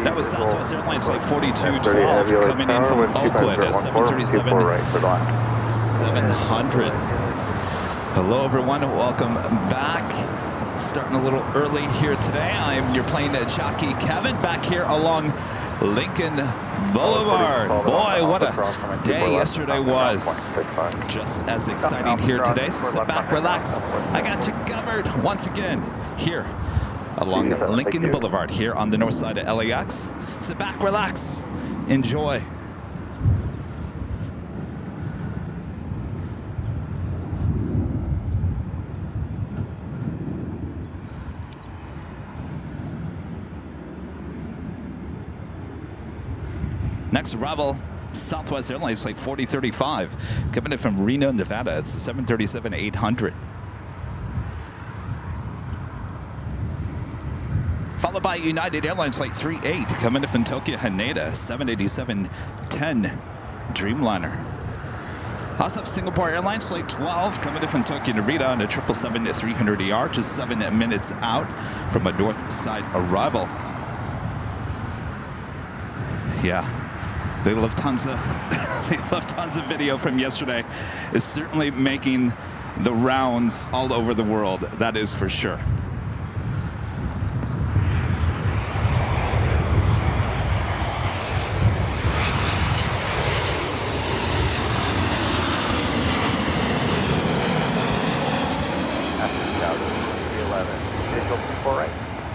That was Southwest Airlines Flight 4212 coming in from Oakland at 737-700. Hello everyone, welcome back. Starting a little early here today. I am your Plane Jockey Kevin back here along Lincoln Boulevard. Boy, what a day yesterday was. Just as exciting here today. So sit back, relax. I got you covered once again here along Lincoln Boulevard here on the north side of LAX. Sit back, relax, enjoy. Next arrival, Southwest Airlines Flight 4035, coming in from Reno, Nevada. It's the 737-800. Followed by United Airlines Flight 38, coming in from Tokyo, Haneda, 787-10 Dreamliner. Also have Singapore Airlines Flight 12, coming in from Tokyo, Narita on a 777-300ER, just 7 minutes out from a north side arrival. Yeah. The Lufthansa video from yesterday is certainly making the rounds all over the world. That is for sure.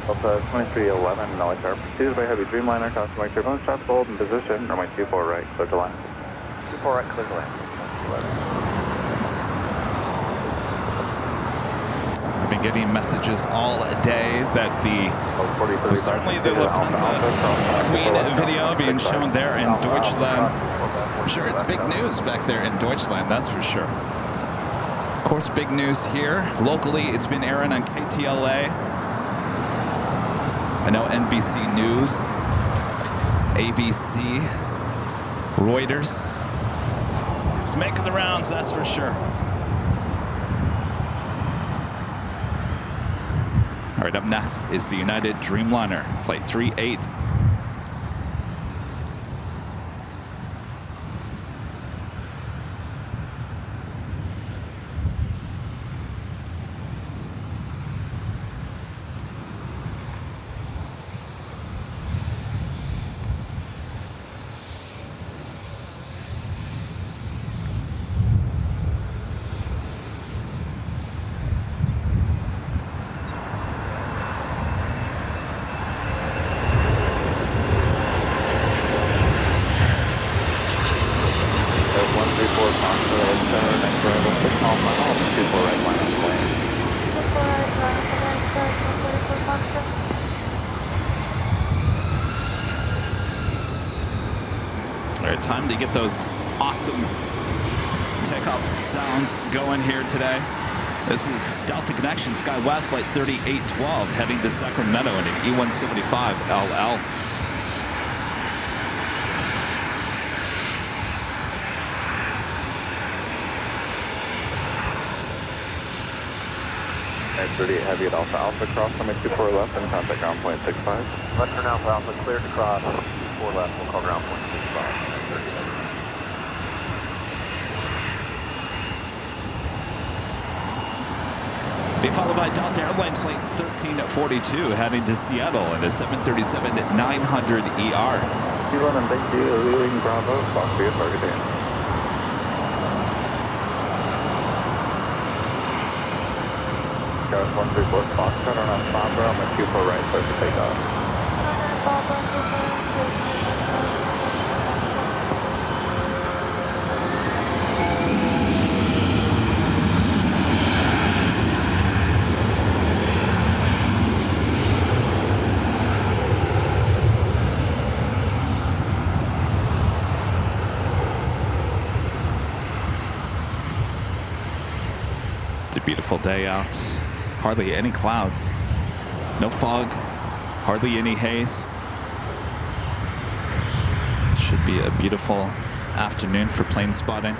Delta 2311, LAX pursued by heavy Dreamliner, customary turbulence, shots hold in position, runway 24 right, clear to land. 24 right, clear to land. I've been getting messages all day that certainly the Lufthansa Queen video being shown there in Deutschland. I'm sure it's big news back there in Deutschland, that's for sure. Of course, big news here. Locally, it's been airing on KTLA. I know NBC News, ABC, Reuters. It's making the rounds, that's for sure. All right, up next is the United Dreamliner, Flight 38. Time to get those awesome takeoff sounds going here today. This is Delta Connection SkyWest Flight 3812 heading to Sacramento in an E175 LL. Air 38 heavy at Alpha Alpha, cross runway 24 left and contact ground point 65. Left turn Alpha Alpha, cleared to cross 4 left, we'll call ground point 65. Be followed by Delta Airlines Flight 1342 heading to Seattle in a 737-900ER. T1 and thank you, leaving Bravo, Fox for your target in. Gareth 134 Fox, turn on Sandra on the Q4 right, start to take off. It's a beautiful day out. Hardly any clouds. No fog. Hardly any haze. Should be a beautiful afternoon for plane spotting.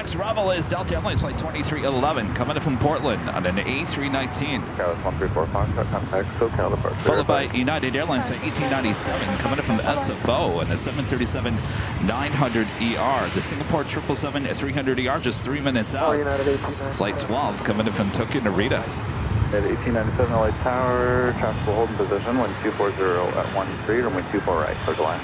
Next arrival is Delta Airlines Flight 2311 coming in from Portland on an A319. Dallas 134 Foxtrot, contact SoCal departure. Followed by United Airlines Flight 1897 coming in from SFO and the 737-900ER. The Singapore 777-300ER just 3 minutes out. Flight 12 coming in from Tokyo Narita. At 1897 LA Tower, traffic will hold in position, wind 240 at 13, or wind 24 right, clear to land.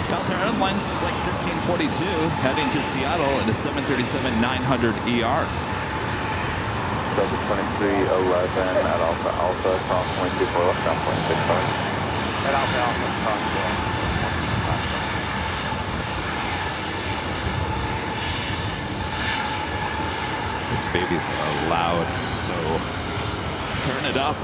Delta Airlines Flight 1342 heading to Seattle in a 737-900ER. Delta 2311 at Alpha Alpha, cross 24 left, down 0.65. At Alpha Alpha, cross 4. These babies are loud, so turn it up.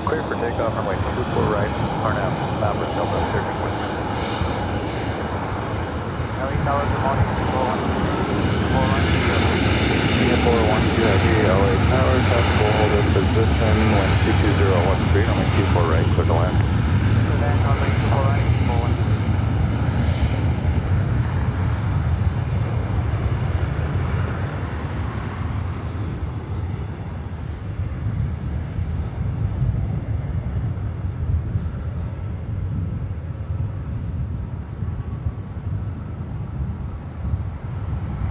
Clear for takeoff, runway 24 right, RNAV, Maverick, Delta, clear for wind. LA Tower, good morning, 412 Heavy, LA Tower, traffic will hold in position, wind 22013, runway 24 right, clear to land. Runway 24 right, 412.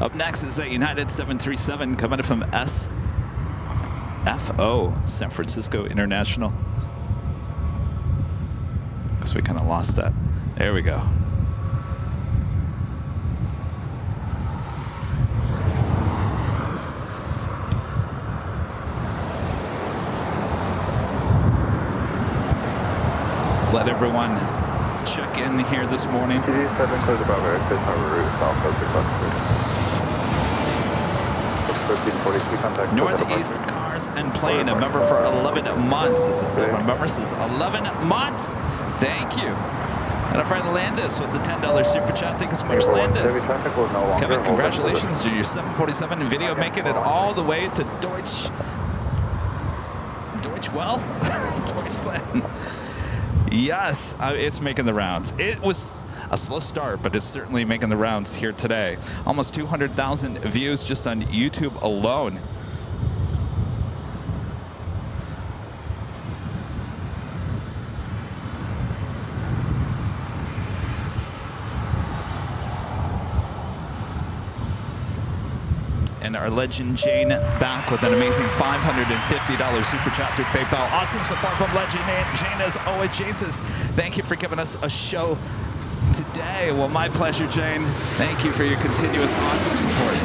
Up next is a United 737 coming in from SFO, San Francisco International. Guess we kind of lost that. There we go. Let everyone check in here this morning. TD7 clear the Bravo, Fish Harbor route, South Coast request. 1342, contact Northeast Cars and Plane, a member for 11 months. This is Silver member, says 11 months. Thank you. And our friend Landis with the $10 super chat. Thank you so much, Landis. Kevin, congratulations to your 747 video, making it all the way to Deutschland. Yes, it's making the rounds. It was a slow start, but it's certainly making the rounds here today. Almost 200,000 views just on YouTube alone. And our legend Jane back with an amazing $550 super chat through PayPal. Awesome support from legend Jane as always. Jane says, thank you for giving us a show today. Well, my pleasure, Jane. Thank you for your continuous awesome support.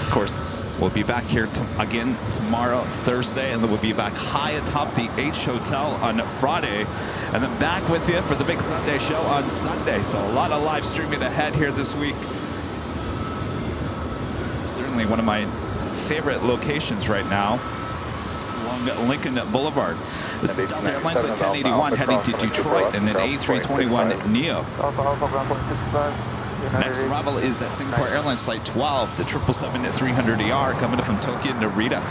Of course, we'll be back here again tomorrow, Thursday, and then we'll be back high atop the H Hotel on Friday, and then back with you for the big Sunday show on Sunday. So a lot of live streaming ahead here this week. Certainly one of my favorite locations right now along Lincoln Boulevard. This is Delta Airlines Flight 1081 heading to Detroit and then A321neo. Next arrival is that Singapore Airlines Flight 12, the 777-300ER coming in from Tokyo Narita.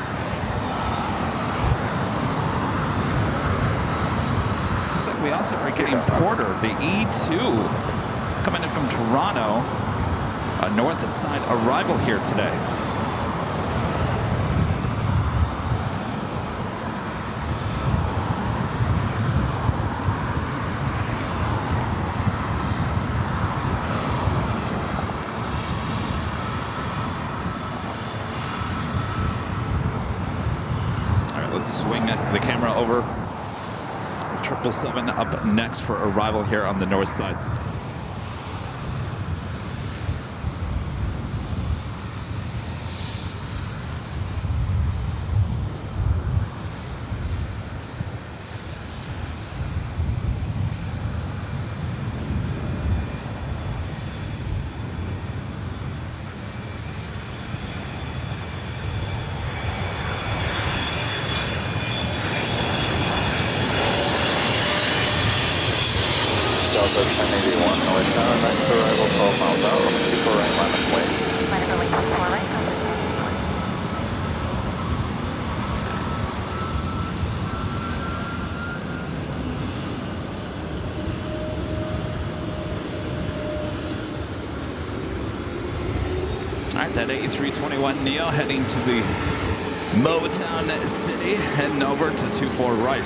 Looks like we also are getting Porter, the E2, coming in from Toronto. A north side arrival here today. All right, let's swing the camera over. 777 up next for arrival here on the north side. Delta 1081, noise down, next arrival 12 miles out, runway 24 right, line of way. Line of runway 24 right, All right, that A321neo heading to the Motown City, heading over to 24 right.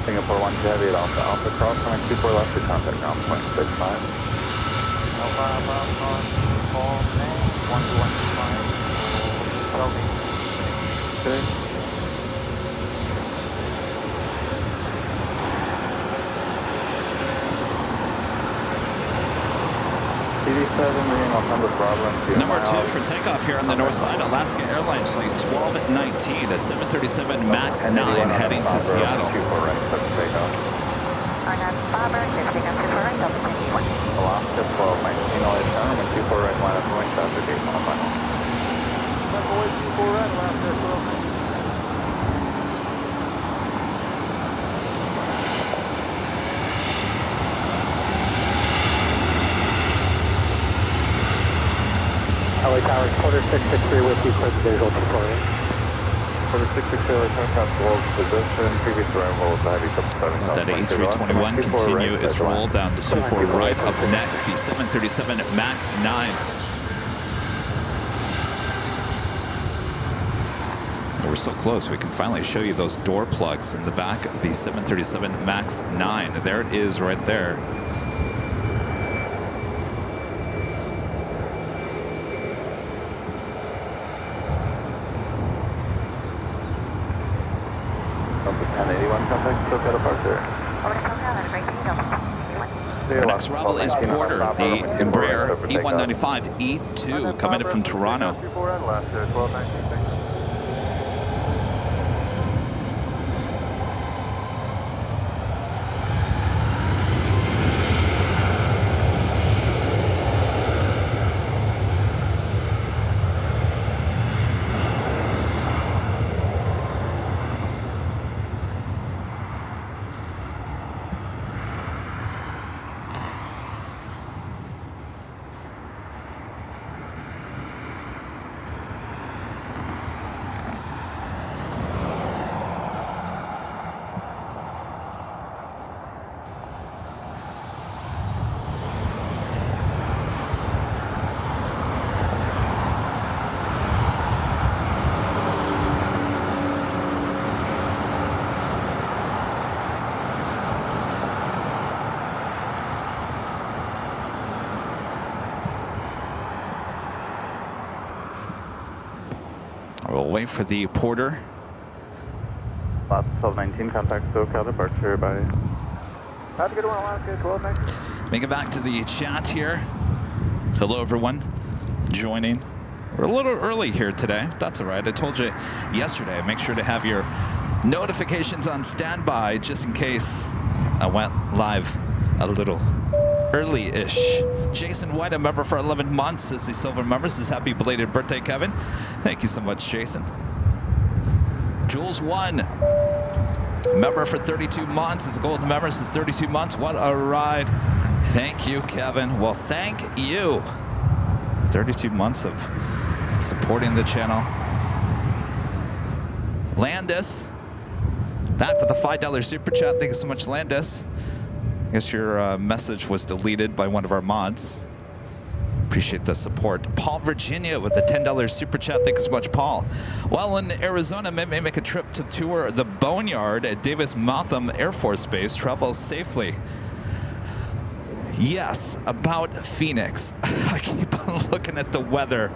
Singapore 1 Heavy at Alpha, Alpha cross, coming 24 left to contact ground point 65. Alpha, Alpha, on call name, 1215, tell me. Okay. TV7, meeting Alhambra Bravo and Number 2 for takeoff here on the north side, Alaska Airlines flight 1219, a 737 MAX 9 heading to Seattle. 24 right, click takeoff. Arnab Bomber, lifting up 24 right, Delta 1081. Alaska 1219, noise down, runway 24 right, line of way, traffic 8 mile final. Runway 24 right, Alaska 1219. LA Towers, quarter 663 with you, clear the visual to Florida. Quarter 663, LA Towers, control position, previous arrival was heavy 77. Let that A321 continue its roll down to 24 right. Up next, the 737 MAX 9. We're so close, we can finally show you those door plugs in the back of the 737 MAX 9. There it is right there. Delta 1081, contact SoCal departure. Over to SoCal, that's great, Delta 1081. Our next arrival is Porter, the Embraer E195 E2 coming in from Toronto. 24 right, Alaska 1219. We'll wait for the Porter. Lots 1219, contact SoCal departure, bye. Have a good one, Alaska 1219. Make it back to the chat here. Hello, everyone joining. We're a little early here today. That's all right. I told you yesterday, make sure to have your notifications on standby just in case I went live a little early-ish. Jason White, a member for 11 months, as the silver member says, happy belated birthday, Kevin. Thank you so much, Jason. Jules 1, member for 32 months, as a gold member says 32 months. What a ride. Thank you, Kevin. Well, thank you 32 months of supporting the channel. Landis, back with a $5 super chat. Thank you so much, Landis. I guess your message was deleted by one of our mods. Appreciate the support. Paul Virginia with a $10 super chat. Thank you so much, Paul. Well, in Arizona, may make a trip to tour the Boneyard at Davis-Monthan Air Force Base. Travel safely. Yes, about Phoenix. I keep on looking at the weather.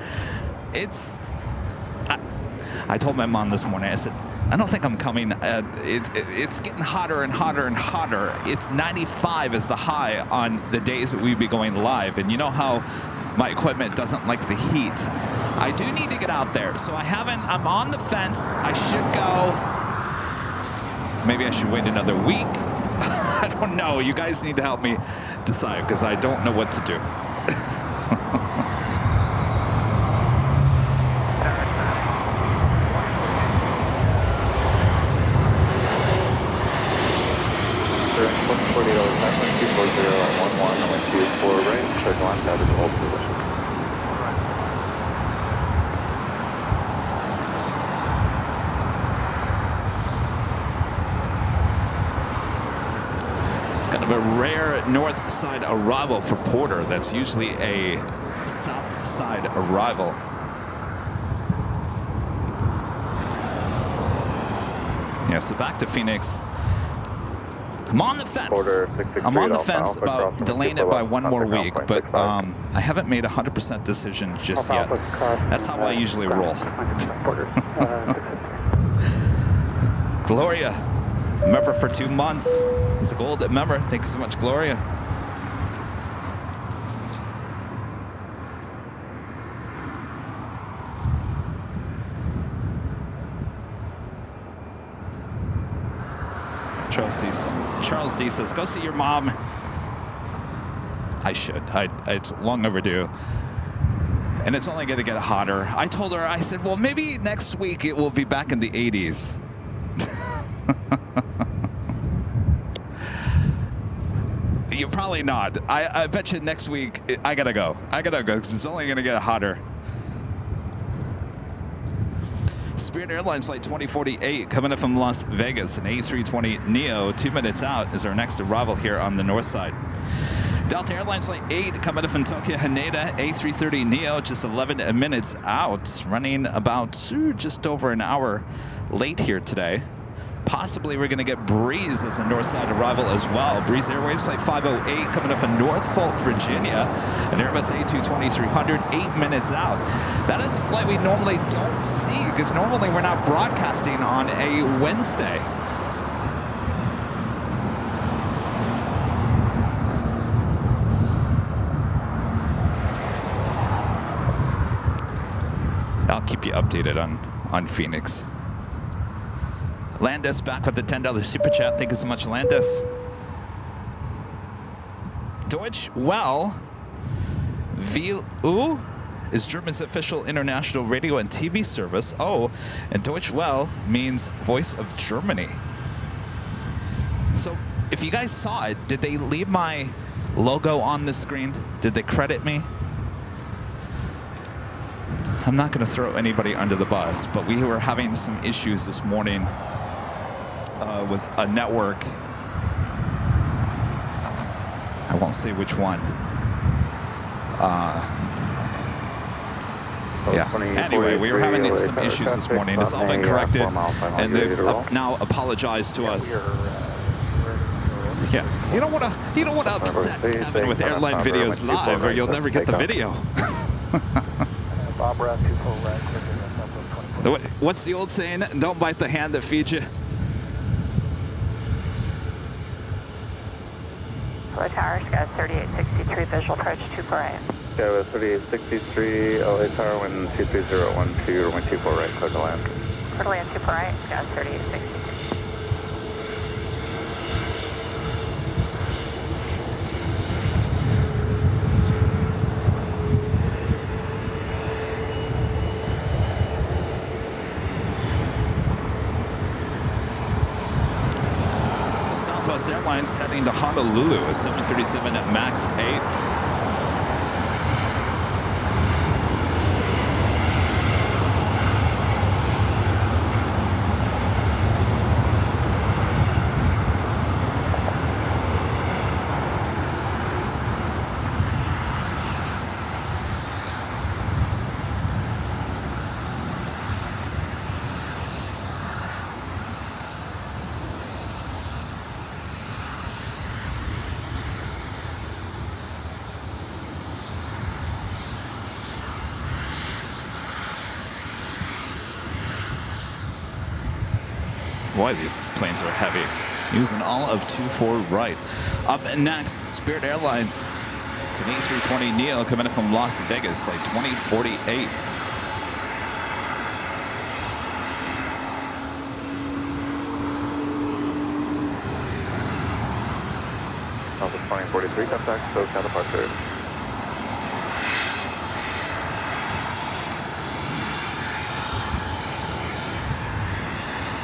I told my mom this morning, I said, I don't think I'm coming. It's getting hotter and hotter and hotter. It's 95 is the high on the days that we'd be going live. And you know how my equipment doesn't like the heat. I do need to get out there. So I'm on the fence. I should go. Maybe I should wait another week. I don't know. You guys need to help me decide because I don't know what to do. North side arrival for Porter. That's usually a south side arrival. Yeah, so back to Phoenix. I'm on the fence. I'm on the fence about delaying it by one more week, but I haven't made a 100% decision just yet. That's how I usually roll. Gloria, member for 2 months. He's a gold member. Thank you so much, Gloria. Charles D says, go see your mom. I should. It's long overdue. And it's only going to get hotter. I told her, I said, well, maybe next week it will be back in the 80s. You're probably not. I bet you next week, I gotta go. I gotta go because it's only gonna get hotter. Spirit Airlines Flight 2048 coming up from Las Vegas. An A320 Neo, 2 minutes out, is our next arrival here on the north side. Delta Airlines Flight 8 coming up from Tokyo Haneda. A330 Neo, just 11 minutes out, running about just over an hour late here today. Possibly we're going to get Breeze as a north side arrival as well. Breeze Airways Flight 508 coming up from Norfolk, Virginia. An Airbus A220-300, 8 minutes out. That is a flight we normally don't see because normally we're not broadcasting on a Wednesday. I'll keep you updated on Phoenix. Landis back with the $10 super chat. Thank you so much, Landis. Deutsche Welle VU is Germany's official international radio and TV service. Oh, and Deutsche Welle means Voice of Germany. So if you guys saw it, did they leave my logo on the screen? Did they credit me? I'm not going to throw anybody under the bus, but we were having some issues this morning with a network. I won't say which one. Yeah. Anyway, we were having some issues this morning. It's all been corrected, and they've now apologized to us. Yeah, you don't want to upset Kevin with Airline Videos Live, or you'll never get the video. What's the old saying? Don't bite the hand that feeds you. Hello Tower, Sky 3863, visual approach 248. Sky 3863, LA Tower, wind 23012, runway 24 right, clear to land. Clear to land 24 right, Sky 3863. Southwest Airlines heading to Honolulu, a 737 MAX 8. Boy, these planes are heavy. Using all of 24 right. Up next, Spirit Airlines. It's an A320neo coming in from Las Vegas, flight 2048. Alpha 2043, contact SoCal departure.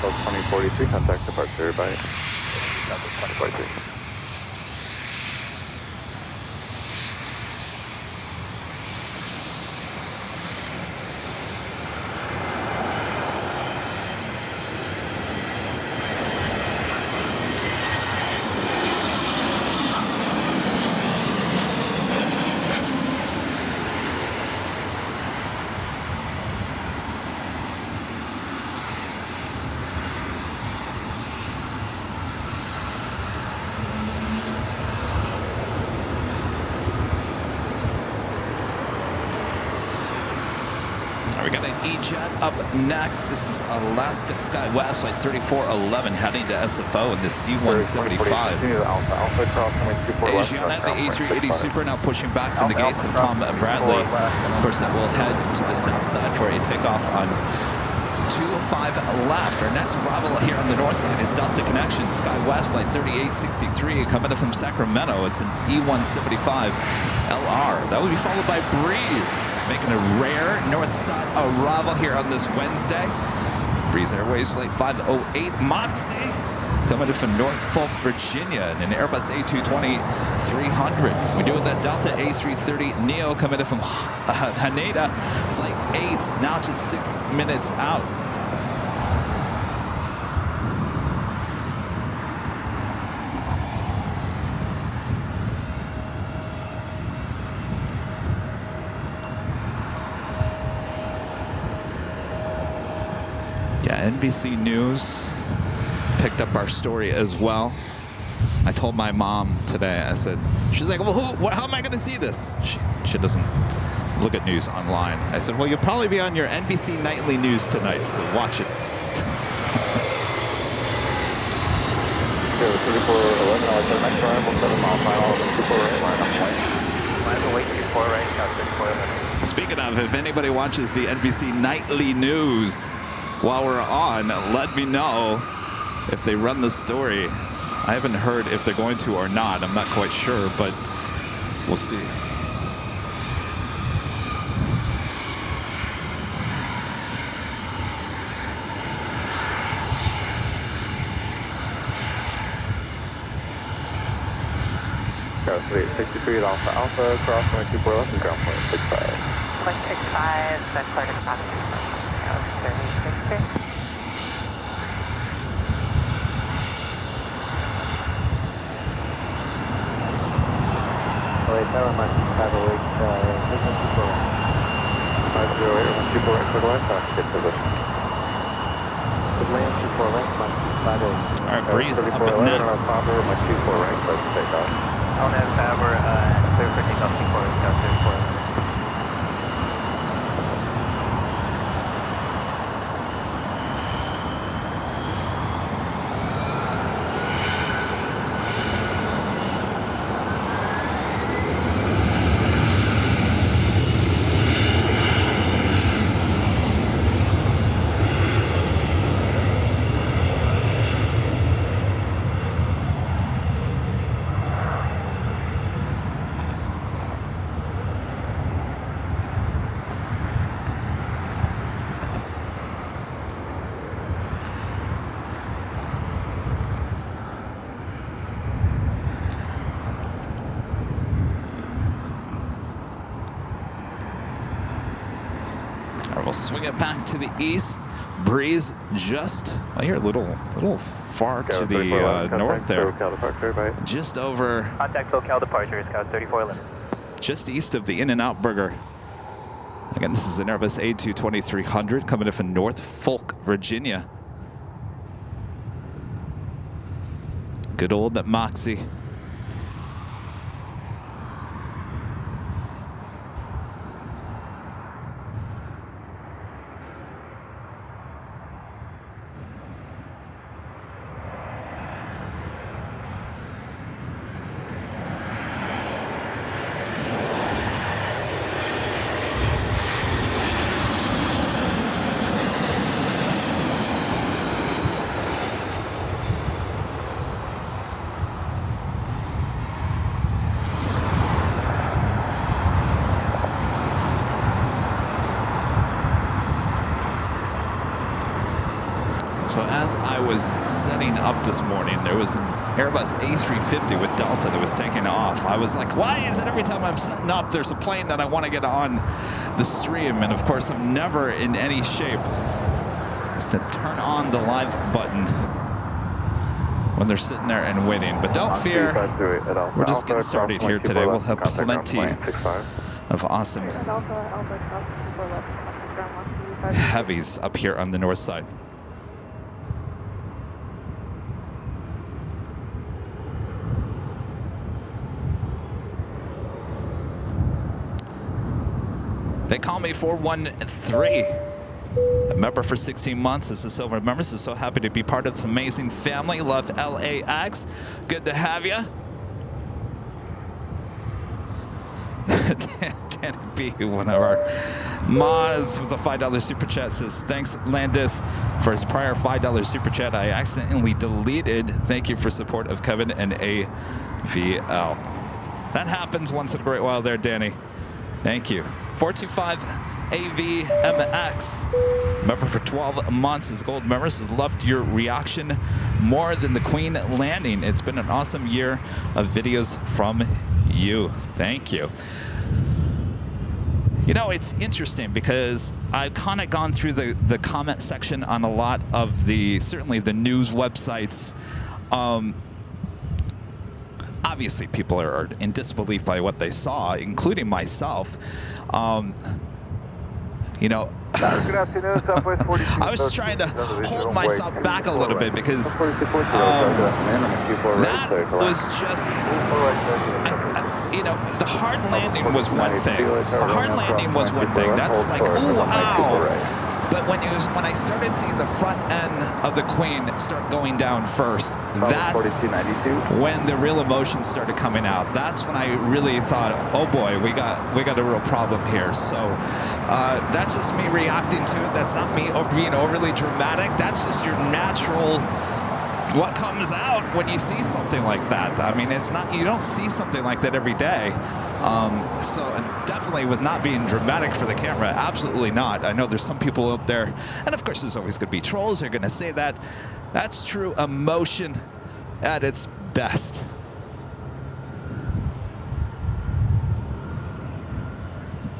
Alpha 2043, contact departure by Alpha 2043. We got an E-Jet up next. This is Alaska SkyWest flight 3411 heading to SFO in this E175. Asiana, the A380 Super, now pushing back from the gates of Tom Bradley. Of course, that will head to the south side for a takeoff on 205 left. Our next arrival here on the north side is Delta Connection SkyWest flight 3863 coming in from Sacramento. It's an E175 LR. That will be followed by Breeze, making a rare north side arrival here on this Wednesday. Breeze Airways flight 508 Moxie coming in from Norfolk, Virginia, in an Airbus A220-300. We do it that Delta A330 Neo coming in from Haneda, flight 8, now just 6 minutes out. Yeah, NBC News picked up our story as well. I told my mom today, I said, she's like, well, how am I going to see this? She doesn't look at news online. I said, well, you'll probably be on your NBC Nightly News tonight, so watch it. 3411, I'll turn next arrival, 7 mile final, 24 right, line up point. Miles away, 24 right, count 3411. Speaking of, if anybody watches the NBC Nightly News while we're on, let me know if they run the story. I haven't heard if they're going to or not. I'm not quite sure, but we'll see. Go 3863 at Alpha Alpha, cross 24 left and ground point 65. 165, then clear to cross 3060. Tower, Mike 508, movement 24 right. 508, 24 right, clear to left, get position. Good land, 24 right, Mike 508. All right, Breeze up next. Popper, Mike 24 right, clear to take off. LNAV Faber, clear for takeoff 24 right, count 3411. We'll swing it back to the east. Breeze just, well, you're a little far to the north there. Just over. Contact SoCal departure, Scout 3411. Just east of the In-N-Out Burger. Again, this is an Airbus A220-300 coming in from Norfolk, Virginia. Good old Moxie. So as I was setting up this morning, there was an Airbus A350 with Delta that was taking off. I was like, why is it every time I'm setting up, there's a plane that I want to get on the stream? And of course, I'm never in any shape to turn on the live button when they're sitting there and waiting. But don't fear, we're just getting started here today. We'll have plenty of awesome heavies up here on the north side. They call me 413. A member for 16 months as a silver member. So happy to be part of this amazing family. Love LAX. Good to have you. Danny B, one of our mods with a $5 super chat, says, thanks Landis for his prior $5 super chat. I accidentally deleted. Thank you for support of Kevin and AVL. That happens once in a great while there, Danny. Thank you. 425 AVMX. Member for 12 months as gold members. Has loved your reaction more than the Queen landing. It's been an awesome year of videos from you. Thank you. You know, it's interesting because I've kind of gone through the comment section on a lot of certainly the news websites. Obviously, people are in disbelief by what they saw, including myself. You know, Good afternoon, Southwest 42. I was trying to hold myself back a little bit because that was just, you know, the hard landing was one thing. A hard landing was one thing. That's like, ooh, ow. But when I started seeing the front end of the Queen start going down first, that's when the real emotions started coming out. That's when I really thought, oh boy, we got a real problem here. So that's just me reacting to it. That's not me being overly dramatic. That's just your natural, what comes out when you see something like that. I mean, it's not, you don't see something like that every day. So definitely was not being dramatic for the camera. Absolutely not. I know there's some people out there, and of course there's always going to be trolls. They're going to say that. That's true emotion at its best.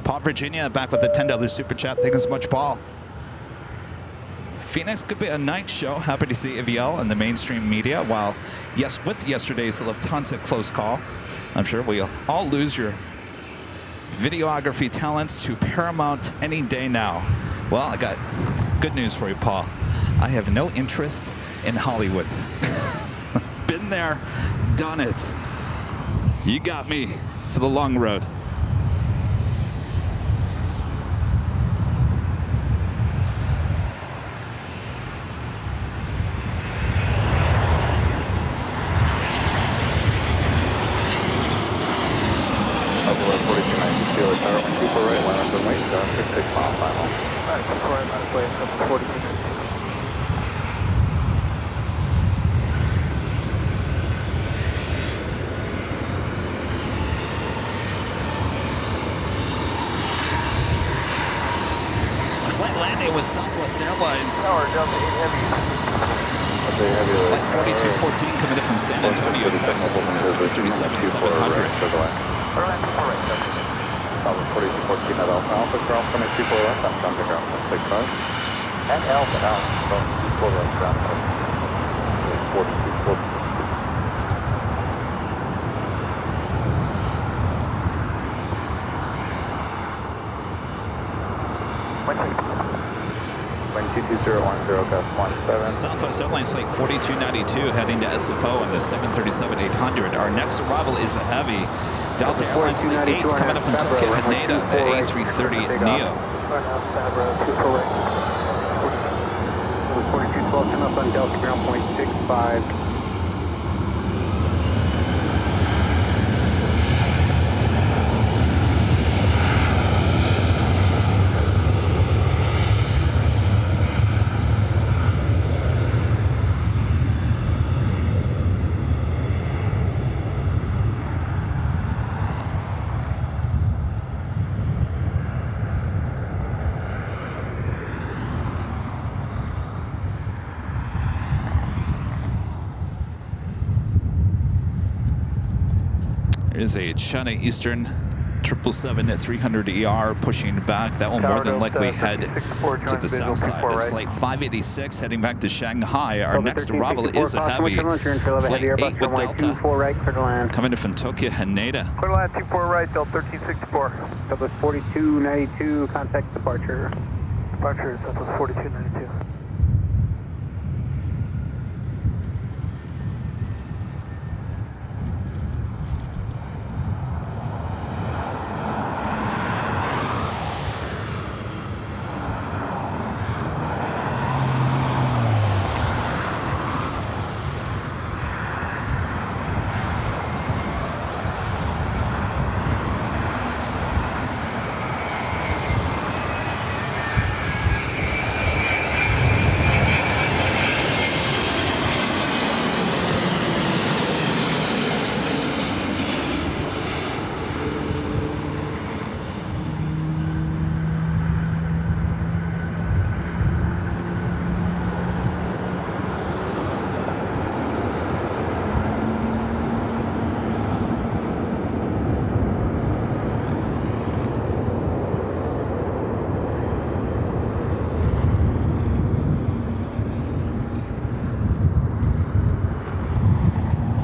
Paul Virginia back with a $10 super chat. Thank you so much, Paul. Phoenix could be a night show. Happy to see Aviation in the mainstream media. While, yes, with yesterday's Lufthansa close call, I'm sure we'll all lose your videography talents to Paramount any day now. Well, I got good news for you, Paul. I have no interest in Hollywood. Been there, done it. You got me for the long road. Southwest Airlines. Flight 4214 coming in from San Antonio, Texas, in the 737-700. Southwest 4214 at Alpha Alpha, ground 22 left, I'm ground to ground 165. And Alpha Alpha, 24 left, ground 4214. Southwest Airlines Flight 4292 heading to SFO on the 737-800. Our next arrival is a heavy. Delta Airlines Flight 8 coming up from Tokyo Haneda, the A330 Neo. 4212, turn up on Delta ground point 65. is a China Eastern 777 at 300 ER pushing back. That will more than likely head to the south side. It's flight 586 heading back to Shanghai. Our next arrival is a heavy. Flight 8 with Delta coming in from Tokyo, Haneda. Clear line 24 right, Delta 1364. Southwest 4292, contact departure. Departure, Southwest 4292.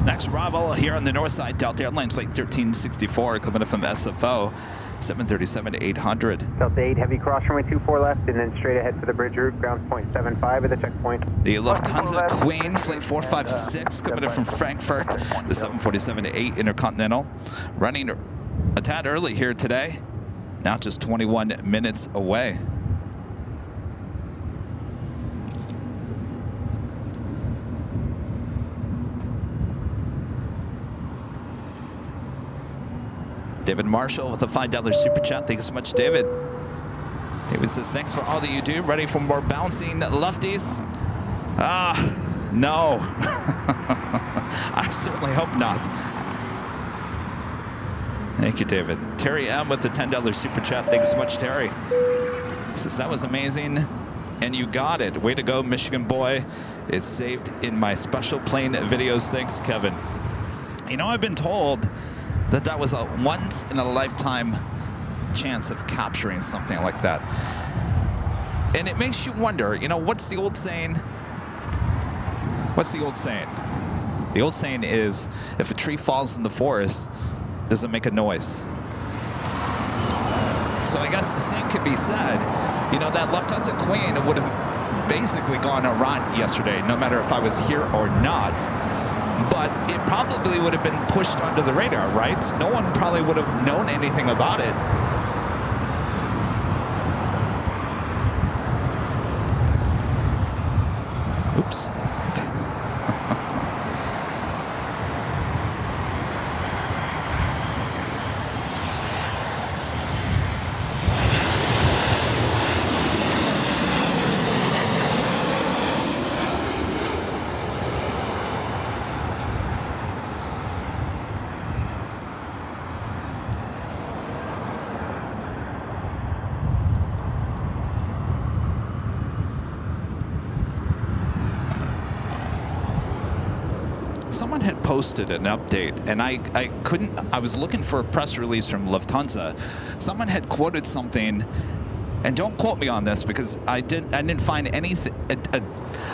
Next arrival here on the north side, Delta Airlines flight 1364 coming in from SFO 737-800. Delta 8, heavy cross runway 24 left, and then straight ahead for the bridge route, ground point 75 at the checkpoint. The Lufthansa Queen, flight 456, coming in from Frankfurt, the 747-8 Intercontinental, running a tad early here today, now just 21 minutes away. David Marshall with a $5 super chat. Thanks so much, David. David says, thanks for all that you do. Ready for more bouncing lefties? No. I certainly hope not. Thank you, David. Terry M with the $10 super chat. Thanks so much, Terry. Says, that was amazing. And you got it. Way to go, Michigan boy. It's saved in my special plane videos. Thanks, Kevin. You know, I've been told that was a once-in-a-lifetime chance of capturing something like that. And it makes you wonder, you know, what's the old saying? What's the old saying? The old saying is, if a tree falls in the forest, does it make a noise? So I guess the same could be said. You know, that Lufthansa Queen would have basically gone around yesterday, no matter if I was here or not. But it probably would have been pushed under the radar, right? No one probably would have known anything about it. Oops. Someone had posted an update, and I was looking for a press release from Lufthansa. Someone had quoted something, and don't quote me on this because I didn't find anything,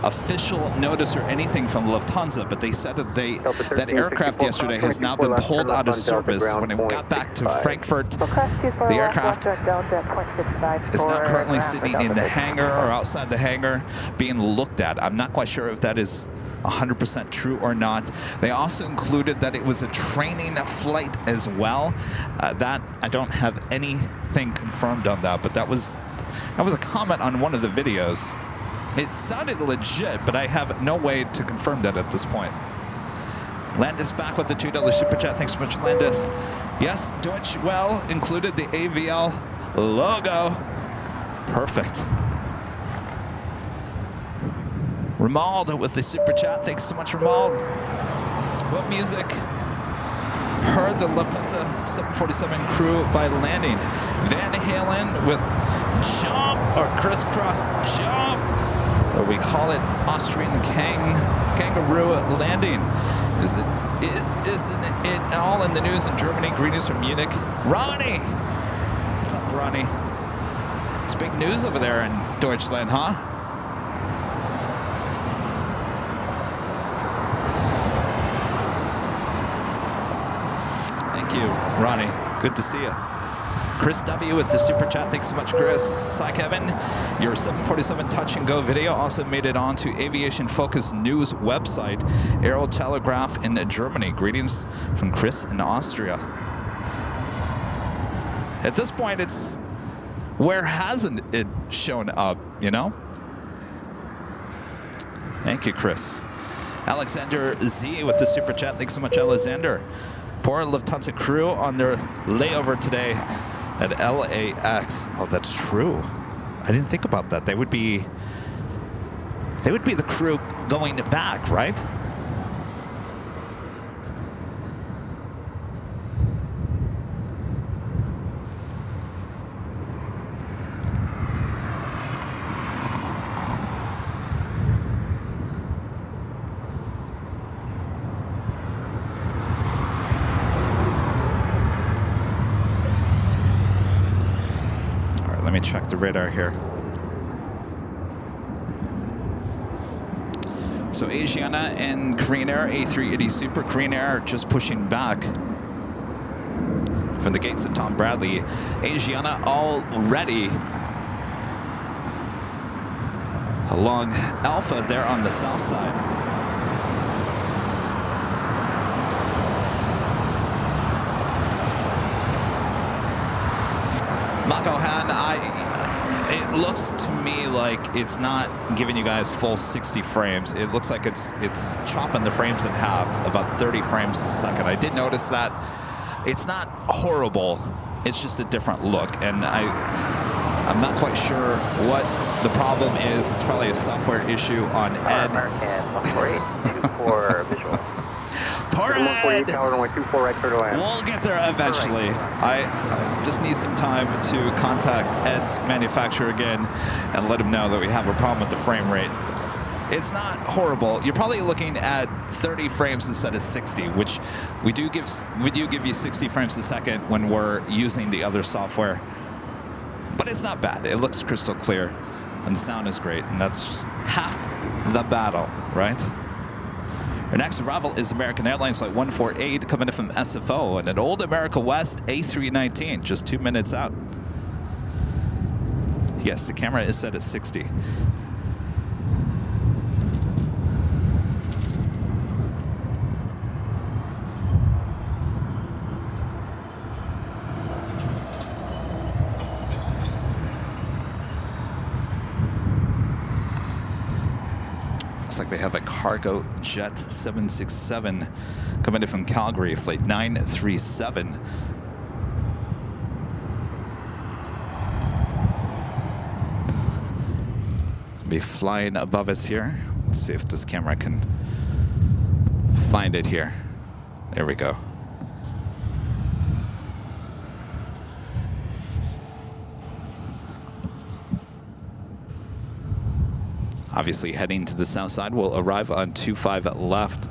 official notice or anything from Lufthansa, but they said that that aircraft yesterday has now been pulled out of service. When it got back to Frankfurt, the aircraft is now currently sitting in the hangar or outside the hangar being looked at. I'm not quite sure if that is 100% true or not. They also included that it was a training flight as well. That I don't have anything confirmed on that, but that was a comment on one of the videos. It sounded legit, but I have no way to confirm that at this point. Landis back with the $2 super chat. Thanks so much, Landis. Yes, Deutsche Well included the AVL logo. Perfect. Ramald with the super chat. Thanks so much, Ramald. What music? Heard the Lufthansa 747 crew by landing. Van Halen with Jump or Crisscross Jump. or we call it Austrian kangaroo landing. Isn't it all in the news in Germany? Greetings from Munich. Ronnie! What's up, Ronnie? It's big news over there in Deutschland, huh? Thank you, Ronnie. Good to see you. Chris W. with the super chat. Thanks so much, Chris. Hi, Kevin. Your 747 touch and go video also made it onto Aviation Focus News website, Aero Telegraph in Germany. Greetings from Chris in Austria. At this point, it's where hasn't it shown up, you know? Thank you, Chris. Alexander Z with the super chat. Thanks so much, Alexander. Poor Lufthansa crew on their layover today at LAX. Oh, that's true. I didn't think about that. They would be the crew going back, right? Let me check the radar here. So Asiana and Korean Air, A380 Super. Korean Air just pushing back from the gates of Tom Bradley. Asiana already along Alpha there on the south side. Makohan, it looks to me like it's not giving you guys full 60 frames. It looks like it's chopping the frames in half, about 30 frames a second. I did notice that. It's not horrible. It's just a different look, and I'm not quite sure what the problem is. It's probably a software issue on Ed. American 14824 visual. Poor Ed! We'll get there eventually. I just need some time to contact Ed's manufacturer again and let him know that we have a problem with the frame rate. It's not horrible. You're probably looking at 30 frames instead of 60, which we do give you 60 frames a second when we're using the other software. But it's not bad. It looks crystal clear, and the sound is great, and that's half the battle, right? Our next arrival is American Airlines Flight 148 coming in from SFO and an Old America West A319, just 2 minutes out. Yes, the camera is set at 60. Looks like they have a cargo jet 767 coming in from Calgary, flight 937. Be flying above us here. Let's see if this camera can find it here. There we go. Obviously heading to the south side. We'll arrive on 25 left.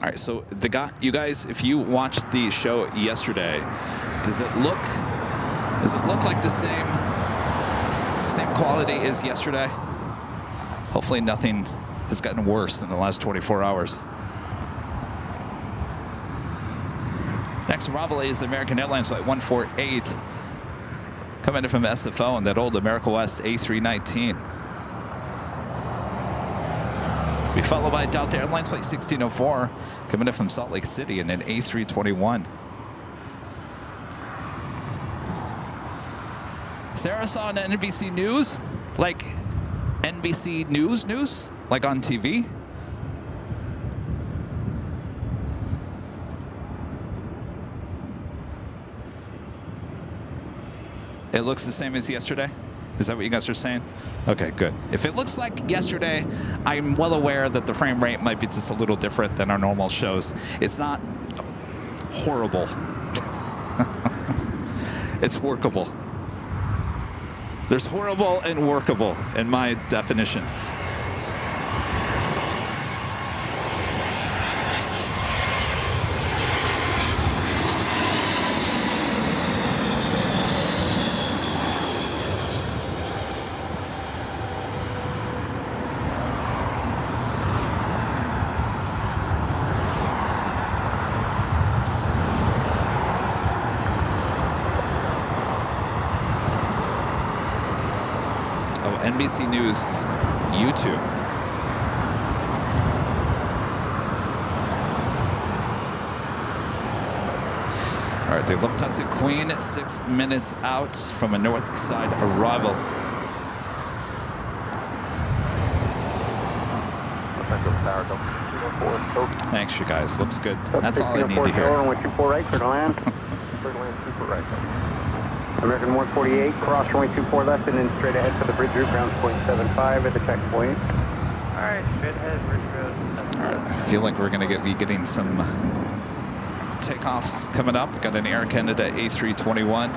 All right, so you guys, if you watched the show yesterday, does it look like the same quality as yesterday? Hopefully nothing has gotten worse in the last 24 hours. Next arrival is American Airlines Flight 148 coming in from SFO and that Old America West A319. We followed by Delta Airlines Flight 1604 coming in from Salt Lake City and then A321. Sarah saw on NBC News, like NBC News, like on TV. It looks the same as yesterday? Is that what you guys are saying? Okay, good. If it looks like yesterday, I'm well aware that the frame rate might be just a little different than our normal shows. It's not horrible. It's workable. There's horrible and workable in my definition. NBC News YouTube. All right, the Lufthansa Queen, 6 minutes out from a north side arrival. Thanks, you guys. Looks good. That's all I need to hear. Runway 24 right, clear to land. Clear to land, super right. American 148, cross runway 24 left, and then straight ahead for the bridge route, ground 0.75 at the checkpoint. All right, straight ahead, bridge route. All right, I feel like we're going to be getting some takeoffs coming up. Got an Air Canada A321.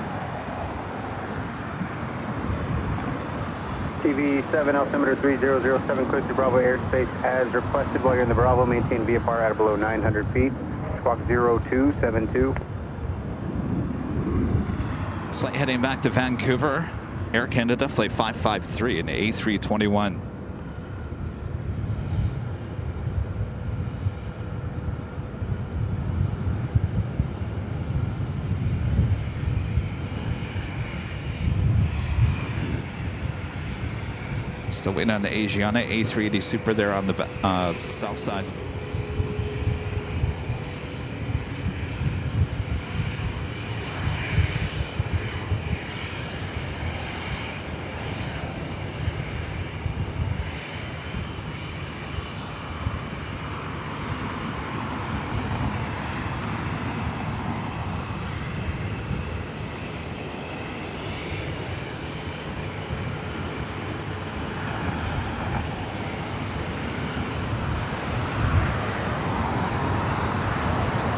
TV7, altimeter 3007, clear to Bravo airspace as requested. While you're in the Bravo, maintain VFR at or below 900 feet. Squawk 0272. Flight heading back to Vancouver. Air Canada, flight 553 in the A321. Still waiting on the Asiana A380 Super there on the south side.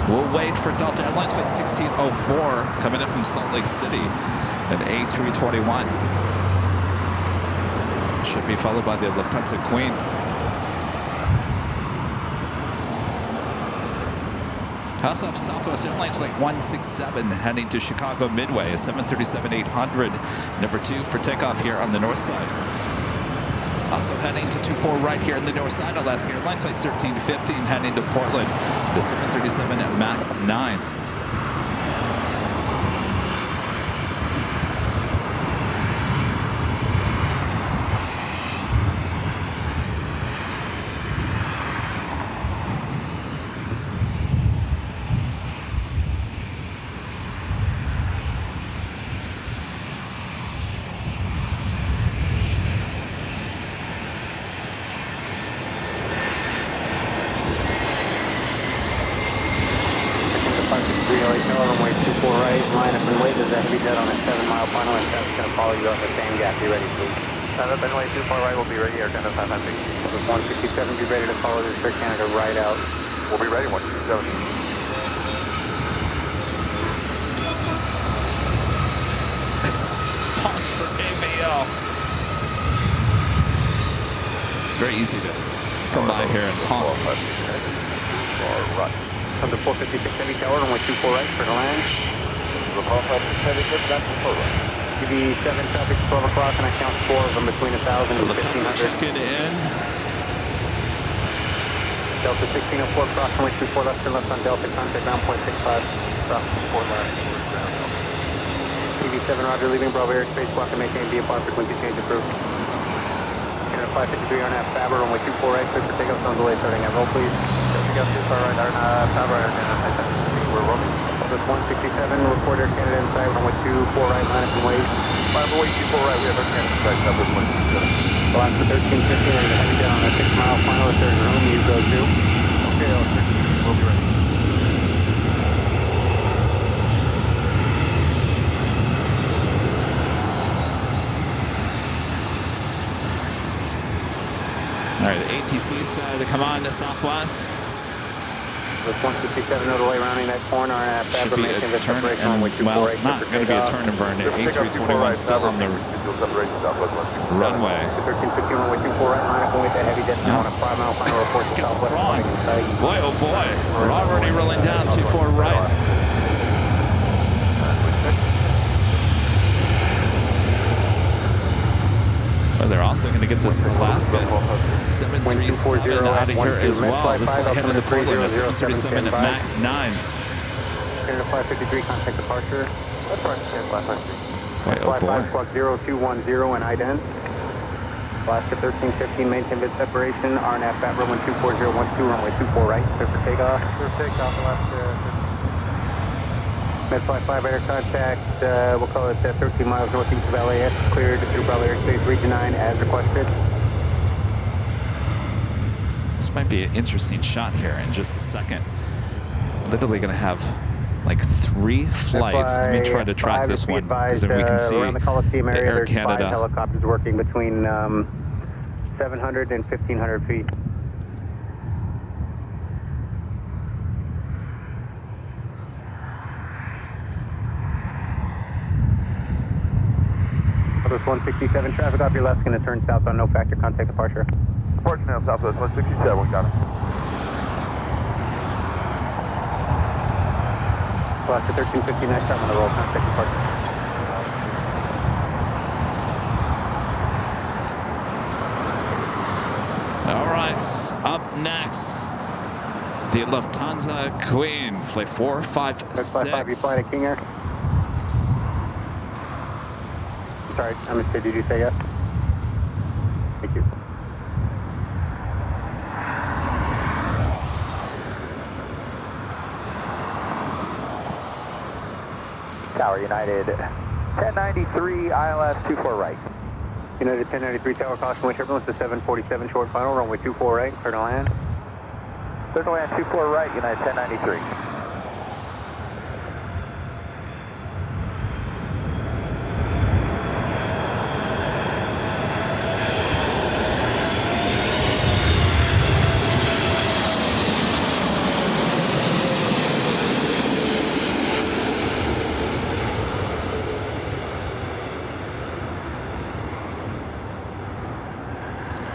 We'll wait for Delta Airlines flight 1604 coming in from Salt Lake City, an A321. Should be followed by the Lufthansa Queen. House off Southwest Airlines flight 167 heading to Chicago Midway, a 737-800, number 2 for takeoff here on the north side. Also heading to 24 right here in the north side, Alaska Airlines flight 1315 heading to Portland, the 737 MAX 9. Runway 24 right, line up and wait. There's a heavy jet on a 7-mile final, and that's going to follow you on the same gap. Be ready, please. Runway 24 right, we'll be ready, Air Canada 500. 167, be ready to follow this Air Canada right out. We'll be ready, 167. Honks for AVL. It's very easy to come by here and honk. Right. From the 456 Heavy Tower, runway 24 right, for the land. The 456 Heavy, good, that's the 4 right. TV7 traffic, 12 o'clock, and I count 4 of them between 1,000 and Lufthansa 1,500. checking in. Delta 1604, cross runway 24 left and left on Delta, contact ground 0.65. Stop 4 left, ground. TV7 Roger, leaving Bravo airspace, block and maintain VFR frequency change approved. Canada 553 RNAV Faber, runway 24 right, clear for takeoff, on delay, starting at roll, please. Delta 2 far right, Faber, Air Canada, we're rolling. This 167, report Air Canada inside, runway 24 right, line up and wait. November, wait, 24 right, we have our cannon strike, up with 127. Alaska 1315, and heavy down on a 6-mile final. If there's room, you go to. Okay, we'll be ready. All right, the ATC said to come on to Southwest. With 167 out of the way, rounding that corner at Should be a turn and, well, not going to be a turn and burn. The A321 still on the runway. 1315, runway 24 right, line up and wait that heavy jet now on a 5-mile final report to Gets Southwest. wrong. Boy, oh boy. We're already rolling down 24 right. Well, they're also going to get this Alaska 737 out of here as well. This flight headed to Portland, a 737 at max 9. Canada 553, contact departure. Boy, oh boy. 0210 and ident. Alaska 1315, maintain mid separation. RNAV Fabro 124012, runway 24 right, clear for takeoff. Clear for takeoff, Alaska. Med-Fly 5 air contact, we'll call it 13 miles northeast of LAX, cleared through Bell Airspace Region 9 as requested. This might be an interesting shot here in just a second. Literally going to have like 3 flights. Let me try to track this one because then we can see around the Coliseum area, Air there's Canada 5 helicopters working between 700 and 1,500 feet. Southwest 167 traffic off your left, going to turn south on no factor, contact departure. Departure now, Southwest 167, got it. Alaska 1359, start on the roll, contact departure. All right, up next, the Lufthansa Queen, flight 456. You fly to King Air. Sorry, I missed it. Did you say yes? Thank you. Tower United 1093, ILS 24 right. United 1093, tower caution, wind turbulence to 747 short final, runway 24 right, clear to land. Clear to land 24 right, United 1093.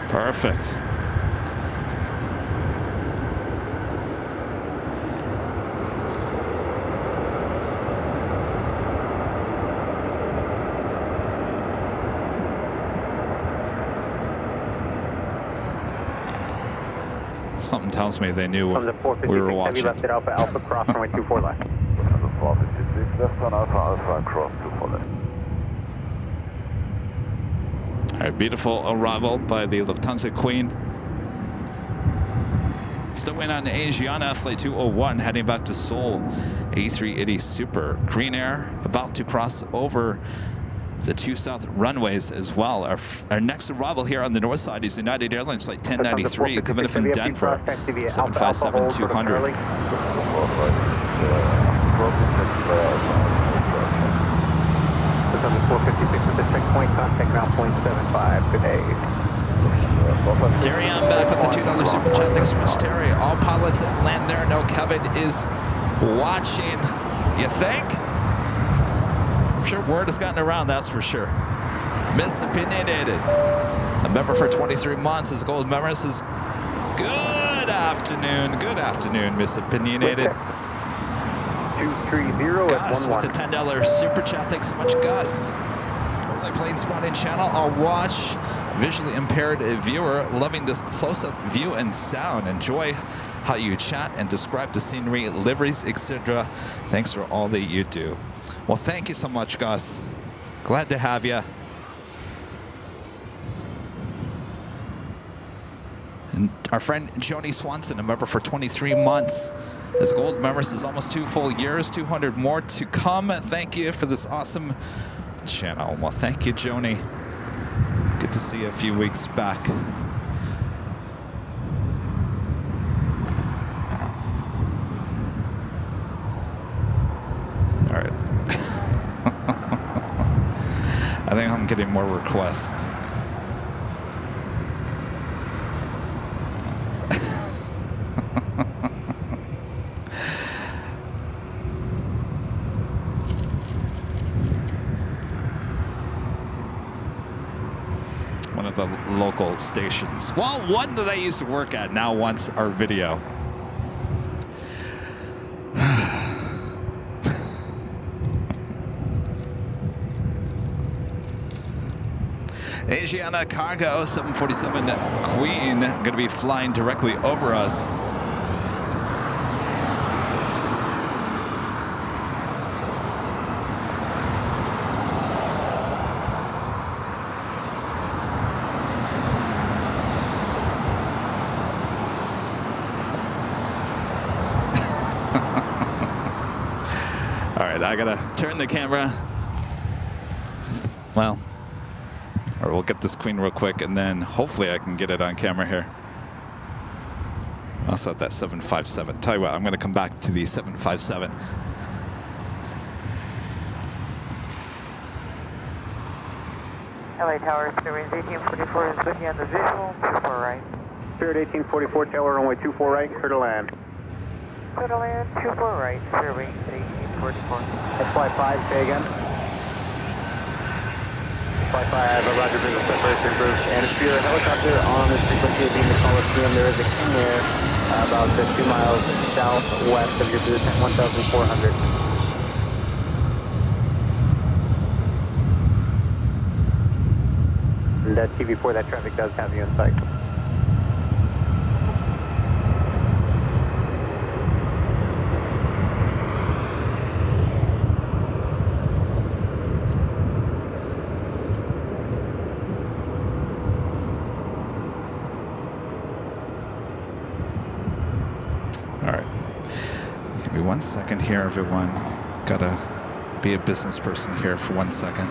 Perfect. Something tells me they knew From the we were 456 watching. heavy left at Alpha, Alpha cross, runway 24 left. 456, left on Alpha, Alpha, cross 24 left. All right, beautiful arrival by the Lufthansa Queen. Still waiting on Asiana, flight 201, heading back to Seoul. A380 Super. Green Air about to cross over the 2 south runways as well. Our next arrival here on the north side is United Airlines flight 1093, coming in from Denver, 757-200. On the 456 with the checkpoint, contact ground 0.75 today. Terry, I'm back with the $2 super chat. Thanks so much, Terry. All pilots that land there know Kevin is watching. You think? I'm sure word has gotten around, that's for sure. Miss Opinionated, a member for 23 months, as gold member says, good afternoon, Miss Opinionated. 230 Gus at with 11. the $10 super chat. Thanks so much, Gus. Only Plane Spotting channel. I'll watch. Visually impaired viewer, loving this close-up view and sound. Enjoy how you chat and describe the scenery, liveries, etc. Thanks for all that you do. Well, thank you so much, Gus. Glad to have you. And our friend Joni Swanson, a member for 23 months. As gold member, says almost 2 full years, 200 more to come. Thank you for this awesome channel. Well, thank you, Joni. Good to see you a few weeks back. All right. I think I'm getting more requests. One of the local stations. Well, one that I used to work at now wants our video. Asiana Cargo 747 Queen going to be flying directly over us. All right, I gotta turn the camera. Well, or we'll get this Queen real quick, and then hopefully I can get it on camera here. Also at that 757. Tell you what, I'm going to come back to the 757. LA Tower, Spirit 1844 is with you on the visual, 24 right. Spirit 1844, Taylor, runway 24 right, clear to land. Clear to land, 24 right, Spirit 1844. Let's fly 5, say again. Fly 5, Roger, business separation group. And if you're a helicopter on this frequency being the Coliseum, there is a king there about 2 miles southwest of your position at 1,400. And that TV4, that traffic does have you in sight. All right. Give me 1 second here, everyone. Gotta be a business person here for 1 second.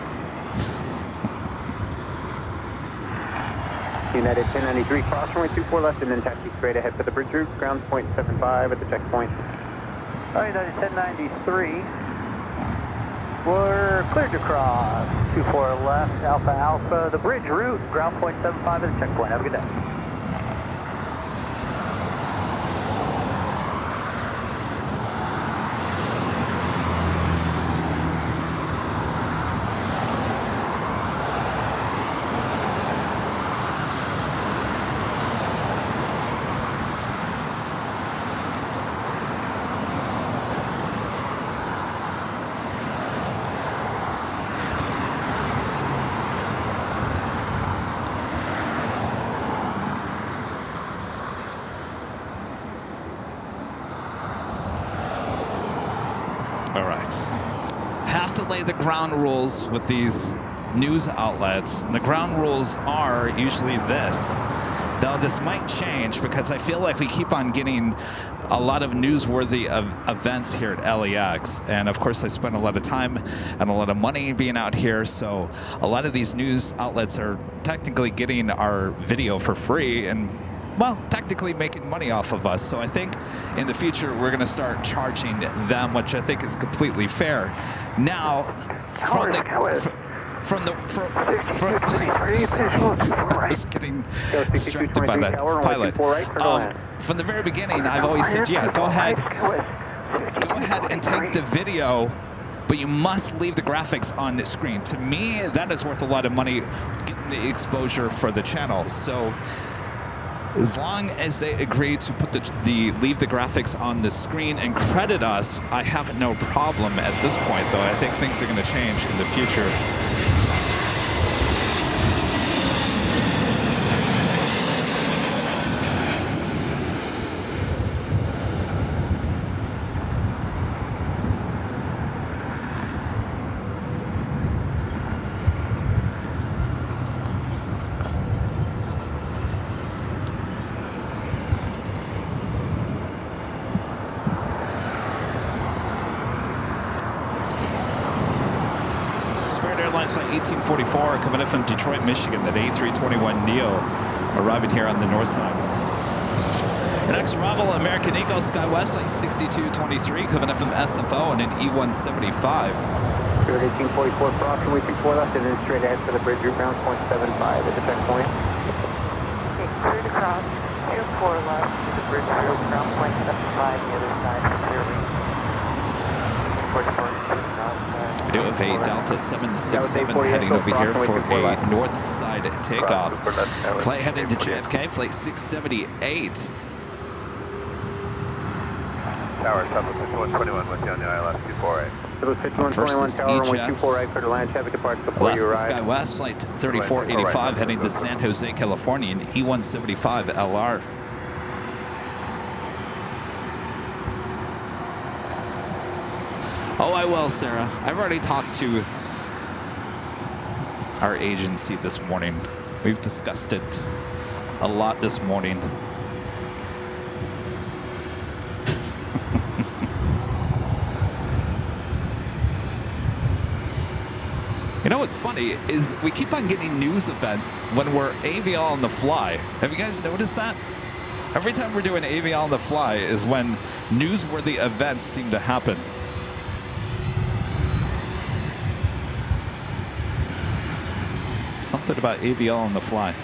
United 1093, cross runway 24 left and then taxi straight ahead for the bridge route. Ground point 75 at the checkpoint. All right, United 1093. We're cleared to cross. 24 left, Alpha Alpha, the bridge route, ground point 75 at the checkpoint. Have a good day. All right. Have to lay the ground rules with these news outlets. And the ground rules are usually this. Though this might change because I feel like we keep on getting a lot of newsworthy events here at LAX. And of course, I spend a lot of time and a lot of money being out here. So a lot of these news outlets are technically getting our video for free and, well, technically making money off of us. So I think in the future, we're going to start charging them, which I think is completely fair. Now, I was getting distracted by that pilot. From the very beginning, I've always said, yeah, go ahead and take the video, but you must leave the graphics on the screen. To me, that is worth a lot of money, getting the exposure for the channel. So as long as they agree to put leave the graphics on the screen and credit us, I have no problem at this point, though I think things are going to change in the future. 1844 coming in from Detroit, Michigan. That A321neo arriving here on the north side. Our next arrival, American Eagle SkyWest flight 6223 coming in from SFO on an E175. Spirit 1844 cross, runway 24 left, and then straight ahead for the bridge route, ground point 75 at the checkpoint. Okay, clear to cross, 24 left to the bridge route, ground point 75, the other side, clearly. We do have a Delta 767 heading over here for a north side takeoff. Flight heading to JFK, flight 678. Tower, Southwest 5121 with you on the ILS 248. Southwest 5121 Tower, runway 24 right, clear to land, traffic departs before you Alaska arrive. SkyWest flight 3485 heading to San Jose, California in E175 LR. Oh, I will, Sarah. I've already talked to our agency this morning. We've discussed it a lot this morning. You know what's funny is we keep on getting news events when we're AVL on the fly. Have you guys noticed that? Every time we're doing AVL on the fly is when newsworthy events seem to happen. Something about AVL on the fly.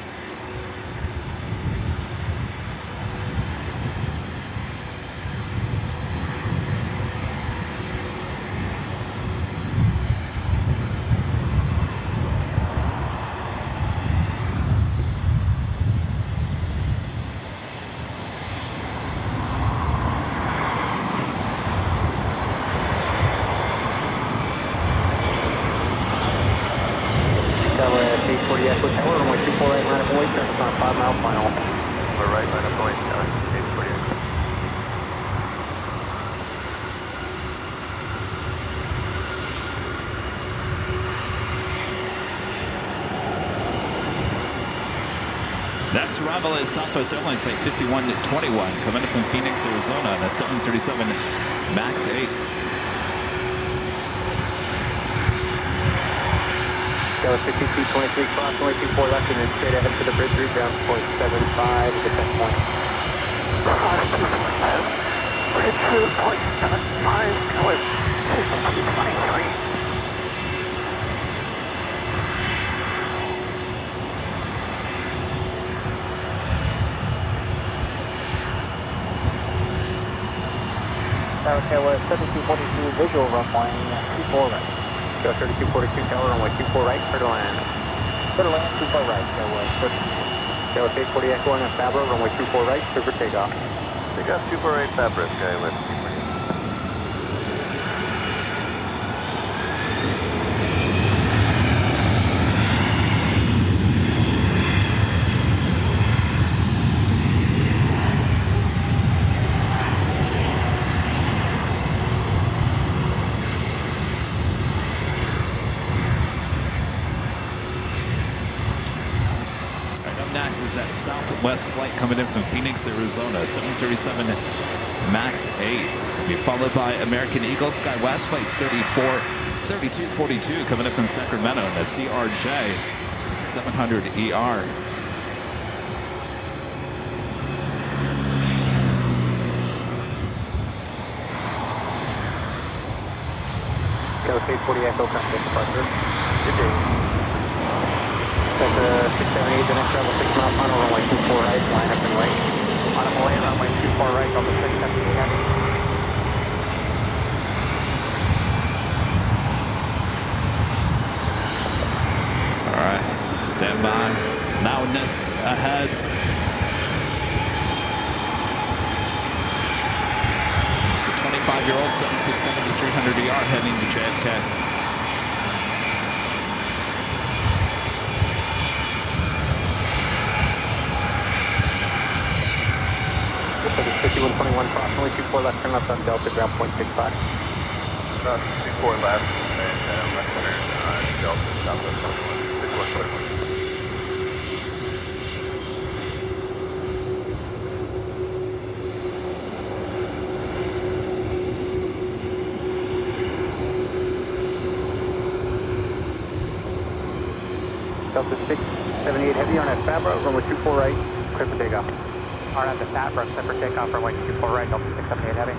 Next arrival is Southwest Airlines flight 5121 coming in from Phoenix, Arizona on a 737 MAX 8. Tower 6223 cross, runway 24 left, and then straight ahead for the bridge route, ground point 75 at the checkpoint. Bridge route, point 75, color 6223. Tower 7242 visual runway 24 right. Tower 3242 tower runway 24 right, clear to land. Clear to land, 24 right. Tower 840 Echo on Fabro, runway 24 right, clear for takeoff. They got 248 Fabro, SkyWest 248. Next is that Southwest flight coming in from Phoenix, Arizona, 737 MAX 8. Be followed by American Eagle SkyWest flight 3242 coming in from Sacramento in a CRJ 700ER. Tower 840 Echo, contact departure. Good day. That's 678, the next level 6 mile final, runway 24 right, line up and wait. On the way, runway 24 right, on the 678 heavy. All right, stand by. Loudness ahead. It's a 25-year-old 767-300ER heading to JFK. 5121 cross, runway 24 left, turn left on Delta, ground point 65. Cross 24 left, and left center, Delta, Southwest 5121. Delta 678 Heavy on that Fabra, runway 24 right, clear for takeoff. On at the Fabra, clear for takeoff, runway 24 right, Delta 678 Heavy.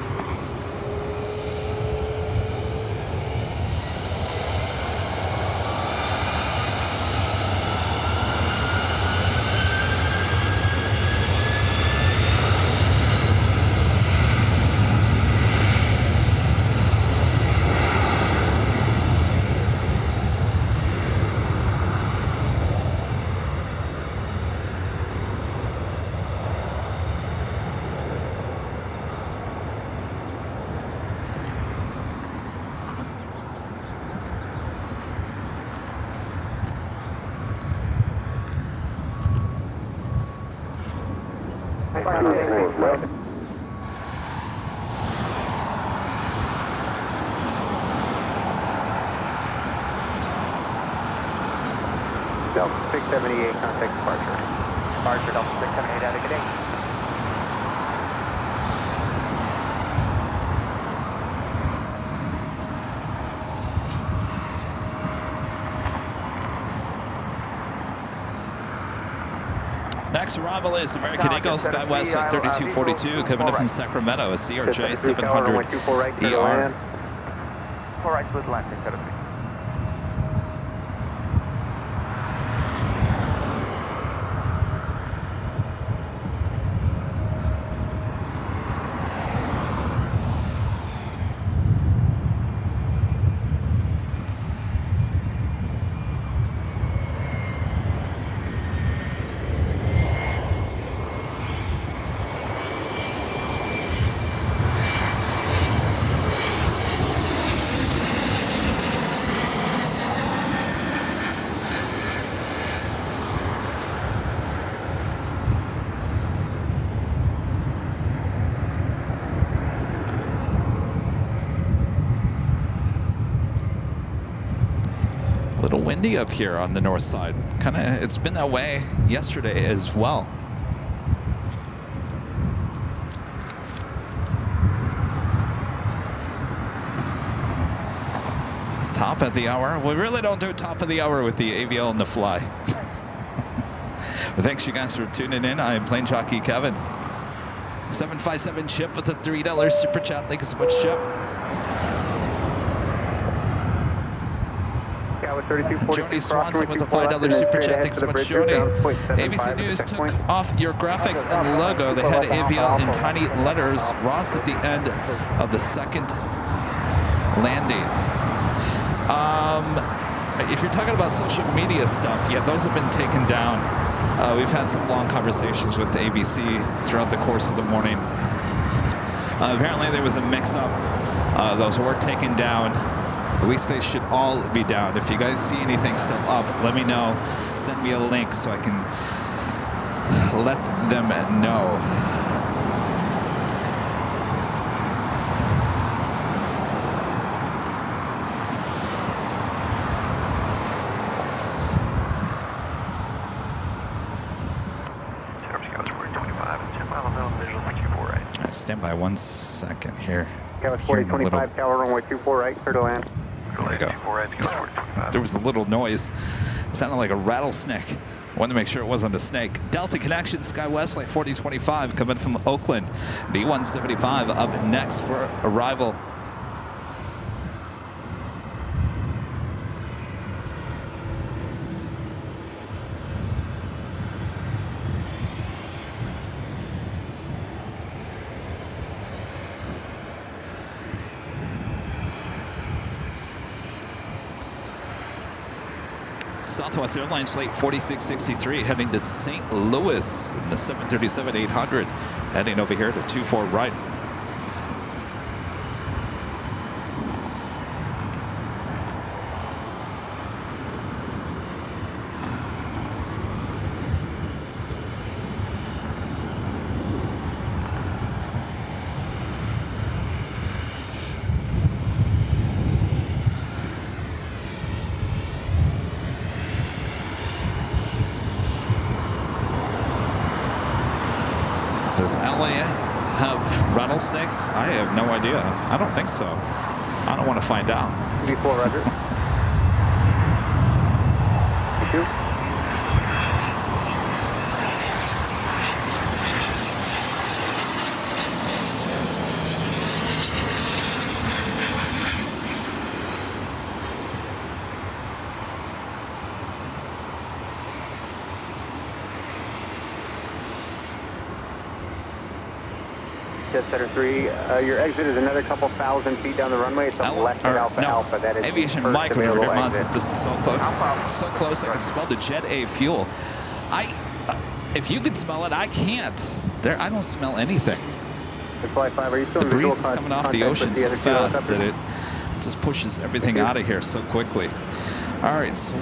Delta 678, contact departure. Departure, Delta 678 out of good day. Next arrival is American Eagle, SkyWest Flight 3242, coming in from Sacramento, a CRJ 700 ER. 4 right, split line, 673. A little windy up here on the north side. It's been that way yesterday as well. Top of the hour. We really don't do top of the hour with the AVL on the fly. But thanks you guys for tuning in. I am Plane Jockey Kevin. 757 Chip with a $3 super chat. Thank you so much, Chip. Joni Swanson with a $5 super chat. Thanks so much, Joni. ABC News took off your graphics and logo. They had AVL in tiny letters. Ross at the end of the second landing. If you're talking about social media stuff, yeah, those have been taken down. We've had some long conversations with the ABC throughout the course of the morning. Apparently there was a mix-up. Those were taken down. At least they should all be down. If you guys see anything still up, let me know. Send me a link so I can let them know. All right, stand by 1 second here. That was 4025, Tower runway 24 right, clear to land. There we go. There was a little noise. Sounded like a rattlesnake. Wanted to make sure it wasn't a snake. Delta Connection, SkyWest Flight 4025 coming from Oakland. D175 up next for arrival. Southwest Airlines Flight 4663 heading to St. Louis in the 737-800, heading over here to 24 right. Does LA have rattlesnakes? I have no idea. I don't think so. I don't want to find out. V4, Roger. You shoot? Jet Center 3. Your exit is another couple thousand feet down the runway. It's on left at Alpha Alpha. That is Aviation the first Mike, whatever available it was. exit. This is so close. So close, I can smell the Jet A fuel. If you can smell it, I can't. I don't smell anything. Flight 5, are you still The in visual breeze is coming off the contact with ocean the so other fast that helicopters? it just pushes everything out of here so quickly. All right, so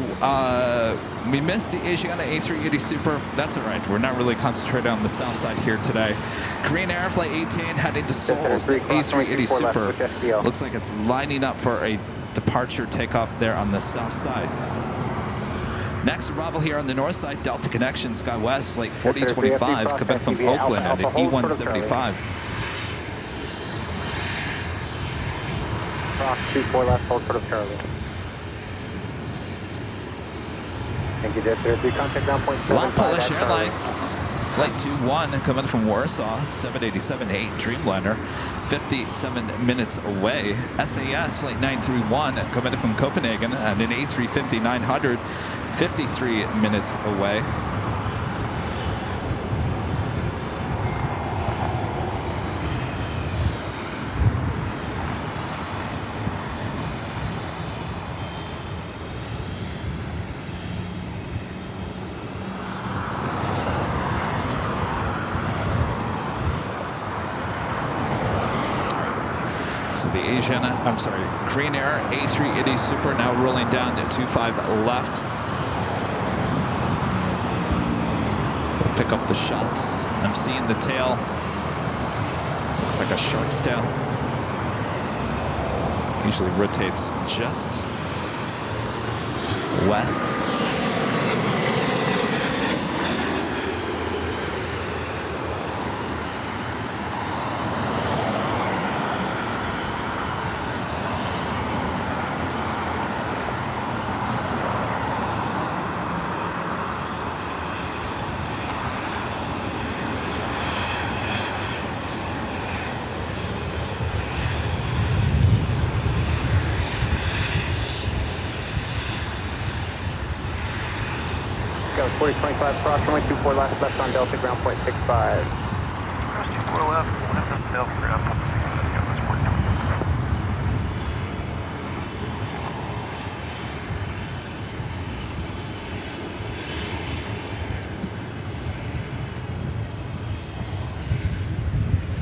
we missed the Asiana A380 Super. That's all right. We're not really concentrated on the south side here today. Korean Air Flight 18 heading to Seoul. The A380 Super looks like it's lining up for a departure takeoff there on the south side. Next arrival here on the north side, Delta Connection SkyWest Flight 4025 coming from Oakland at an E175. Cross 24 left, hold short of Charlie. Thank you, Jet 03. Contact ground point 75. Long Polish Airlines Flight 21 coming from Warsaw, 787-8 Dreamliner, 57 minutes away. SAS Flight 931 coming from Copenhagen and an A350-900, 53 minutes away. So the Korean Air A380 Super now rolling down to 25 left. We'll pick up the shots. I'm seeing the tail. Looks like a shark's tail. Usually rotates just west. Go 4025 cross runway 24 left on Delta ground point 65. Cross 24 left, left on Delta ground point 65. Yeah, let's work now.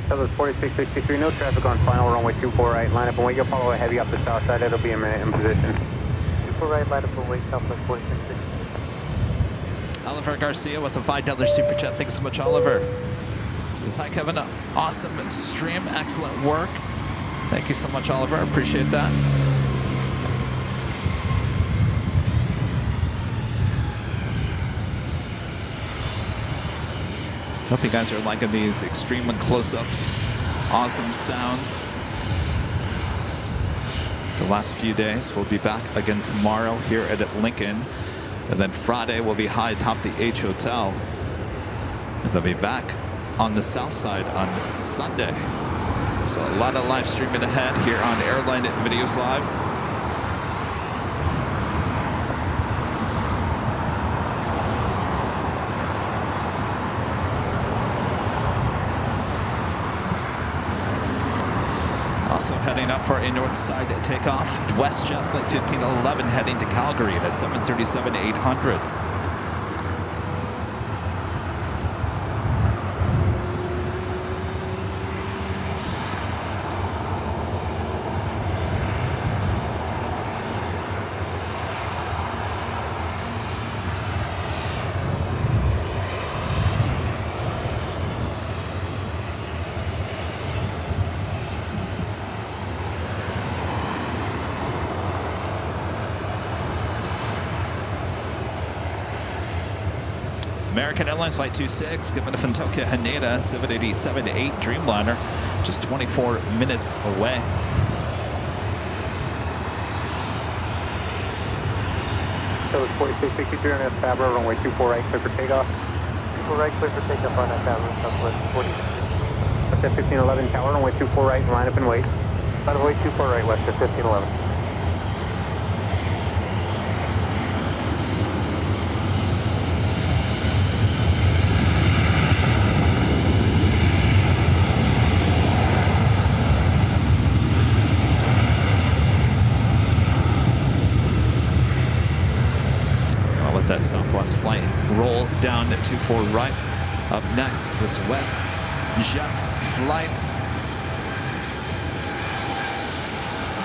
That was 4663, no traffic on final runway 24 right. Line up and wait, you'll follow a heavy off the south side, it'll be a minute in position. 24 right, line up and wait, Southwest 4660. Oliver Garcia with a $5 super chat. Thanks so much, Oliver. This is hi, Kevin. Awesome stream, excellent work. Thank you so much, Oliver. I appreciate that. Hope you guys are liking these extreme close-ups. Awesome sounds. The last few days. We'll be back again tomorrow here at Lincoln. And then Friday we'll be high atop the H Hotel. And they'll be back on the south side on Sunday. So a lot of live streaming ahead here on Airline Videos Live. Also heading up for a north side takeoff. WestJet Flight 1511 heading to Calgary at a 737-800. American Airlines Flight 26 coming from Tokyo Haneda, 787-8 Dreamliner, just 24 minutes away. That was 4663 on Fabro, runway 24 right, clear for takeoff. 24 right, clear for takeoff on Fabro, Southwest 4660. West at 1511 tower, runway 24 right, line up and wait. By the way, 24 right, west at 1511. flight roll down 24 right. Up next, this West Jet flight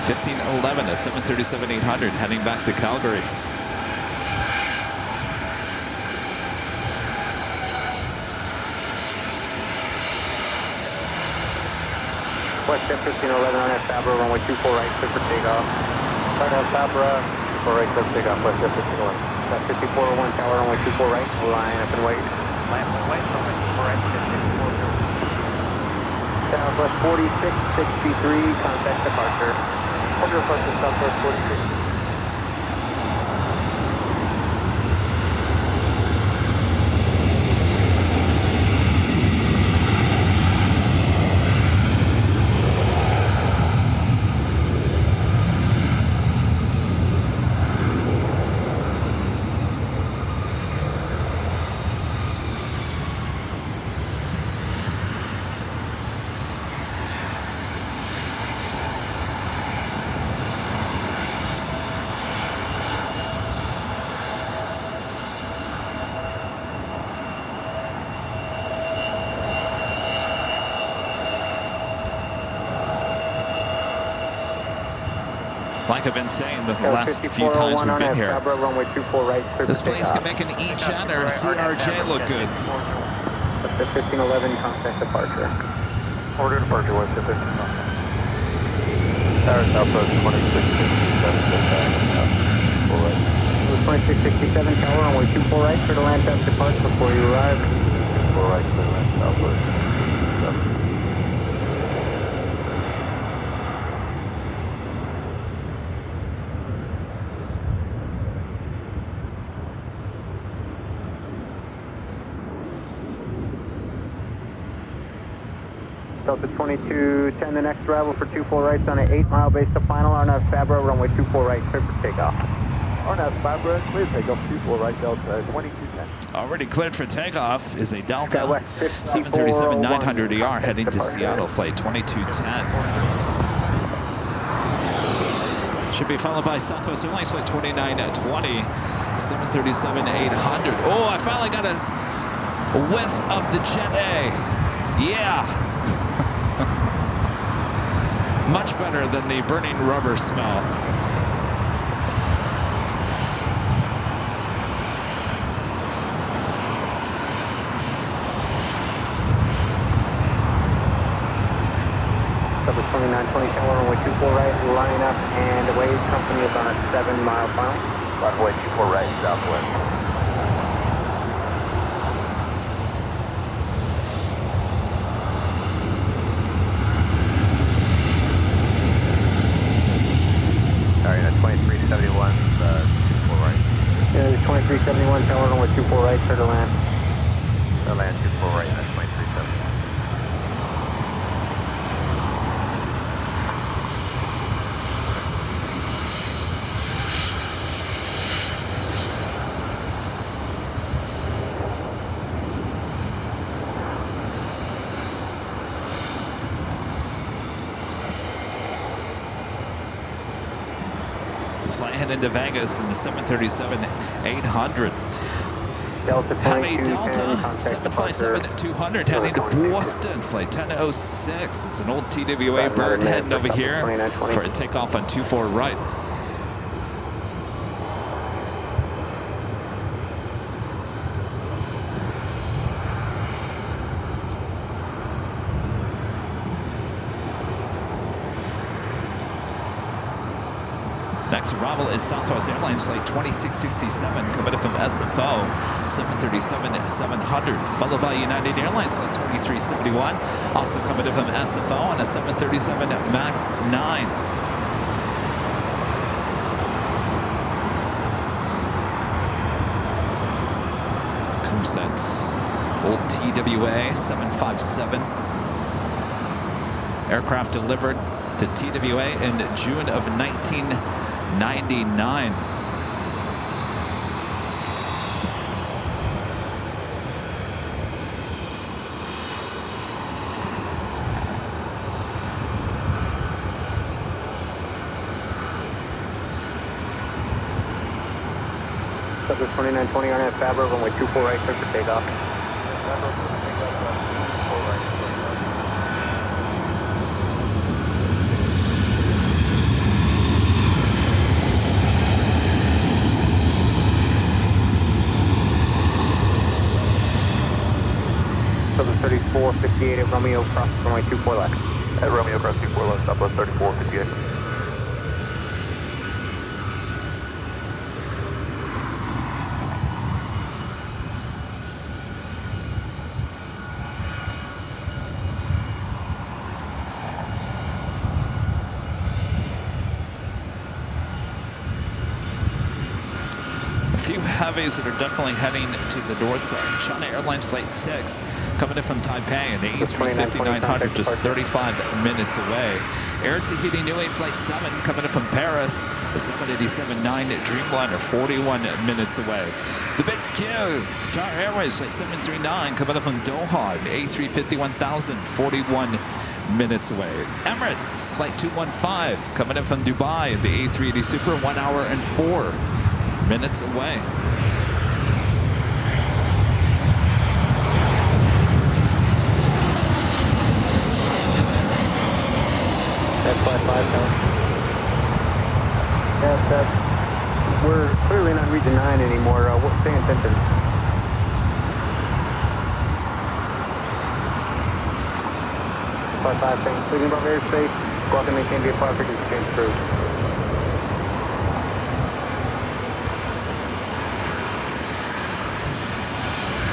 1511, a 737-800 heading back to Calgary. West Jet 1511 on Fabra, runway 24 right, clear for takeoff. Start on Fabra, 24 right, clear for takeoff, West Jet 1511. That's 5401 tower, runway 24 right, line up and wait. Land one way, runway 24 right, 54. Southwest 4663, contact departure. Order departure, Southwest 46. Like I've been saying the last few times we've been here, this place can make an E-Gen or a CRJ look good. 1511, contact departure. Order departure, West Jet 1511. Tower Southwest 2667, 2667, tower, runway 24 right, clear to land test depart before you arrive. 24 right, clear land Southwest 2667. Delta 2210, the next arrival for 24 rights on an 8-mile base to final. RNAV Fabra, runway 24 right, clear for takeoff. RNAV Fabra, clear takeoff 24 right, Delta 2210. Already cleared for takeoff is a Delta 737-900ER heading to Seattle, flight 2210. Should be followed by Southwest Airlines flight 2920, 737-800. Oh, I finally got a whiff of the Jet A. Yeah. Much better than the burning rubber smell. Delta 2920, tower, runway 24 right, line up and away. Company is on a 7-mile final. Runway 24 right, Southwest. Sorry, 2371, 24 right. Yeah, 2371, tower, runway 24 right, clear to land. Land 24 right, that's 2371. This flight heading to Vegas in the 737-800. Delta Have a 2210, Delta contact departure. 757-200 heading to Boston, flight 1006. It's an old TWA bird heading over here for a takeoff on 24 right. Next arrival is Southwest Airlines flight 2667, coming from SFO, 737-700, followed by United Airlines flight 2371, also coming from SFO on a 737 MAX 9. Comes that old TWA 757. Aircraft delivered to TWA in June of 1999. Southwest 2920 on that Fabro, runway 24 right, clear for takeoff. Fabro, clear for takeoff, 24 right, clear for takeoff. Southwest 3458 at Romeo, cross runway 24 left. At Romeo, cross 24 left, Southwest 3458. A few heavies that are definitely heading to the north side. China Airlines Flight 6 coming in from Taipei, an A350-900 just 35 minutes away. Air Tahiti Nui Flight 7 coming in from Paris, the 787-9 Dreamliner 41 minutes away. The Big Q, Qatar Airways Flight 739 coming in from Doha, an A350-1000 41 minutes away. Emirates Flight 215 coming in from Dubai, the A380 Super 1 hour and 4 minutes away. That's 55 now. Yeah, we're clearly not region 9 anymore. We're paying attention. Flight 5, thanks. Leaving above airspace. Go out and maintain VFR frequency change crew.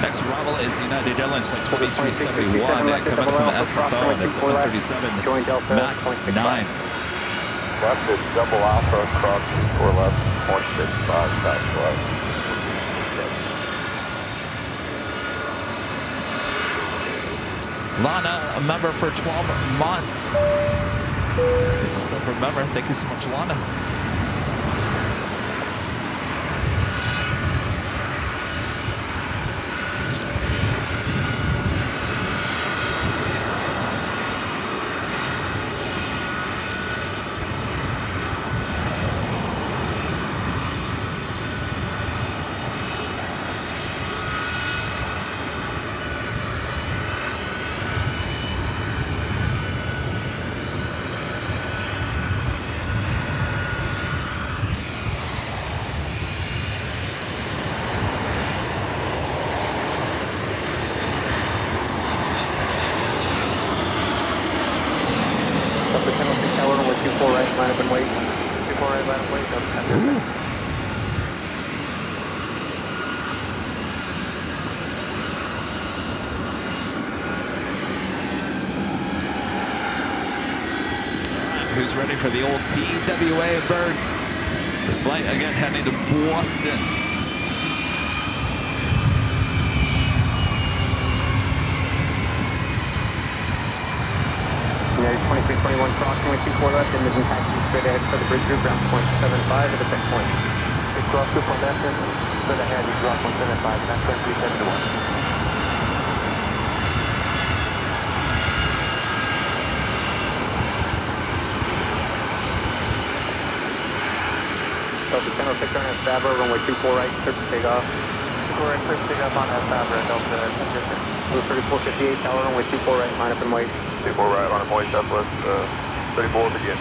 Next arrival is United Airlines Flight 2371 coming in from SFO on the 737 MAX 9. Left is double alpha, cross 4 left, 0.65 southwest. Lana, a member for 12 months. Is a silver member. Thank you so much, Lana. Line up and wait. 24 right, line up, wait. Up, Who's ready for the old TWA bird? This flight again heading to Boston. United 2321 crossing with 24 left, and moving taxi straight ahead for the bridge route, ground point 75 at the check point. It's cross 2 point left, straight ahead, you drop 175, that's 2371. Delta 1006 on Fabra, runway 24 right, clear for takeoff. 24 right, clear for takeoff on Fabra, Delta 1006. 3458, tower runway 24 right, line up and wait. 24 right, line up and wait, Southwest 34, begin.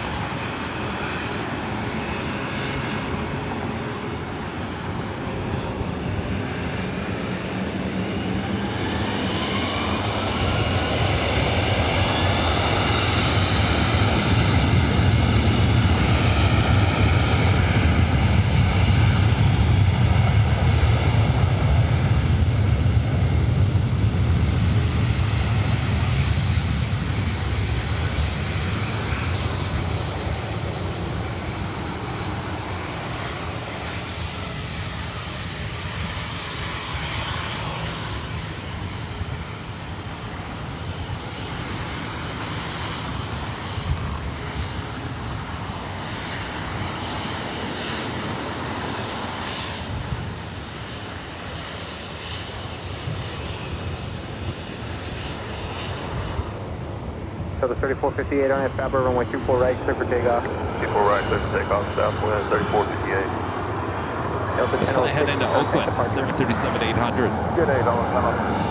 So the 3458 on Fabra, runway 24 right, clear for takeoff. 24 right, clear for takeoff, Southwest 3458. Let's fly ahead into Oakland, 737-800. Good day, Alabama.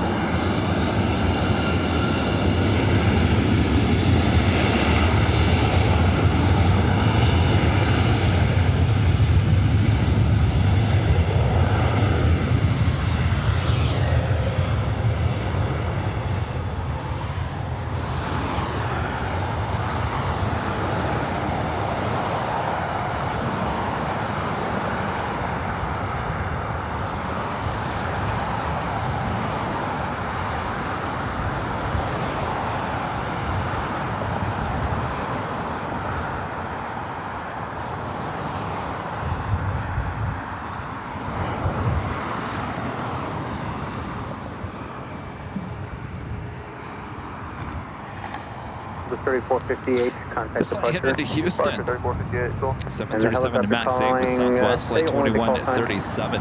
The 3458, contact Let's fly ahead into Houston. 3458, cool. 737 to max 8 with Southwest, flight 2137.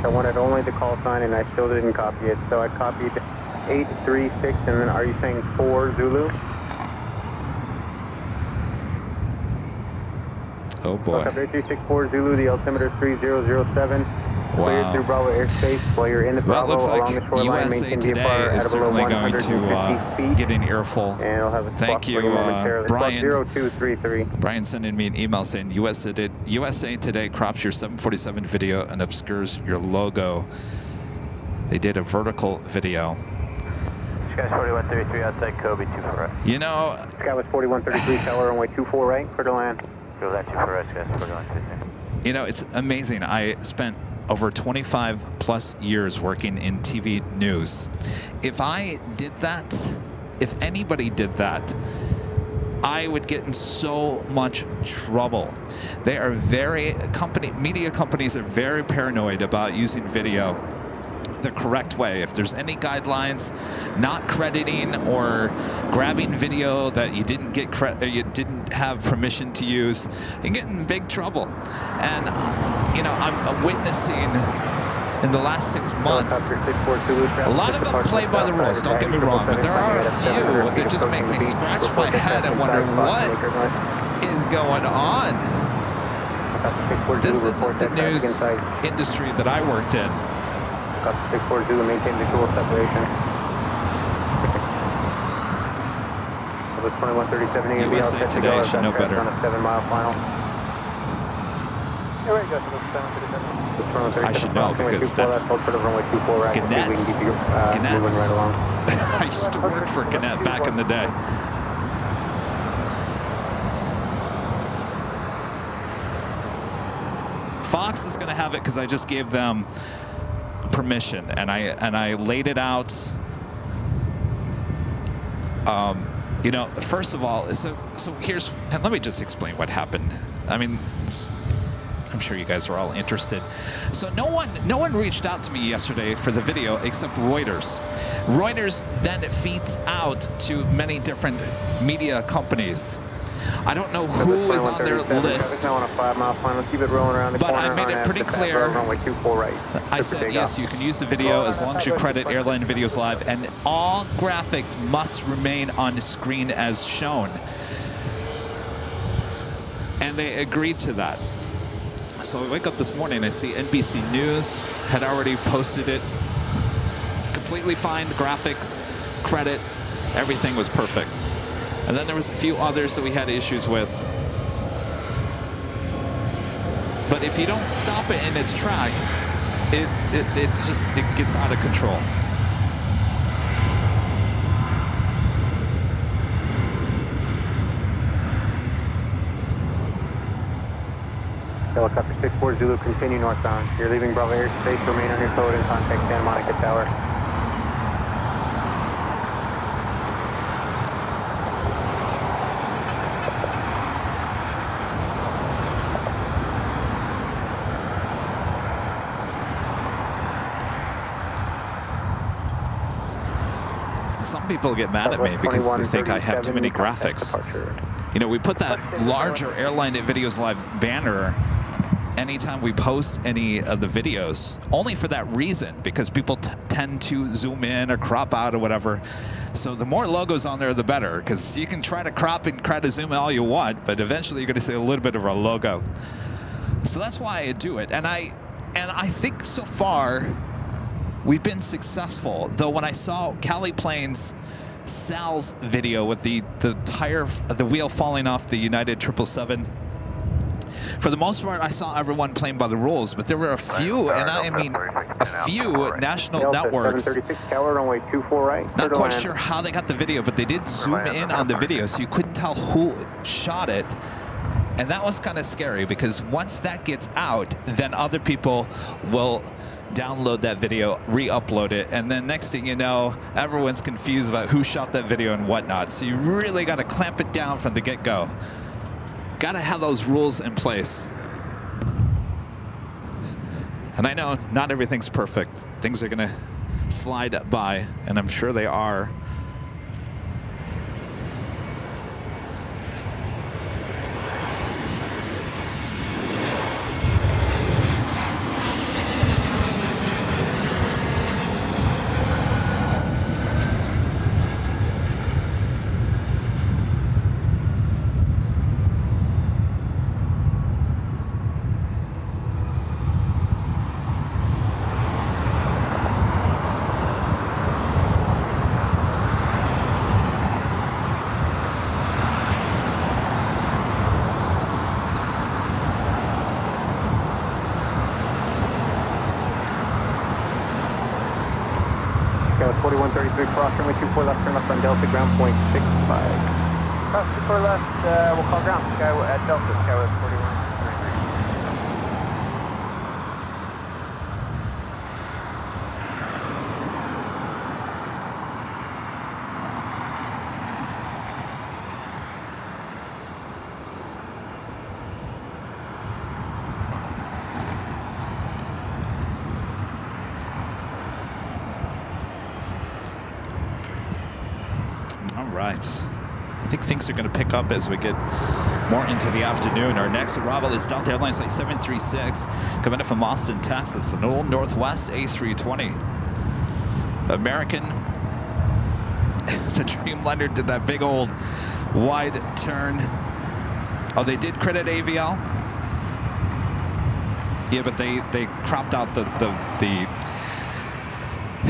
I wanted only the call sign and I still didn't copy it, so I copied 836, and then are you saying 4 Zulu? Oh boy. 8364 Zulu, the altimeter 3007. Cleared through Bravo airspace while you're in the Well, it Bravo looks like along the shoreline. USA Maintain Today VFR is at below certainly going 150 to feet. get an earful. And it'll have a Thank you, Brian. 0233. Brian sending me an email saying USA Today crops your 747 video and obscures your logo. They did a vertical video. Sky 4133 outside Kobe, 24 right. You know, Sky was 4133, tower runway 24 right, clear to land. Go that 24 right, Sky 4133. you know, it's amazing. I spent over 25 plus years working in TV news. If I did that, if anybody did that, I would get in so much trouble. They are media companies are very paranoid about using video the correct way. If there's any guidelines, not crediting or grabbing video that you didn't get you didn't have permission to use, you get in big trouble. And you know, I'm witnessing in the last 6 months, a lot of them play by the rules, don't get me wrong, but there are a few that just make me scratch my head and wonder what is going on. This isn't the news industry that I worked in. 640 Zulu, maintain visual separation. It was 2137 USA Today should know better. On a 7-mile final. I should know because that's Gannett. I used to work for Gannett back in the day. Fox is going to have it because I just gave them permission, and I laid it out. You know, first of all, so here's, and let me just explain what happened. I mean, I'm sure you guys are all interested. So no one reached out to me yesterday for the video except Reuters. Reuters then feeds out to many different media companies. I don't know who is on their list, but I made it pretty clear. I said, yes, you can use the video as long as you credit Airline Videos Live, and all graphics must remain on screen as shown. And they agreed to that. So I wake up this morning, I see NBC News had already posted it. Completely fine, graphics, credit, everything was perfect. And then there was a few others that we had issues with. But if you don't stop it in its track, it gets out of control. Helicopter 64 Zulu, continue northbound. You're leaving Bravo airspace, remain on your code and contact Santa Monica Tower. Some people get mad at me because they think I have too many graphics. You know, we put that larger Airline Videos Live banner anytime we post any of the videos, only for that reason, because people tend to zoom in or crop out or whatever. So the more logos on there, the better, because you can try to crop and try to zoom all you want, but eventually you're going to see a little bit of our logo. So that's why I do it. And I think so far we've been successful. Though when I saw Cali Plane's Sal's video with the wheel falling off the United 777, for the most part, I saw everyone playing by the rules, but there were a few, and I mean a few national networks. 736 tower, runway 24 right. Not quite sure how they got the video, but they did zoom in on the video, so you couldn't tell who shot it. And that was kind of scary, because once that gets out, then other people will download that video, re-upload it, and then next thing you know, everyone's confused about who shot that video and whatnot. So you really got to clamp it down from the get-go. Got to have those rules in place. And I know not everything's perfect. Things are going to slide by, and I'm sure they are. Skyway 4133 cross, runway 24 left, turn left on Delta, ground point 65. Cross 24 left, we'll call ground, Skyway at Delta, Skyway 4133. I think things are going to pick up as we get more into the afternoon. Our next arrival is Delta Airlines Flight 736, coming in from Austin, Texas, an old Northwest A320. American. The Dreamliner did that big old wide turn. Oh, they did credit AVL? Yeah, but they cropped out the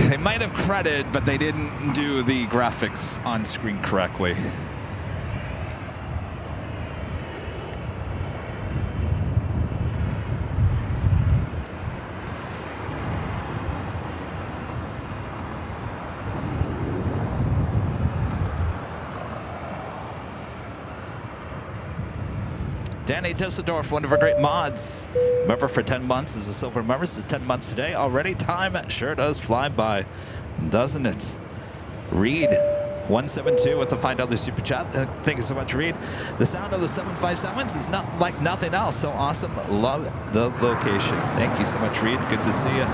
they might have credited, but they didn't do the graphics on screen correctly. Danny Disseldorf, one of our great mods. Member for 10 months is a silver member. This is 10 months today. Already time sure does fly by, doesn't it? Reed, 172 with a $5 super chat. Thank you so much, Reed. The sound of the 757s is not like nothing else. So awesome. Love the location. Thank you so much, Reed. Good to see you.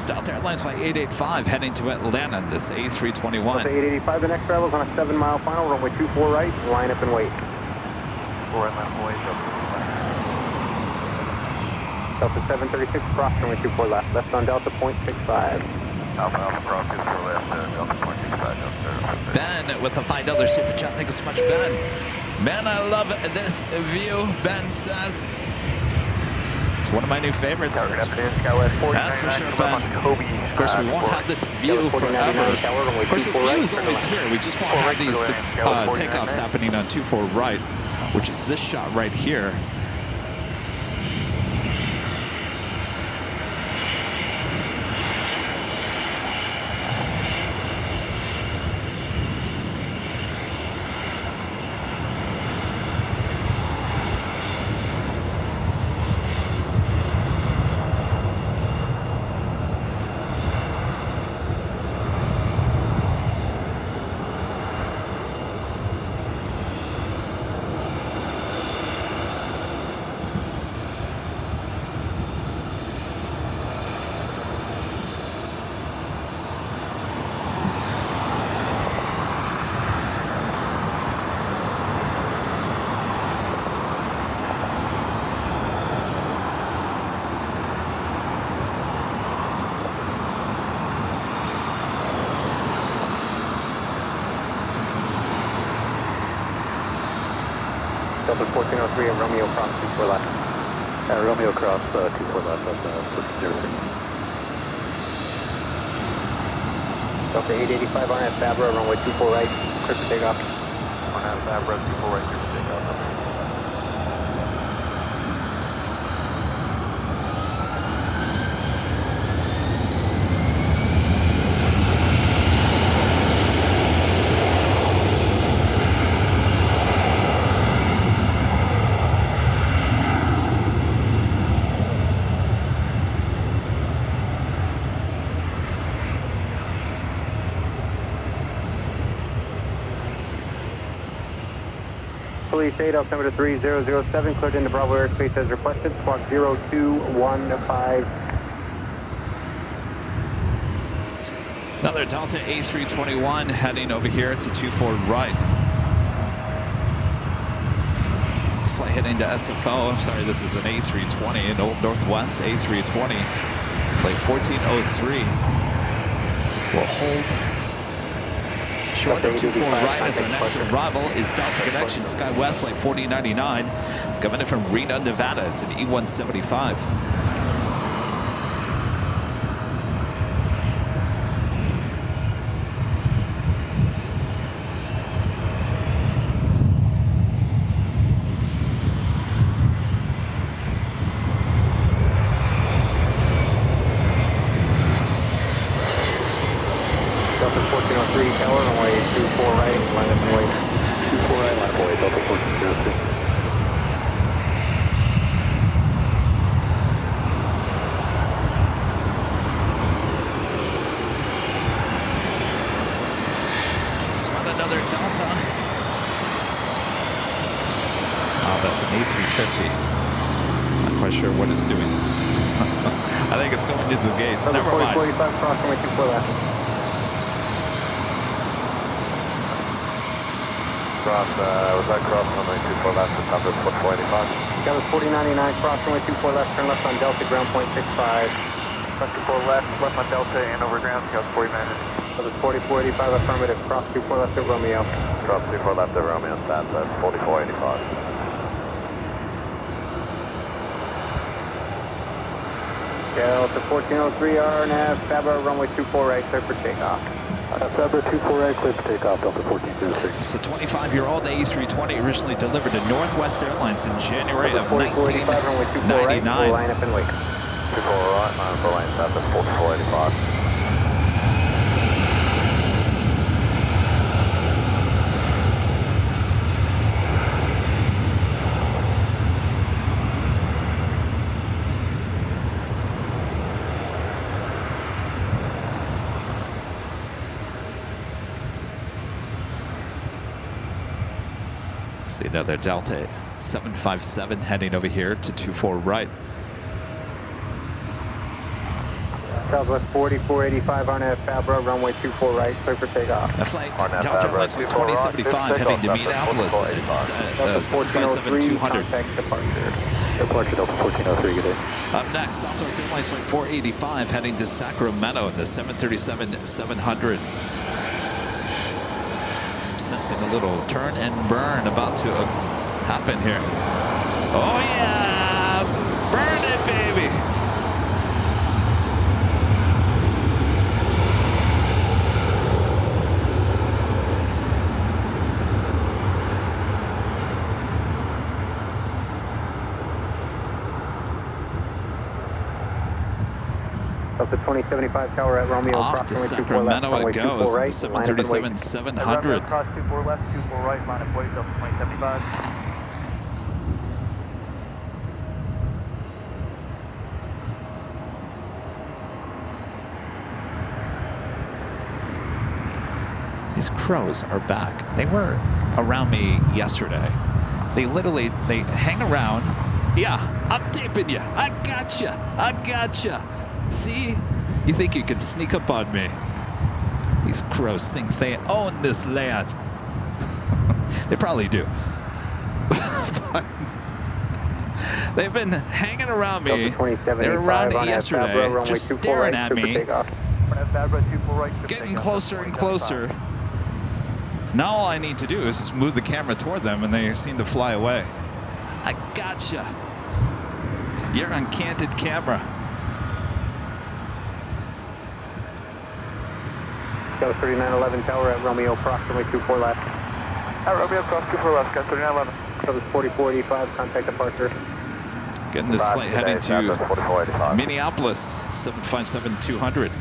Delta Airlines Flight 885 heading to Atlanta, this A321. Delta 885, the next travel is on a 7-mile final, runway 24 right, line up and wait. 4 Atlanta, wait. Delta 736, cross, runway 24 left, left on Delta, point 65. Alpha Alpha, cross 24 left, Delta, point 65, Delta. Ben with a $5 super chat. Thank you so much, Ben. Man, I love this view, Ben says. It's one of my new favorites. That's for sure, Ben. Of course, we won't have this view forever. Of course, this view is always here. We just won't have these takeoffs happening on 24 right, which is this shot right here. Delta 1403 at Romeo cross 24 left. Romeo cross 24 left, that's 1406. Delta 885 on at Fabra, runway 24 right, clear for takeoff. On out of Fabra, 24 right, clear for takeoff. Police 8, altimeter 3007, cleared into Bravo airspace as requested, squawk 0215. Another Delta A321 heading over here to 24 right. Flight heading to SFO. I'm sorry, this is an A320, an Old Northwest A320. Flight 1403. We'll hold short of 24 right as our next arrival is Delta Connection SkyWest Flight 4099 coming in from Reno, Nevada. It's an E175. Delta 1403, tower, runway 24 right, line up and wait. 24 right, line up and wait, Delta 1403. Spot another Delta. Oh, that's an A350. Not quite sure what it's doing. I think it's going into the gates. Delta Never mind. 4045, cross runway 24 left. Cross, was that cross runway 24 left at number 485? Dallas 4099, cross runway 24 left, turn left on Delta, ground point 65. Cross 24 left, left on Delta and over ground, Scouts 49. Dallas 4485, affirmative, cross 24 left at Romeo. Cross 24 left at Romeo, stats at 4485. Delta 1403, RNF, Fabra, runway 24 right, clear for takeoff. Fabra 24 right, clear for takeoff, Delta 1406. It's a 25-year-old A320 originally delivered to Northwest Airlines in January of 1999. Line up and wait. 24 right, line up and wait, stats at 4485. See another Delta 757 heading over here to 24 right. Southwest 4485, RNF, Fabra, runway 24 right, clear for takeoff. A flight Delta Airlines with 2075 heading to Minneapolis. It's 757-200. Contact departure. Departure Delta 1403, good day. Up next, Southwest Airlines flight 485 heading to Sacramento in the 737-700. Sensing a little turn and burn about to happen here. Oh yeah, burn it, baby. Delta 2075 tower at Romeo. Off to Sacramento it goes. The 737-700. Cross 24 left, 24 right, line of wait, Delta 2075. These crows are back. They were around me yesterday. They hang around. Yeah, I'm taping you. I gotcha. See? You think you can sneak up on me? These crows think they own this land. They probably do. But they've been hanging around me. They were around me yesterday, just staring at me, getting closer and closer. Now all I need to do is just move the camera toward them, and they seem to fly away. I gotcha. You're on candid camera. Sky 3911 tower at Romeo, approximately 24 left. At Romeo, cross 24 left, Sky 3911. Service 4485, contact departure. Getting this flight heading to 4485. Minneapolis, 757-200.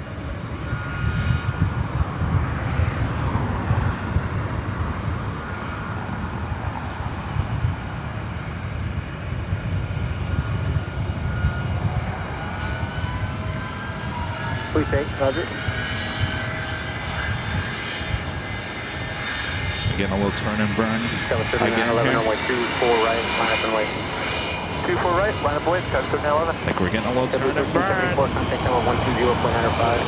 Please take, roger. Again, a little turn and burn. Sky Again 3911, here. runway 24 right, line up and wait. 24 right, line up wait, Sky 3911. I think we're getting a little turn and burn. Contact number 120.95.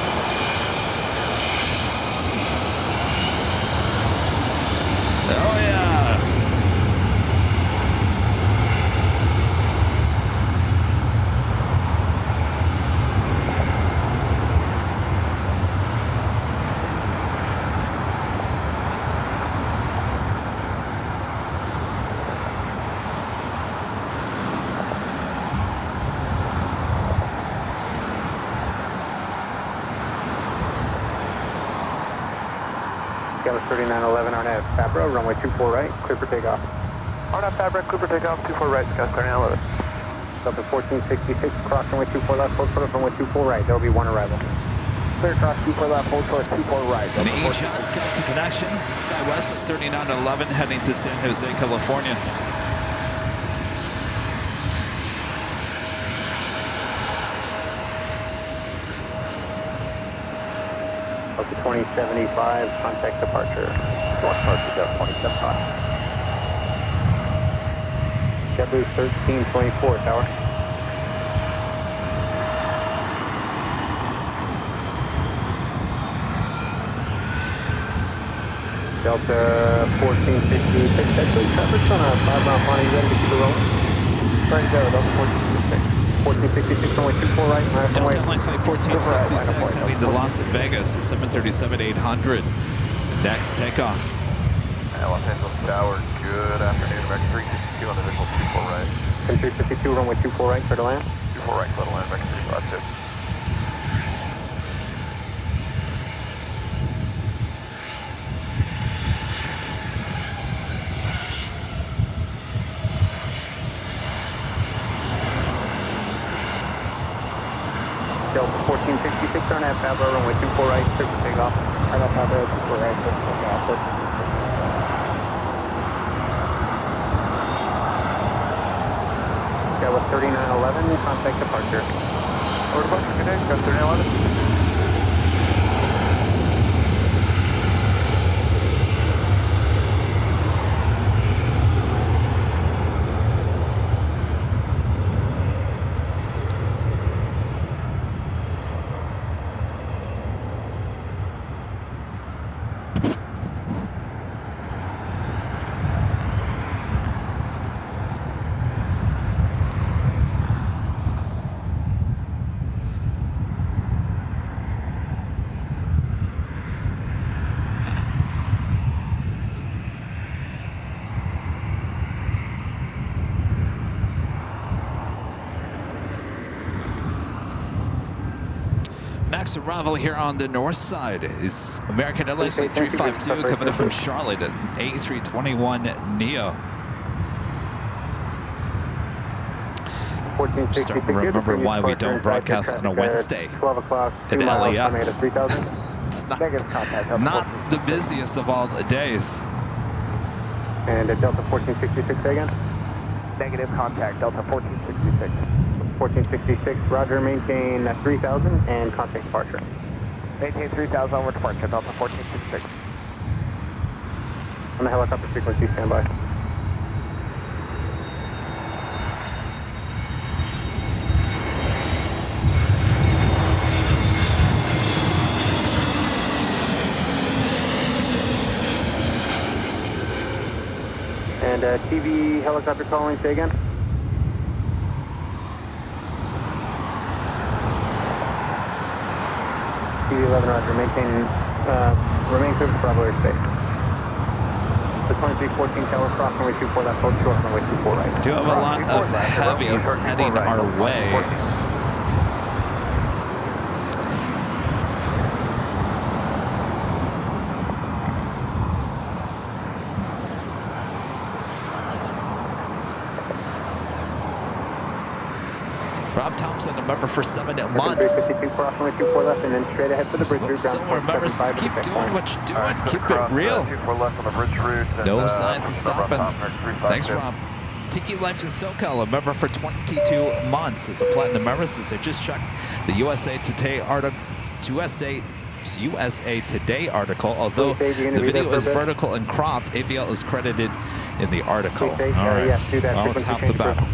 Oh yeah. Sky 3911, Arnett Fabra, runway 24 right, clear for takeoff. Arnott Fabric, Cooper takeoff, 24 right, Sky 3911. Delta 1466, cross runway 24 left, hold short of runway 24 right, there will be one arrival. Clear cross 24 left, hold short 24 right. An HL Delta connection. SkyWest at 3911 heading to San Jose, California. Delta 2075, contact departure. North Delta 2075. JetBlue 1324, tower. Delta 1466, actually traffic's on a 5-mile plan, are you ready to keep it rolling? Ready to go, Delta 1466, runway 24 right, line up and Delta wait. Airlines Flight 1466 heading to Las Vegas, 737-800. Next takeoff. Los Angeles Tower, good afternoon. American 362 on the visual 24 right. 352, runway 24 right, clear to land. 24 right, clear to land, American 352. Delta 1466, Arnett Fabra, runway 24 right, clear for takeoff. Arnett Fabra, 24 right, clear for takeoff. Sky 3911, contact departure. Order departure, good day, Sky 3911. Next arrival here on the north side is American Airlines Flight 352 coming in from Charlotte at A321neo. Starting to remember why we don't broadcast on a Wednesday 12 o'clock, at 2 miles, LAX. 3000. It's Negative contact, Delta not the busiest of all the days. And Delta 1466 again. Negative contact, Delta 1466. 1466, roger, maintain 3000 and contact departure. Maintain 3000 onward departure, Delta 1466. On the helicopter frequency, standby. And TV helicopter calling, say again. TV 11, roger, maintain, remain clear for Bravo airspace. The 2314 tower cross runway 24 left, hold short runway 24 right. Do have a lot of heavies heading our way. Rob Thompson, a member for 7 months. 352 cross runway 24 left, and then straight ahead for the bridge route. So remember, keep doing what you're doing. Keep it real. 24 left on the bridge route. No signs of stopping. Thanks, Rob. Tiki Life in SoCal, a member for 22 months. As a platinum member, says I just checked the USA Today article. USA Today article. Although the video is vertical and cropped, AVL is credited in the article. All right. Well, it's half the battle.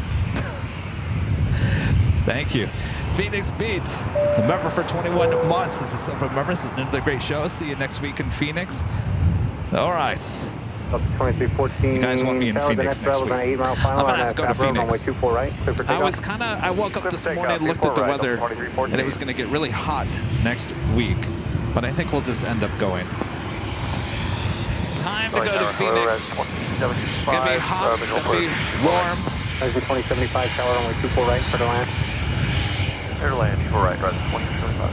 Thank you. Phoenix Beats, a member for 21 months. As a silver member, this is another great show. See you next week in Phoenix. All right. 2314. You guys want me in Phoenix next week? I'm gonna have to go to Phoenix. I woke up this morning, looked at the weather, and it was gonna get really hot next week. But I think we'll just end up going. Time to go to Phoenix. It's gonna be hot, it's gonna be warm. 2075 tower runway 24 right for the land. Airline, 24 right, 2075.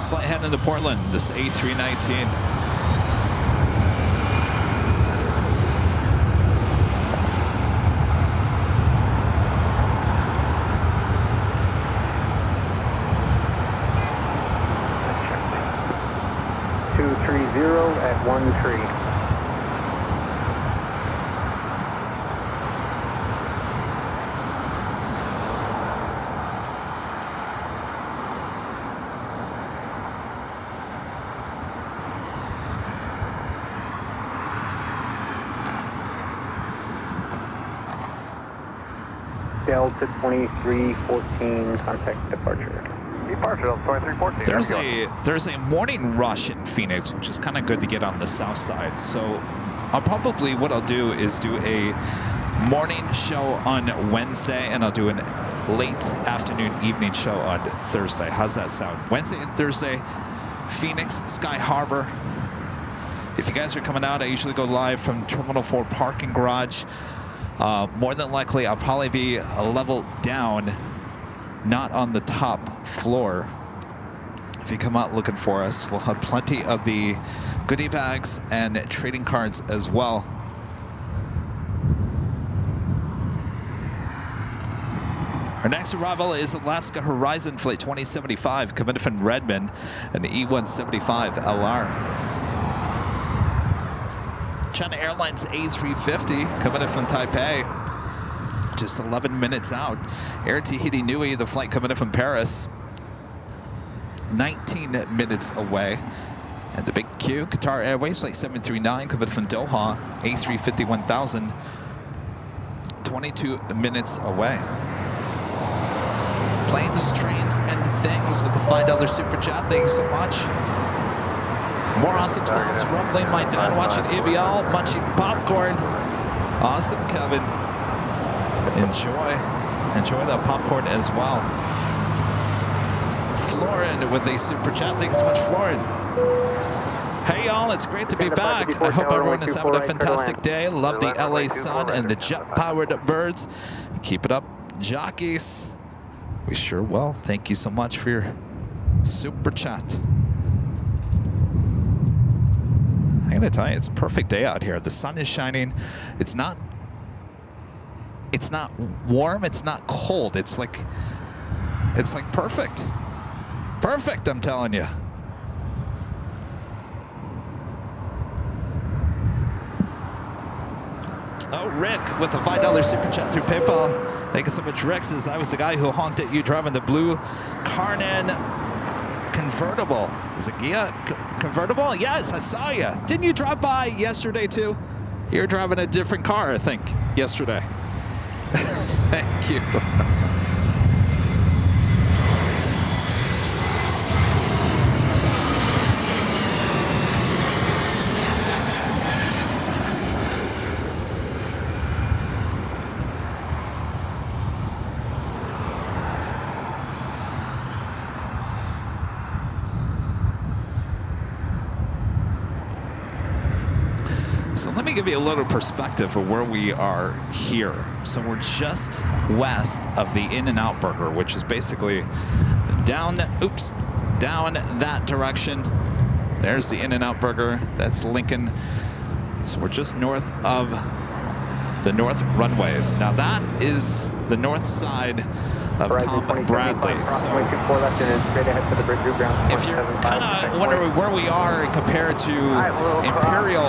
Flight heading to Portland, this A319. At 13. Delta 2314, contact departure. Departure Delta 2314. There's a morning rush in Phoenix, which is kind of good to get on the south side. So what I'll do is do a morning show on Wednesday, and I'll do a late afternoon evening show on Thursday. How's that sound? Wednesday and Thursday, Phoenix, Sky Harbor. If you guys are coming out, I usually go live from Terminal 4 parking garage. More than likely, I'll probably be a level down, not on the top floor. If you come out looking for us, we'll have plenty of the goodie bags and trading cards as well. Our next arrival is Alaska Horizon Flight 2075, coming from Redmond, and the E175 LR. China Airlines A350 coming in from Taipei, just 11 minutes out. Air Tahiti Nui, the flight coming in from Paris, 19 minutes away. And the big Q, Qatar Airways Flight 739 coming from Doha, A350 1000, 22 minutes away. Planes, trains, and things with the $5 super chat. Thank you so much. More awesome sounds rumbling my dad watching AVL, munching popcorn. Awesome, Kevin. Enjoy that popcorn as well. Florin with a super chat. Thanks so much, Florin. Hey y'all, it's great to be back. I hope everyone is having a fantastic day. Love the LA sun and the jet-powered birds. Keep it up, jockeys. We sure will. Thank you so much for your super chat. I'm gonna tell you, it's a perfect day out here. The sun is shining. It's not warm, it's not cold. It's like perfect. Perfect, I'm telling you. Oh, Rick with the $5 super chat through PayPal. Thank you so much, Rick. Says, I was the guy who honked at you driving the blue Carnan convertible. Is it Gia convertible? Yes, I saw you. Didn't you drive by yesterday too? You're driving a different car, I think, yesterday. Thank you. So let me give you a little perspective of where we are here. So we're just west of the In-N-Out Burger, which is basically down that direction. There's the In-N-Out Burger. That's Lincoln. So we're just north of the north runways. Now that is the north side of Tom Bradley. So if you're kind of wondering where we are compared to Imperial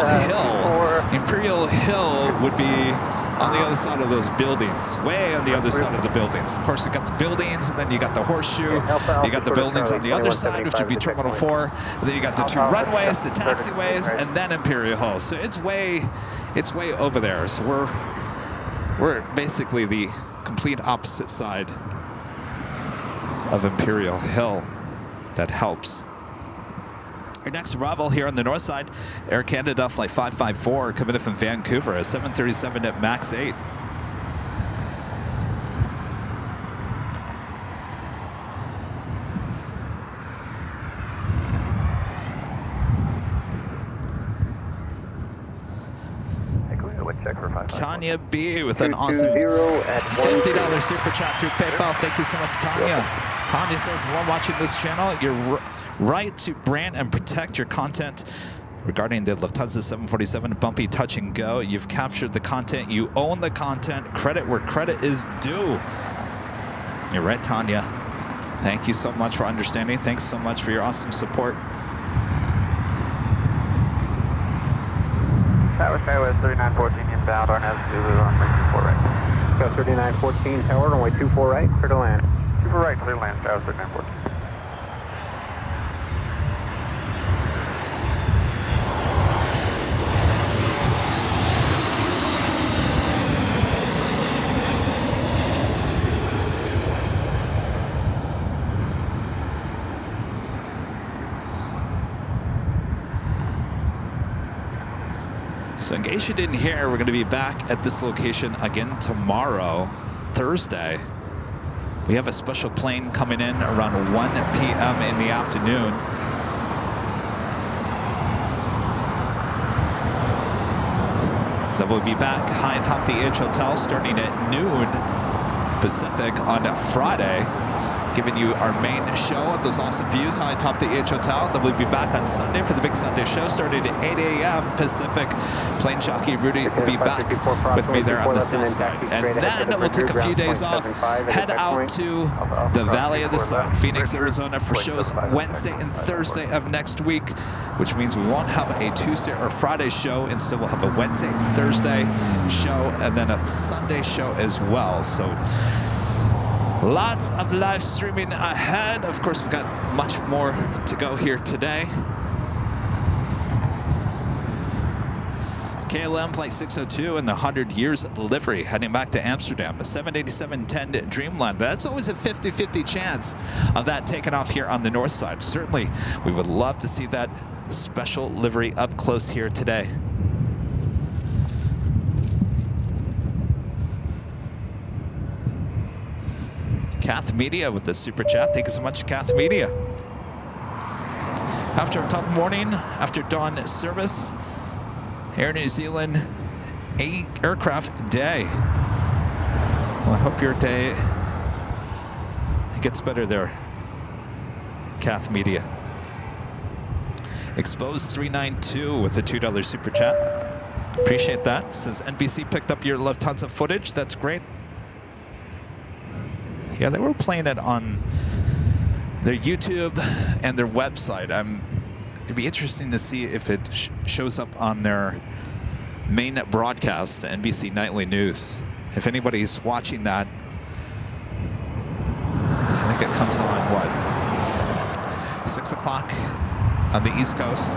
Hill would be on the other side of those buildings, way on the other side of the buildings. Of course, you got the buildings, and then you got the horseshoe. You got the buildings on the other side, which would be Terminal 4. And then you got the two runways, the taxiways, and then Imperial Hill. So it's way over there. So we're basically the complete opposite side of Imperial Hill. That helps. Our next arrival here on the north side, Air Canada Flight 554, coming in from Vancouver, a 737 at MAX 8. Tanya B with an awesome $50 super chat through PayPal. Thank you so much, Tanya. Tanya says, love watching this channel. You're right to brand and protect your content. Regarding the Lufthansa 747 bumpy touch and go, you've captured the content. You own the content. Credit where credit is due. You're right, Tanya. Thank you so much for understanding. Thanks so much for your awesome support. Tower Skywest 3914 inbound, RNAV Zulu on runway 24 right. Go 3914 Tower, runway 24 right, clear to land. 24 right, clear to land, Tower 3914. So in case you didn't hear, we're going to be back at this location again tomorrow, Thursday. We have a special plane coming in around 1 p.m. in the afternoon. Then we'll be back high atop the H Hotel starting at noon Pacific on Friday, giving you our main show with those awesome views high atop the H Hotel. Then we'll be back on Sunday for the big Sunday show starting at 8 a.m. Pacific. Plane Jockey Rudy will be back with me there on the south side. And then we'll take a few days off, head out to the Valley of the Sun, Phoenix, Arizona for shows Wednesday and Thursday of next week, which means we won't have a Tuesday or Friday show. Instead, we'll have a Wednesday and Thursday show and then a Sunday show as well. So lots of live streaming ahead. Of course, we've got much more to go here today. KLM Flight 602 and the 100 Years livery heading back to Amsterdam. The 787-10 Dreamland. That's always a 50-50 chance of that taking off here on the north side. Certainly, we would love to see that special livery up close here today. Kath Media with the super chat. Thank you so much, Kath Media. After a tough morning, after dawn service, Air New Zealand aircraft day. Well, I hope your day gets better there, Kath Media. Exposed 392 with the $2 super chat. Appreciate that. Says NBC picked up your Lufthansa footage. That's great. Yeah, they were playing it on their YouTube and their website. It'd be interesting to see if it shows up on their main broadcast, the NBC Nightly News. If anybody's watching that, I think it comes on, what, 6 o'clock on the East Coast,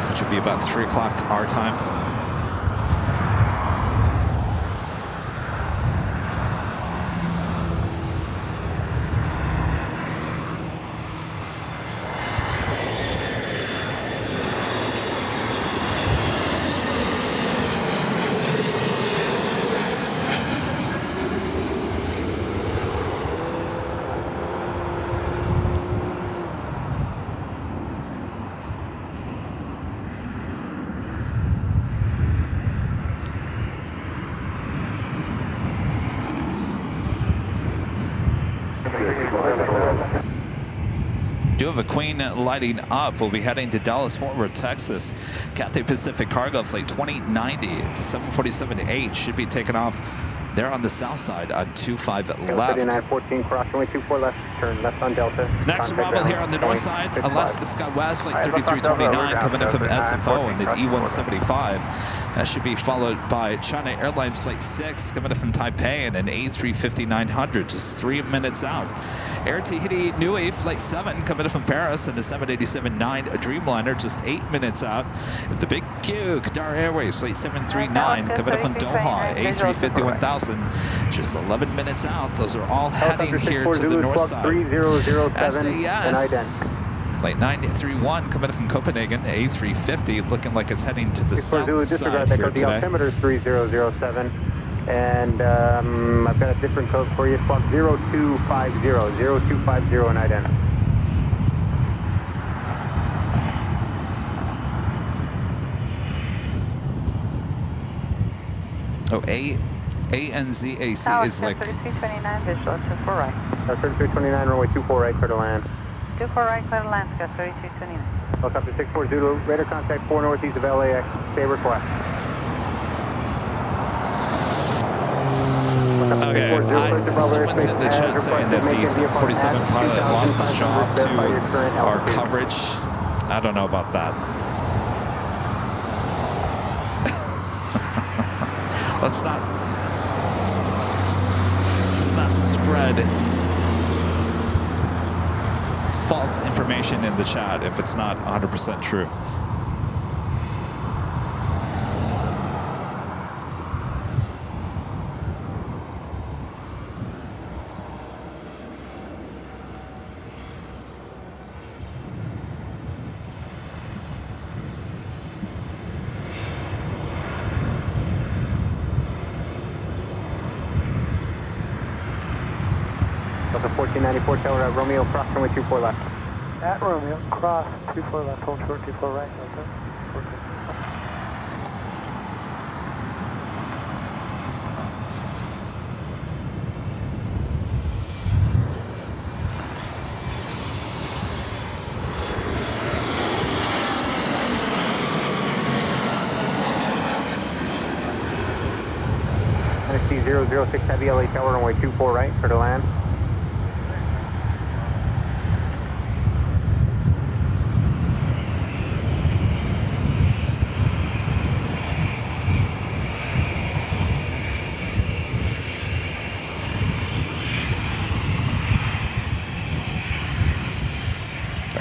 which would be about 3 o'clock our time. do have a Queen lighting up. We'll be heading to Dallas, Fort Worth, Texas. Cathay Pacific cargo flight 2090. It's a 747-8. Should be taking off there on the south side on 25 left. 3914, cross runway 24 left, turn left on Delta. Next arrival here on the north side, Alaska Skywest flight 3329 coming in from SFO in the E175. That should be followed by China Airlines flight 6 coming in from Taipei and an A350-900 just 3 minutes out. Air Tahiti Nui flight 7 coming in from Paris and the 787-9 Dreamliner just 8 minutes out. The Big Q Qatar Airways flight 739 coming in from Doha, A350-1000 just 11 minutes out. Those are all heading here to the north side. SAS flight 931 coming in from Copenhagen, A350 looking like it's heading to the south side here today. The altimeter is 3007, and I've got a different code for you. Squawk 0250, 0250 and ident. Oh, ANZAC is like... 3329, visual 24 right. 3329, runway 24 right, clear to land. 24 right, clear to land, Scott 3329. Helicopter 640, radar contact 4 northeast of LAX, stay request. Okay, someone's in the chat saying that the 747 pilot lost his job to our coverage. I don't know about that. Let's not spread false information in the chat if it's not 100% true. Delta 1494, Tower at Romeo, cross runway 24 left. At Romeo, cross 24 left, hold short 24 right, Delta. NSC 006 Heavy LA Tower, runway 24 right, clear to land.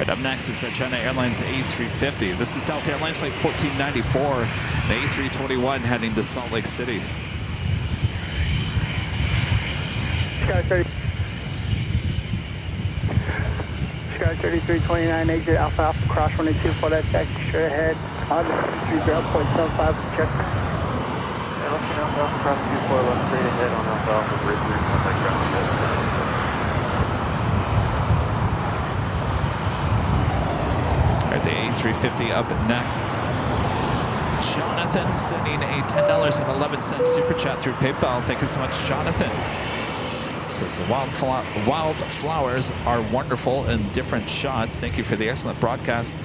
Up next is China Airlines A350. This is Delta Airlines flight 1494, the A321 heading to Salt Lake City. Sky 3329, exit Alpha Alpha, cross runway 24 left, taxi straight ahead, on the 30.75, check. Yeah, looking Alpha Alpha, cross 24 left, straight ahead on Alpha Alpha, bridge 3, contact ground. Alright, the A350 up next. Jonathan sending a $10.11 super chat through PayPal. Thank you so much, Jonathan. It says the wildflowers are wonderful in different shots. Thank you for the excellent broadcast.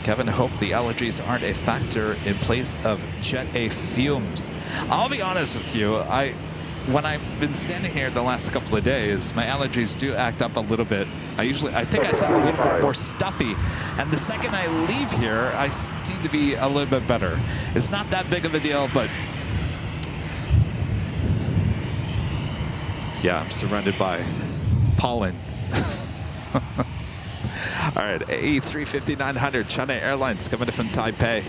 Kevin, hope the allergies aren't a factor in place of Jet A fumes. I'll be honest with you, when I've been standing here the last couple of days, my allergies do act up a little bit. I think I sound a little bit more stuffy. And the second I leave here, I seem to be a little bit better. It's not that big of a deal, but yeah, I'm surrounded by pollen. All right, A350-900, China Airlines coming in from Taipei.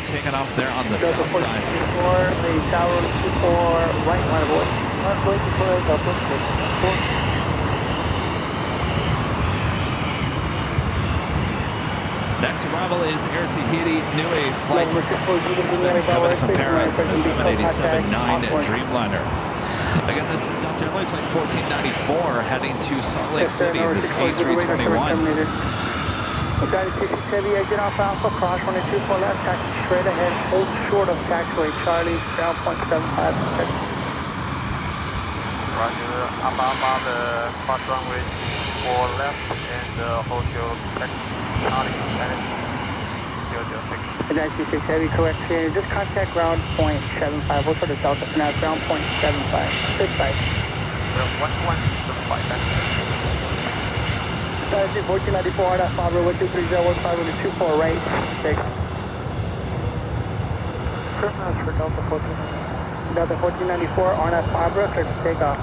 taking off there on the south side. The tower 24 right, line of voice. Next arrival is Air Tahiti, Niue Flight 7, coming from Paris in the 787-9 Dreamliner. Again, this is Delta Airlines Flight 1494 heading to Salt Lake City in this A321. Heavy exit off Alpha, cross runway 24 left, taxi straight ahead, hold short of taxiway Charlie, ground point 75. Roger, I'm on the cross runway 4 left and hold your taxi Charlie, and 006. And 96 heavy correction, just contact ground point 75, hold short of Delta for now, ground point 75, good side. 1175, that's 1494 on that Fabra, 123015 24 right, 6. Terminals for Delta 14. Delta 1494 on that Fabra, clear to take off.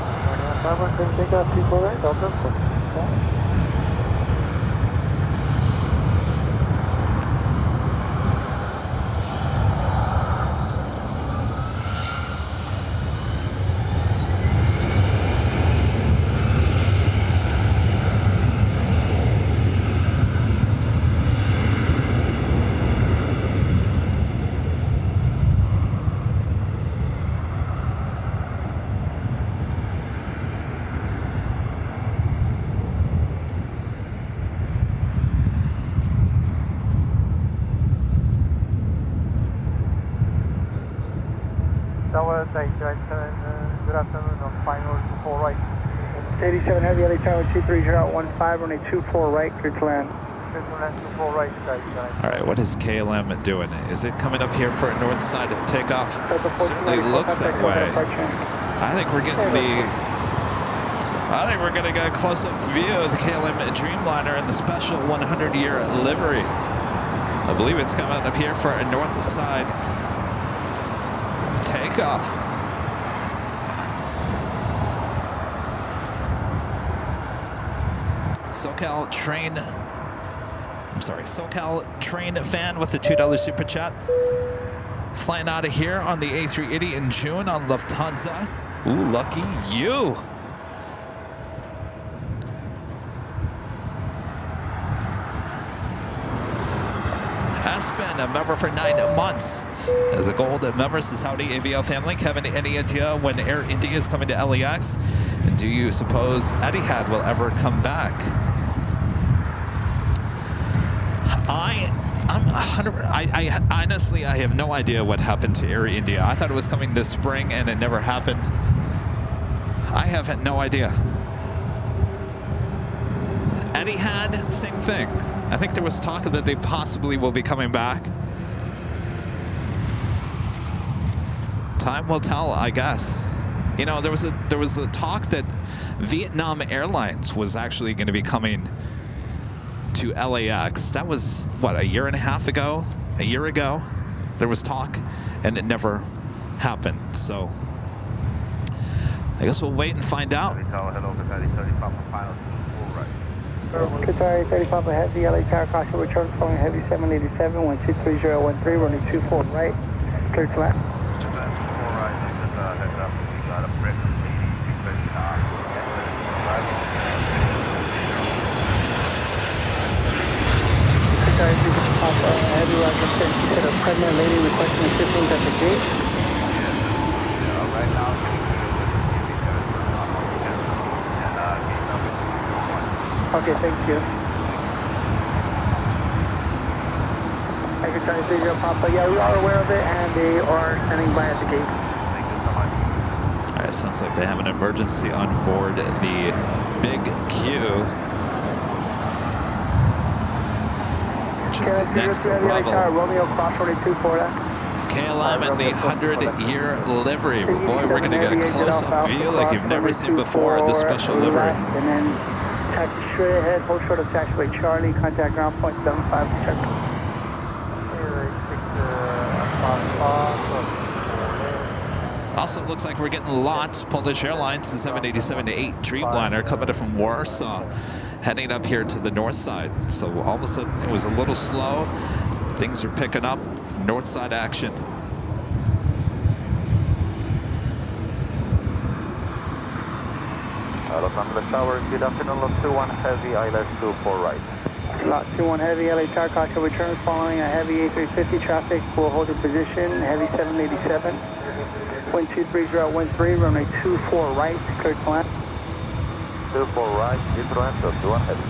Fabra, clear to take off, 24 right, Delta 14. Tower 827, good afternoon, on final 24 right. 87 heavy, LA Tower 23015, runway 24 right, clear to land. Clear to land 24 right, guys. All right, what is KLM doing? Is it coming up here for a north side takeoff? Certainly looks that way. I think we're getting going to get a close-up view of the KLM Dreamliner in the special 100-year livery. I believe it's coming up here for a north side takeoff. SoCal Train fan with the $2 super chat. Flying out of here on the A380 in June on Lufthansa. Ooh, lucky you. Aspen, a member for 9 months. As a gold member, Saudi Aviation family. Kevin, any idea when Air India is coming to LAX? And do you suppose Etihad will ever come back? I honestly, I have no idea what happened to Air India. I thought it was coming this spring and it never happened. I have no idea. Etihad, same thing. I think there was talk that they possibly will be coming back. Time will tell, I guess. You know, there was a talk that Vietnam Airlines was actually going to be coming to LAX. That was what, a year and a half ago? A year ago? There was talk and it never happened. So I guess we'll wait and find out. Qatar 35 ahead, the LA Tower caution return flowing heavy 787, 123013, running 24 right, clear to land. 24 right, just a heads up, we got a brick, 80, car. Qatar 35 ahead, you are concerned, you said a pregnant lady requesting assistance at the gate. Yeah, right now, Okay, thank you. I can try to figure out Papa. Yeah, we are aware of it, and they are standing by at the gate. Thank you so much. All right, sounds like they have an emergency on board the Big Q, which is the next arrival. Romeo crossroad 24 left. KLM in the 100-year livery. Boy, we're going to get a close-up view like you've never seen before of this special livery. And then taxi straight ahead, hold short of taxiway Charlie, contact ground point 75 check. Also, it looks like we're getting lots. Polish Airlines, the 787-8 Dreamliner coming up from Warsaw, heading up here to the north side. So all of a sudden, it was a little slow. Things are picking up. North side action. Los Angeles Tower, good afternoon, Lot 21 Heavy, ILS 24 right. Lot 21 Heavy, LA Tower, caution returns following a heavy A350 traffic. Will hold your position, heavy 787. Wind 23013, runway 24 right, clear to land. 24 right, good to land, Lot 21 Heavy.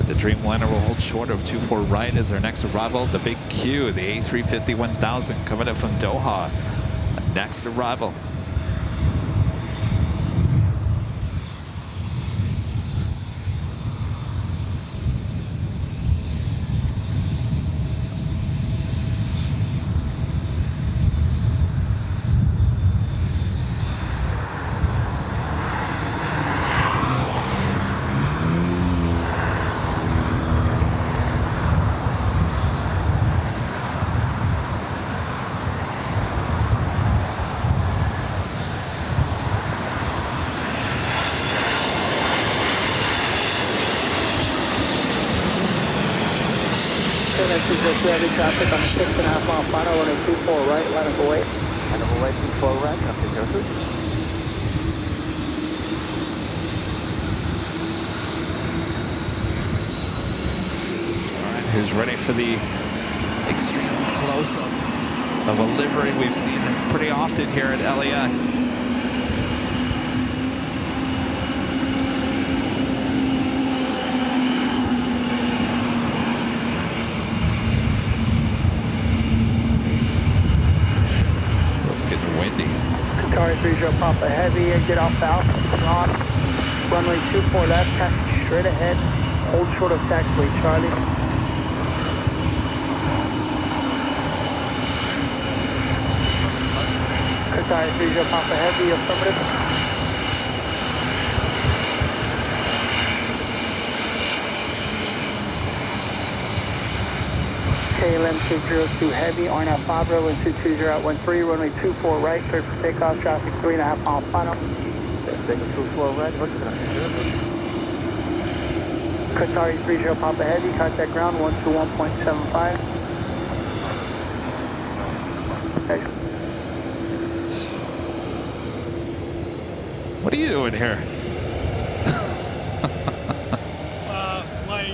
The Dreamliner will hold short of 24 right as our next arrival. The big Q, the A350 1000 coming in from Doha. Next arrival. Heavy traffic on the 6.5 mile final, runway 24 right, line of away. Line of away, 24 right, nothing goes through. All right, who's ready for the extreme close-up of a livery we've seen pretty often here at LAX? Qatari 30 Papa Heavy, exit off the Alpha, on runway 24 left, taxi straight ahead, hold short of taxiway Charlie. Qatari 30 Papa Heavy, affirmative. KLM 602 Heavy, RNAV 5, runway 22013, runway 24 right, clear for takeoff, traffic 3.5 mile final. Take 24 right, what's the Qatari 30 Papa Heavy, contact ground 121.75. Okay. What are you doing here? My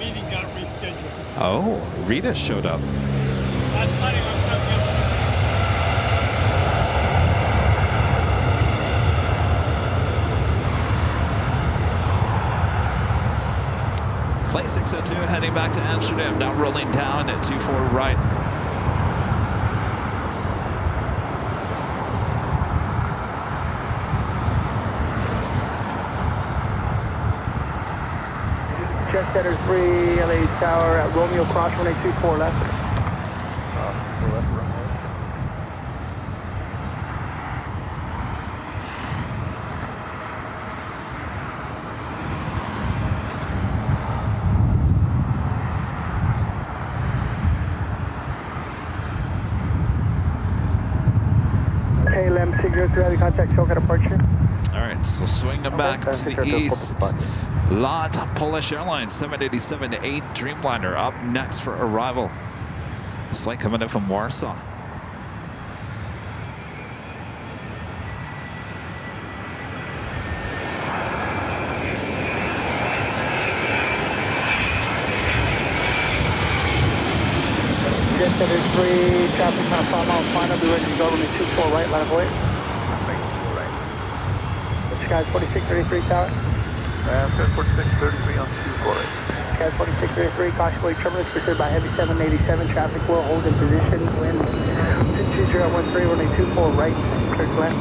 meeting got rescheduled. Oh, Rita showed up. I'm planning on coming up. Flight 602 heading back to Amsterdam, now rolling down at 24 right. Jet Setter 3, LA Tower at Romeo Cross, runway 24 left. left runway. KLM 602 Heavy, contact choke at departure. All right, so swing them back to the east. Lot Polish Airlines 787-8 Dreamliner up next for arrival. This flight coming in from Warsaw. Jet Setter 3, traffic on 5 mile final, be ready to go, runway 24 right, line of away. Skies 4633 tower. Skies 4633 on 24 right. Skies 4633, caution wait terminus pursued by heavy 787, traffic will hold in position, wind 22013, runway 24 right, clear to land.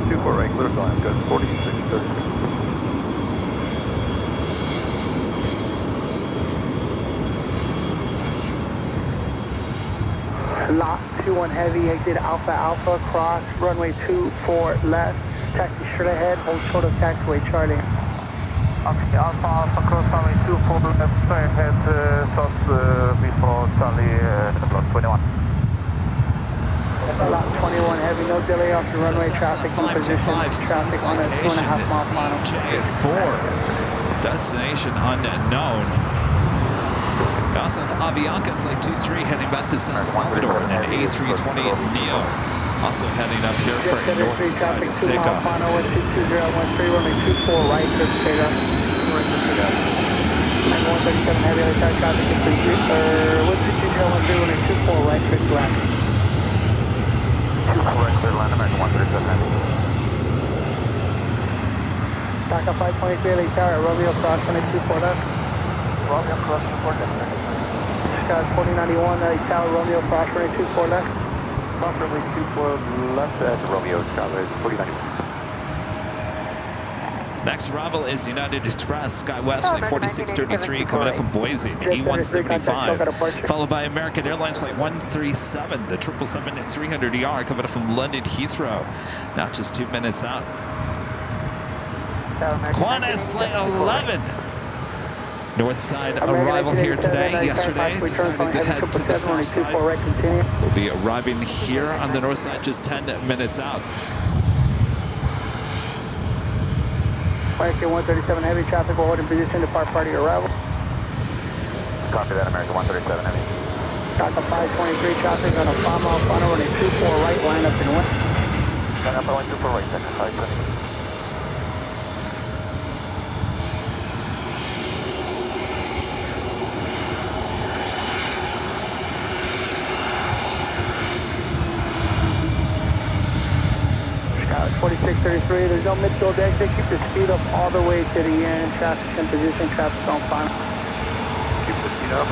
24 right, clear to land, skies 4633. Lot 21 Heavy, exit Alpha Alpha, cross runway 24 left, taxi straight ahead, hold short of taxiway Charlie. Okay, Alpha Alpha, cross runway 24 left, straight ahead, south before Charlie, Lot 21. Lot 21 heavy, no delay off the runway traffic. 525 Traffic on a 2.5 mile final. CJ4, destination unknown. We also have Avianca Flight 23 heading back to San Salvador and an A320 Neo also heading up here for a north side takeoff. Final 12013, runway 24 right, clear for takeoff. And 137 heavy LA tower traffic is 12013, runway 24 right, clear to land. 24 right, clear to land, American 137 heavy. TACA 523 LA tower, Romeo cross, runway 24 left. Romeo cross, 24 left. Scott 4091 LA tower, Romeo cross, runway 24 left. Cross runway 24 left at Romeo, Scott, 4091. Next arrival is United Express, SkyWest Flight 4633 coming in from Boise, the E175, followed by American Airlines Flight 137, the 777-300ER coming in from London Heathrow, not just 2 minutes out. Qantas Flight 11, north side arrival here today. Yesterday decided to head to the south side. We'll be arriving here on the north side just 10 minutes out. American 137 heavy traffic will hold in position to depart party arrival. Copy that, American 137 heavy. TACA 523 traffic on a 5 mile final running 24 right, line up and west. Line up and 24 right, TACA 523. Skyline 4633, there's no midfield exit. Keep the speed up all the way to the end. Traffic's in position, traffic's on final. Keep the speed up.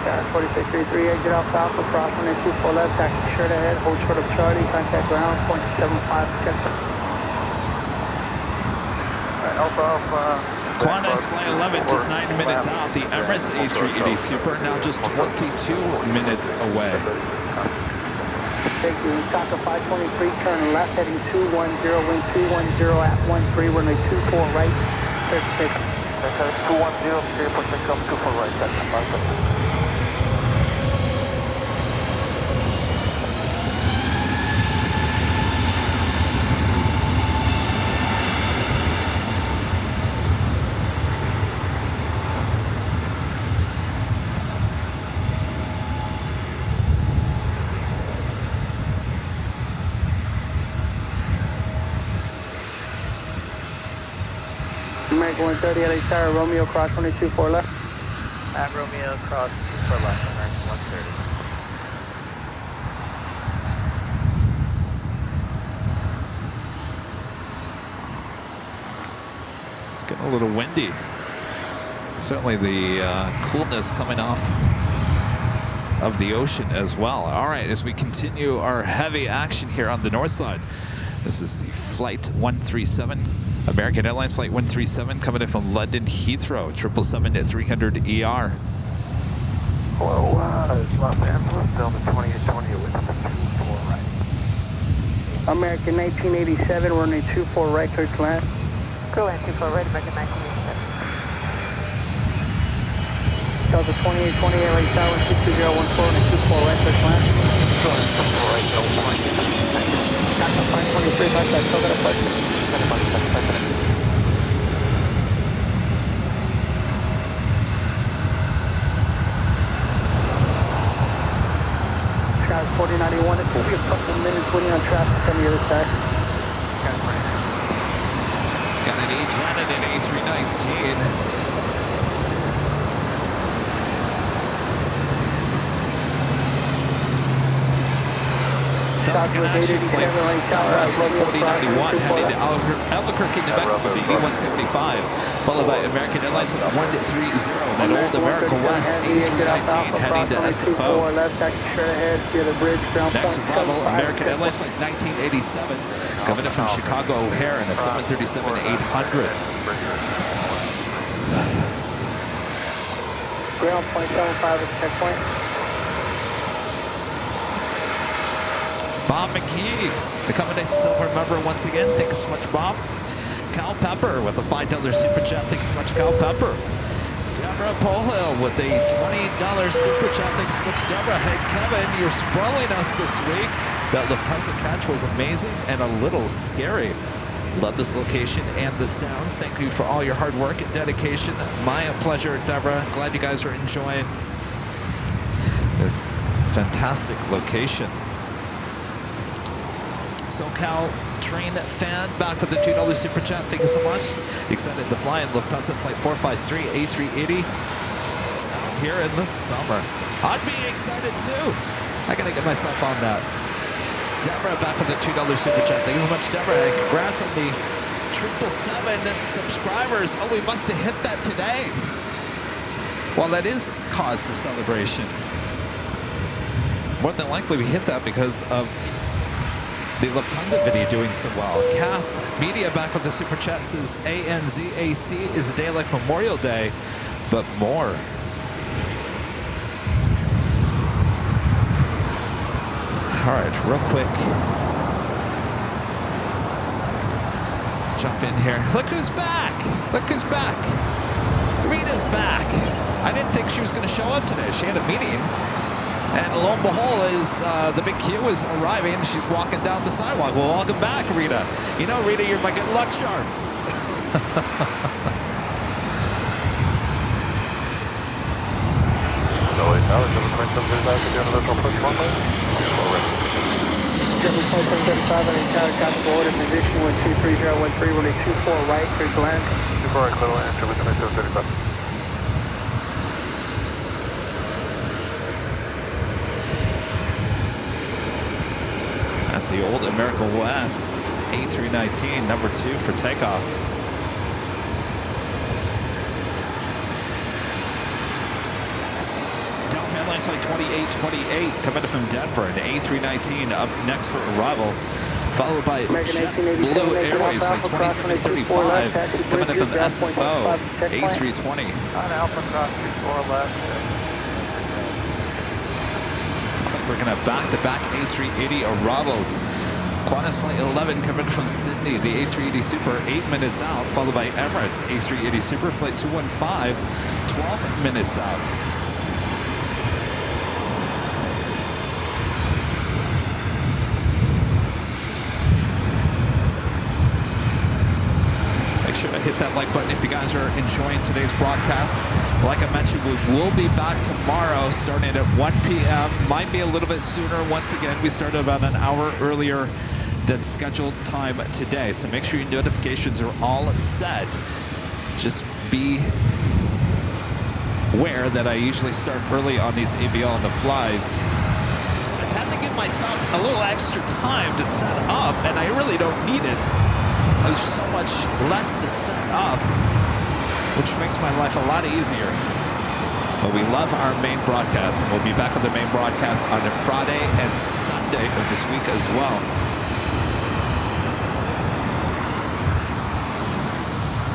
Skyline 4633, exit off Alpha, cross runway 24 left, taxi short ahead, hold short of Charlie, contact ground, 0.75, check. Alright, Alpha. Qantas Flight 11 just 9 minutes out. The Emirates A380 Super now just 22 minutes away. Thank you. TACA 523, turn left heading 210, wind 210 at 13, runway 24 right, clear for takeoff. 210, clear for takeoff, 24 right, that's 5. American 130, LA Tower, Romeo cross 124 left. At Romeo, cross 24 left, American 130. It's getting a little windy. Certainly the coolness coming off of the ocean as well. All right, as we continue our heavy action here on the north side, this is the Flight 137. American Airlines Flight 137 coming in from London Heathrow, 777-300ER. Hello, it's Los Angeles, Delta 2820 with 24 right. American 1987, runway 24 right, clear to land. Go ahead, 24 right, American 1987. Delta 2820, LA Tower, 62014, runway 24 right, clear to land. Go ahead, 24 right, Delta 2820. TACA 523, contact, still got a question. Sky 4091, it will be a couple minutes waiting on traffic on the other side. Got an A-Janet and A319. Delta Connection Flight SkyWest Flight 4091 heading to Albuquerque, New Mexico, the E175, followed by American Airlines Flight 130, and then Old America West A319 heading to SFO. Next arrival, American Airlines Flight 1987, coming in from Chicago O'Hare in a 737-800. Ground 0.75 at checkpoint. Bob McKee, becoming a silver member once again. Thanks so much, Bob. Cal Pepper with a $5 super chat. Thanks so much, Cal Pepper. Deborah Polhill with a $20 super chat. Thanks so much, Deborah. Hey, Kevin, you're spoiling us this week. That Lufthansa catch was amazing and a little scary. Love this location and the sounds. Thank you for all your hard work and dedication. My pleasure, Deborah. Glad you guys are enjoying this fantastic location. SoCal train fan back with the $2 super chat. Thank you so much. Excited to fly in Lufthansa Flight 453 A380 out here in the summer. I'd be excited too. I gotta get myself on that. Deborah back with the $2 super chat. Thank you so much, Deborah. And congrats on the 777 subscribers. Oh, we must have hit that today. Well, that is cause for celebration. More than likely we hit that because of the Lufthansa video doing so well. Kath Media back with the super chat says ANZAC is a day like Memorial Day, but more. All right, real quick. Jump in here. Look who's back. Look who's back. Rita's back. I didn't think she was going to show up today. She had a meeting. And lo and behold, the big Q is arriving. She's walking down the sidewalk. Well, welcome back, Rita. You know, Rita, you're my good luck charm. Position 123.013, runway 24 right, clear to land. 24 right, clear to land, 77735. That's the old America West A319, number 2 for takeoff. Delta Airlines flight 2828 coming from Denver, and A319 up next for arrival, followed by JetBlue Airways flight 2735 coming in from SFO A320. On Alpha Cross 24 left. Looks like we're going to back-to-back A380 arrivals. Qantas Flight 11 coming from Sydney, the A380 Super 8 minutes out, followed by Emirates A380 Super Flight 215, 12 minutes out. Make sure to hit that like button if you guys are enjoying today's broadcast. Like I mentioned, we will be back tomorrow starting at 1 p.m. Might be a little bit sooner. Once again, we started about an hour earlier than scheduled time today. So make sure your notifications are all set. Just be aware that I usually start early on these AVL on the flies. I tend to give myself a little extra time to set up, and I really don't need it. There's so much less to set up, which makes my life a lot easier. But we love our main broadcast, and we'll be back with the main broadcast on a Friday and Sunday of this week as well.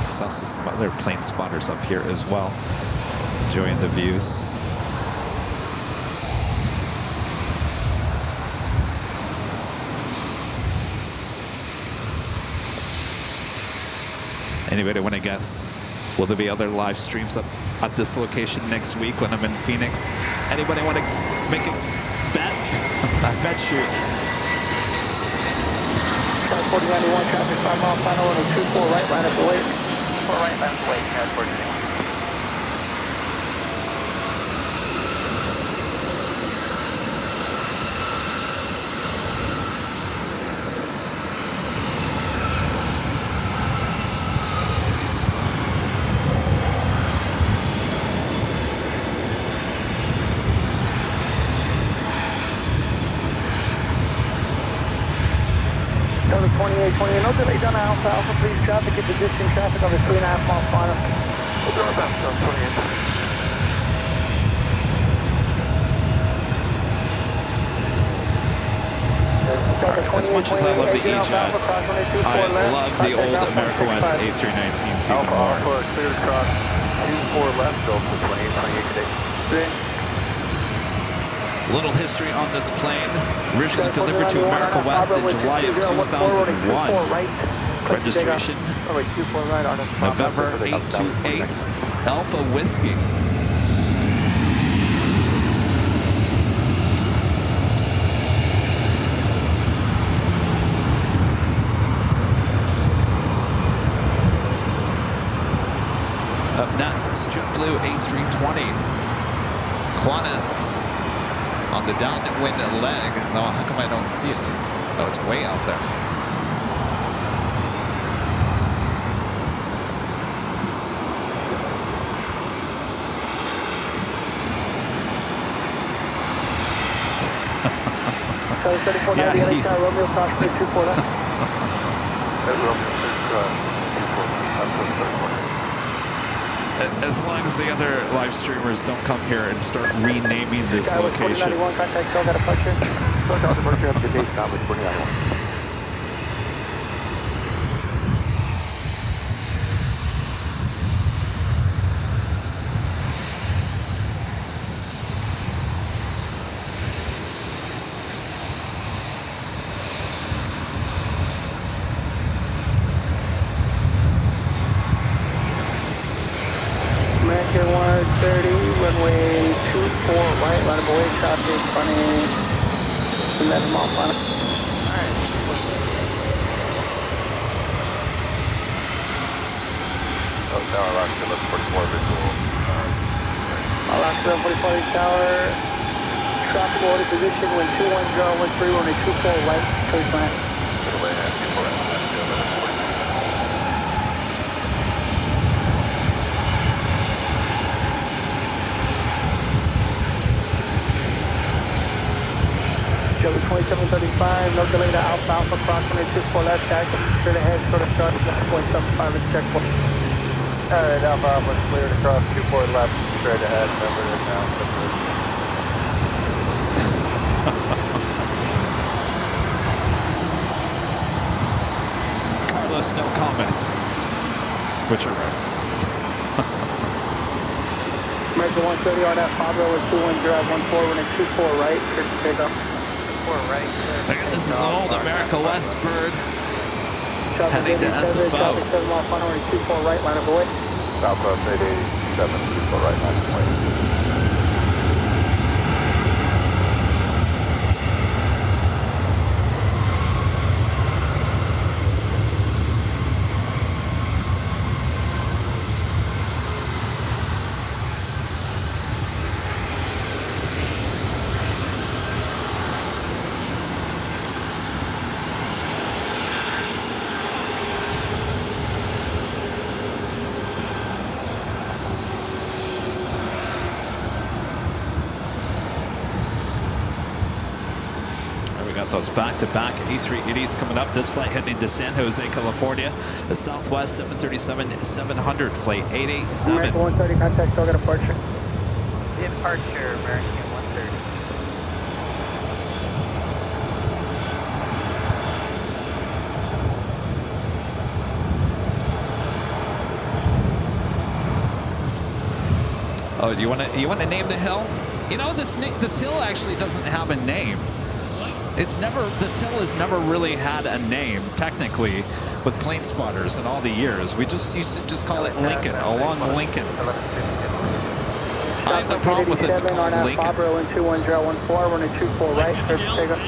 There's also some other plane spotters up here as well, enjoying the views. Anybody want to guess? Will there be other live streams up at this location next week when I'm in Phoenix? Anybody want to make a bet? I bet you. 4091, traffic 5 mile final, 24 right, line up the way. 4 right, line up the way, CAD 49. Delta 2820, no delays on Alpha Alpha, please traffic at the distant traffic on the 3.5 mile final. We'll do our best, Delta 28. As much as I love the E-Jet, I love the old America West A319s even more. Alpha, clear cross 24 left, Delta 2828 today. Little history on this plane. Originally delivered to America West in July of 2001. Registration Runway 24 right on us. November 828 Alpha Whiskey. Up next, JetBlue A320. Qantas on the downwind leg. Oh, how come I don't see it? Oh, it's way out there. Yeah, Romeo Cross 240. As long as the other live streamers don't come here and start renaming this location. Contact Delta departure. Delta departure up to date, stop with 2091. American 130, runway 24 right, line of away traffic, running 11 miles per hour. Oh, tower Alaska, look 44 visual. Alaska 44 tower, traffic order position, wind 21013, runway 24 right, choice line. Get away, people right, Alaska, 1140. Joey 2735, no delay to Alpha Alpha, cross 124 left, action, straight ahead, short of start, 1.75 is checkpoint. Alright, Alpha Alpha cleared across 24 left, straight ahead, number it now. Carlos, no comment. Which are right. American 130 on that Pablo with 21014, running 24 right, clear to take off. Again, this is an old America West bird heading to SFO. Traffic 7 mile final, running 24 right, line of away. Southwest 887, 24 right, 920. Those back-to-back A380s coming up. This flight heading to San Jose, California. The Southwest 737-700 flight 887. American 130, contact Delta departure. Departure, American 130. Oh, you want to name the hill? You know, this hill actually doesn't have a name. This hill has never really had a name, technically, with plane spotters in all the years. We just used to just call it Lincoln, along Lincoln. I have no problem with it to call it Lincoln. Pablo in 21014, running 24 right, clear to take off.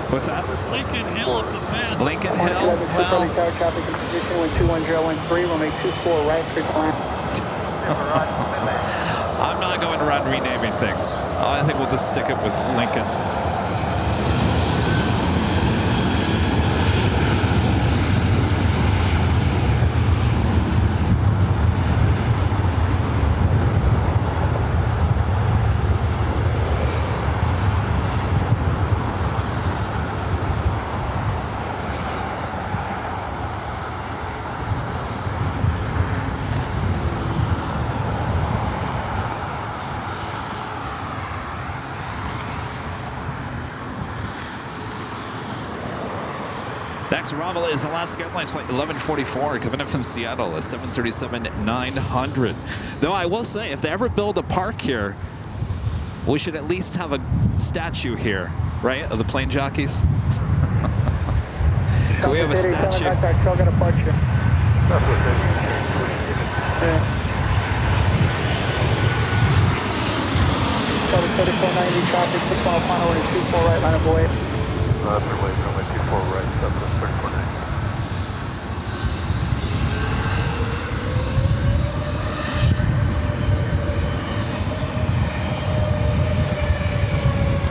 What's that? Lincoln Hill up the path. Lincoln Hill? Well, traffic in position, wind 21013, runway 24 right, clear to land. I'm not going around renaming things. I think we'll just stick it with Lincoln. Next arrival is Alaska Airlines flight 1144 coming in from Seattle, a 737-900. Though I will say, if they ever build a park here, we should at least have a statue here, right, of the plane jockeys. Can we have a statue? Contact, show got departure. That's what they Yeah. Cover 3490 traffic, 6 mile final, runway 24 right, line of way. That's runway 24 right, Southwest 3490.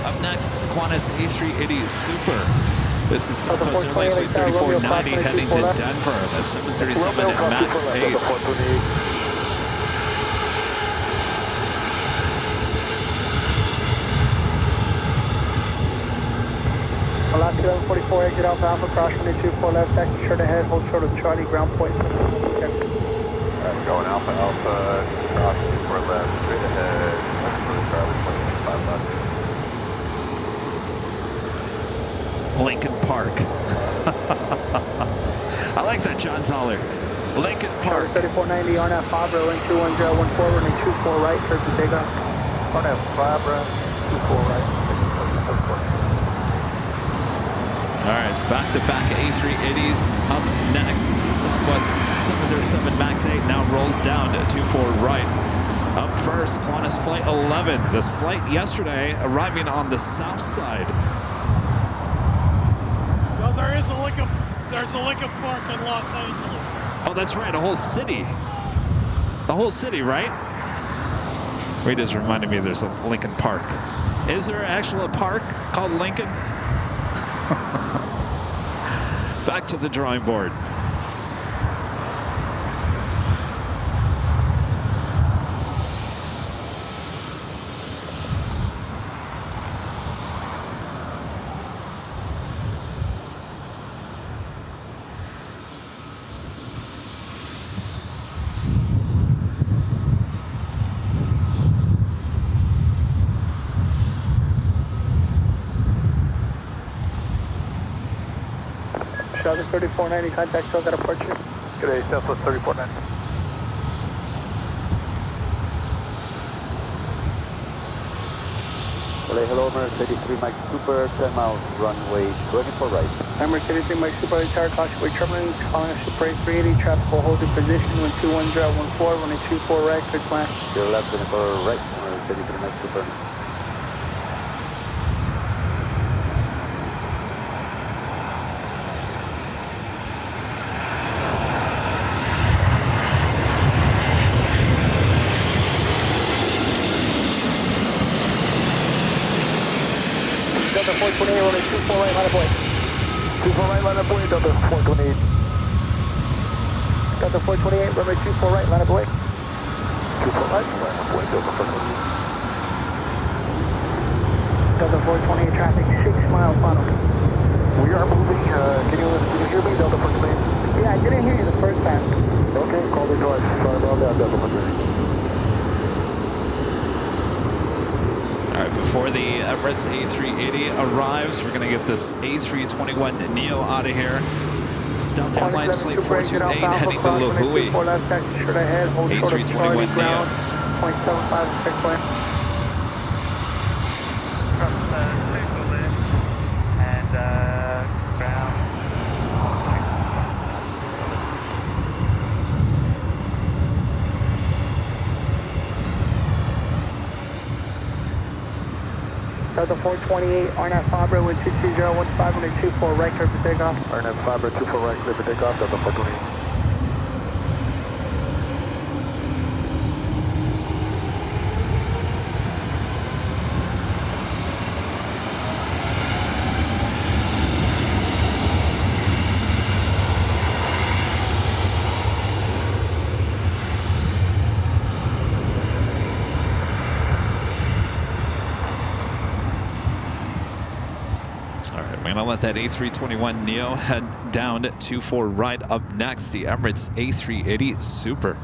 Up next, Qantas A380 Super. This is Southwest Airlines Flight 3490 heading to Denver. The 737 MAX 8. Alaska 1144, exit Alpha Alpha, cross runway 24 left, taxi short ahead, hold short of Charlie, ground point. Going Alpha Alpha, cross 24 left, straight ahead, Charlie 25 left. Lincoln Park. I like that, John Zoller. Lincoln Park. 3490 on that Fabra, wind 21014, runway 24 right, clear to take off. On that Fabra, 24 right. All right, back-to-back A380s up next. This is Southwest 737 MAX 8 now rolls down to 24 right. Up first, Qantas Flight 11. This flight yesterday arriving on the south side. Well, there's a Lincoln Park in Los Angeles. Oh, that's right, a whole city. The whole city, right? Wait, just reminded me there's a Lincoln Park. Is there actually a park called Lincoln? Back to the drawing board. Southwest 3490, contact, show got departure. Good day, Southwest 3490. Hello, Emirates 83 Mike Super, 10 miles, runway 24 right. Emirates 83 Mike Super, entire caution way turbulence, calling us Super 380, traffic will hold in position, wind 21014, runway 24 right, clear to land. Your left 24 right, Emirates 83 Mike Super. Delta 428, runway 24 right, line of way. 24 right, line up way, Delta 428. Delta 428, runway 24 right, line of way. 24 right, line up way, Delta 428. Delta 428, traffic 6 mile final. We are moving, can you hear me, Delta 428? Yeah, I didn't hear you the first time. Okay, call me twice. Sorry about that, Delta 428. All right, before the Emirates A380 arrives, we're going to get this A321neo out of here. This is Delta Airlines Flight 428 heading to La Hui. A321neo. 0.75 checkpoint. And ground. Delta 428, RNAV Fabra with 22015, runway 24 right, clear for takeoff. RNAV Fabra 24 right, clear for takeoff, Delta 428. We're going to let that A321neo head down to 24 right. Up next, the Emirates A380 Super.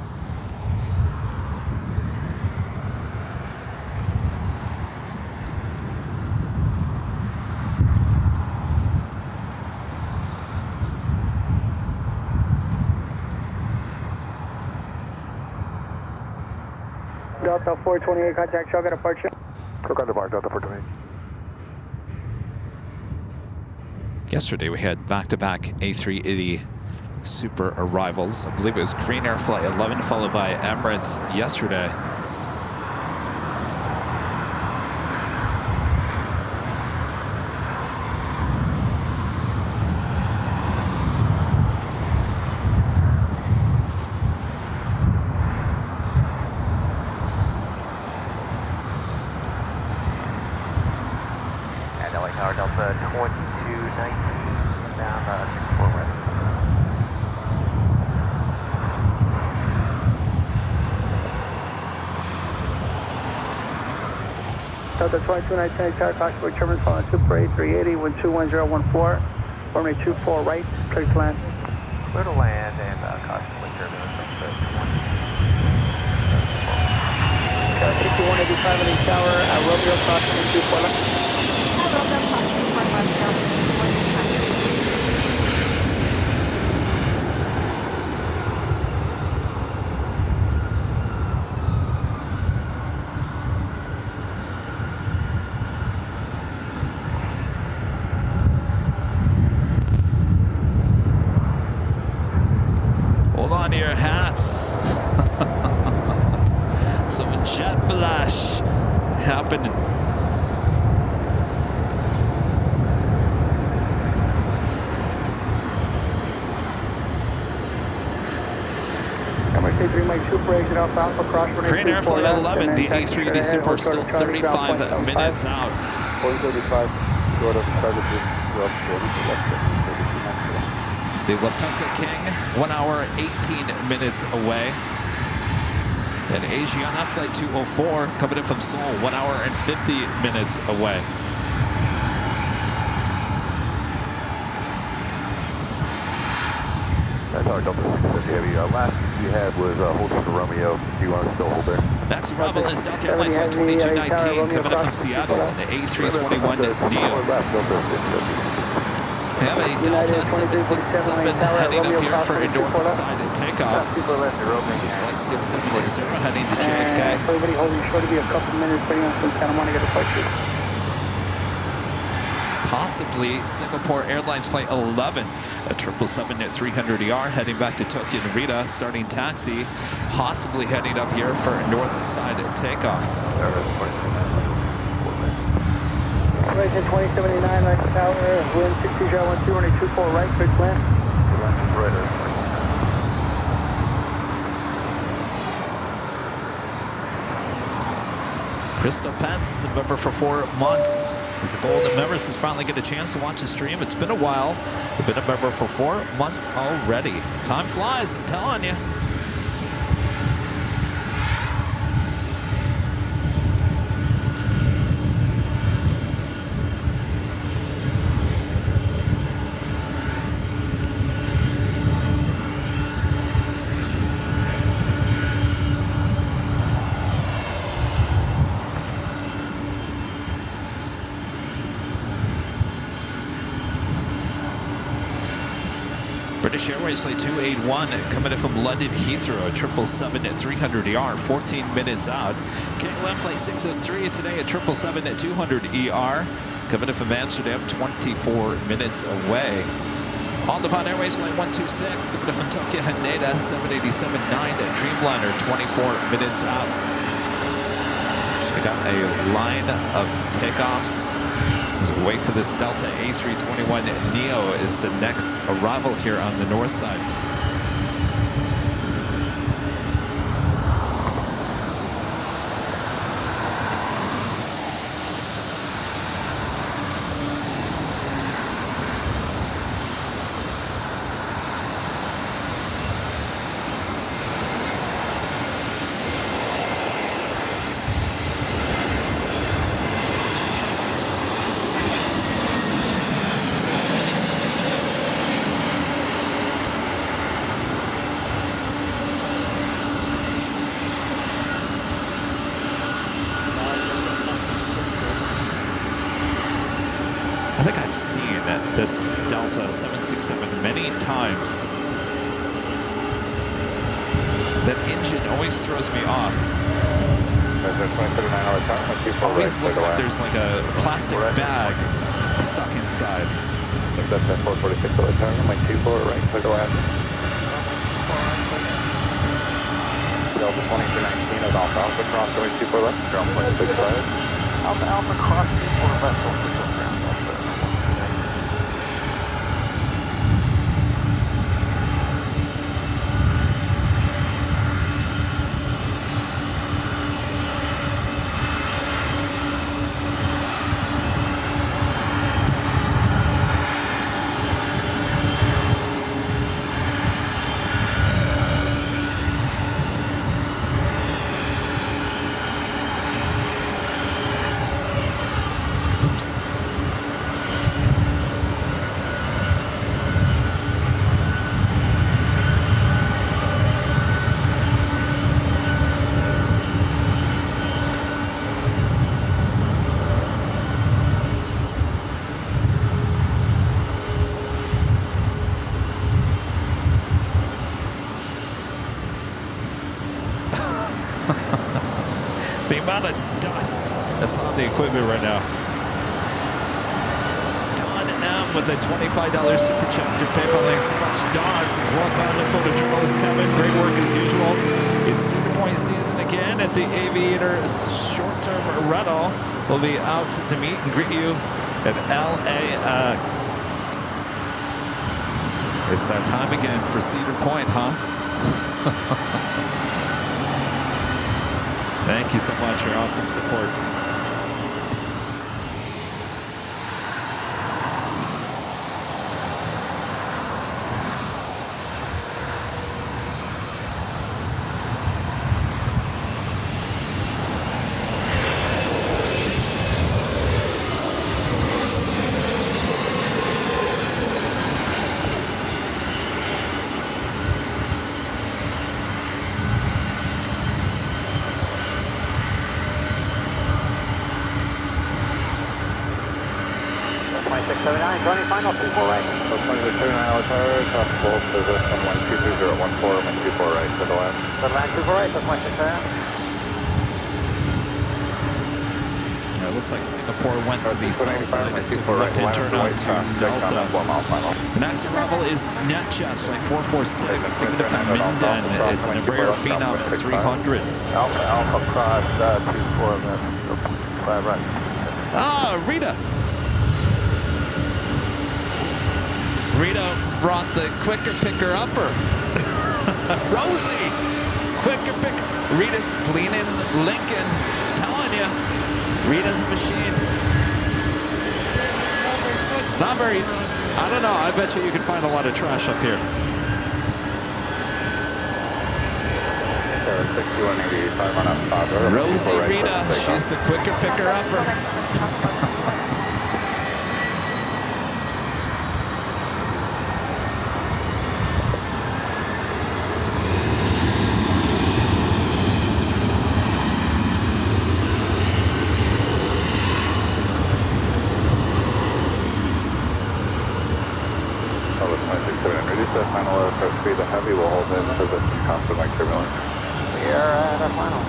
Delta 428, contact Shell, got departure. Click on the bar, Delta 428. Yesterday we had back-to-back A380 Super arrivals. I believe it was Korean Air Flight 11 followed by Emirates yesterday. And LA Tower Delta 2219 down 64 right. Delta 2219 Tower Caution, return following Super A380, wind 21014, runway 24 right, clear to land. Clear to land and caution wind turbulence up to 6185 in the tower, Romeo caution, 24 left. Hold on to your hats. Some jet blash happening. MRC 3 Mike Super exit off Alpha cross runway Korean Air 24 Flight left, 11, and the then taxi A380 ahead, Super hold still short of Charlie, ground 35 point minutes out. 435, short of target rough 40 to left 32 knots. The Lufthansa King, 1 hour, 18 minutes away. And Asiana Flight 204 coming in from Seoul, 1 hour and 50 minutes away. That's our Delta 650 Heavy. Last you had was holding for Romeo. Do you want to still hold there? Next arrival is Delta Airlines Flight 2219 coming in from Seattle, and the A321 Neo. We have a Delta 767 heading up here for a north side takeoff. This is Flight 670 heading to JFK. Everybody holding short to be a couple minutes, waiting on some kind of money to get a flight through. Possibly Singapore Airlines Flight 11, a 777-300ER heading back to Tokyo Narita, starting taxi, possibly heading up here for a north side takeoff. Right to 2079, right tower, wind 60.12, runway 24 right, quick land. Crystal Pence, a member for 4 months. He's a golden member since finally get a chance to watch the stream. It's been a while. He's been a member for 4 months already. Time flies, I'm telling you. British Airways Flight 281 coming in from London Heathrow, a 777-300ER, 14 minutes out. KLM Flight 603 today, a 777-200ER coming in from Amsterdam, 24 minutes away. On the Japan Airways Flight 126 coming in from Tokyo Haneda, 787-9 Dreamliner, 24 minutes out. So we got a line of takeoffs. As we wait for this Delta A321 Neo is the next arrival here on the north side. I think I've seen this Delta 767 many times. That engine always throws me off. Always looks like there's like a plastic bag stuck inside. That's at 446 over tower, runway 24 right, clear to land. Delta 2319 is Alpha Alpha, cross runway 24 left, ground point 65. Alpha Alpha cross 24 left, over the ground, Alpha. Oops. The amount of dust that's on the equipment right now. Don M with a $25 super chat through PayPal. Thanks so much, Don. Says, well done, photojournalist Kevin. Great work as usual. It's Cedar Point season again at the Aviator short-term rental. We'll be out to meet and greet you at LAX. It's that time again for Cedar Point, huh? Thank you so much for your awesome support. Johnny, final 24 right. So 2679 hour tower, top full position 123014, runway 24 right, to the land. To the land, 24 right, that's my 679. It looks like Singapore went to the south side and took the left-hand turn out to Delta. The next arrival is NetJets, flight 446, coming to from Minden. It's an Embraer Phenom 300. Alpha cross 24 left, 5 right. Ah, Rita. Rita brought the quicker picker upper. Rosie, quicker pick. Rita's cleaning Lincoln. Telling you, Rita's a machine. Not very, I don't know. I bet you can find a lot of trash up here. 6185 on a Rosie Rita, she's the quicker picker upper. Speed the heavy will hold in for the constant like turbulence. We are at our final.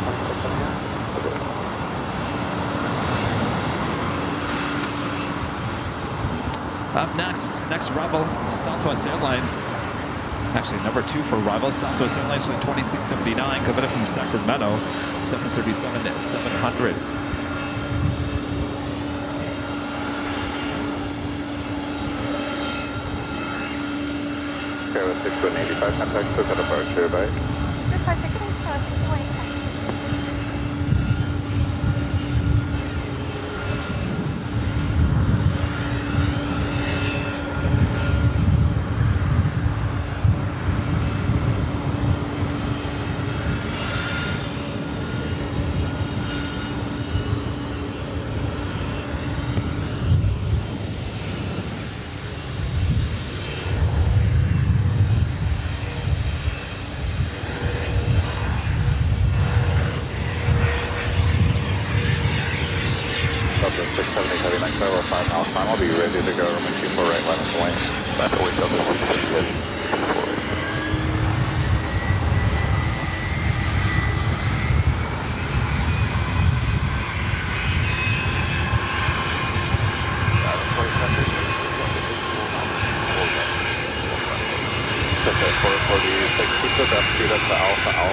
Up next arrival, Southwest Airlines. Actually, number 2 for arrival, Southwest Airlines flight 2679, coming in from Sacramento, 737-700. Okay, with 6185 contact, so got a departure, bye. I'll be ready to go. Runway 24 right, line of lane. That's always up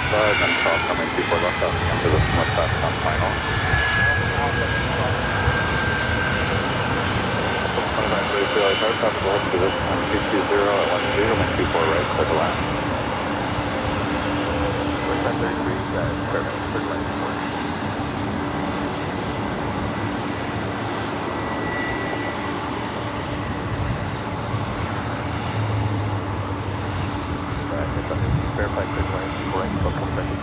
Alpha, and then cross runway 24 left out into the west on final. 2933 LA Tower, traffic will hold position 1220 at 13, runway 24 right, clear to land. 2933, third line report. Verify clear to land, 24 right, so come second.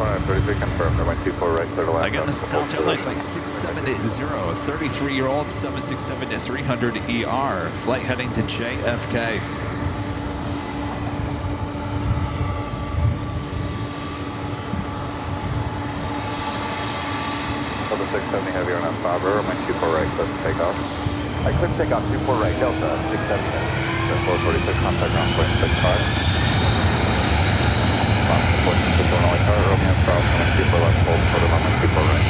2933 confirmed, runway 24 right, clear to land. Again, this is Delta Airlines flight 6780, 33-year-old 767-300ER, flight heading to JFK. Delta 670 heavy on Fabra, runway 24 right, clear to take off. I clear to take off, 24 right, Delta 670 heavy. 446, contact ground point 65. Illinois Tower, Romeo Cross, runway 24 left, hold short of runway 24 right.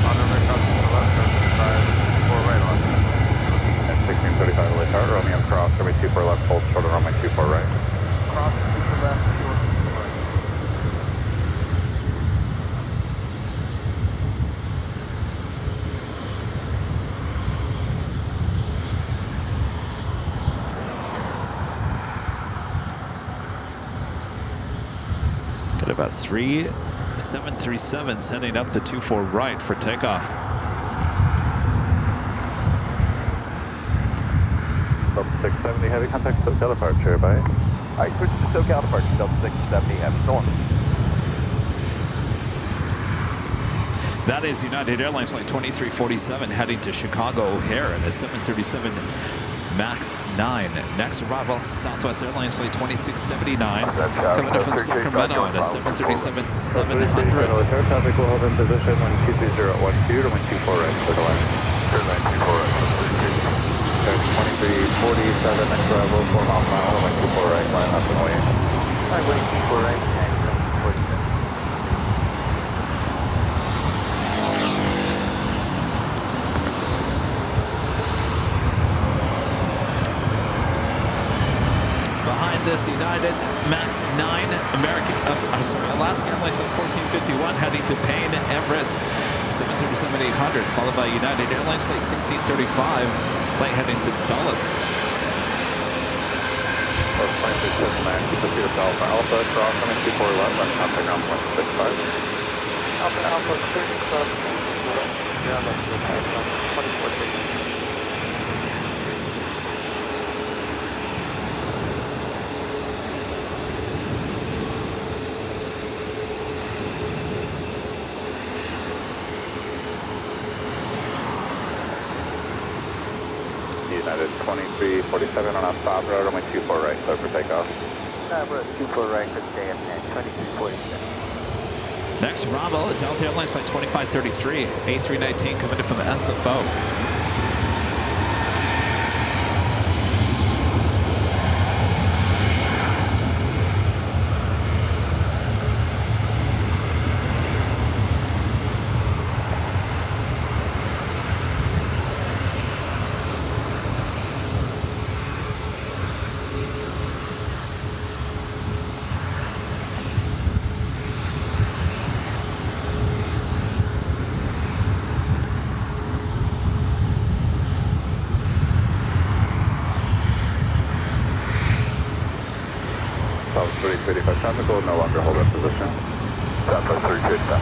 On runway cross to the left, 4 right on. And 1635 LA Tower, Romeo Cross, runway 24 left, hold short of runway 24 right. Cross to the left, short to the right. Got about 3 737s heading up to 24 right for takeoff. Delta 670 heavy, contact SoCal departure by. I switch to SoCal departure, Delta 670 heavy, north. That is United Airlines flight 2347 heading to Chicago O'Hare in a 737 MAX 9. Next arrival, Southwest Airlines flight 2679 coming in from Sacramento in a 737-700. Traffic will hold in position 1220 at 12, runway 24 right, clear to land. Third line 24 right, 2347, next arrival, 4 miles an hour, runway 24 right, line up and away. Runway 24 right, taxi 47. Behind this, United MAX 9, Alaska Airlines flight 1451 heading to Payne, Everett, 737-800, followed by United Airlines flight 1635, flight heading to Dulles. Plane 679, keep the speed of Alpha Alpha, cross runway 24 left, left contact ground point 65. Alpha Alpha, clear to cross. Yeah, that's good. 24 United 2347 on Fabra, runway 24 right, clear for takeoff. Fabra, 24 right for JFK, 2347. Next arrival, Delta Airlines flight 2533, A319 coming in from the SFO. South 335 traffic will no longer hold our position. Southwest 335.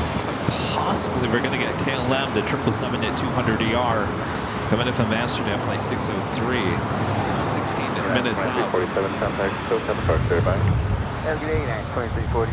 Looks like possibly we're going to get KLM, the 777-200ER, coming in from Amsterdam, flight 603, 16 minutes out. 47 contact, SoCal departure by. LBA 2340.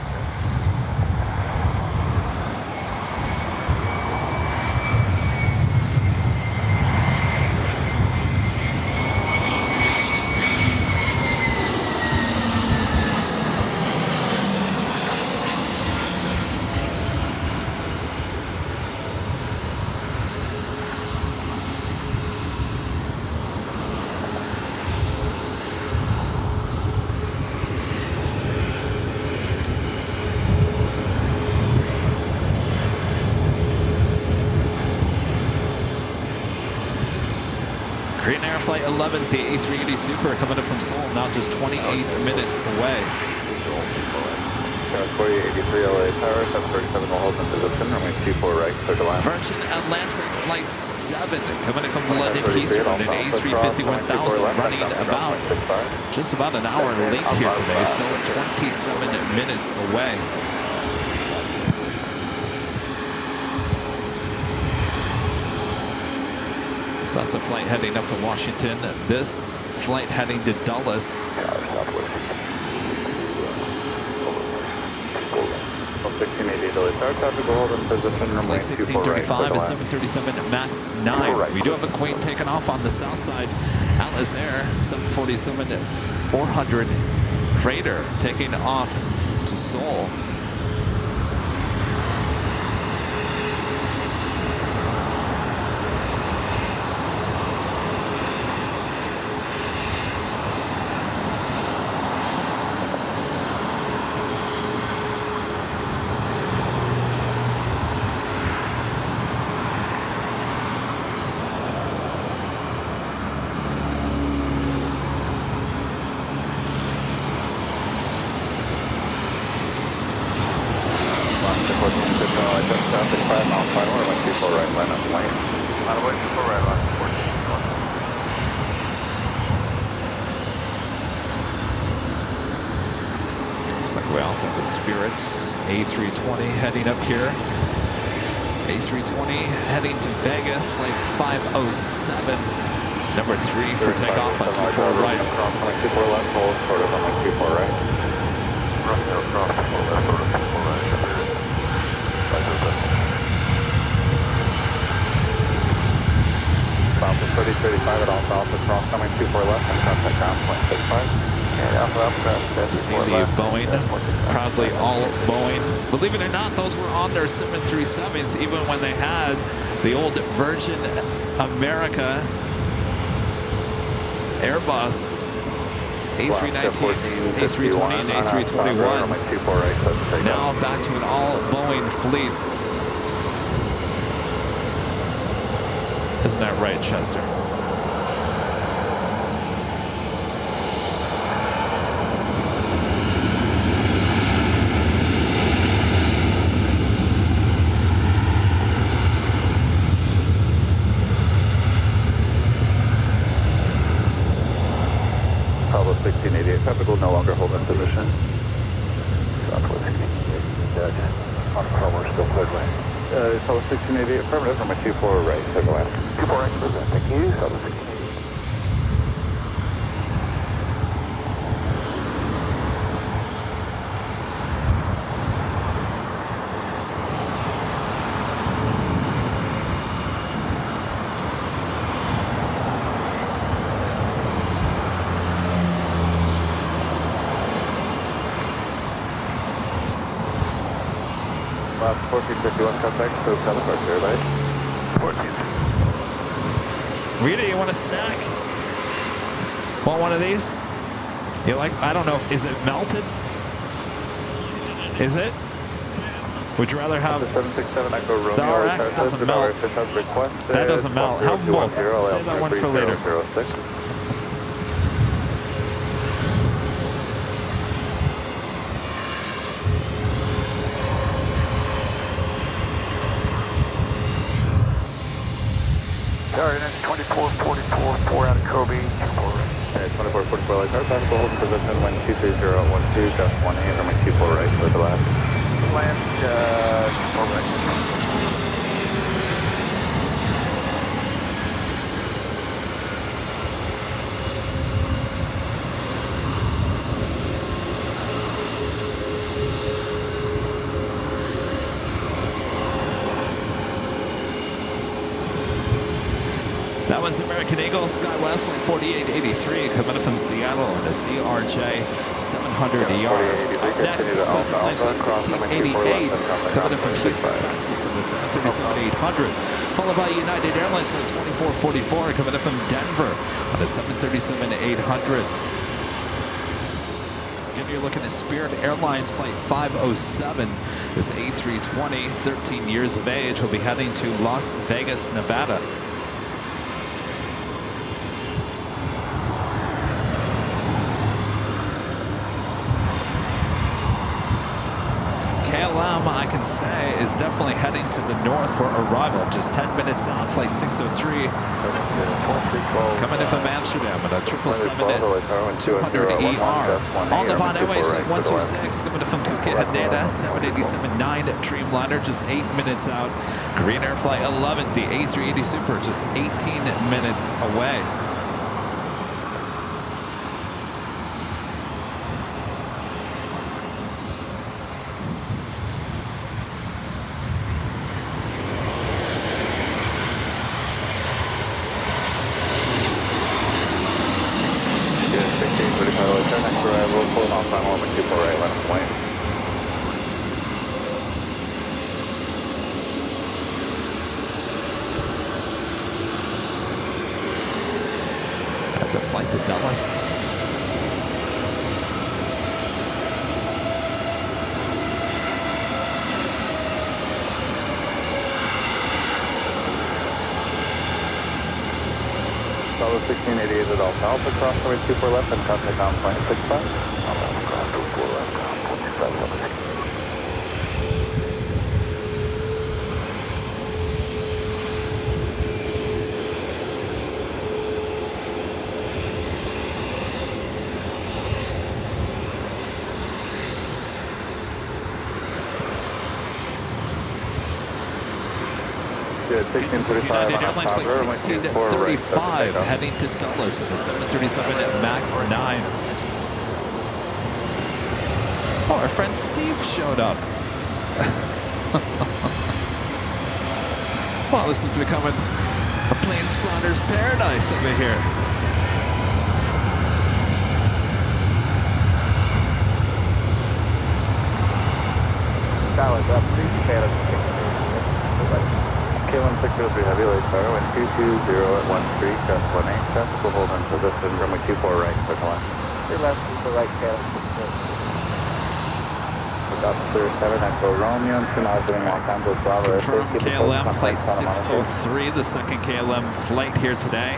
Korean Air Flight 11, the A380 Super coming in from Seoul, now just 28 minutes away. 4083 LA Tower, 737 will hold in position, runway 24 right, clear to land. Virgin Atlantic Flight 7 coming in from London Heathrow on an A350 1000, running just about an hour late here today, still 27 minutes away. So that's the flight heading up to Washington. This flight heading to Dulles. Flight 1635 is 737 MAX 9. We do have a Queen taking off on the south side. Atlas Air 747-400 freighter taking off to Seoul. Looks like we also have the Spirit's A320 heading up here. A320 heading to Vegas, flight 507, number 3 for takeoff on 24 right. 24 left, hold short of runway 24 right. Southwest 3035 at Alpha Alpha cross coming 24 left and contact ground 0.65. To see the Boeing, proudly all Boeing. Believe it or not, those were on their 737s even when they had the old Virgin America Airbus A319s, A320 and A321s. Now back to an all Boeing fleet. Isn't that right, Chester? Pablo 1688, Tropical no longer hold in position. Southwest 1688, on Palmer, still cleared way. Pablo 1688, affirmative, number 24 right, clear to land. 24 right, present, thank you, Pablo 1688. Last 1451 contact, so 7 for clear light. 14. Rita, you want a snack? Want one of these? You like, I don't know, if is it melted? Is it? Would you rather have, 767 Echo Romeo, the RX doesn't melt. That doesn't melt. Have them both. Save that one for later. Sorry, that's 2444, out of Kobe. 2444, light car, possible hold position, wind 23012, runway 24 right, clear to land. Land, 24 right. That was American Eagle, SkyWest Flight 4883, coming from Seattle on a CRJ 700ER. Up next, Southwest Airlines Flight 1688, coming in from Houston, Texas on the 737-800, followed by United Airlines Flight 2444, coming in from Denver on the 737-800. Again, you're looking at Spirit Airlines Flight 507. This A320, 13 years of age, will be heading to Las Vegas, Nevada. I can say, is definitely heading to the north for arrival. Just 10 minutes out, flight 603. Coming in from Amsterdam at a 777-200ER. On the Von Airways, flight 126. Coming in from Tokyo Haneda, 787-9 Dreamliner, just 8 minutes out. Green Air Flight 11, the A380 Super, just 18 minutes away. At the flight to Dallas. Dallas 1688 at Alpha, cross runway 24 left and contact on plane 65. This is United Airlines flight 1635 heading to Dulles in the 737 MAX 9. Oh, our friend Steve showed up. Well, this is becoming a plane spotter's paradise over here. Dallas up, 3 Canada. K1 603 Heavy Lake Tower, wind 220 at 13, cross 18, traffic will hold in position, runway 24 right, clear to land. Clear left, for right, Canada 6. Without clear 7, Echo Romeo, and 2 miles in Los Angeles, Bravo. Confirmed KLM flight 603, the second KLM flight here today.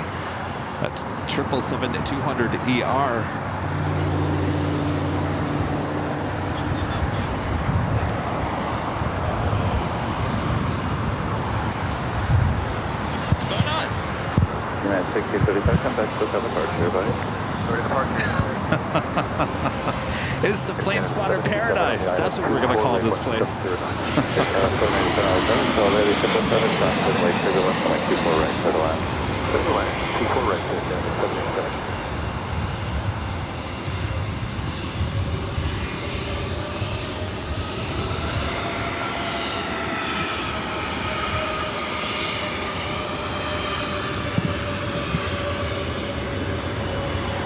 That's 777-200ER. What's going on? United 1635, that's the departure, buddy. It's the plane spotter paradise. That's what we're going to call this place.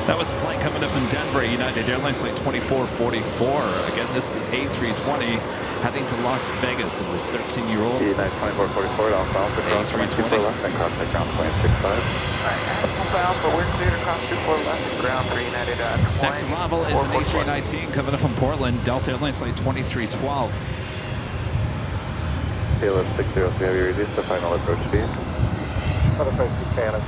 That was a flight coming in from Denver, United Airlines flight 2444. Again, this is A320 heading to Las Vegas in this 13-year-old United 2444, Alpha, cross A320. left and contact ground plane 65. Alpha, we're clear to cross 24 left, ground 3 United 20. Next arrival is an A319 coming in from Portland, Delta Airlines flight 2312. KLM 603, have you reduced the final approach speed? Other approach to Canada.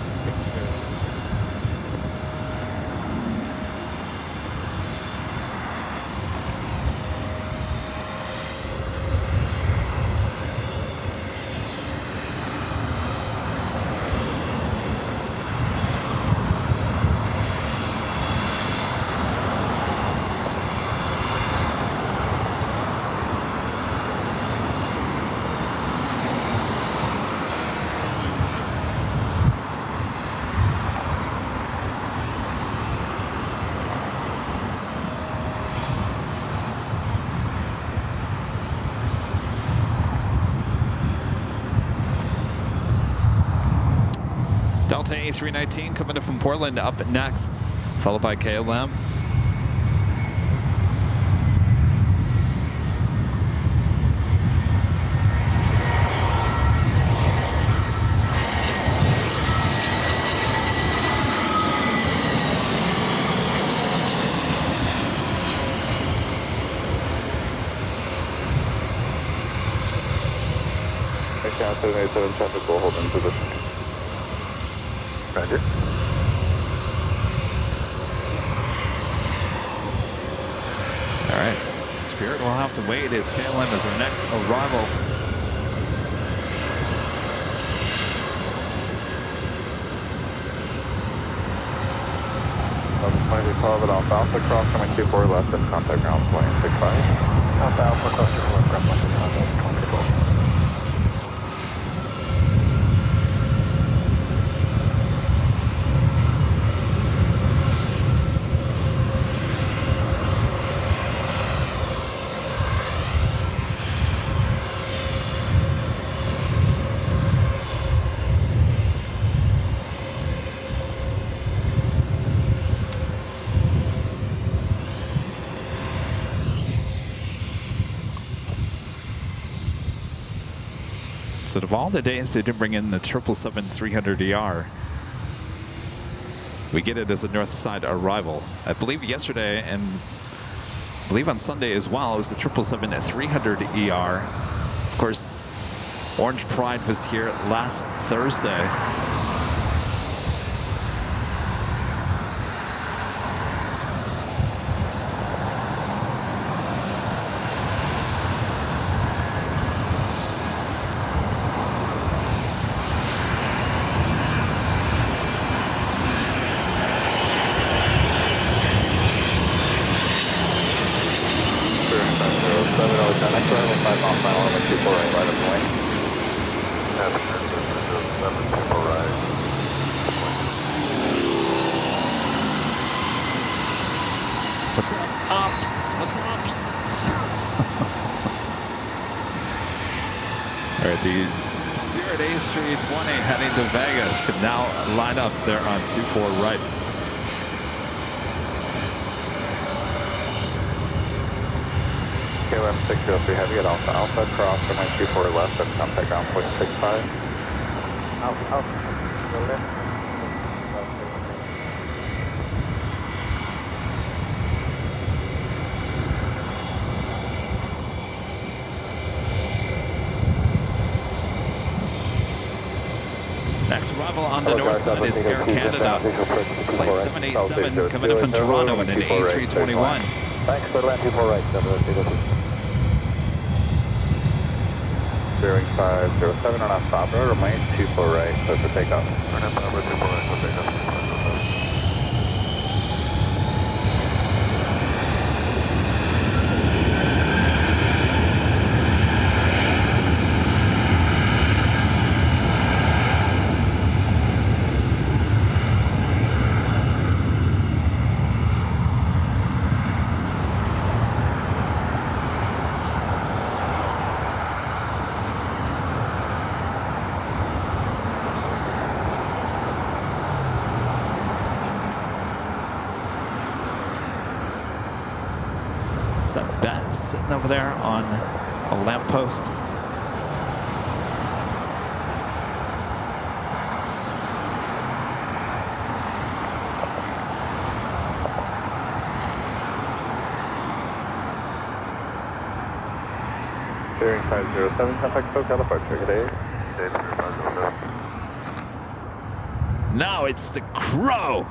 Delta A319 coming in from Portland up next, followed by KLM. Channel 787 traffic will hold in position. Roger. All right, Spirit will have to wait as KLM is our next arrival. Alpha, cross coming 24 left and contact ground plane 65. Alpha, cross 24 left, ground plane 65. So of all the days they didn't bring in the 777-300ER, we get it as a north side arrival. I believe yesterday and I believe on Sunday as well, it was the 777-300ER. Of course, Orange Pride was here last Thursday. What's up, ups? What's ups? All right, the Spirit A320 heading to Vegas can now line up there on 24 right. KLM 603 heavy at Alpha, Alpha, cross runway 24 left and contact ground point 65. Alpha, go left. Next arrival on the north side is Air Canada. Flight 787 coming in from Toronto in an A321. Thanks for land 24 right, 702. Bearing 507 on Alpha, remain 24 right, so for takeoff. Alpha, 24 right, so takeoff. Is that bat sitting over there on a lamppost? Bearing 507, contact SoCal departure, good day. No, it's the Crow.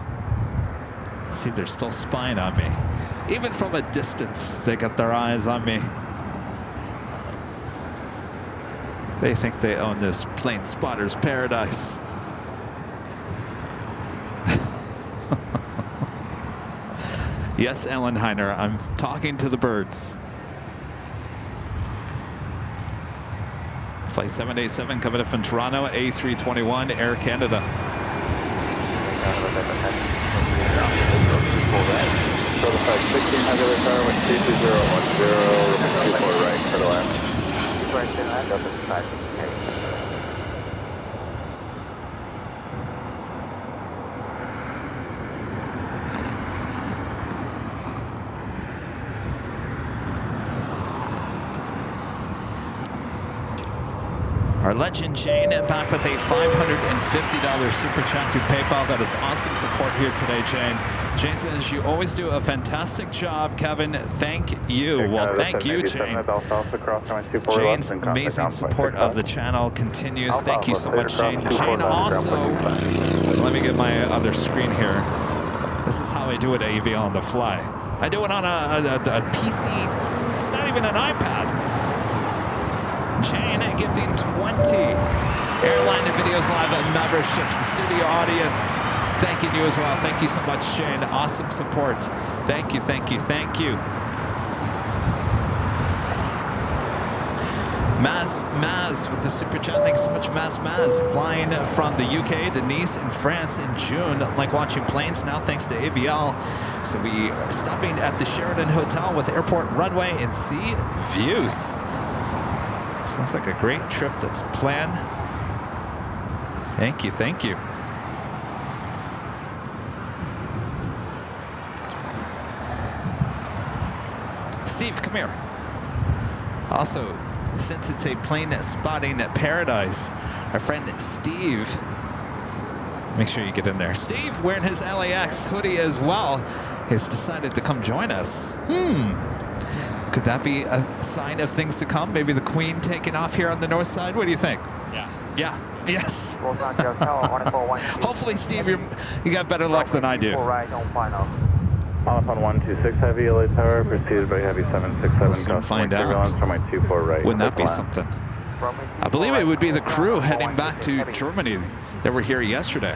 See, they're still spying on me. Even from a distance, they got their eyes on me. They think they own this plane spotter's paradise. Yes, Ellen Heiner, I'm talking to the birds. Flight 787 coming in from Toronto, A321, Air Canada. Certified 1600 car with 32010, 24 right, for the land. Right to land, up in 5. Our legend Jane back with a $550 super chat through PayPal. That is awesome support here today, Jane. Jane says, you always do a fantastic job, Kevin. Thank you. Well, thank you, Jane. Jane's amazing support of the channel continues. Thank you so much, Jane. Jane also, let me get my other screen here. This is how I do it, AV on the fly. I do it on a PC It's not even an iPad. Jane gifting 20 Airline Videos Live memberships, the studio audience. Thanking you as well. Thank you so much, Shane. Awesome support. Thank you, thank you, thank you. Maz with the super chat. Thanks so much, Maz. Flying from the UK to Nice in France in June. Like watching planes now thanks to AVL. So we are stopping at the Sheraton Hotel with airport runway and sea views. Sounds like a great trip that's planned. Thank you, thank you. Steve, come here. Also, since it's a plane spotting paradise, our friend Steve, make sure you get in there. Steve, wearing his LAX hoodie as well, has decided to come join us. Could that be a sign of things to come? Maybe the Queen taking off here on the north side? What do you think? Yeah. Yeah. Yes. Hopefully, Steve, you got better luck than I do. On 126 Heavy LA Tower, preceded by Heavy 767. We'll soon find out. From my 24 right. Wouldn't that be something? I believe it would be the crew heading back to Germany that were here yesterday.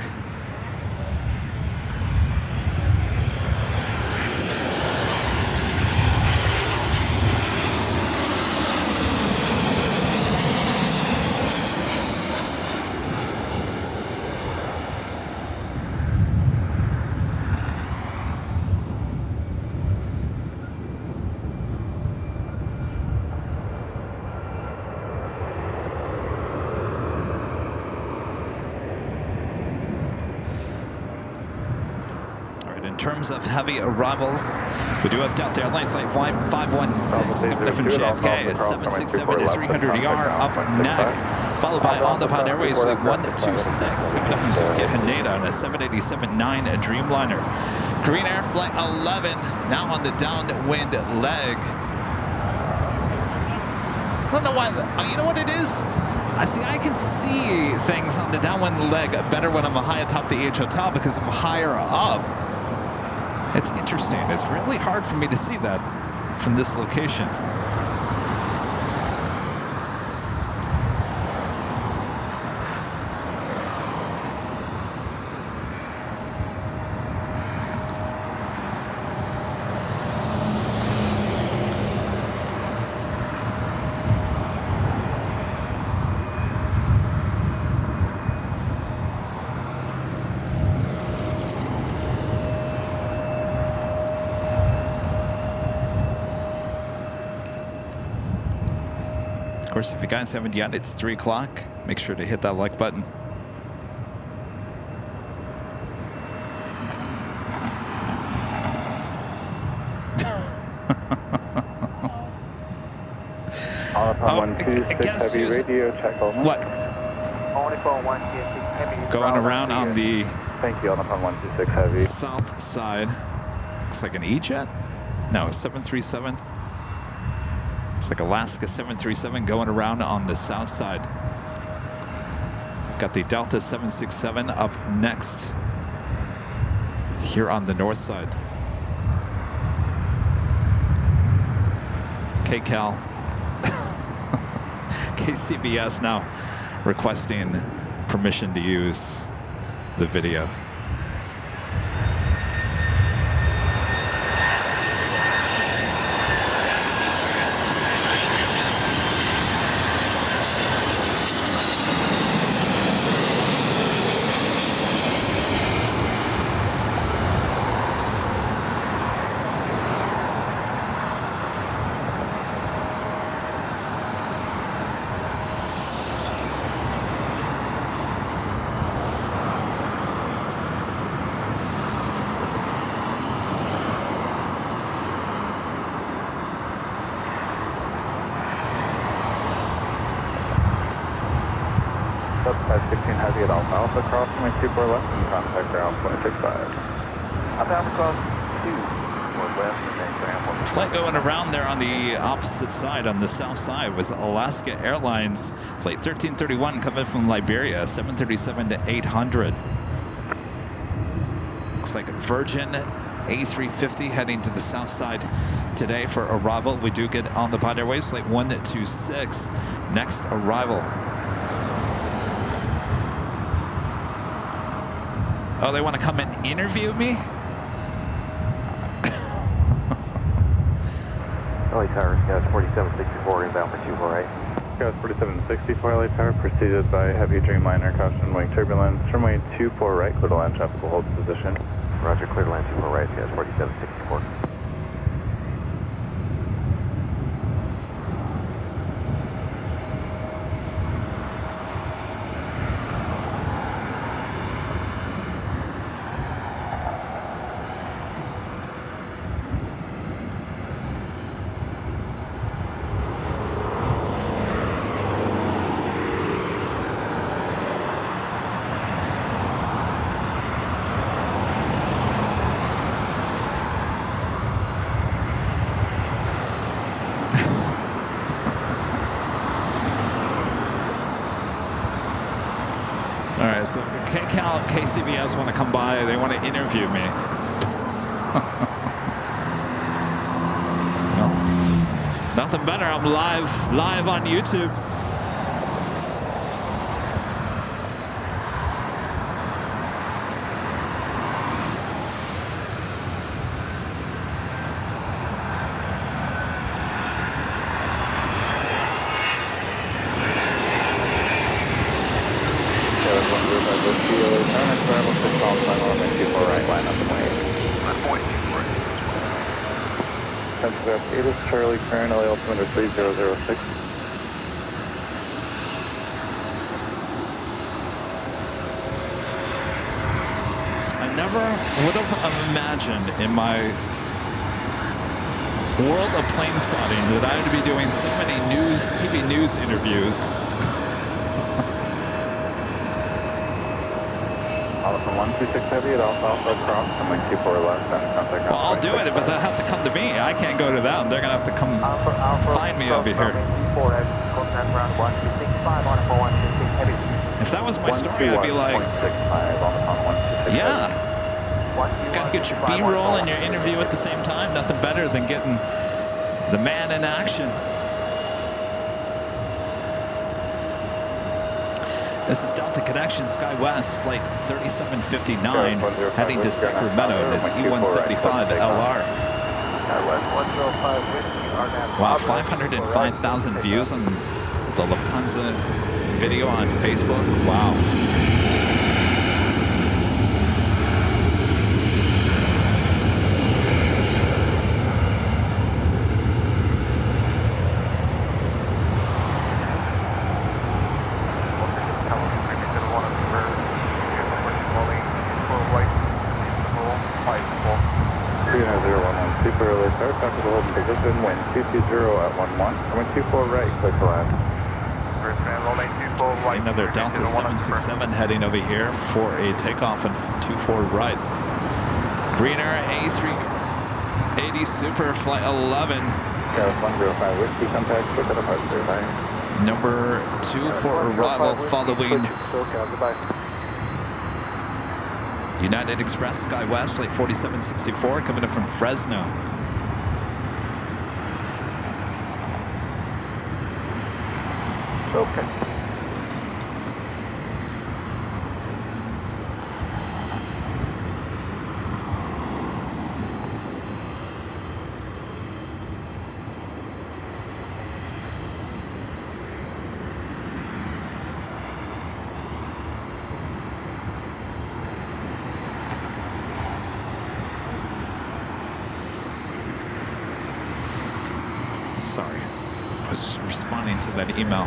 In terms of heavy arrivals, we do have Delta Airlines flight 516 coming from JFK, 767 to 300ER up next, followed by All Nippon Airways flight 126 coming up from Tokyo Haneda on a 787-9 Dreamliner. Korean Air flight 11 now on the downwind leg. I don't know why. You know what it is? I can see things on the downwind leg better when I'm high atop the EH Hotel because I'm higher up. It's interesting. It's really hard for me to see that from this location. Of course, if you guys haven't yet, it's 3 o'clock. Make sure to hit that like button. Guess heavy radio check on what? Going around on the thank you, on 126 Heavy. South side. Looks like an E-jet? No, a 737. It's like Alaska 737 going around on the south side. I've got the Delta 767 up next here on the north side. KCAL. KCBS now requesting permission to use the video. Southside 16 Heavy at Alpha Alpha, crossing my 24 left and contact ground 265. Alpha Alpha cross 2 northwest and then ground 1. Flight going around there on the opposite side, on the south side, was Alaska Airlines flight 1331 coming from Liberia, 737 to 800. Looks like Virgin A350 heading to the south side today for arrival. We do get on the Bond Airways flight 126. Next arrival. Oh, they want to come and interview me? LA Tower, Scouts 4764 inbound for 248. Scouts 4764 LA Tower, preceded by heavy Dreamliner, caution wing turbulence. Runway 24 right, clear to land, traffic will hold position. Roger, clear to land 24 right, Scouts 4764. All right, so KCAL, KCBS want to come by. They want to interview me. Well, nothing better. I'm live on YouTube. It is Charlie, current LA altimeter 3006. I never would have imagined in my world of plane spotting that I would be doing so many TV news interviews. Alpha 126 heavy at Alpha cross, runway 24 left, and contact. Well, I'll do it, but they'll have to come to me. I can't go to them. They're going to have to come find me over here. If that was my story, I'd be like, yeah. Got to get your B-roll and your interview at the same time. Nothing better than getting the man in action. This is Delta Connection, SkyWest, flight 3759, heading to Sacramento. This E175 LR. Wow, 505,000 views on the Lufthansa video on Facebook. Wow. Wind 220 at 11. Wind 24 right, clear to land. See another Delta 767 heading over here for a takeoff and 24 right. Greener A380 Super Flight 11. Scouts 105 whiskey, contact with departure line. Number 2 for arrival following United Express SkyWest Flight 4764 coming in from Fresno. Okay. Sorry, I was responding to that email.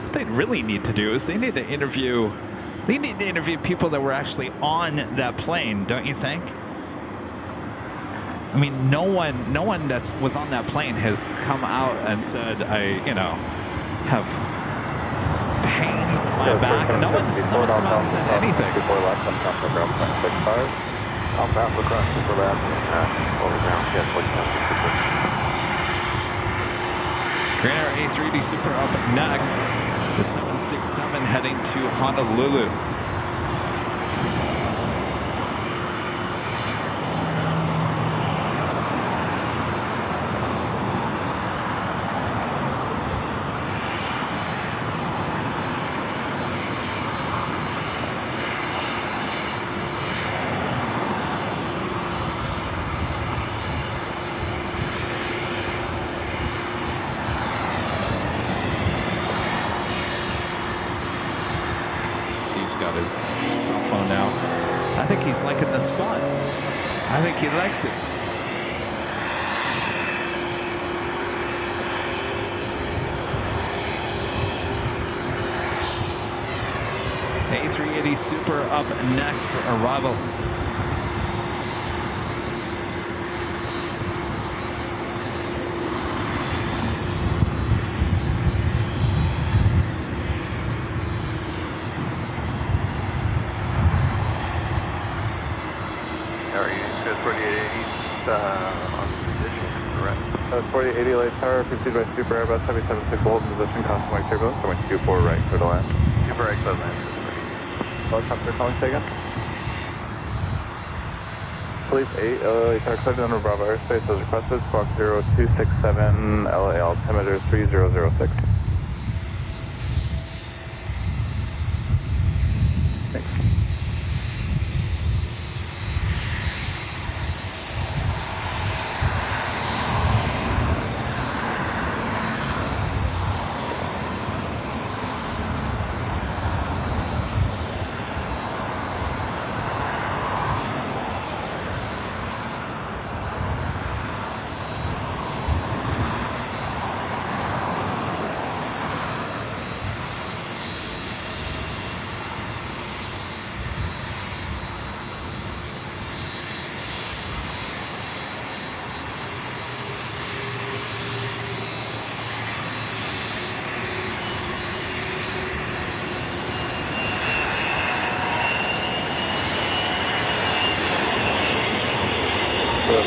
What they really need to do is they need to interview people that were actually on that plane, don't you think? I mean, no one that was on that plane has come out and said, I have pains in my back. No one's come out and said anything. Alpha Alpha cross super left, over ground, yes, 47 super. Green Air A380 Super up next. The 767 heading to Honolulu. Steve's got his cell phone out. I think he's liking the spot. I think he likes it. A380 Super up next for arrival. On position, correct. 4880 late tower, pursued by Super Airbus Heavy 76 hold in position, costing wing turbulence, going 24 right, clear to land. Super right, clear to land. Helicopter calling taken. Police 8, LA tower cleared under Bravo airspace as requested, squawk 0267, LA altimeter 3006. Thanks.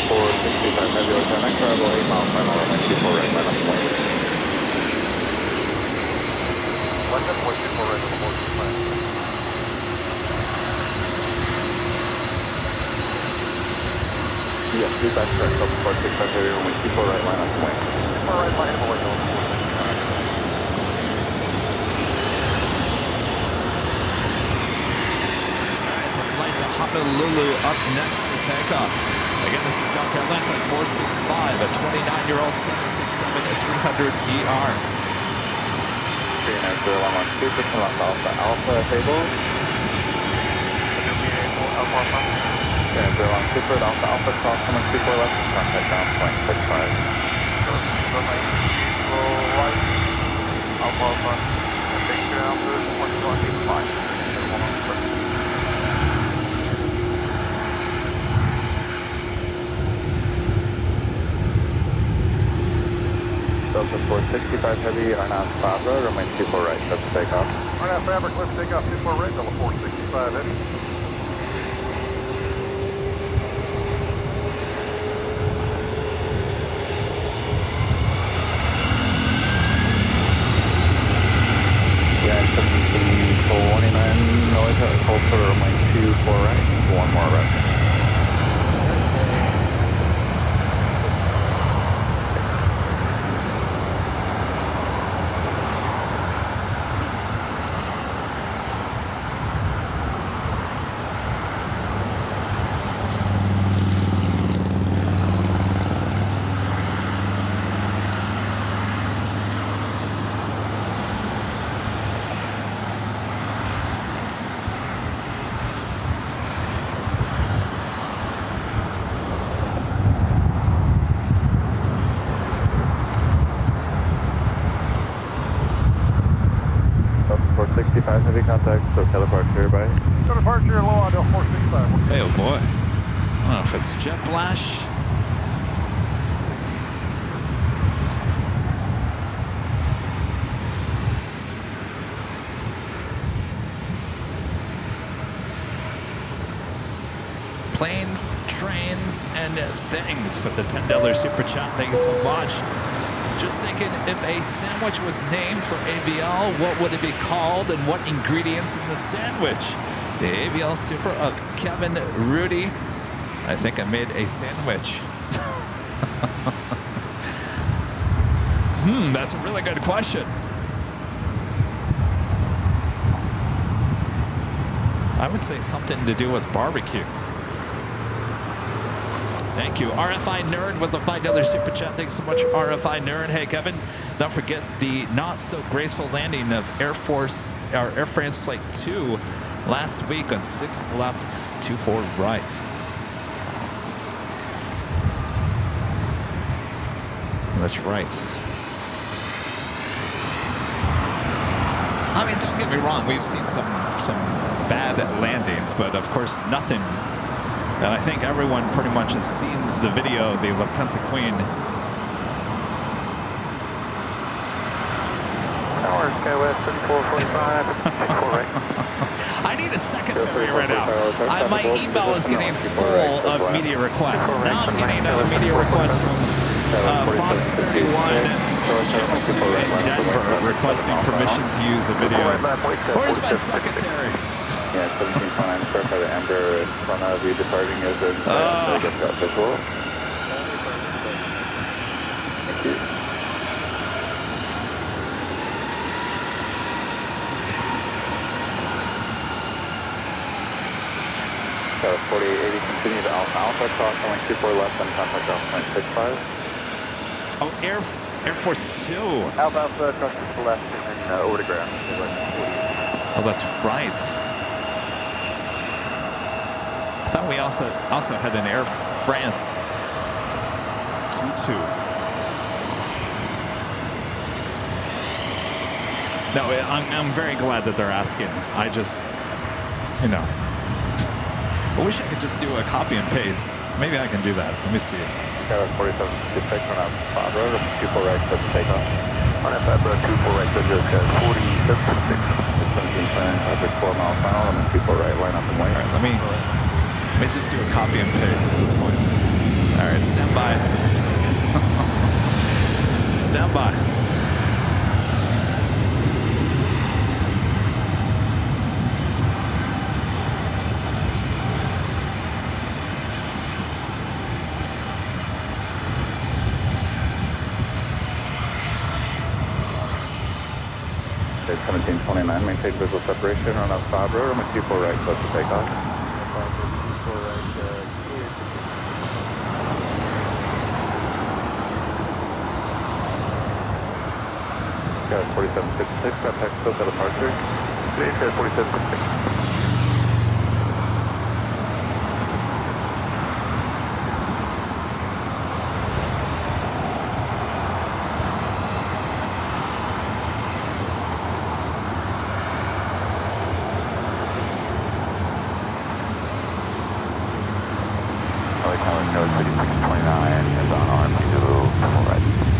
Forward 65 heavy electronic, travel 8 miles final runway 24 right, line up the point. Line up point 24 right, on the board, plan. Yes, feedback correct, up forward 65 heavy runway 24 right, line up the point. 24 right, line up the point, on the board. Alright, the flight to Honolulu up next for takeoff. Again, this is Delta Airlines Flight 465, a 29-year-old 767-300ER. Green Air 0112, percent left Alpha Alpha table. Green Air 0112, Alpha Alpha cross 124 left, contact down point 65. Runway 24 right, Alpha Alpha, and take ground to 125. Delta 465 heavy, Arnav Fabra, runway 24 right, that's takeoff. Arnav Fabra, clear for takeoff, 24 right, Delta 465 heavy. Yeah, 1729 noise, hold for runway 24 right, one more right. Delta 465 heavy contact, so departure by. So departure low on Delta 465. Hey, oh boy. I don't know if it's jet blash. planes, trains, and things with the $10 super chat. Thank you so much. Just thinking, if a sandwich was named for AVL, what would it be called and what ingredients in the sandwich? The AVL Super of Kevin Rudy. I think I made a sandwich. That's a really good question. I would say something to do with barbecue. Thank you. RFI Nerd with the $5 super chat. Thanks so much, RFI Nerd. Hey, Kevin, don't forget the not-so-graceful landing of Air France Flight 2 last week on 6 left, 24 right. That's right. I mean, don't get me wrong. We've seen some bad landings, but of course, nothing. And I think everyone pretty much has seen the video, the Lufthansa Queen. Tower, Skywest 3445, 4 right. I need a secretary right now. My email is getting full of media requests. Now I'm getting a media request from Fox 31, Channel 2 in Denver, requesting permission to use the video. Where's my secretary? Yeah, 1729, clarify the Amber in front of you departing is in get visual. Thank you. 4880, continue to Alpha, cross only 24 left and contact off 0.65. Oh, Air Force 2. Alpha, cross to the left and then over to ground. Oh, that's right. I thought we also had an Air France 22. No, I'm very glad that they're asking. I just, you know, I wish I could just do a copy and paste. Maybe I can do that. Let me see. Skywest 47, good check on out 5 road, 24 right, set to take off. On that 5 road, 24 right, so just 47.6. 1729, traffic 4 mile final, and then 24 right, line up and wait. All right, let me just do a copy and paste at this point. All right, stand by. Stand by. Okay, 1729, maintain visual separation on up 5 road, and 24 right, close to takeoff. 24 right, Got 4766, contact still at departure. Please, 47.6.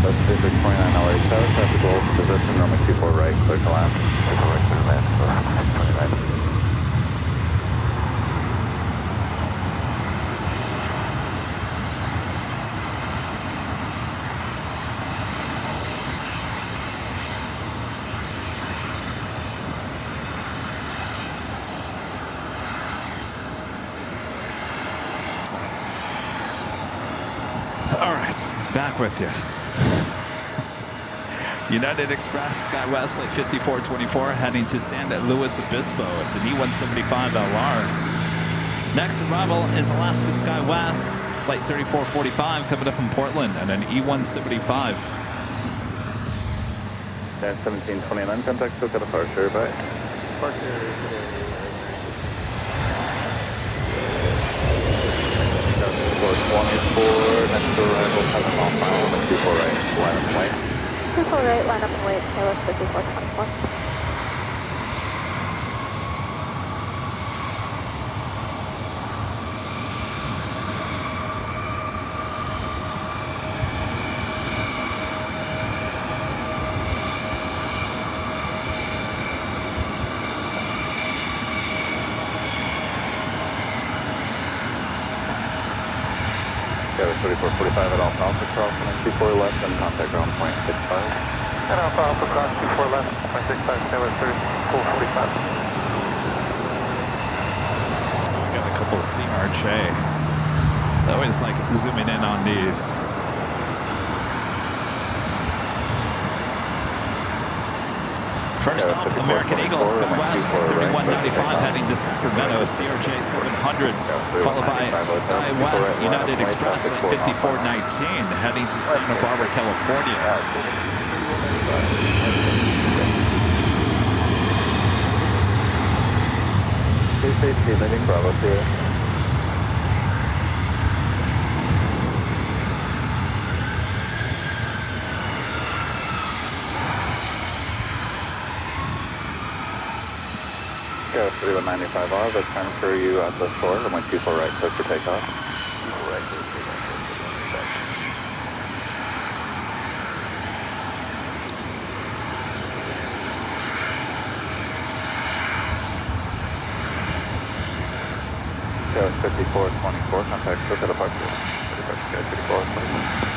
Pacific 29 LA South, traffic goal position, runway 24 right, clear to land. 24 right, clear to land, 29. All right, back with you. United Express, SkyWest, Flight 5424, heading to San Luis Obispo. It's an E175 LR. Next arrival is Alaska SkyWest, Flight 3445, coming up from Portland, and an E175. And 1729, contact still got departure, bye. Departure. 24, next arrival, 7 mile final, 24 right, line up and wait. 24 right, line up and wait, Skywest 5424. Tower 3445 at Alpha cross 24 left and contact ground point 65. And Alpha cross 24 left, 0.65, Tower 3445. We got a couple of CRJ. I always like zooming in on these. First up, American Eagle, SkyWest 3195 heading to Sacramento, CRJ 700, followed by SkyWest United Express at 5419 heading to Santa Barbara, California. Safety, landing Bravo here. Go 3195R, let's transfer you at the shore, runway 24 right, clear for takeoff. 24 right, clear for takeoff. Go 5424, contact clear for departure. Departure, 5424.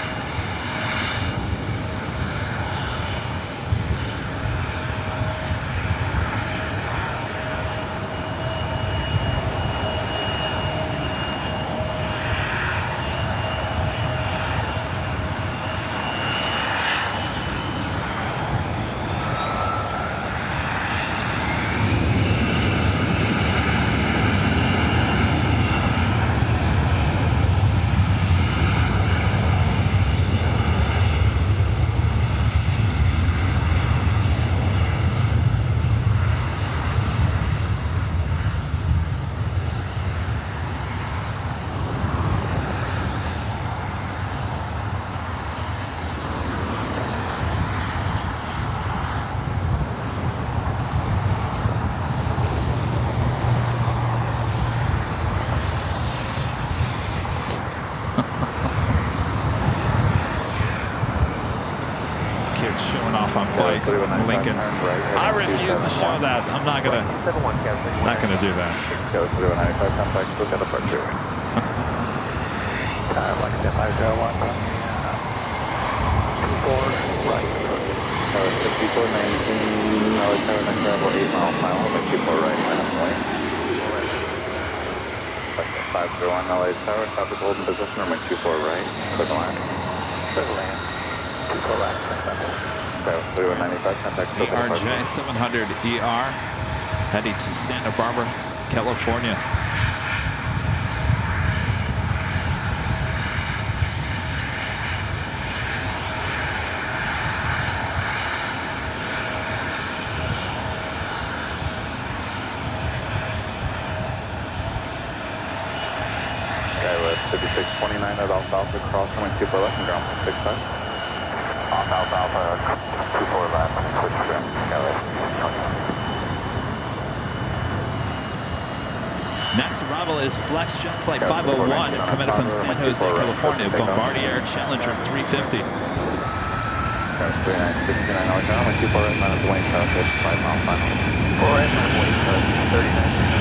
Showing off on bikes in Lincoln. I refuse to show that. I'm not gonna do that. Go 3195, contact clear for departure. Time like that, 501. 24 right. 5419, LA Tower, next travel 8 miles final, 24 right, minus point. 501 LA Tower, traffic hold in position, runway 24 right, clear the line. Clear the land. 24 right. CRJ 700 ER heading to Santa Barbara, California. SkyWest 5629 at Alpha cross runway 24 left and ground point 65. Alpha, 24 left, switch trim, Next arrival is Flex Jet Flight 501 coming from San Jose, California, Bombardier Challenger 350. 3969 LA Tower, 24 right, minus wing traffic, 5 miles final. 4 right, minus wing traffic, 39.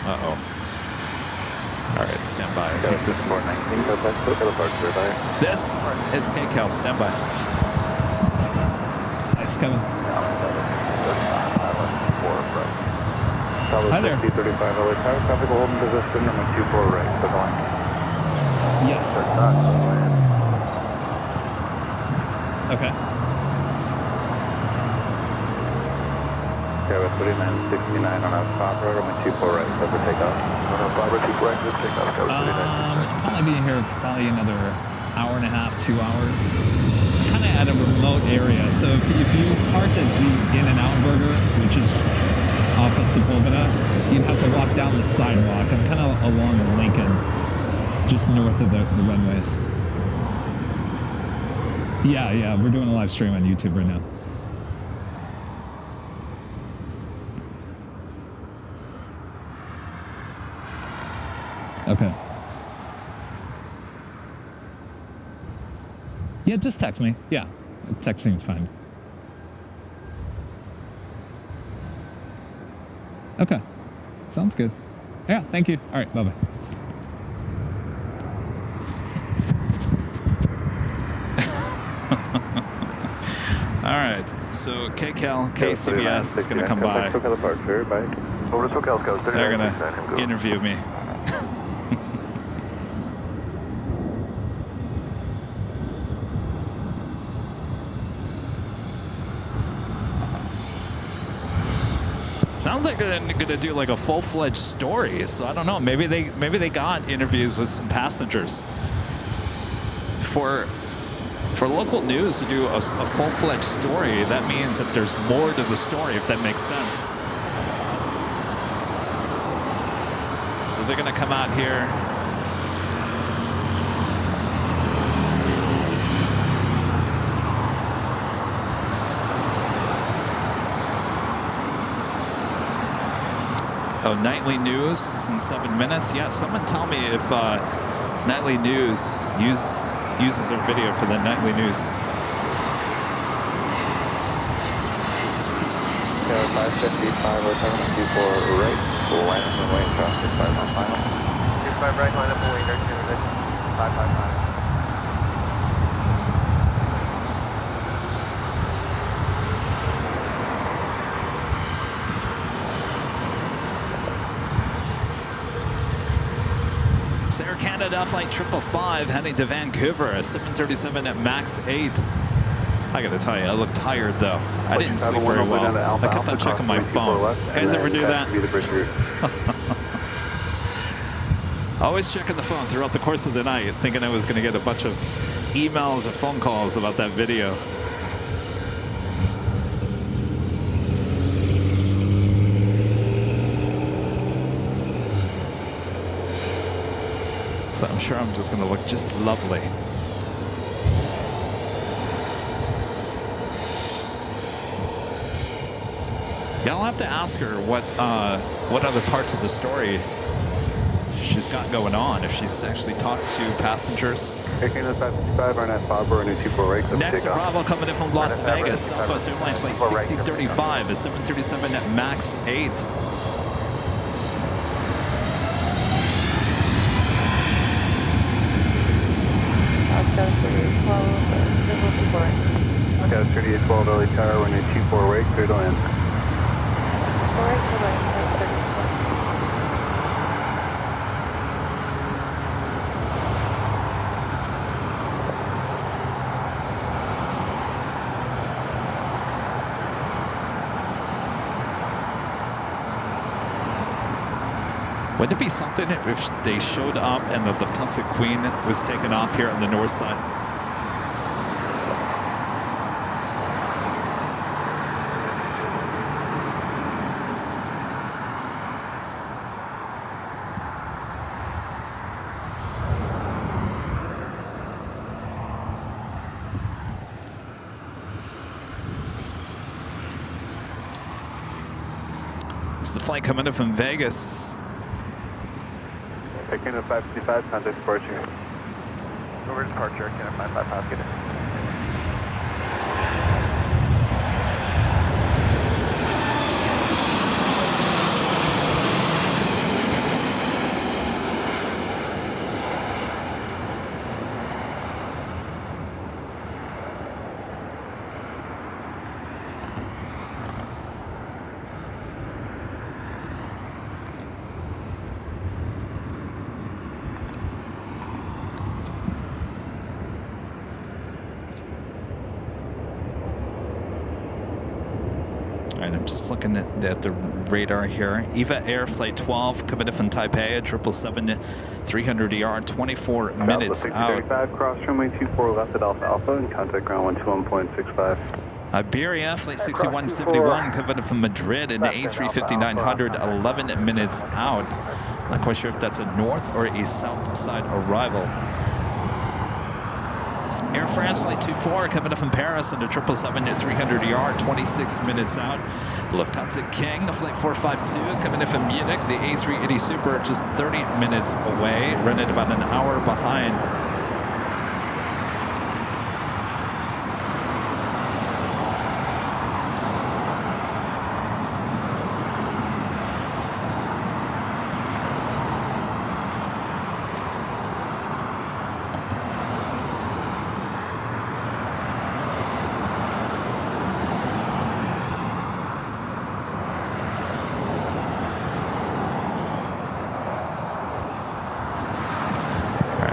Uh-oh. All right, stand by. I think this is... This is KCAL. Stand by. Nice, Kevin. Hi there. 35 LA Tower, traffic hold in position, runway 24 right, clear the line. Yes. Okay. Okay, with 3969 on our top road, runway 24 right, clear for takeoff. Barbara, 24 right, good takeoff, go 3969. I'll be here for probably another hour and a half, 2 hours. Kind of at a remote area, so if you parked at the In-N-Out Burger, which is off of Sepulveda, you'd have to walk down the sidewalk. I'm kind of along Lincoln, just north of the runways. Yeah, we're doing a live stream on YouTube right now. Okay. Yeah, just text me. Yeah, texting is fine. Okay, sounds good. Yeah, thank you. All right, bye-bye. All right, so KCBS is going to come by. They're going to interview me. Sounds like they're going to do like a full-fledged story. So I don't know. Maybe they got interviews with some passengers. For local news to do a full-fledged story, that means that there's more to the story, if that makes sense. So they're going to come out here. Oh, nightly news is in 7 minutes. Yeah, someone tell me if nightly news uses our video for the nightly news. 555 or 724 right, line up and wait, traffic 5 on final. 25 right, line up and wait, aircraft 555. Air Canada flight 555 heading to Vancouver, 737 at max 8. I gotta tell you, I look tired though. I didn't sleep very well. I kept on checking my phone. You guys ever do that? Always checking the phone throughout the course of the night, thinking I was gonna get a bunch of emails or phone calls about that video. So I'm sure I'm just going to look just lovely. Yeah, I'll have to ask her what other parts of the story she's got going on, if she's actually talked to passengers. Next Bravo coming in from Las Vegas, Southwest Airlines flight 6035 is 737 at max 8. Okay, 3812 early tower, runway 24 right, clear to land. Wouldn't it be something if they showed up and the Lufthansa Queen was taken off here on the north side? This is the flight coming in from Vegas. Taking a 555, contact departure. Over departure, can I 555, get it. I'm just looking at the radar here. EVA Air Flight 12 coming in from Taipei at 777-300ER, 24 minutes out. Cross runway 24 left at Alpha Alpha and contact ground 121.65. Iberia Flight 6171 coming in from Madrid into A350-900, 11 minutes out. Not quite sure if that's a north or a south side arrival. Air France Flight 24 coming up from Paris into 777-300ER, 26 minutes out. Lufthansa King, flight 452, coming in from Munich. The A380 Super just 30 minutes away, running about an hour behind.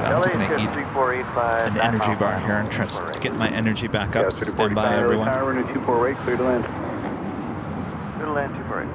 I'm just going to eat an energy bar here and try to get my energy back up. Stand by, everyone. Tower, runway 24 right, clear to land. Clear to land, 24 right.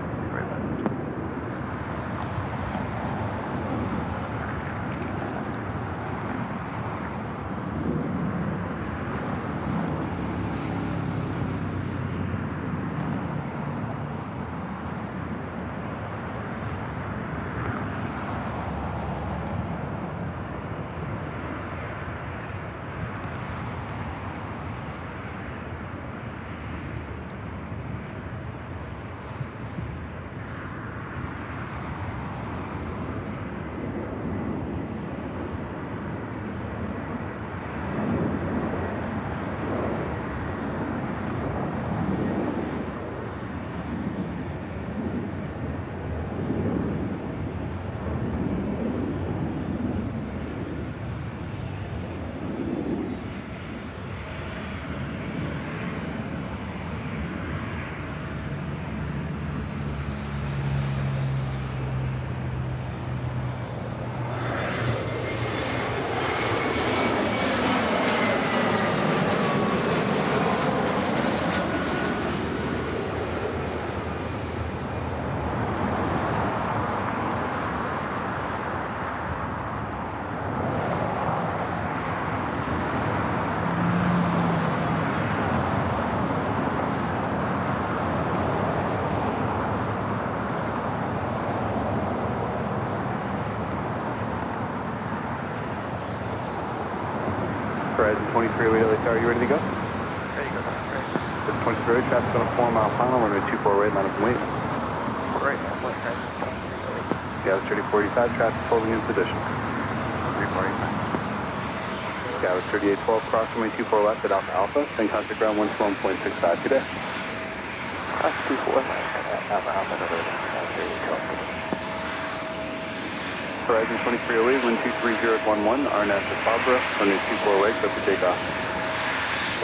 Horizon 23 away, LAX, are you ready to go? Ready to go, ready. It's 23 right, traffic on a 4-mile final, runway 24 right, line up and wait. Right, I'm left, Horizon 23 away. Scout 3045, traffic holding in position. 345. Scout 3812, cross runway 24 left at Alpha Alpha, then contact ground 121.65 today. That's 24. Alpha, another 3812. Horizon 23 away, wind 23011, RNS at Barbara, runway 24 right, clear for takeoff.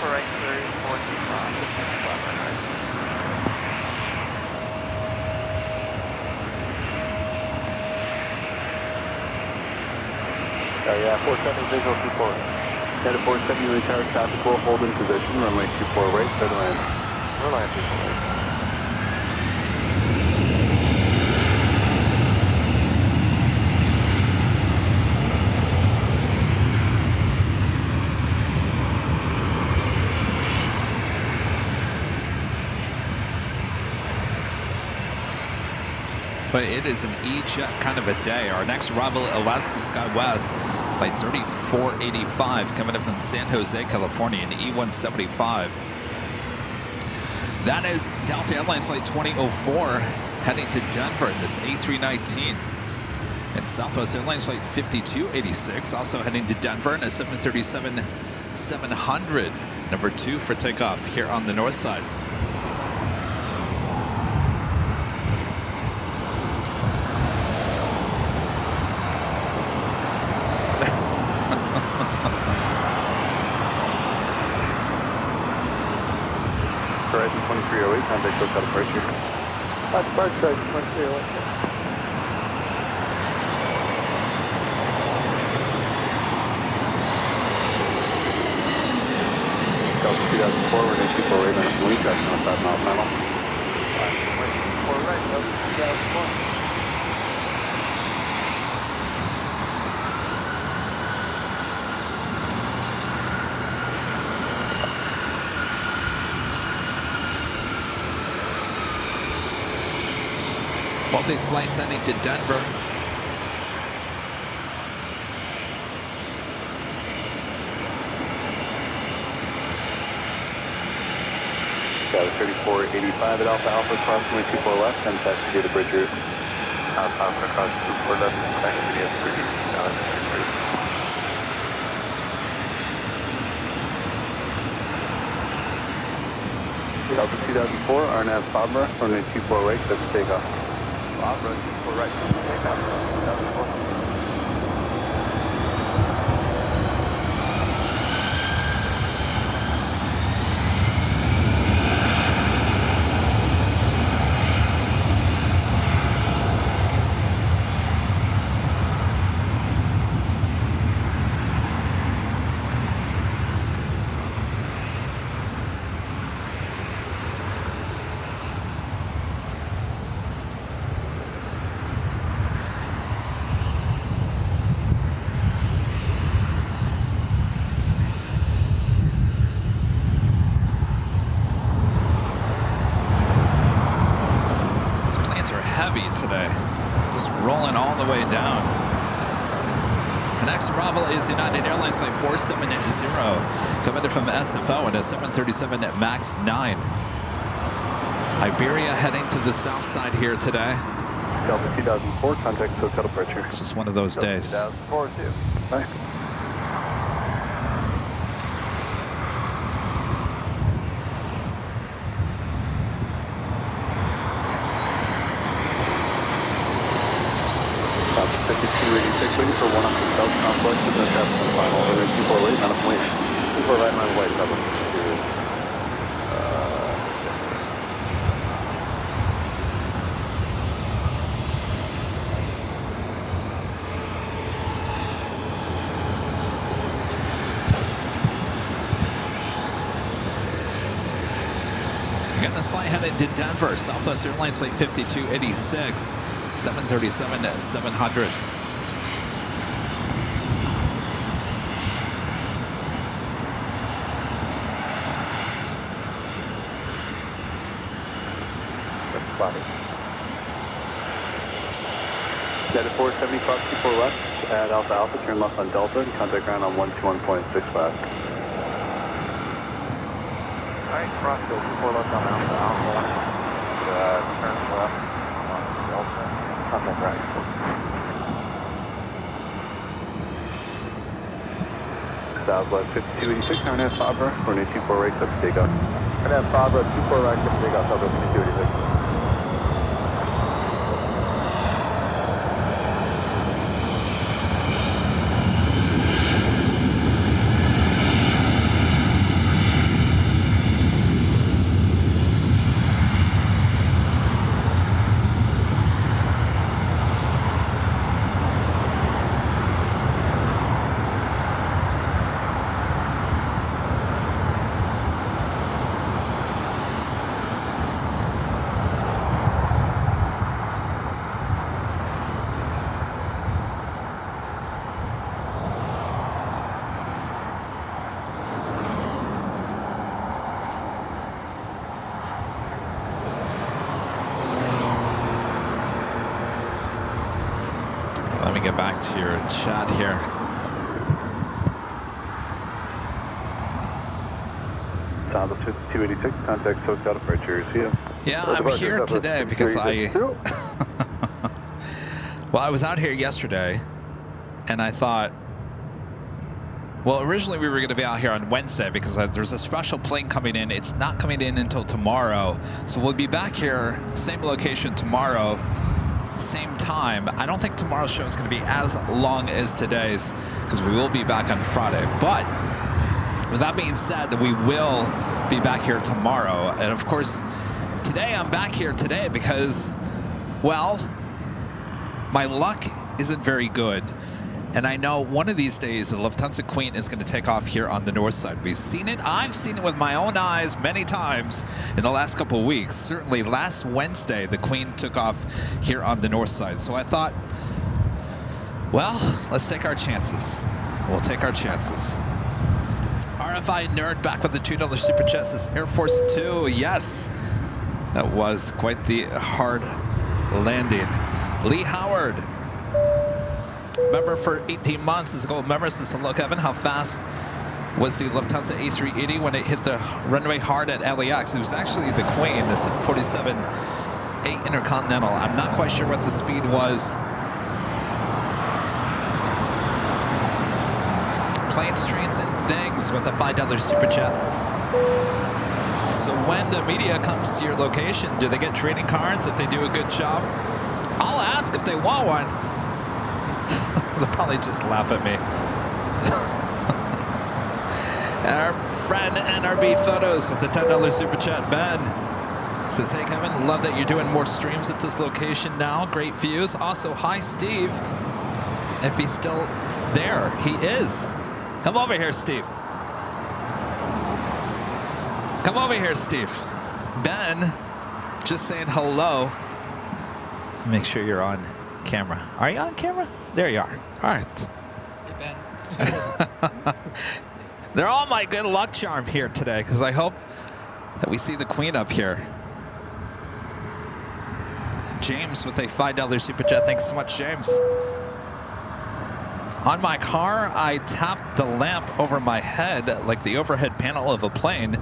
Right, 3425. Yeah, 47 visual 24. Head at 47 Ely Tower, traffic will hold in position, runway 24 right, clear to land. We're land 24 right. But it is an E-jet kind of a day. Our next arrival, Alaska SkyWest, flight 3485, coming in from San Jose, California, an E-175. That is Delta Airlines flight 2004, heading to Denver in this A319. And Southwest Airlines flight 5286, also heading to Denver in a 737-700, number 2 for takeoff here on the north side. Horizon 2308, contact SoCal departure. Departure, 2308. Delta 2004, we're going to 24 right, line up and wait, traffic on a 5-mile final. 4 right, Delta 2004. Both these flights heading to Denver. Scout 485 at Alpha Alpha, cross runway 24 left, and taxi via the bridge route. Alpha Alpha cross 24 left, taxi via the bridge route. Delta 2004, RNAV Fabra, runway 24 right, that's takeoff. Fabra, 24 right, takeoff, 2004. Heavy today, just rolling all the way down. The next arrival is United Airlines flight 470, coming in from SFO and a 737 MAX 9. Iberia heading to the south side here today. Delta 2004, contact hotel departure. It's just one of those days. 2004 too. Bye. Delta 5286, waiting for 1 on the south complex, and then traffic on the final. Runway 24 right, not a plane. 24 right, not a white, double. Again, this flight headed to Denver, Southwest Airlines flight 5286, 737-700. Delta 470, cross 24 left at Alpha Alpha, turn left on Delta, and contact ground on 121.65. Alright, cross 24 left on Alpha Alpha. Turn left on Delta, contact right. Southwest 5286, RNAV Fabra, runway 24 right, that's takeoff. RNAV Fabra, 24 right, that's takeoff, Southwest 5286. Let me get back to your chat here. Southwest 5286, contact hotel departure. See ya. Yeah, I'm here today because well, I was out here yesterday and I thought, well, originally we were going to be out here on Wednesday because there's a special plane coming in. It's not coming in until tomorrow. So we'll be back here, same location tomorrow, same time. I don't think tomorrow's show is going to be as long as today's because we will be back on Friday. But with that being said, we will be back here tomorrow. And of course, today I'm back here today because, well, my luck isn't very good. And I know one of these days the Lufthansa Queen is going to take off here on the north side. We've seen it. I've seen it with my own eyes many times in the last couple of weeks. Certainly last Wednesday, the Queen took off here on the north side. So I thought, well, let's take our chances. We'll take our chances. RFI Nerd back with the $2 super chat. This is Air Force 2. Yes, that was quite the hard landing. Lee Howard, member for 18 months, is a gold member. Says hello, Kevin. How fast was the Lufthansa A380 when it hit the runway hard at LAX. It was actually the Queen, the 747-8 Intercontinental. I'm not quite sure what the speed was. Planes, Trains, and Things with a $5 super chat. So when the media comes to your location, do they get trading cards if they do a good job? I'll ask if they want one. They'll probably just laugh at me. Our friend NRB Photos with the $10 super chat. Ben says, hey Kevin, love that you're doing more streams at this location now. Great views. Also, hi Steve. If he's still there, he is. Come over here, Steve. Come over here, Steve. Ben, just saying hello. Make sure you're on camera. Are you on camera? There you are. All right. Hey, Ben. They're all my good luck charm here today, because I hope that we see the Queen up here. James with a $5 super chat. Thanks so much, James. On my car, I tapped the lamp over my head like the overhead panel of a plane.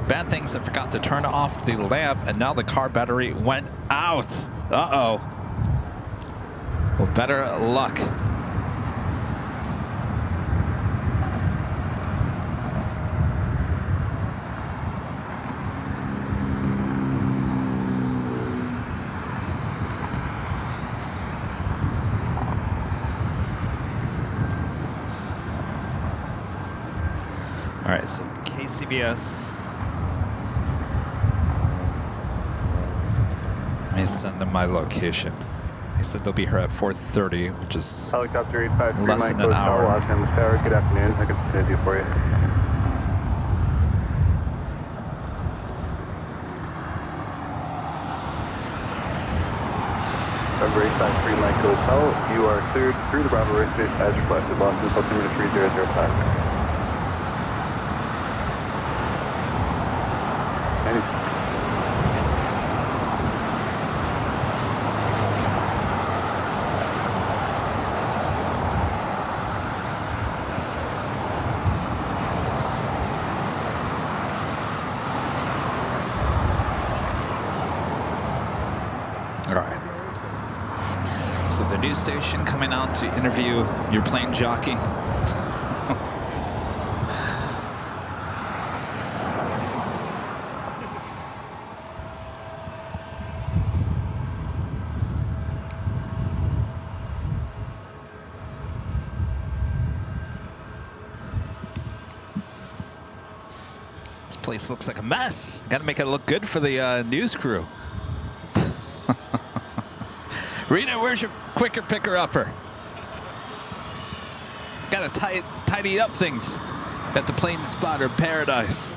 Bad things, I forgot to turn off the lamp, and now the car battery went out. Uh-oh. Well, better luck. All right, so KCBS. Let me send them my location. They said they'll be here at 4:30, which is Helicopter 853, less Mike, than an hour. Los Angeles Tower. Good afternoon. I can send you for you. Number 853, Mike, Hotel. You are cleared through the Bravo airspace as requested. Los Angeles altimeter 3005. All right. So the news station coming out to interview your plane jockey. This place looks like a mess. Got to make it look good for the news crew. Rita, where's your quicker picker-upper? Got to tidy up things at the Plane Spotter Paradise.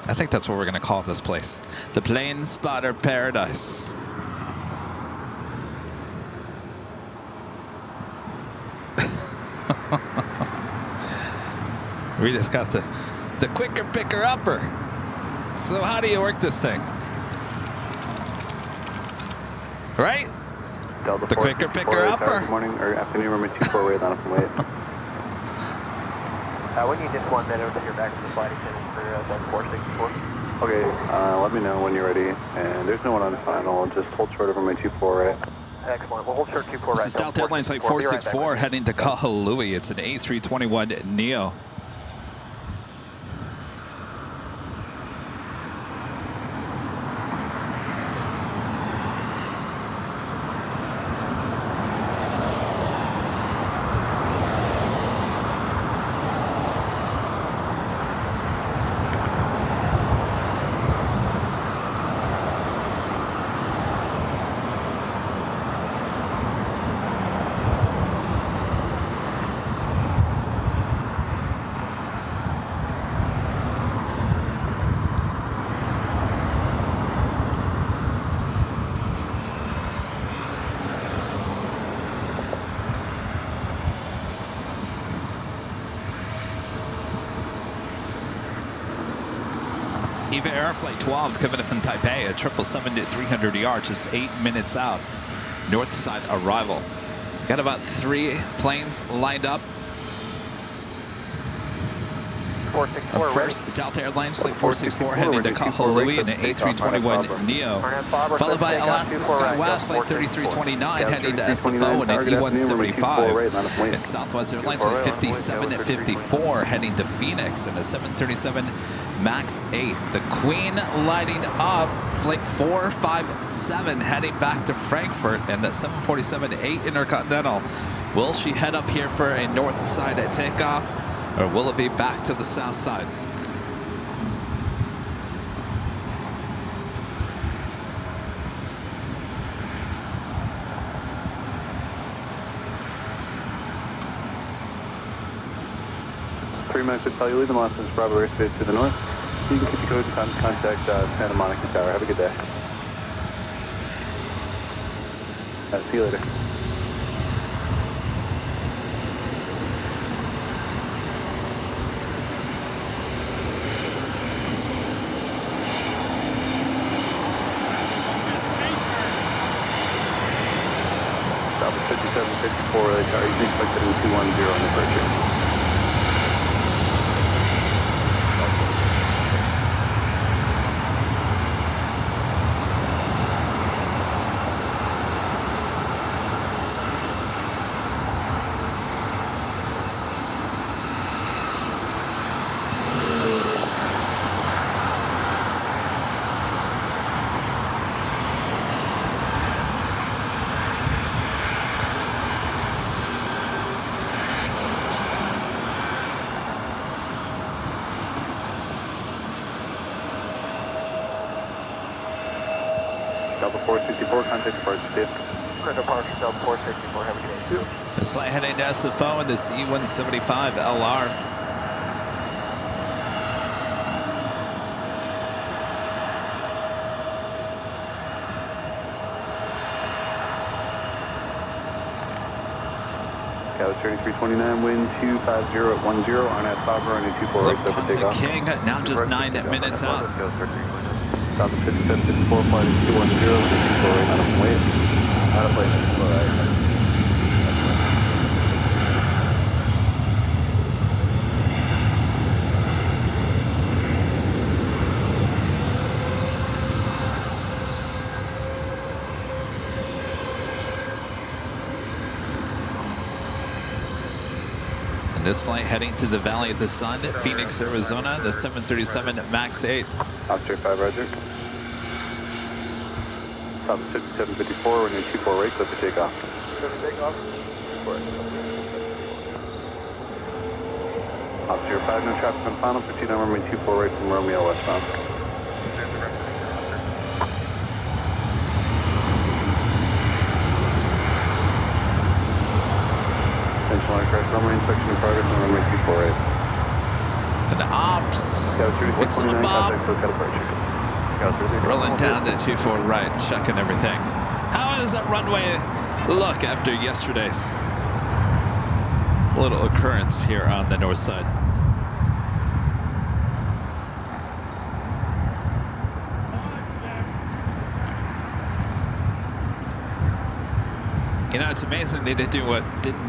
I think that's what we're going to call this place. The Plane Spotter Paradise. Rita's got the quicker picker-upper. So how do you work this thing? Right? The quicker picker-upper. Good morning or afternoon, room 24, wait on from wait. We need just 1 minute to hear back from the flight attendant for that 464. Okay, let me know when you're ready. And there's no one on the final. Just hold short over my 24 right. Excellent. We'll hold short 24 right. This is Delta Airlines Flight 464 heading to Kahului. It's an A321 Neo. Eva Air Flight 12 coming in from Taipei at 777 to 300 yards, just 8 minutes out. North side arrival. Got about 3 planes lined up. 464 First, Delta Airlines Flight 464 heading to Kahului in an A321 Neo, followed by Alaska SkyWest Flight 3329 heading to SFO in an E175, and Southwest Airlines Flight 5754 heading to Phoenix in a 737 MAX 8. The Queen lighting up Flight 457 heading back to Frankfurt, and that 747-8 Intercontinental. Will she head up here for a north side takeoff, or will it be back to the south side? Should tell you leave the milestones Bravo airspace to the north. You can keep the code and contact Santa Monica Tower. Have a good day. See you later. Bravo 5754, Relay Tower. You can expect it in 210 on the approach. Delta 464, contact departure, Steve. Departure, Delta 464, have a good day. This flight heading to SFO in this E175 LR. Galaxy 3329, wind 250 at 10, RNAV Papa, runway 24 right, Lufthansa King, now just 9 minutes out. Delta 5754, flight 210, 24 right, out of wave. Out of place, all right. This flight heading to the Valley of the Sun, Phoenix, Arizona, the 737 MAX 8. Oscar 5, roger. Top 5754, runway 24 right, clear for takeoff. Clear for takeoff? Oscar 5, no traffic on final, proceed on runway 24 right from Romeo westbound. Aircraft runway inspection in progress on runway 24 right. And the ops. Whistle and Bob. Rolling down the 24 right, checking everything. How does that runway look after yesterday's little occurrence here on the north side? You know, it's amazing they did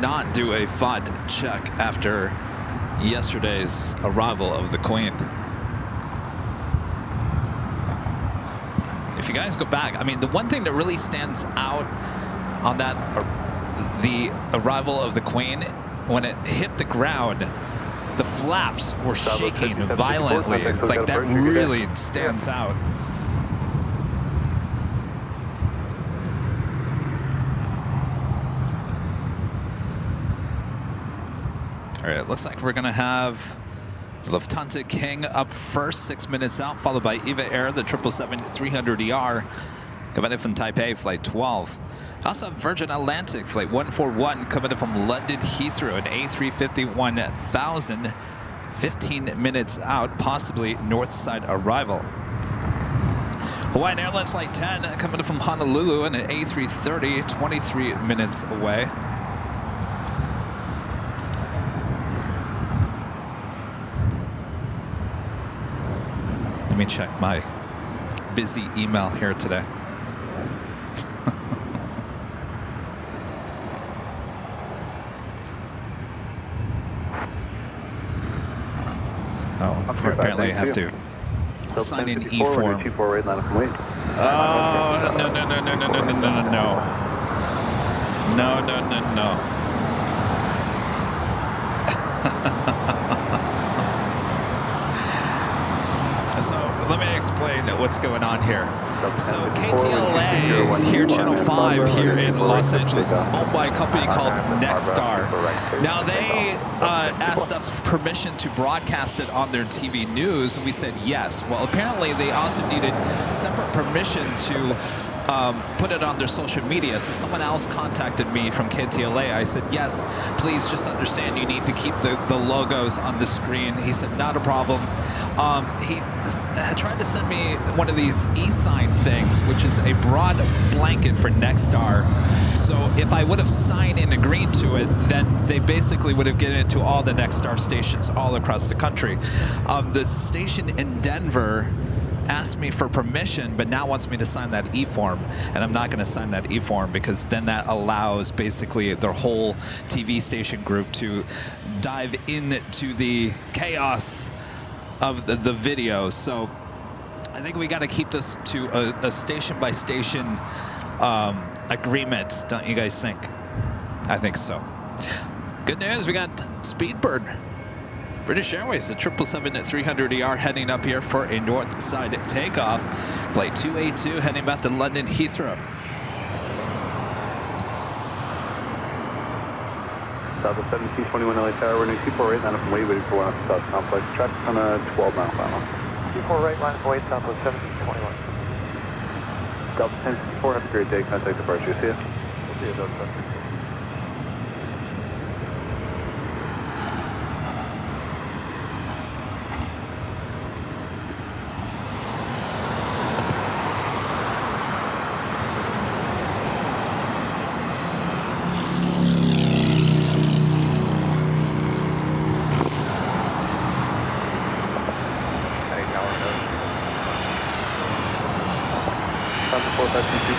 not do a FOD check after yesterday's arrival of the Queen. If you guys go back, I mean, the one thing that really stands out on that, the arrival of the Queen, when it hit the ground, the flaps were shaking violently. Like, that really stands out. All right, it looks like we're going to have Lufthansa King up first, 6 minutes out, followed by Eva Air, the 777-300ER, coming in from Taipei, flight 12. Also have Virgin Atlantic, flight 141, coming in from London Heathrow, an A350-1000, 15 minutes out, possibly north side arrival. Hawaiian Airlines flight 10, coming in from Honolulu, and an A330, 23 minutes away. Let me check my busy email here today. All apparently I have to sign an E-form. 24 right, line up and wait. Oh, no. No. So let me explain what's going on here. So KTLA, here Channel 5 here in Los Angeles, is owned by a company called Nexstar. Now they asked us for permission to broadcast it on their TV news, and we said yes. Well, apparently they also needed separate permission to put it on their social media. So someone else contacted me from KTLA. I said, yes, please just understand you need to keep the logos on the screen. He said, not a problem. He tried to send me one of these e-sign things, which is a broad blanket for Nexstar. So if I would have signed and agreed to it, then they basically would have given it to all the Nexstar stations all across the country. The station in Denver asked me for permission, but now wants me to sign that e-form, and I'm not going to sign that e-form because then that allows basically their whole TV station group to dive into the chaos of the video. So I think we got to keep this to a station by station agreement, don't you guys think? I think so. Good news, we got Speedbird. British Airways, the 777-300ER heading up here for a north side takeoff. Flight 282 heading back to London Heathrow. Southwest 1721 LA Tower, runway 24 right, line up and wait, waiting for one off the south complex. Traffic on a 12-mile final. 24 right, line up and wait, Southwest 1721. Delta 1054, have a great day. Contact departure. See ya. See you, Delta.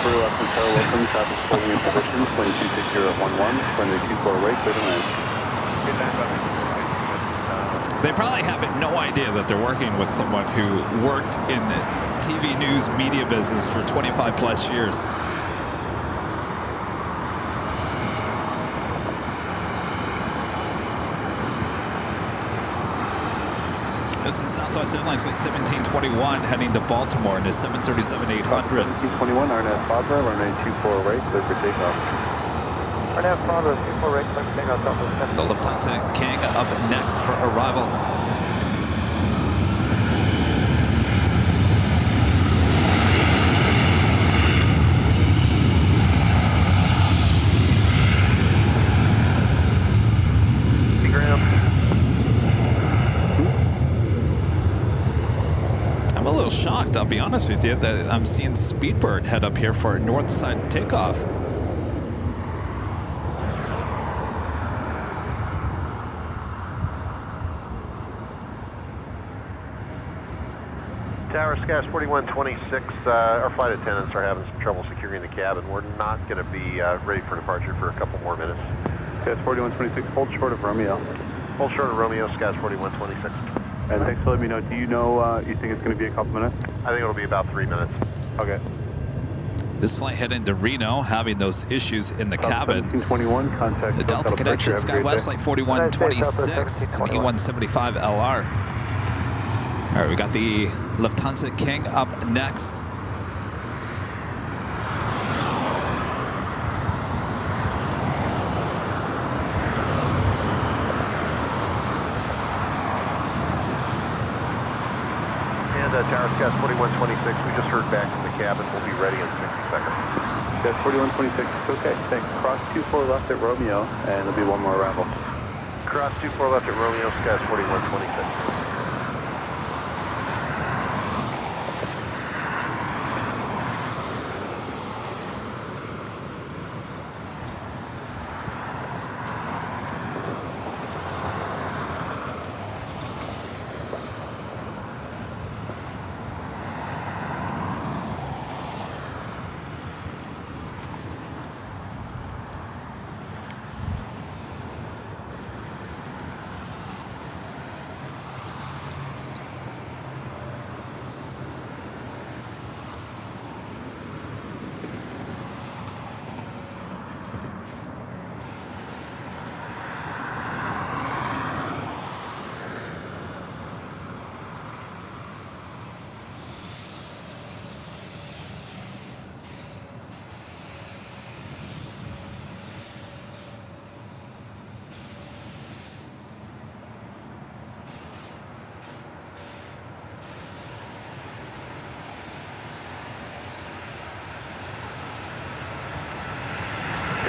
Welcome, traffic holding in position, 226011, runway 24 right, clear to land. They probably have no idea that they're working with someone who worked in the TV news media business for 25 plus years. This is Southwest Airlines Flight 1721 heading to Baltimore in the 737-800. 1721, RNAV Fabra, runway 24 right, clear for takeoff. RNAV Fabra, 24 right, clear for takeoff, Southwest. The Lufthansa King up next for arrival. Shocked, I'll be honest with you, that I'm seeing Speedbird head up here for a north side takeoff. Tower, Skies 4126, our flight attendants are having some trouble securing the cabin. We're not going to be ready for departure for a couple more minutes. Skies 4126, hold short of Romeo. Hold short of Romeo, Skies 4126. And thanks for letting me know. Do you know, you think it's going to be a couple minutes? I think it'll be about 3 minutes. Okay. This flight heading to Reno, having those issues in the cabin. 1721, contact the Delta connection, SkyWest Flight 4126, E175 LR. All right, we got the Lufthansa King up next. Tower Skies 4126, we just heard back from the cabin. We'll be ready in 60 seconds. Skies 4126, okay, thanks. Cross 24 left at Romeo, and there'll be one more arrival. Cross 24 left at Romeo, Skies 4126.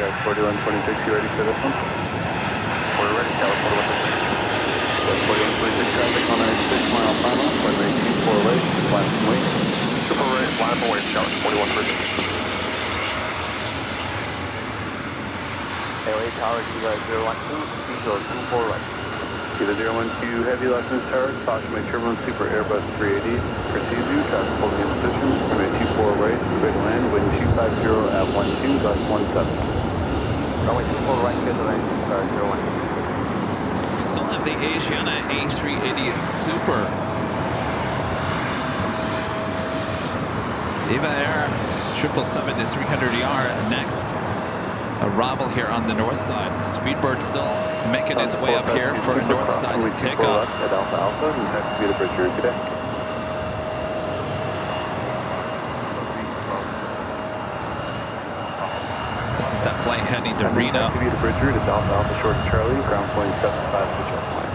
Guys, 4126, you ready for this one? We're ready, California. Guys, 4126 traffic on our 6-mile final, runway 24 right, flat and wait. 24 right, flat and wait, California 41 LA Tower, Kiva 012, Visual 24 right. Kiva 012, heavy Lufthansa Tower, caution by turbulence, Super Airbus 380. Proceed you, traffic holding in position, runway 24 right, clear to land, wind 250 at 12, gust 17. Runway 24 right, clear to land, 012. We still have the Asiana A380 Super. Eva Air 777 to 300ER next arrival here on the north side. Speedbird still making its way up here for a north side takeoff. At Alpha Alpha, and taxi to the bridge route today. This is that flight heading to Reno. Taxi to the bridge route at Alpha Alpha short of Charlie, ground point 75 to jet line.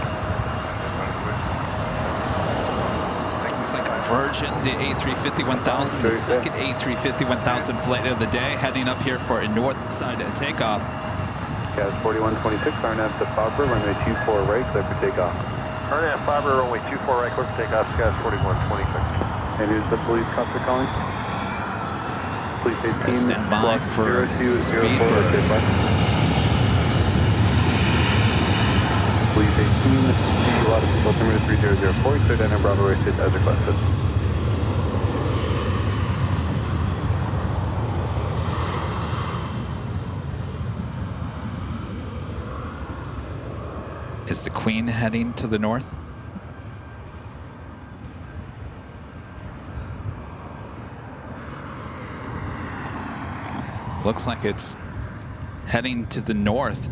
Looks like a Virgin, the A350-1000, the second A350-1000 flight of the day, heading up here for a north side takeoff. Caz 4126, RNF to Faber, runway 24 right, clear for takeoff. RNF Faber, runway 24 right, clear for takeoff, Caz 4126. And here's the police copter calling. Police 18, Stand by for 0204, Speedbird. Police 18, a lot of people, altimeter 3004, clear down in Bravo Race as requested. Is the Queen heading to the north? Looks like it's heading to the north.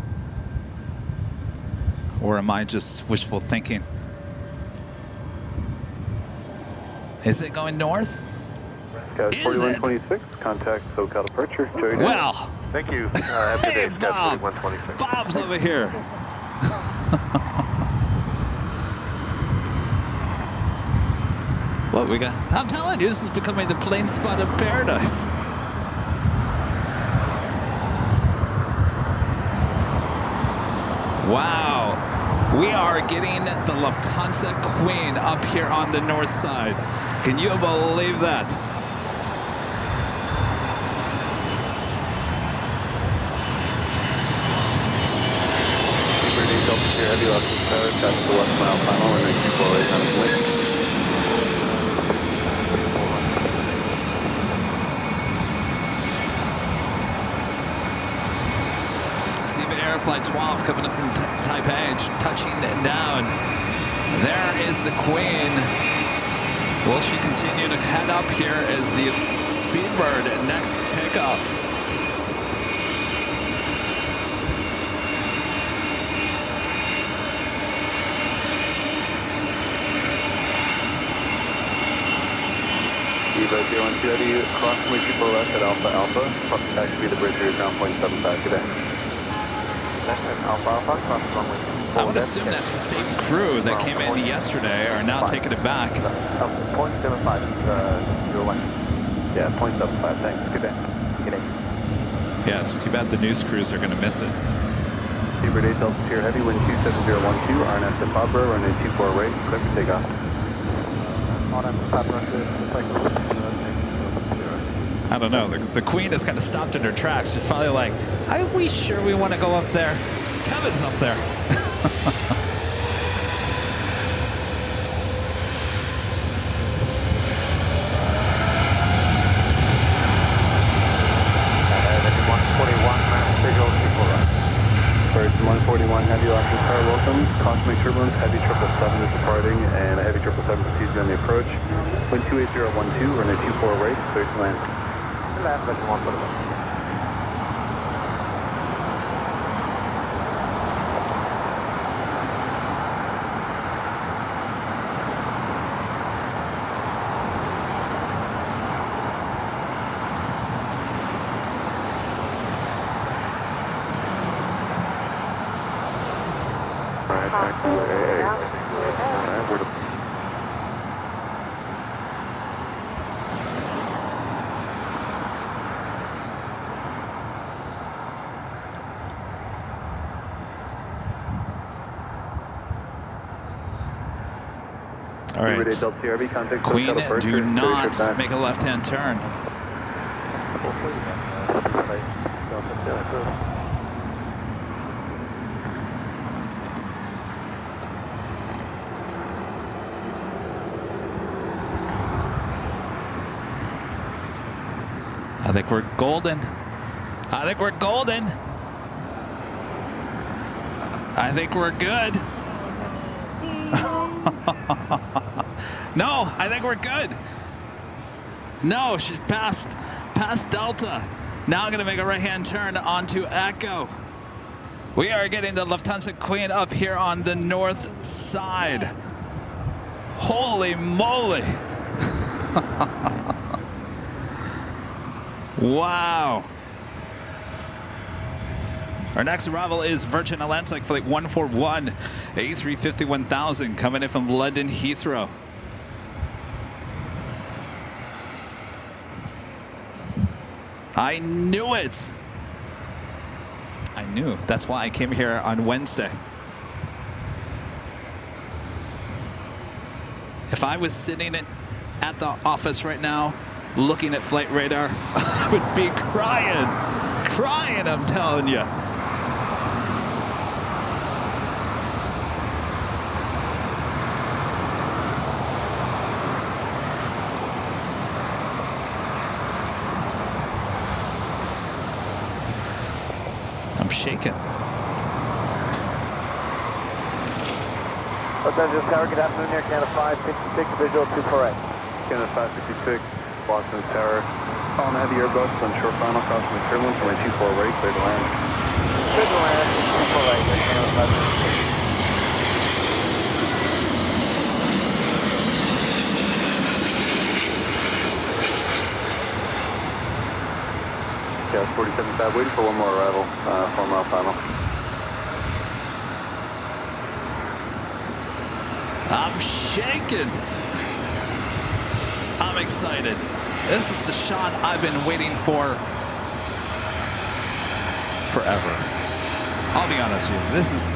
Or am I just wishful thinking? Is it going north? Caz Is 4126, contact SoCal departure. Joey Well, Thank you. Have a good hey day, Caz Bob, 4126. Bob's over here. What we got? I'm telling you, this is becoming the plane spot of paradise. Wow, we are getting the Lufthansa Queen up here on the north side. Can you believe that? Heavy Lufthansa Tower, that's the 1-mile final, and then 248 on its way. Eva Air Flight 12 coming up from Taipei, touching down. There is the Queen. Will she continue to head up here as the Speedbird next takeoff? Eva 012, crossing people left at Alpha Alpha, taxi to the bridge route, ground point 75 today. Alpha Alpha, cross runway 24 I would assume that's the same crew that came in yesterday are now taking it back. 0.75, 01. Yeah, 0.75, thanks. Good day. Good day. Yeah, it's too bad the news crews are going to miss it. Speedbird 8 Delta Sierra Heavy, wind 27012, RNF to Faber, runway 24 right, clear for takeoff. I don't know. The Queen has kind of stopped in her tracks. She's probably like, are we sure we want to go up there? Kevin's up there. Bird 141, heavy Lufthansa Tower, welcome. Caution turbulence, heavy 777 is departing, and a heavy 777 proceeds you on the approach. Wind 28012, runway 24 right, clear to land. Land, version 141. All right. LTRB, contact Queen, hotel departure, do not 30 back. make a left-hand turn. I think we're golden. I think we're golden. I think we're good. No, I think we're good. No, she's past Delta. Now I'm gonna make a right-hand turn onto Echo. We are getting the Lufthansa Queen up here on the north side. Holy moly. Wow. Our next arrival is Virgin Atlantic Flight 141, A350 1000, coming in from London Heathrow. I knew it. I knew. That's why I came here on Wednesday. If I was sitting at the office right now, looking at flight radar, I would be crying, I'm telling you. I'm shaking. Los Angeles Tower, good afternoon, Air Canada 566, visual 248. Canada 566, Boston Tower. Calling heavy Airbus on short final, crossing the turbulence, runway 24 right, clear to land. Clear to land, 24 right, Air Canada 566. Yeah, 47.5, waiting for one more arrival, 4 mile final. I'm shaking. I'm excited. This is the shot I've been waiting for forever. I'll be honest with you. This is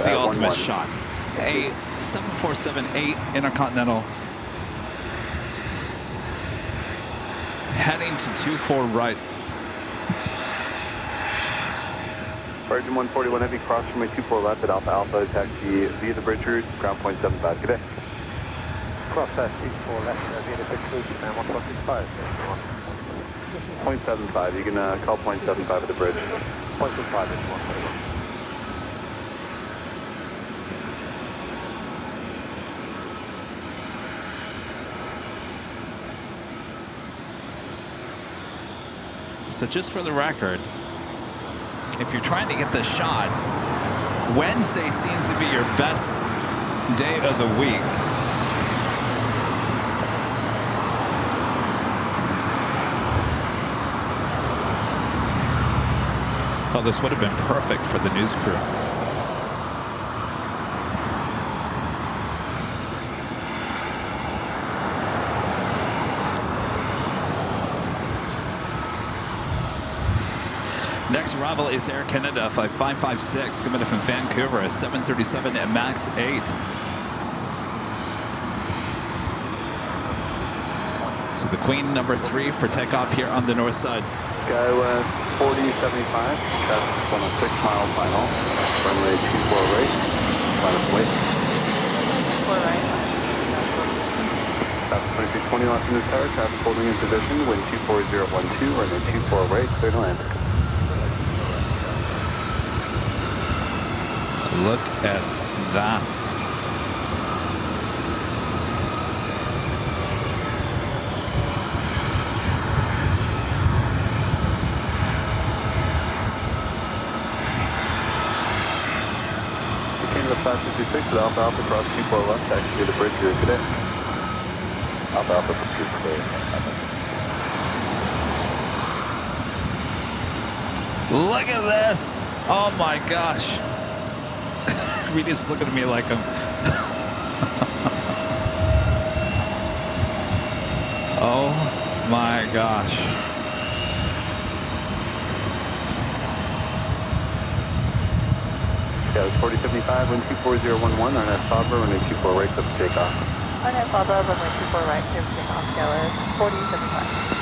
the ultimate shot. A 747-8 Intercontinental heading to 24 right. Virgin 141 Heavy, cross from my 24 left at Alpha Alpha, taxi via the bridge route, ground point 75, good day. Cross that 24 left, via the bridge route, and 145. 0.75, you can call 0.75 at the bridge. 0.75 is 141. So just for the record, if you're trying to get the shot, Wednesday seems to be your best day of the week. Oh, this would have been perfect for the news crew. Next arrival is Air Canada Flight 556, coming in from Vancouver, a 737 at MAX 8. So the Queen number 3 for takeoff here on the north side. Skywest 4075, traffic 106 miles final, runway 24 right, minus weight. 4 right. Traffic 2320 Los Angeles Tower, traffic holding in position, wind 24012, runway 24 right, clear to land. Look at that. Canada 556 with Alpha Alpha cross 24 left, taxi to the bridge here today. Alpha Alpha pursuit clear. Look at this. Oh my gosh. Rita's looking at me like I'm... Oh my gosh. Scouts 4075, wind 24011, RNS Fabra, runway 24 right, clip to takeoff. RNS Fabra, runway 24 right, clear for takeoff, Skylar 4075.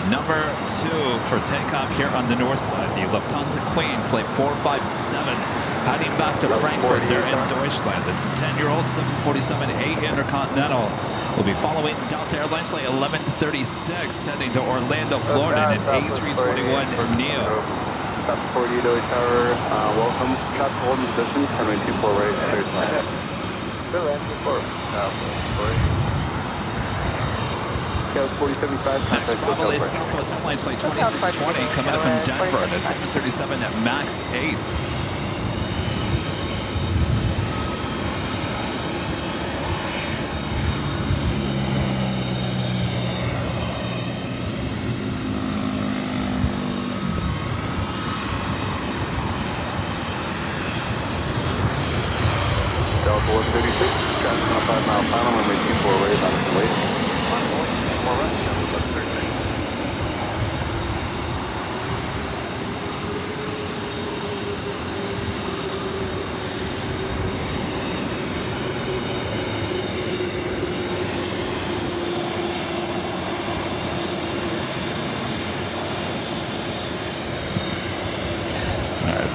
Number 2 for takeoff here on the north side. The Lufthansa Queen, flight 457, heading back to Frankfurt. They're in Deutschland. It's a 10-year-old 747-8 Intercontinental. We'll be following Delta Airlines flight 1136, heading to Orlando, Florida, in an A321 Neo. Top 48 LA Tower, welcome. Shot to hold in position, runway 24 right, clear to land. Clear land, 24. Next Bravo is Southwest Airlines flight 2620, coming in from Denver at a 737 MAX 8. Delta 136, traffic on a 5-mile final, runway 24 right, on its way.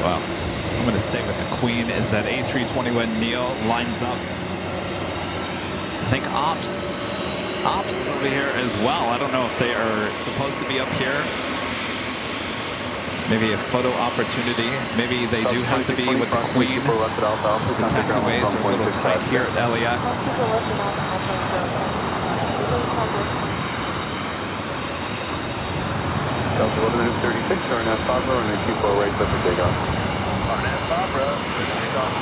Well, I'm going to stay with the Queen as that A321 Neo lines up. I think Ops is over here as well. I don't know if they are supposed to be up here. Maybe a photo opportunity. Maybe they do have to be with the Queen, as the taxiways are a little tight here at LAX. Delta 1136, RNS Fabra, runway 24 right, clip for takeoff. RNS Fabra, takeoff.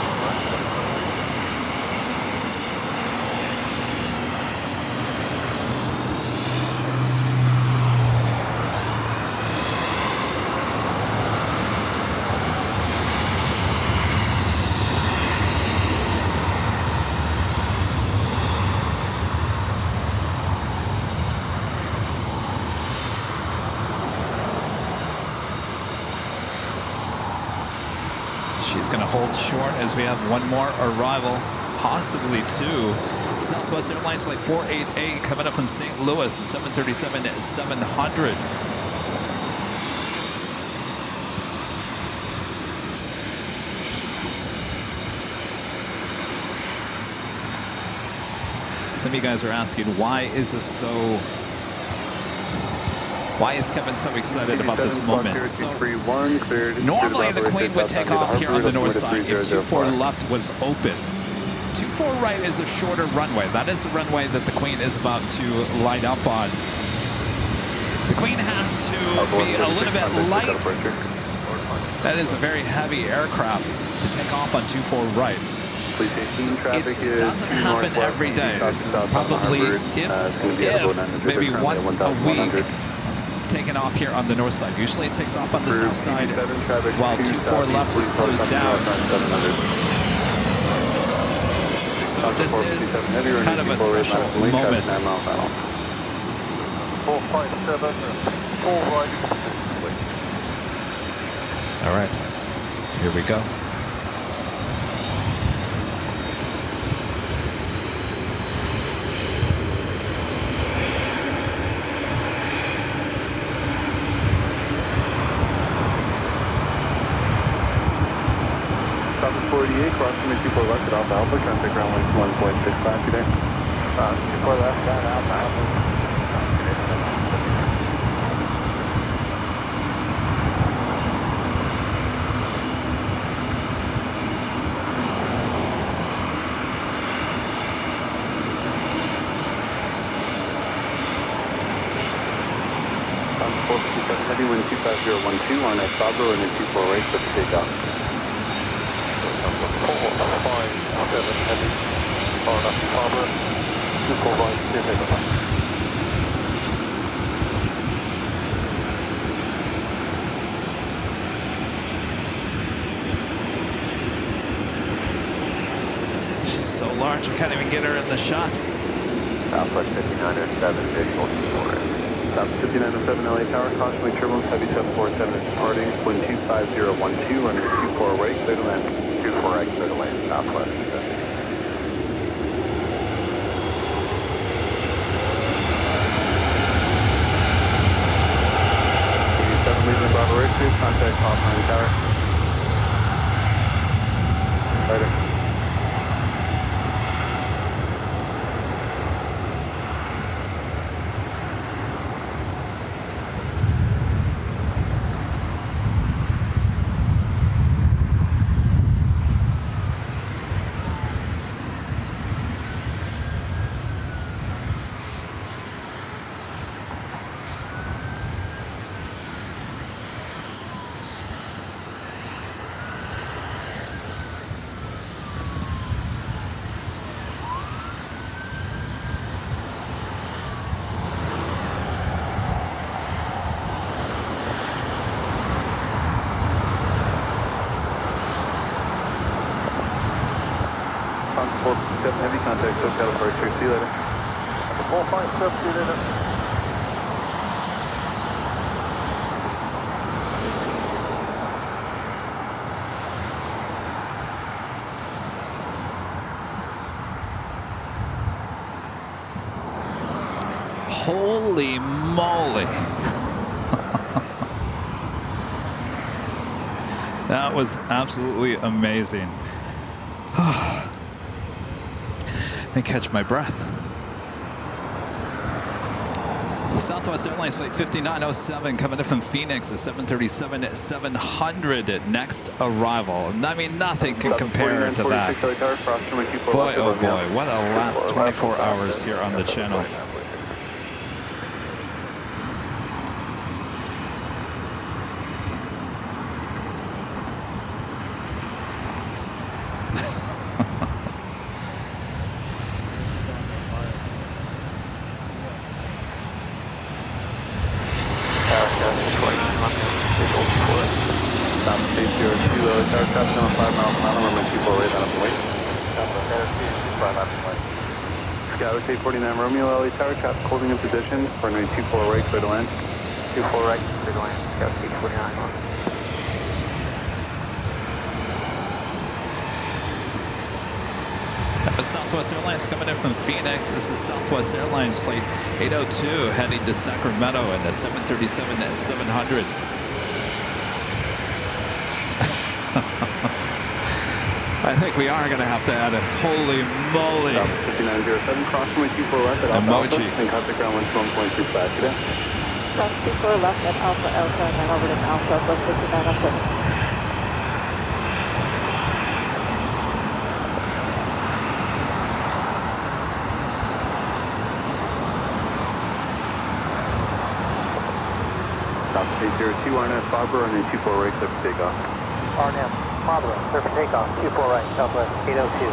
She's going to hold short as we have one more arrival, possibly two. Southwest Airlines flight 488 coming up from St. Louis, the 737-700. Some of you guys are asking, why is this so... Why is Kevin so excited about this moment? So, normally the Queen would take off here on the north side if 24 left was open. 24 right is a shorter runway. That is the runway that the Queen is about to line up on. The Queen has to be a little bit light. That is a very heavy aircraft to take off on 24 right. So it doesn't happen every day. This is probably, if maybe once a week, taken off here on the north side. Usually it takes off on the south side while 24 left is closed down. So this is kind of a special moment. 457, 4 right. All right, here we go. Crossing the 24 left at Alpha Alpha, traffic runway 1.65 today. 24 left at Alpha Alpha. On 457 heavy, wind 25012, on that Fabra, and then 24 right, clip to takeoff. 457 heavy. Far left harbor, 24 right, clear visual. She's so large, I can't even get her in the shot. Southwest 5907, visual 24 right. South 5907 LA Tower, caution wing turbulence, heavy 747 is departing, wind 25012, running 24 right, clear to land. 24 right, clear to land, southwest. 87 leaving Bravo right 2, contact offline tower. Fighter. Heavy contact, so California, see you later. 457, see you later. Holy moly. That was absolutely amazing. Let me catch my breath. Southwest Airlines Flight 5907 coming in from Phoenix, a 737-700 next arrival. I mean, nothing can compare to that. Boy, oh boy, what a last 24 hours here on the channel. Skyler 849 Romeo LA Tower, traffic holding in position, runway 24 right, clear to land. 24 right, clear to land, Skyler 849 on. That was Southwest Airlines coming in from Phoenix. This is Southwest Airlines Flight 802 heading to Sacramento in the 737-700. I think we are going to have to add a holy moly 5907, crossing with 24 left at Alpha emoji. Alpha, and contact ground 121.35 today. South 24 left at Alpha Alpha, and then over to Alpha Alpha 5907. South 802, RNF Barbara, runway 24 right, clear for takeoff. RNF, Barbara, clear for takeoff, 24 right, Southwest 802.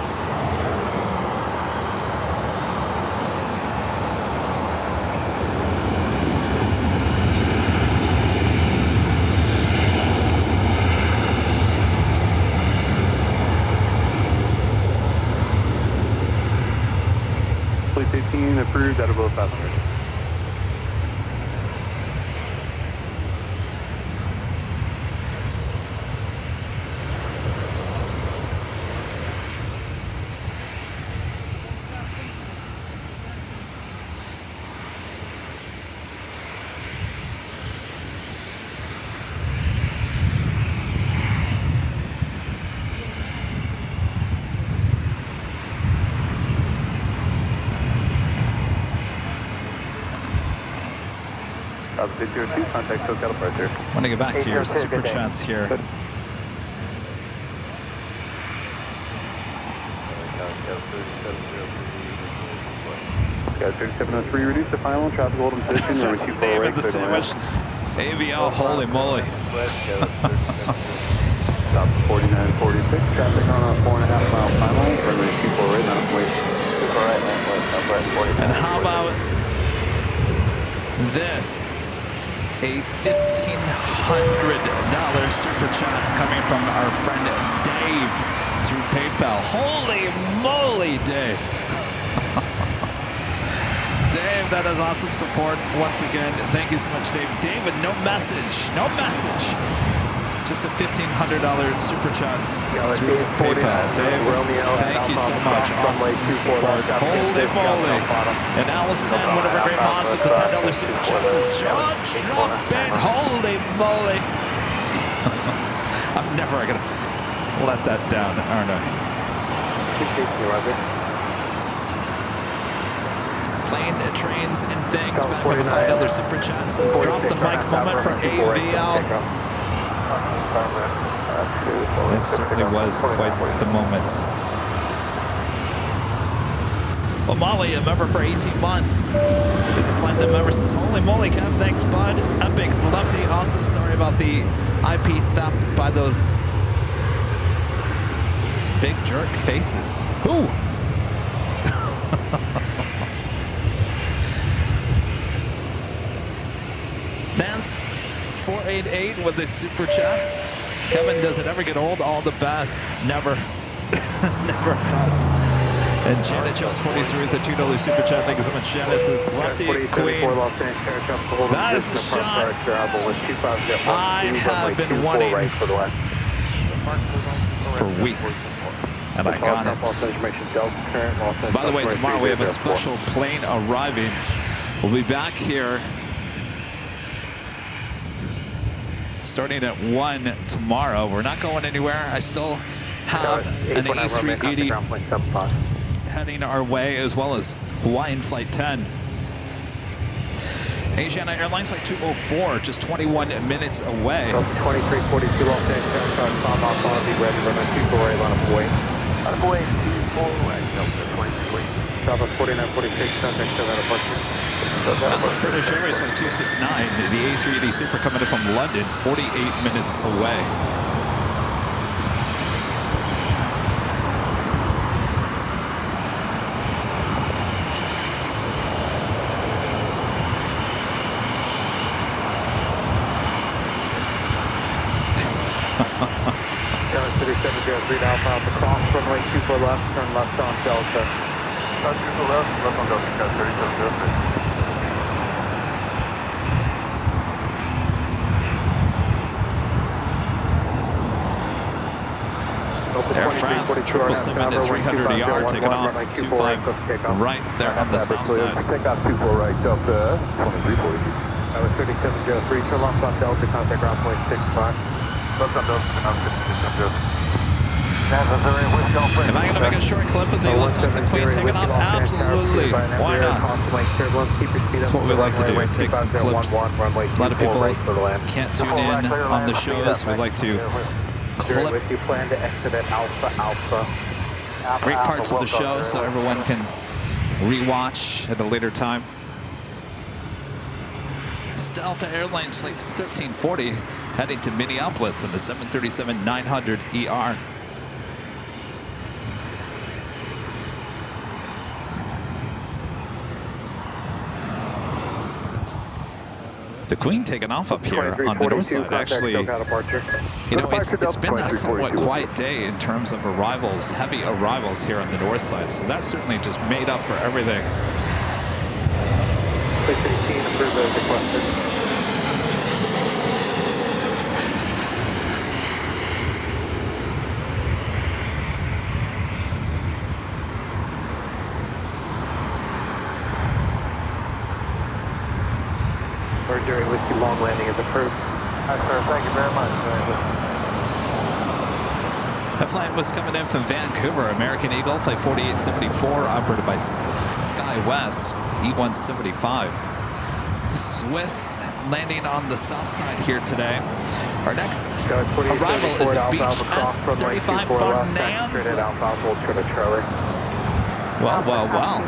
Flight 18 approved at above 500. South 802, contact SoCal departure. I want to get back to your super chats here. Sky 3703, reduce the final traffic hold in position. That's the name of the sandwich. AVL, holy moly. South 4946, traffic on a 4.5 mile final, runway 24 right, not wait. And how about this? A $1,500 super chat coming from our friend Dave through PayPal. Holy moly, Dave. Dave, that is awesome support once again. Thank you so much, Dave. David, no message. No message. Just a $1,500 super chat through PayPal. Dave, thank you so much. Awesome support. Holy moly. And Allison N, one of our great mods with the $10 super chat says, jaw dropping. Holy moly. I'm never going to let that down, aren't I? Plane, trains, and things. Back with a $5 super chat says, drop the mic moment for AVL. It certainly was quite the moment. Well, Molly, a member for 18 months, is a platinum member, says, holy moly, Kev, thanks, bud. Epic, Lefty, also sorry about the IP theft by those big jerk faces. Who? Vance 488 with the super chat. Kevin, does it ever get old? All the best. Never. Never does. And Janet Jones 43 with the $2 super chat. Thank you so much, Janet. Says Lefty Queen. That is the shot I have been wanting for weeks. And I got it. By the way, tomorrow we have a special plane arriving. We'll be back here starting at 1 tomorrow. We're not going anywhere. I still have an A380 heading our way, as well as Hawaiian Flight 10. Asiana Airlines Flight 204, just 21 minutes away. 2342 Los Angeles, Tom off on the ready, runway 24 on a boy. On a boy, 24 right, Delta 23. Bravo 4946, contact still at departure. That's on British Airways Flight 269, the A380 Super coming in from London, 48 minutes away. City 703 Alpha Alpha, cross runway 24 left, turn left on Delta. 24 left, left on Delta, got 3703. Air France 777 at 300 ER, taking off 25 right there on the south side. Take off 24 right, Delta 2340. That was 3703, turn left on Delta, contact ground point 65. Left on Delta, contact 6703. Am I going to make a short clip of the Lufthansa Queen taking off? Absolutely. Why not? That's what we like to do. Take some clips. A lot of people can't tune in on the shows. We like to clip great parts of the show so everyone can rewatch at a later time. Delta Airlines Flight 1340 heading to Minneapolis in the 737-900 ER. The Queen taking off up here on the north side. Actually, you know, it's been a somewhat quiet day in terms of arrivals, heavy arrivals here on the north side. So that certainly just made up for everything. Jerry Whiskey long landing is approved. Sir, thank you very much. That flight was coming in from Vancouver, American Eagle, Flight 4874, operated by SkyWest, E175. Swiss landing on the south side here today. Our next arrival is at Beach S35 Bonanza. Wow.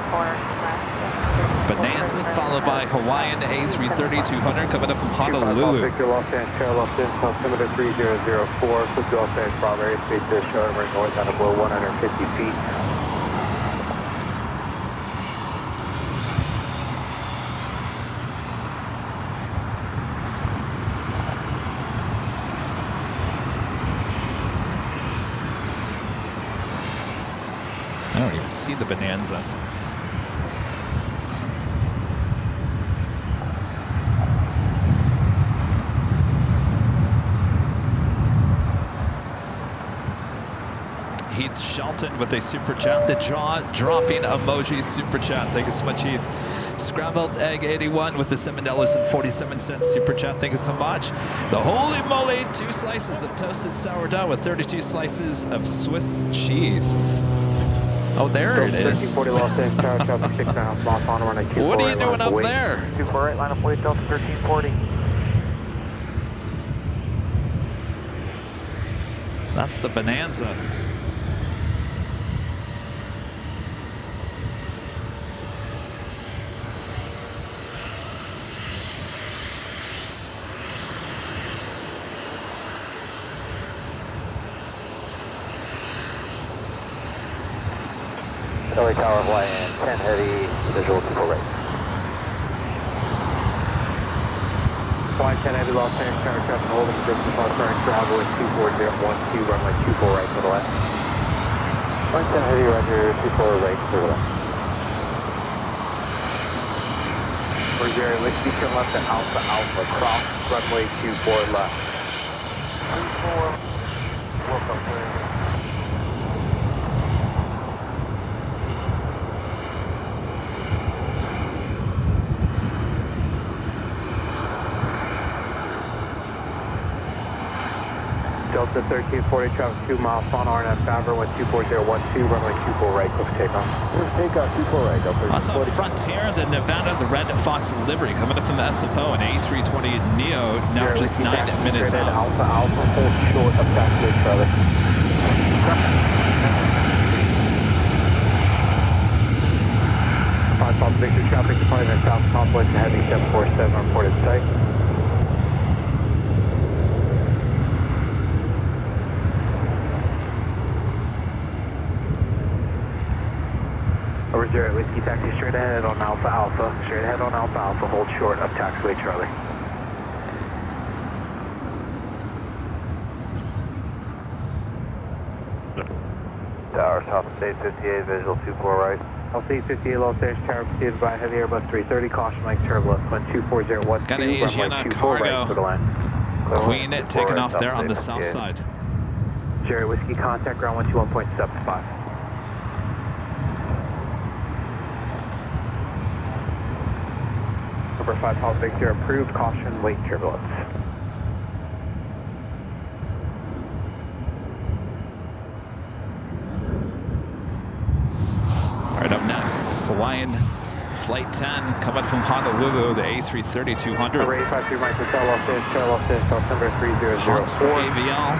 Bonanza, followed by Hawaiian A330-200 coming up from Honolulu. Victor Los Angeles, altimeter 3004, flip to Los Angeles, Bravo, airspace there, showing we're north on a below 150 feet. don't even see the Bonanza. Heath Shelton with a super chat. The jaw-dropping emoji super chat. Thank you so much, Heath. Scrambled Egg 81 with the $7.47 super chat. Thank you so much. The Holy Moly, 2 slices of toasted sourdough with 32 slices of Swiss cheese. Oh, there it is. What are you doing up there? 24 right, line up weight, Delta 1340. That's the Bonanza. LA Tower, Hawaii, and 10 heavy, visual to full right. Hawaii 10 heavy, Los Angeles, Tower traffic, holding distance, Los Angeles, travel with 24012, runway 24 right to the left. Hawaii 10 heavy, roger, 24 right to the left. Roger, whiskey, turn left to Alpha, Alpha, cross, runway 24 left. 24, welcome, please. Delta 1340, traffic 2 miles, on RNF Favre, 124.012, runway 24 right, close takeoff. Takeoff, 24 right, Delta. Also, Frontier, the Nevada, the Red Fox livery coming up from the SFO, an A320 Neo, now just 9 minutes out. Alpha, Alpha, hold short of taxiway trailer. 5 Pop Victor, traffic departing at South Complex, heavy 747, reported sight. Zero Whiskey taxi straight ahead on Alpha Alpha. Straight ahead on Alpha Alpha. Hold short of taxiway Charlie. Tower South State 58, visual 24 right. South State 58, Los Angeles Tower preceded by heavy Airbus 330. Caution like turbulence. 124.012. Got an Asiana cargo. Queen it taking off there on the south side. Jerry Whiskey contact ground 121.75. Number 5 Pop Victor approved, caution, late turbulence. All right, up next, Hawaiian Flight 10 coming from Honolulu, the A330-200. Number 853 Mike Hotel, Los Angeles, Los Angeles, number 3004. Hawks for AVL.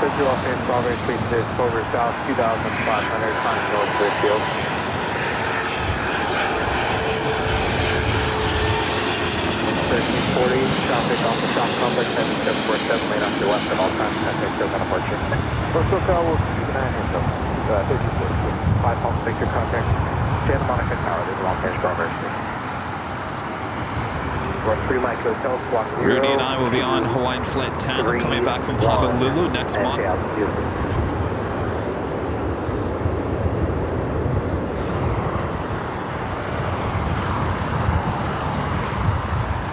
Clear to Los Angeles, Strawberry Street, over south, 2,500, time north, Clearfield. 1340, traffic off the shop complex, 7747, lane off your left at all times, traffic still on departure. First hotel will keep an eye on yourself. 1340, 5 Pulse Victor contact, Santa Monica Tower, there's Los Angeles, Strawberry Street. Run 3 Mike Hotel, squawk 0. Rudy and I will be on Hawaiian Flight 10, coming back from Honolulu next month.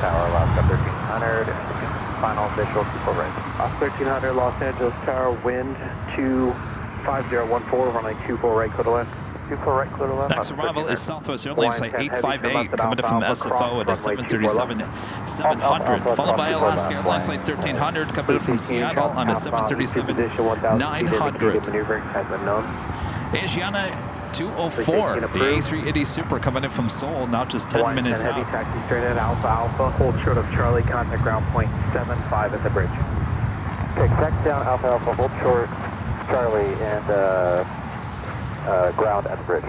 Tower, Alaska 1300, final visual, people right. 1300, Los Angeles Tower, wind 25014, runway 24 right, clear to left. 24 right, clear to left. Next arrival is Southwest Airlines Flight 858, coming in from SFO at a 737-700, followed by Alaska Airlines Flight 1300, coming in from Seattle on a 737-900. Asiana 204, the A380 Super coming in from Seoul, now just 10 minutes out. Heavy taxi straight at Alpha Alpha, hold short of Charlie, contact ground point 75 at the bridge. Okay, taxi down Alpha Alpha, hold short Charlie and ground at the bridge.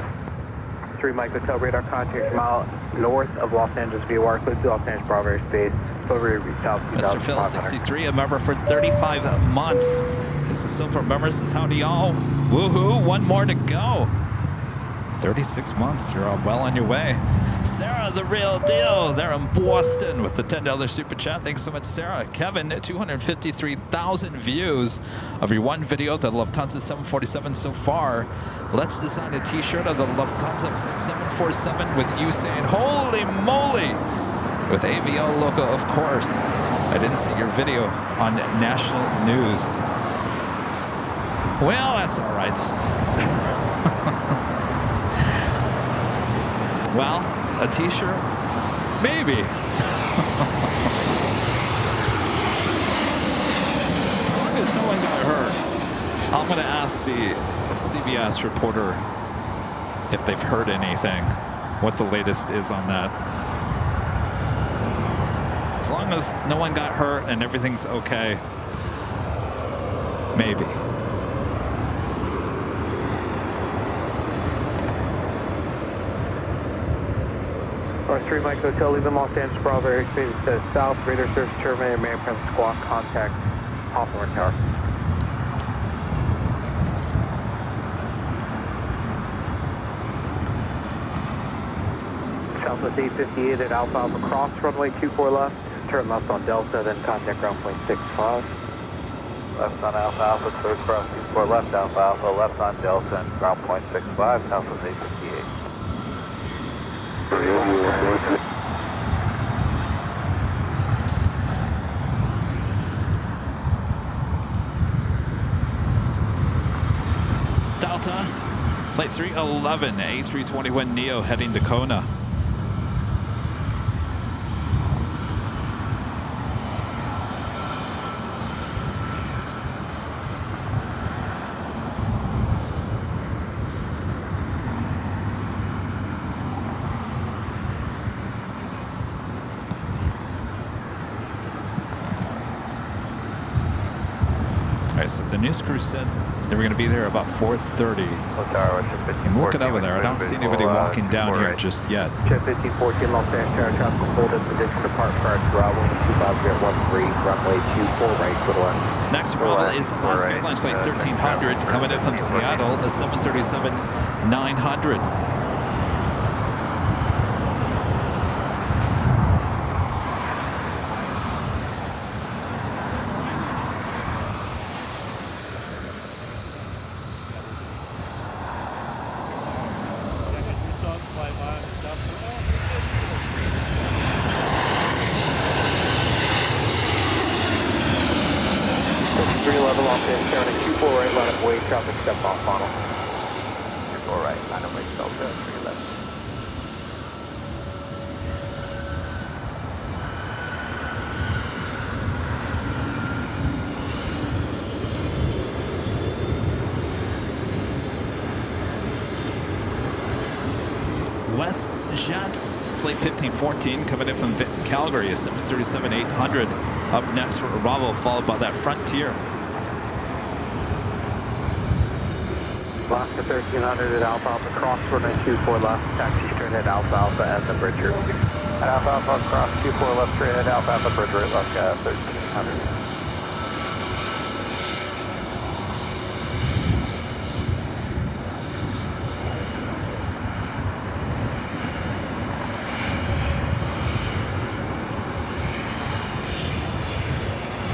3 Mike Hotel, radar contact mile north of Los Angeles VOR, clear to Los Angeles Bravo Airspace, Silver South 2500. Mr. Phil 63, a member for 35 months. This is Silver Members, this is howdy y'all. Woohoo, one more to go. 36 months, you're well on your way. Sarah, the real deal, there in Boston with the $10 super chat. Thanks so much, Sarah. Kevin, 253,000 views of your one video, the Lufthansa 747 so far. Let's design a t-shirt of the Lufthansa 747 with you saying, holy moly, with AVL logo, of course. I didn't see your video on national news. Well, that's all right. Well, a t-shirt? Maybe. As long as no one got hurt. I'm going to ask the CBS reporter if they've heard anything, what the latest is on that. As long as no one got hurt and everything's okay, maybe. R3 Mike Hotel, leaving Los Angeles, Bravo, airspace says south, radar service terminated, Mayhem squawk, contact, Hawthorne Tower. Southwest 858 at Alpha Alpha cross, runway 24 left, turn left on Delta, then contact ground point 65. Left on Alpha Alpha, clear cross 24 left, Alpha Alpha, left on Delta, and ground point 65, Southwest 858. It's Delta, flight 311, A321 Neo heading to Kona. So the news crew said they were going to be there about 4:30. I'm looking over there. I don't see anybody walking down here just yet. Jet 1514 Los Angeles, traffic hold in position, depart prior to arrival, 25013, runway 24 right, good one. Next arrival is Alaska Airlines flight 1300 coming in from Seattle, a 737-900. Traffic step off funnel. 24 right, line of Delta 311. West Jets, flight 1514 coming in from Calgary, a 737-800 up next for Bravo, followed by that Frontier. Alaska 1300 at Alpha Alpha cross, runway 24 left, taxi straight at Alpha Alpha at the bridge route. At Alpha Alpha cross 24 left, straight at Alpha Alpha bridge route, left 1300.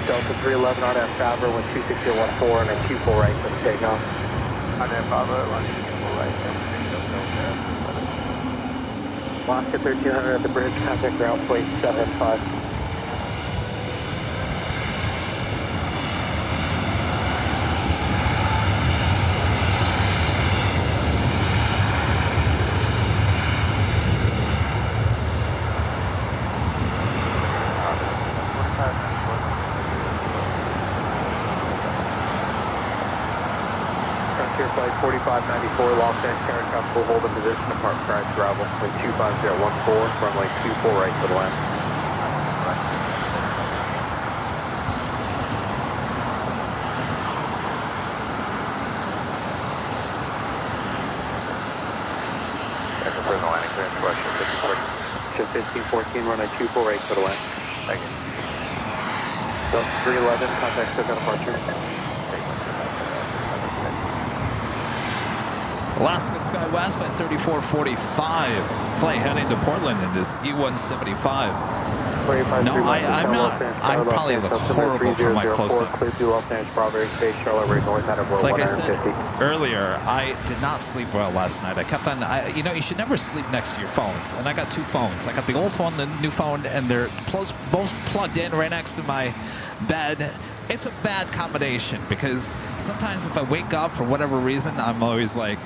Delta 311 on F Favre, 126.14 and a 24 right for takeoff. On F Favre, 124 right, Alaska 1300 at the bridge, contact ground point 75. Flight 4594, Los Angeles aircraft will hold in position, depart prior to arrival, flight 25014, runway 24 right to the left. Confirm the landing clearance, question 1514, runway 24 right to the left. Thank you. Delta 311, contact signal departure. Alaska Sky West, flight 3445. Flight heading to Portland in this E175. No, I'm not. I probably look horrible from my close-up. Like I said earlier, I did not sleep well last night. I kept on, you know, you should never sleep next to your phones. And I got two phones. I got the old phone, the new phone, and they're both plugged in right next to my bed. It's a bad combination because sometimes if I wake up for whatever reason, I'm always like,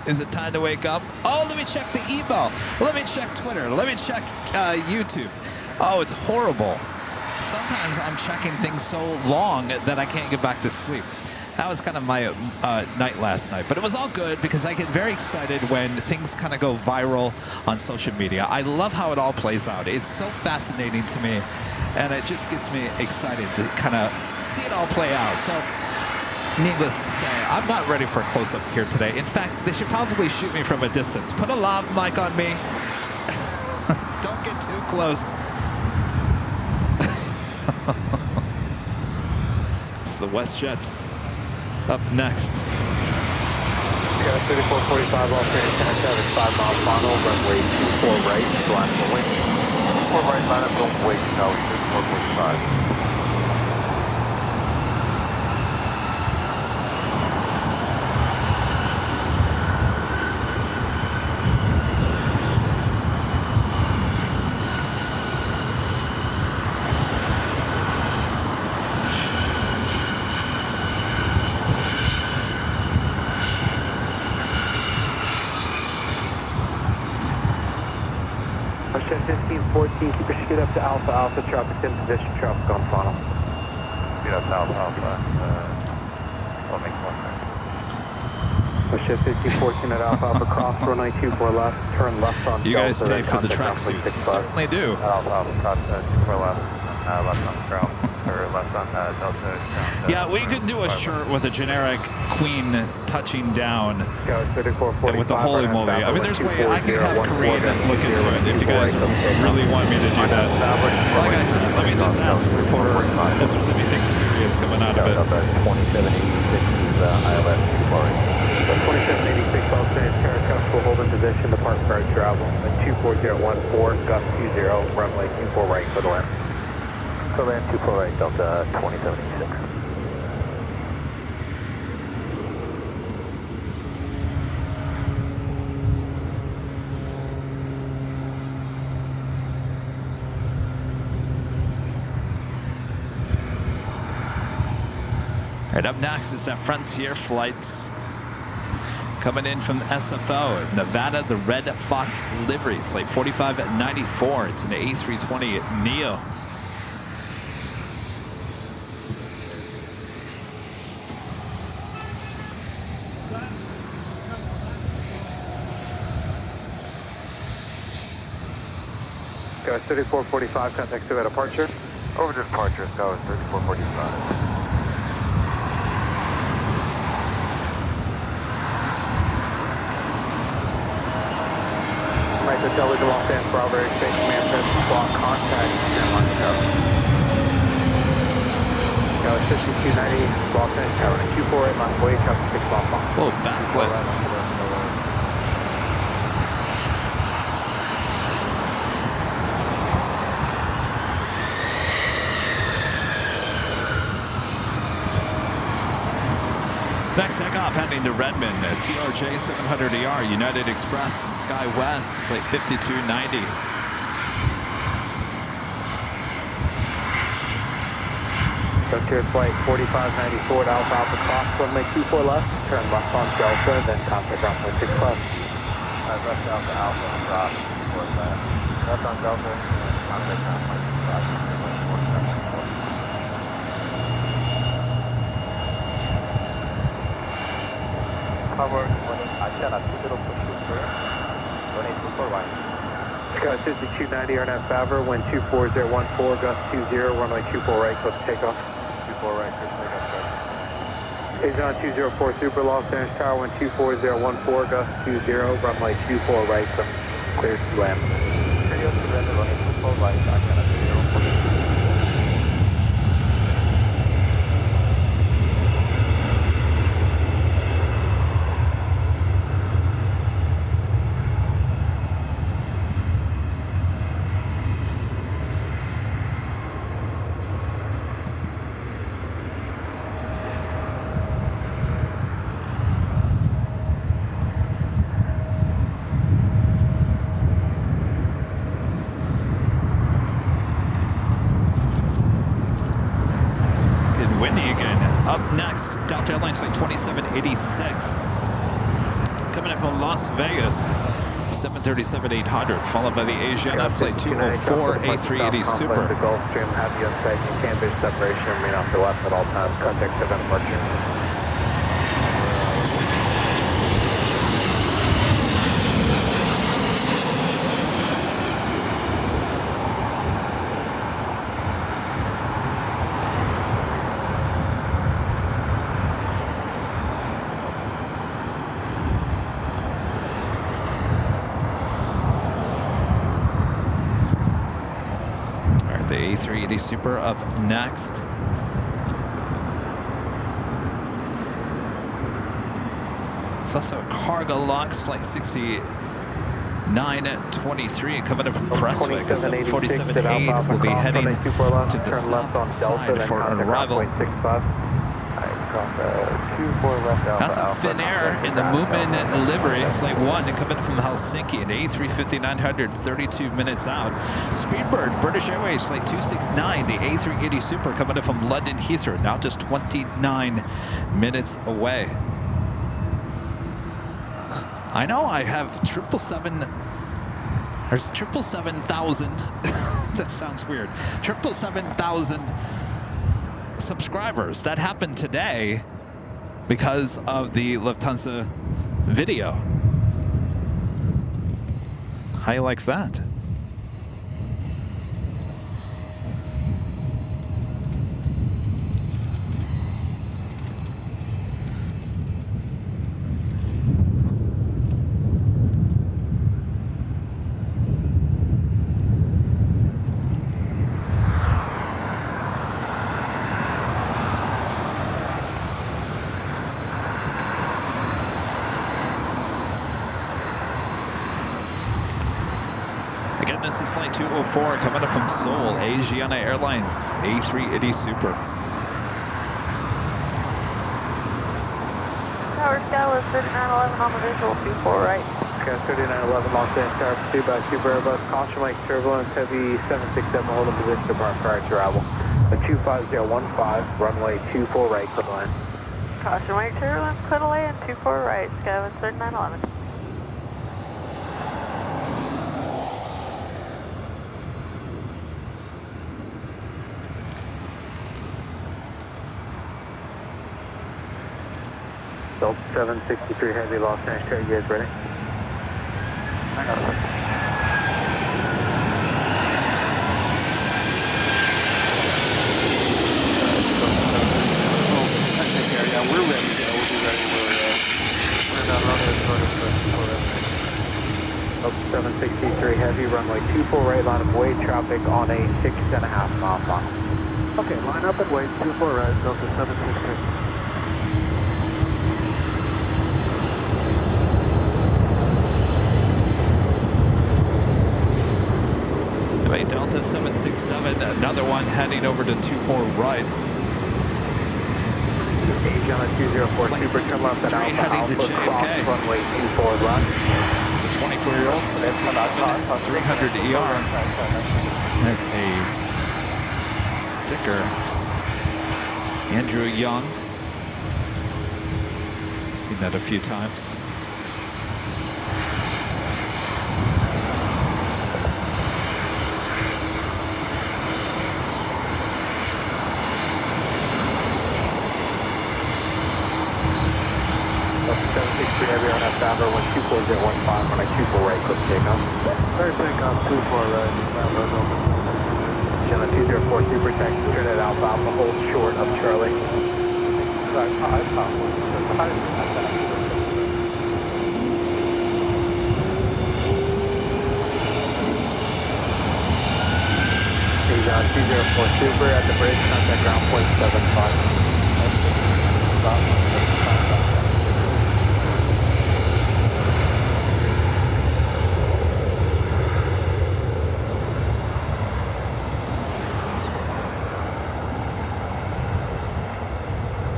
is it time to wake up? Oh, let me check the email. Let me check Twitter. Let me check YouTube. Oh, it's horrible. Sometimes I'm checking things so long that I can't get back to sleep. That was kind of my night last night. But it was all good because I get very excited when things kind of go viral on social media. I love how it all plays out. It's so fascinating to me. And it just gets me excited to kind of see it all play out. So, needless to say, I'm not ready for a close-up here today. In fact, they should probably shoot me from a distance. Put a lav mic on me. Don't get too close. It's the WestJets up next. Yeah, 3445 off here, 5 mile final, runway 24 right, line for wind. 4 right, line up, don't wait, no, 445. Ocean 1514, keep your speed up to Alpha, Alpha, traffic in position, traffic on final. Speed up to Alpha, Alpha, what makes more sense? Ocean 1514 at Alpha, Alpha, cross, runway 24 left, turn left on You guys Delta, pay for the tracksuits, you certainly do. Alpha, Alpha, cross, 24 left, left on ground, or left on Delta, ground. Yeah, we could do a shirt with a generic Queen touching down and with the holy moly. I mean, there's way I can have Korean look into it if you guys really want me to do that. Like I said, let me just ask the reporter if there's anything serious coming out of it. 2786 is ILS 2786 Austin, Paracus will hold in position, depart guard travel at 24014, gust 20, runway 24 right, for the land. For land 24 right, Delta 2786. Right, up next is that Frontier flights coming in from SFO, Nevada, the Red Fox livery, flight 4594. It's an A320 Neo. Guys, 3445, contact to departure. Over to departure, Sky 3445. Right, the Delta to Los Angeles, Bravo, State Command, block contact, Airline tower. Go 5290, Los Angeles tower, and 248 line way, traffic 6 mile long. Oh, backlit. Next takeoff heading to Redmond, CRJ 700ER, United Express, Sky West, flight 5290. Frontier flight 4594 to Alpha Alpha cross, runway 24 left, turn left on Delta, then contact runway 6 left. Left Alpha, Alpha, cross, 24 left. Left on Delta, then contact runway 6 left. Cover, Asiana 2024, Sky 5290, RNAV Favre, wind 24014, gust 20, runway 24 right, close to takeoff. 24 right, close to takeoff. Avion 204 Super, Los Angeles Tower, wind 24014, gust 20, runway 24 right, clear to land. Radio surrender, runway 24 right, Asiana 204. flight 2786. Coming in from Las Vegas, 737-800, followed by the Asiana flight 204 A380 Super. The Gulfstream, have you on site, you can't there's separation, remain off the left at all times, contact 7 departure. The A380 Super up next. It's also a cargo LAX flight 6923 coming in from Prestwick. A 747-8 will be heading to the south side for arrival. That's a Finnair in the Moomin livery, flight 1, coming from Helsinki, an A350-900, 32 minutes out. Speedbird, British Airways, flight 269, the A380 Super, coming in from London Heathrow, now just 29 minutes away. I know I have 777, there's 777,000, that sounds weird, 777,000 subscribers. That happened today because of the Lufthansa video. How you like that? Again, this is flight 204 coming up from Seoul, Asiana Airlines, A380 Super. Tower Skyline 3911 on the visual, 24 right. Okay, 3911 Los Angeles, Tower 2 by 2 Airbus, caution like turbulence, heavy 767, hold in position to burn prior to arrival. A 25015, runway 24 right, clear to land. Caution wake turbulence, clear to land, 24 right, Skyline 3911. Delta 763 Heavy, Los Angeles, you guys ready? Hang on a second. Yeah, we're ready. Yeah, we'll be ready. We're not running as far as Delta 763 Heavy, runway 24 right, line of way traffic on a 6.5 mile final. Okay, line up and wait, 24 right, Delta 763. Delta 767, another one heading over to 24 right. Flight 763 heading to JFK. Runway 24 left. It's a 24-year-old 767 300 ER. Has a sticker. Andrew Young. Seen that a few times. Heavy on F-Bounder, 124.015, runway 24 right, click takeoff. Clear takeoff, 24 right, Gemma 204, super taxi, turn it out, Alpha, hold short of Charlie. Avion 204, super at the bridge, contact ground point 75. Stop.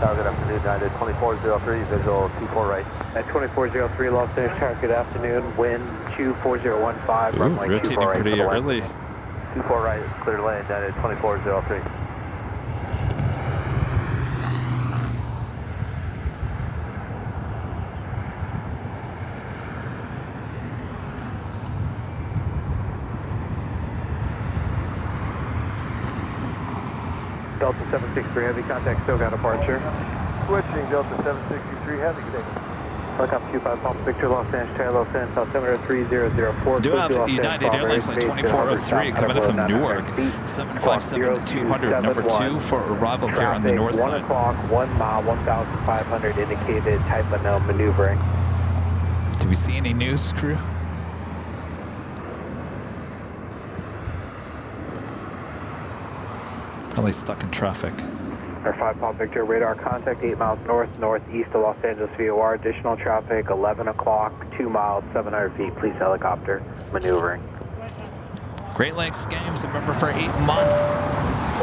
Good afternoon, United 2403, visual 24 right. At 2403 Los Angeles Tower, good afternoon, wind 24015, runway 24 right. Pretty early. 24 right, clear to land, United 2403. 763 Heavy, contact still got departure. Switching Delta 763 Heavy, good day. Helicopter 25 Pump Victor, Los Angeles, Charlie, Los Angeles, Altimeter 3004. Do have United Airlines flight 2403 coming in from Newark, 757-200, number 2 for arrival here on the north side. 1 o'clock, 1 mile, 1,500 indicated, type unknown, maneuvering. Do we see any news, crew? Probably stuck in traffic. Air 5 Pump Victor, radar contact 8 miles north, northeast of Los Angeles VOR. Additional traffic, 11 o'clock, 2 miles, 700 feet. Please helicopter, maneuvering. Great Lakes Games, a member for 8 months.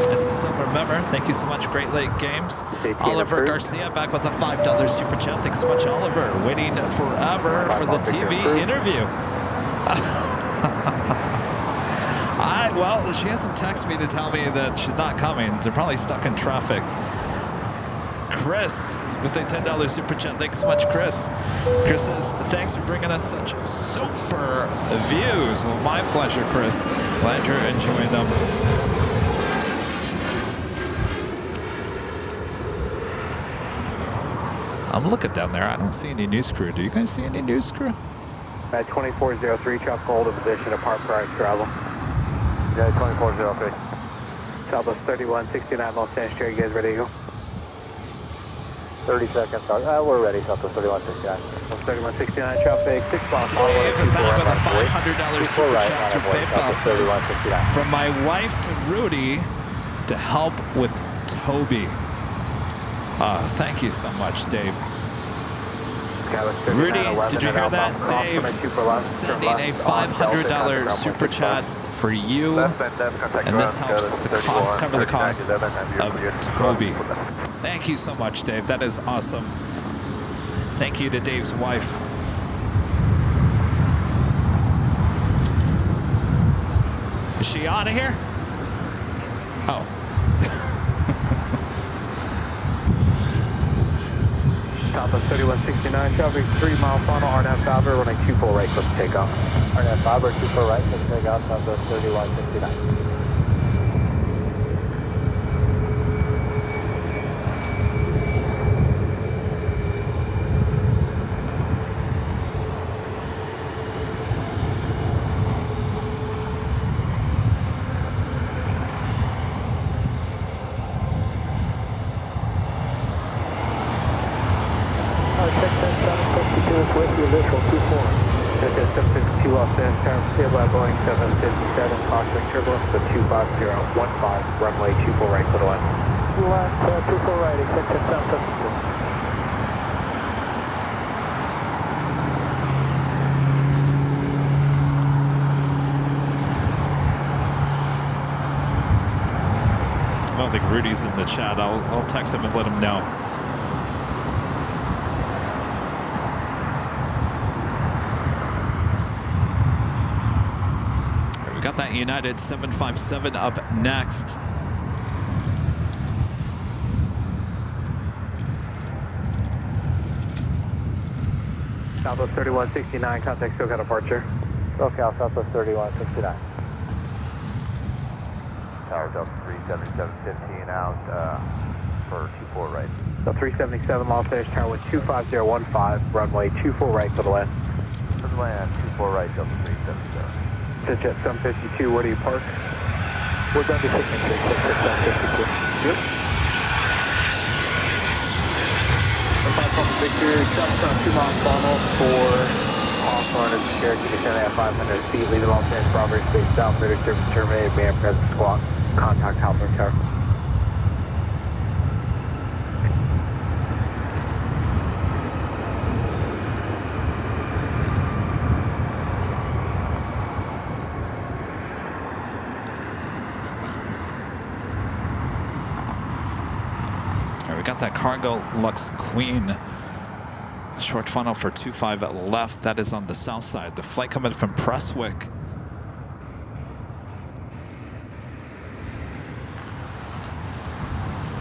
As a silver member, thank you so much, Great Lake Games. Oliver Garcia back with a $5 super chat. Thanks so much, Oliver. Waiting forever for the TV interview. Well, she hasn't texted me to tell me that she's not coming. They're probably stuck in traffic. Chris with a $10 super chat. Thanks so much, Chris. Chris says, thanks for bringing us such super views. Well, my pleasure, Chris. Glad you're enjoying them. I'm looking down there. I don't see any news crew. Do you guys see any news crew? At 2403, traffic hold in position, apart prior to travel. Yeah, 2403. Southwest 3169, Los Angeles, you guys ready to go? 30 seconds. We're ready, Southwest 3169. 3169 traffic, 6 miles. Dave back with a $500 super chat through PayPal says, from my wife to Rudy to help with Toby. Thank you so much, Dave. Rudy, did you hear that? Dave sending a $500 super chat for you, and this helps to cover the cost of Toby. Thank you so much, Dave. That is awesome. Thank you to Dave's wife. Is she out of here? Oh. Southwest 3169 traffic, 3 mile final, RNAV Fowler, running 24 right, click takeoff. RNAV Fowler, 24 right, click takeoff, Southwest 3169. Los Angeles, standby Boeing 757, caution turbulence to 25015, runway 24 right, clear to land. 24 right, accept 752. I don't think Rudy's in the chat. I'll text him and let him know. We got that United 757 up next. Southwest 3169, contact SoCal departure. SoCal, Southwest 3169. Tower Delta 37715 out for 24 right. So 377 Los Angeles, Tower with 25015, runway 24 right, clear to land. Clear to land, 24 right, Delta 377. Pitch at 752, where do you park? We're done to signature, pitch at 752. Good. Victor, just on 2 mile funnel for Hawthorne is Cherokee descending at 500 feet, leaving Los Angeles Property Space South, radar service terminated, man present squawk, contact Hawthorne Tower. Got that cargo Lux Queen. Short funnel for 25 at left. That is on the south side. The flight coming from Prestwick.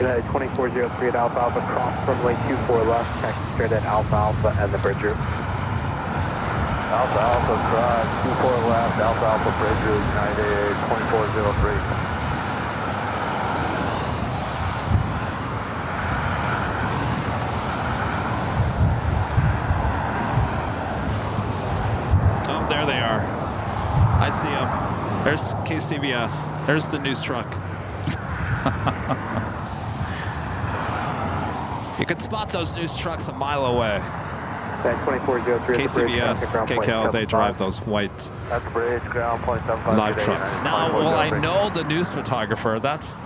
United 2403 at Alpha Alpha, cross runway 24 left, taxi straight at Alpha Alpha and the bridge route. Alpha Alpha, cross 24 left, Alpha Alpha bridge route, United 2403. There's KCBS. There's the news truck. You can spot those news trucks a mile away. KCBS, KCAL, they drive those white That's bridge, ground point 75. live trucks. Now, well, I know the news photographer. That's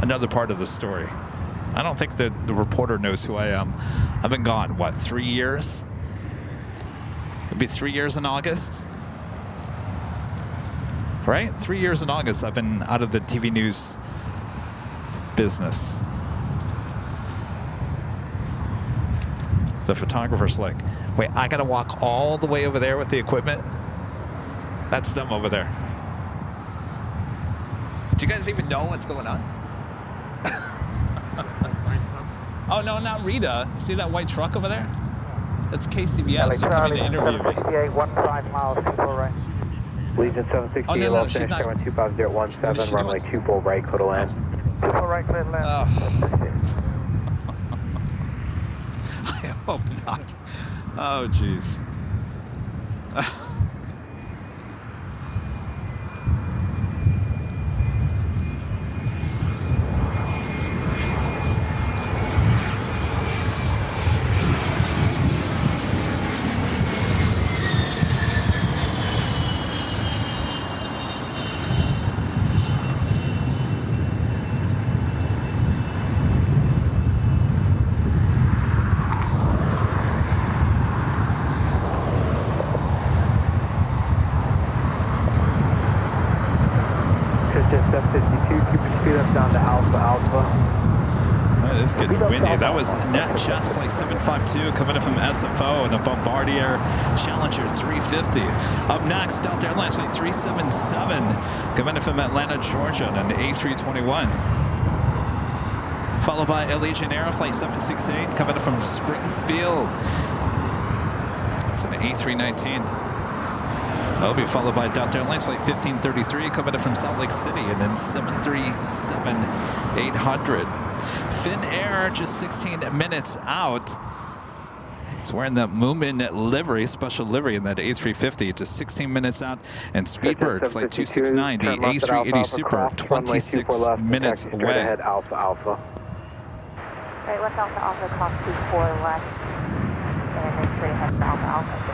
another part of the story. I don't think that the reporter knows who I am. I've been gone, what, 3 years? It'd be 3 years in August. Right? 3 years in August, I've been out of the TV news business. The photographer's like, wait, I gotta walk all the way over there with the equipment? That's them over there. Do you guys even know what's going on? Oh, no, not Rita. See that white truck over there? That's KCBS. They're coming to interview me. 768, 15 miles, 24 right. Legion 768, Los Angeles, 25017, runway 24 right, clear to land. 24 right, clear to land. I hope not. Oh, jeez. It's getting windy. That was NetJets Flight 752 coming in from SFO and a Bombardier Challenger 350. Up next, Delta Airlines Flight 377 coming in from Atlanta, Georgia, and an A321. Followed by Aviation Air Flight 768 coming in from Springfield. It's an A319. That'll be followed by Delta Airlines Flight 1533 coming in from Salt Lake City, and then 737-800. Finnair just 16 minutes out. It's wearing the Moomin livery, special livery in that A350, just 16 minutes out. And Speedbird Flight 269, the A380 Super, 26 minutes away. Ahead, Alpha. Right, left Alpha, cross 24 left, and then straight ahead to Alpha.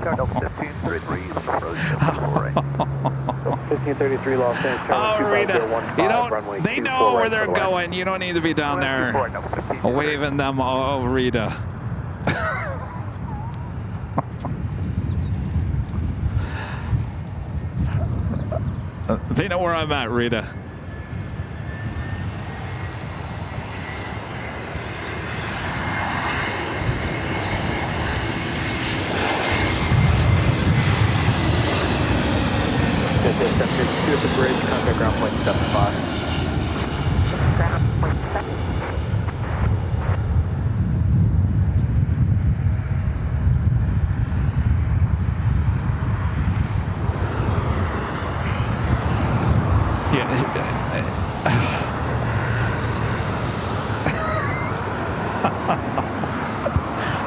Delta 1533, approach 1533 Los Angeles. Oh, Rita, you don't, they know where they're going. You don't need to be down there waving them. Oh, Rita. They know where I'm at, Rita. To the bridge, contact ground point 75. Ground point 7.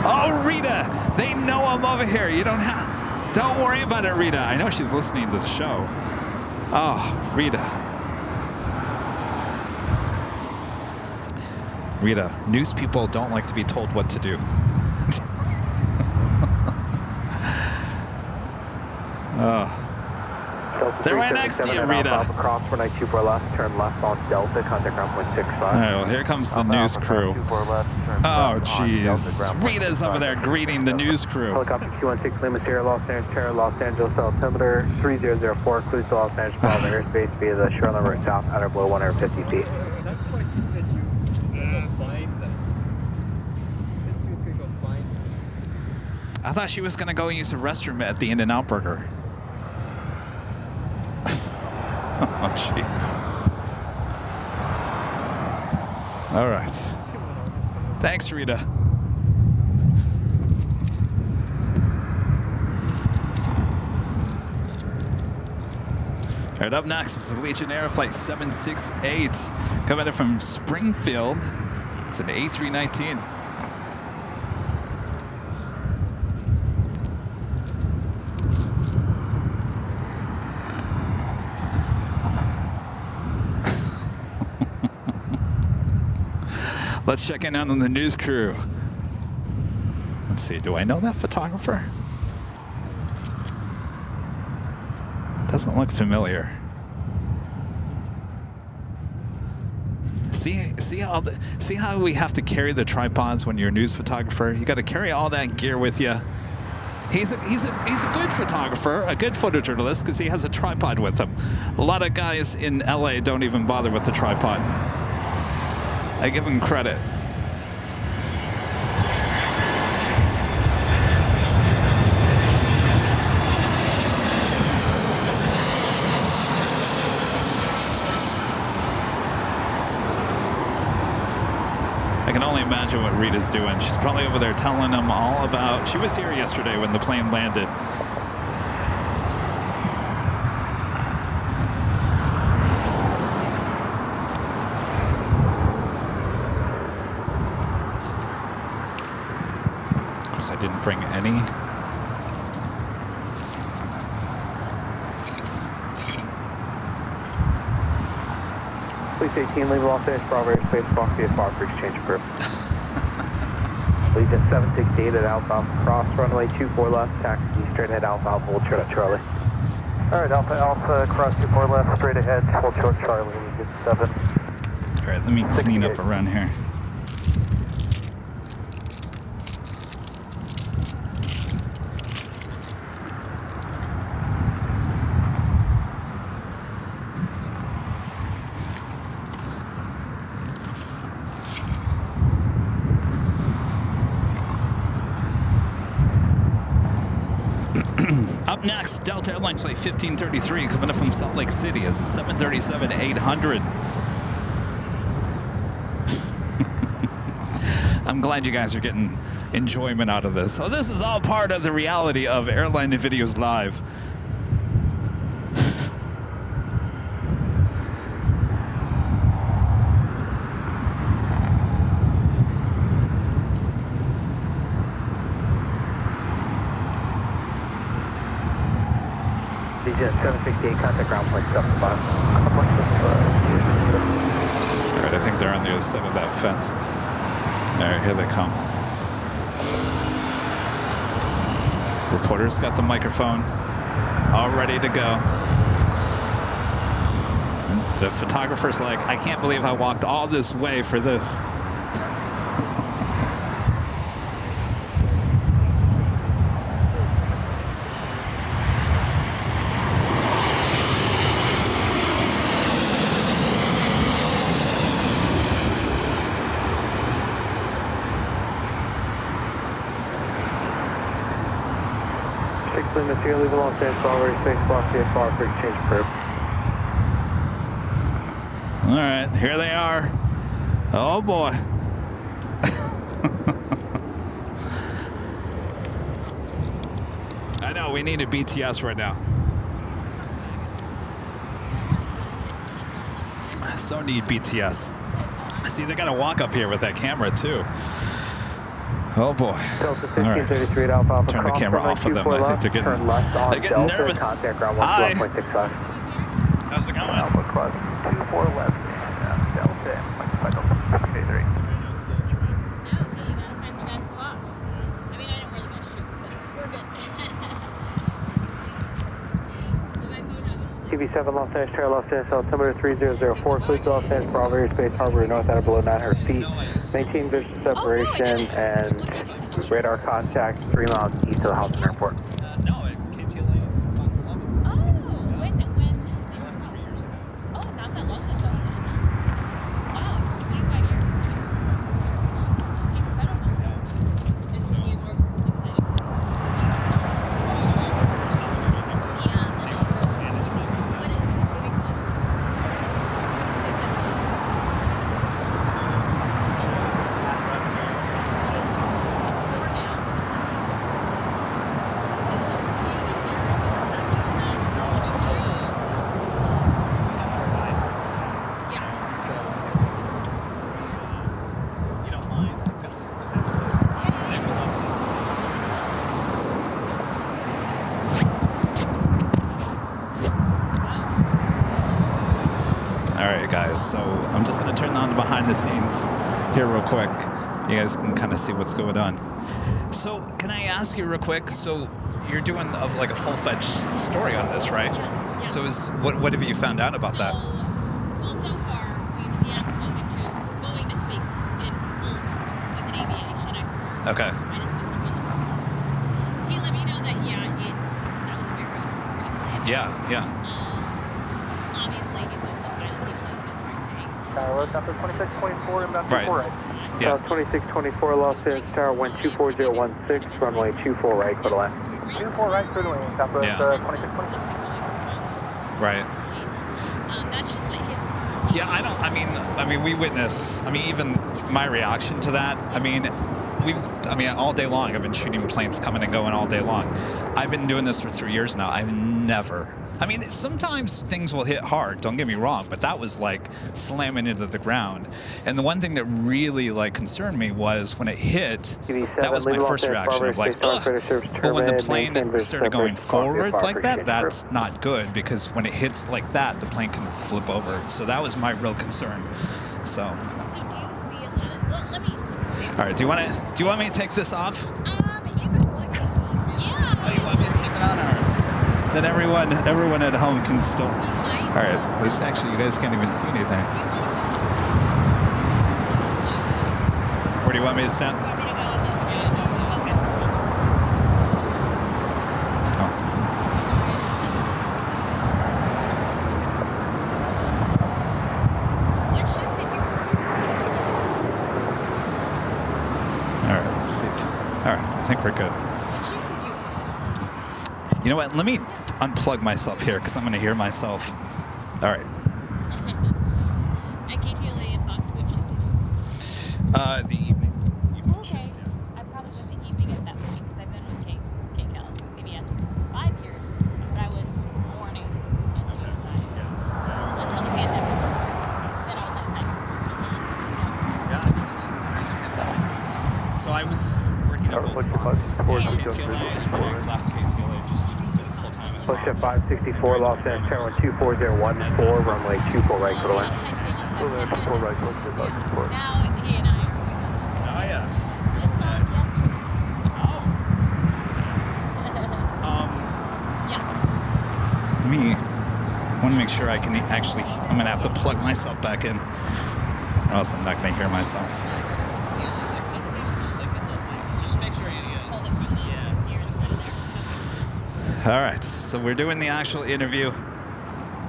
Oh, Rita, they know I'm over here. You don't worry about it, Rita. I know she's listening to the show. Oh, Rita. Rita, news people don't like to be told what to do. Oh. They're right next to you, Rita. Cross 492 left, turn left on Delta, contact ground point 65. All right, well, here comes the news crew. Oh, jeez. Rita's over there greeting the news crew. Helicopter Q16 Lima Sierra, Los Angeles, altimeter 3004, cruise to Los Angeles, follow the airspace via the shoreline route south, outer below 150 feet. That's why she said she was going to go fine. She said she was going to go fine. I thought she was going to go use the restroom at the In-N-Out Burger. Oh, jeez. All right. Thanks, Rita. All right, up next is the Legion Air Flight 768 coming in from Springfield. It's an A319. Let's check in on the news crew. Let's see, do I know that photographer? Doesn't look familiar. See how we have to carry the tripods when you're a news photographer? You got to carry all that gear with you. He's a good photographer, a good photojournalist, because he has a tripod with him. A lot of guys in LA don't even bother with the tripod. I give him credit. I can only imagine what Rita's doing. She's probably over there telling them all about... She was here yesterday when the plane landed. Of course, I didn't bring any. Police 18, leave Los Angeles, Bravo airspace, box VFR for exchange group. Legion 768 at Alpha, cross runway 24 left, taxi straight ahead Alpha, hold short at Charlie. Alright, Alpha, cross 24 left, straight ahead, hold short Charlie, Legion 7. Alright, let me clean up around here. Up next, Delta Airlines Flight 1533 coming up from Salt Lake City as a 737-800. I'm glad you guys are getting enjoyment out of this. So this is all part of the reality of Airline Videos Live. Legion 768, contact ground point 75. All right, I think they're on the other side of that fence. All right, here they come. Reporter's got the microphone, all ready to go. And the photographer's like, I can't believe I walked all this way for this. Material leave Los Angeles, Bravo airspace, box VFR for exchange group. All right, here they are. Oh boy. I know, we need a BTS right now. I so need BTS. See, they got to walk up here with that camera too. Oh boy. All right. Turn the camera off of them. I think they're getting nervous. Hi. How's it going? Alpha cross 24 left and Delta and 5 TV7 Los Angeles, Trail Los Angeles, altimeter 3004, fleet to Los Angeles, Bravo airspace, harbor north out of below 900 feet. Maintain visual separation and radar contact 3 miles east of the Houston Airport. No, at KTLA. Oh, when did you stop? Oh, not that long ago. Wow, 25 years. Incredible. It's more exciting. But it makes sense. Because All right, guys. So I'm just going to turn on the behind the scenes here real quick. You guys can kind of see what's going on. So can I ask you real quick? So you're doing like a full-fledged story on this, right? Yeah. So what have you found out about that? So far, we have spoken to, we're going to speak in full with an aviation expert. Okay. I just spoke to him on the phone. He let me know that, that was a very rough landing. Yeah. Obviously, he says the pilot people used the right thing. Tower, number 2624, inbound 24 right. Yeah. 2624, Los Angeles Tower, 124016, runway 24 right, clear to land. 24 right, clear to land, Southwest 2624. Right. That's just what his... Yeah, I mean, we witness, even my reaction to that, all day long, I've been shooting planes coming and going all day long. I've been doing this for 3 years now. I've never, sometimes things will hit hard, don't get me wrong, but that was like slamming into the ground. And the one thing that really concerned me was when it hit, that was my first reaction of like, ugh. But when the plane started going forward like that, that's not good, because when it hits like that, the plane can flip over. So that was my real concern. So do you see a lot of... Well, let me... All right, do you want me to take this off? You can look. Yeah. Oh, you want me to keep it on? All right. Then everyone at home can still... All right, there's actually, you guys can't even see anything. Where do you want me to stand? What shift did you... All right, let's see. All right, I think we're good. What shift did you... You know what? Let me unplug myself here, because I'm going to hear myself. All right. At KTLA and Fox, what shift did you... The evening. Okay. I probably was the evening at that point, because I've been with KCAL, CBS for 5 years, but I was mornings at the east side until the pandemic. Then I was outside. Yeah. So I was working at both fronts. KTLA, and then I left KTLA just to do the full-time. Push at 564, Los Angeles Tower, 24014, runway 24 right, clear to land. Runway 24 right, clear to land. Now he and I are... Oh, yes. Just saw him yesterday. Oh. Yeah. I want to make sure I can actually, I'm going to have to plug myself back in, or else I'm not going to hear myself. All right, so we're doing the actual interview.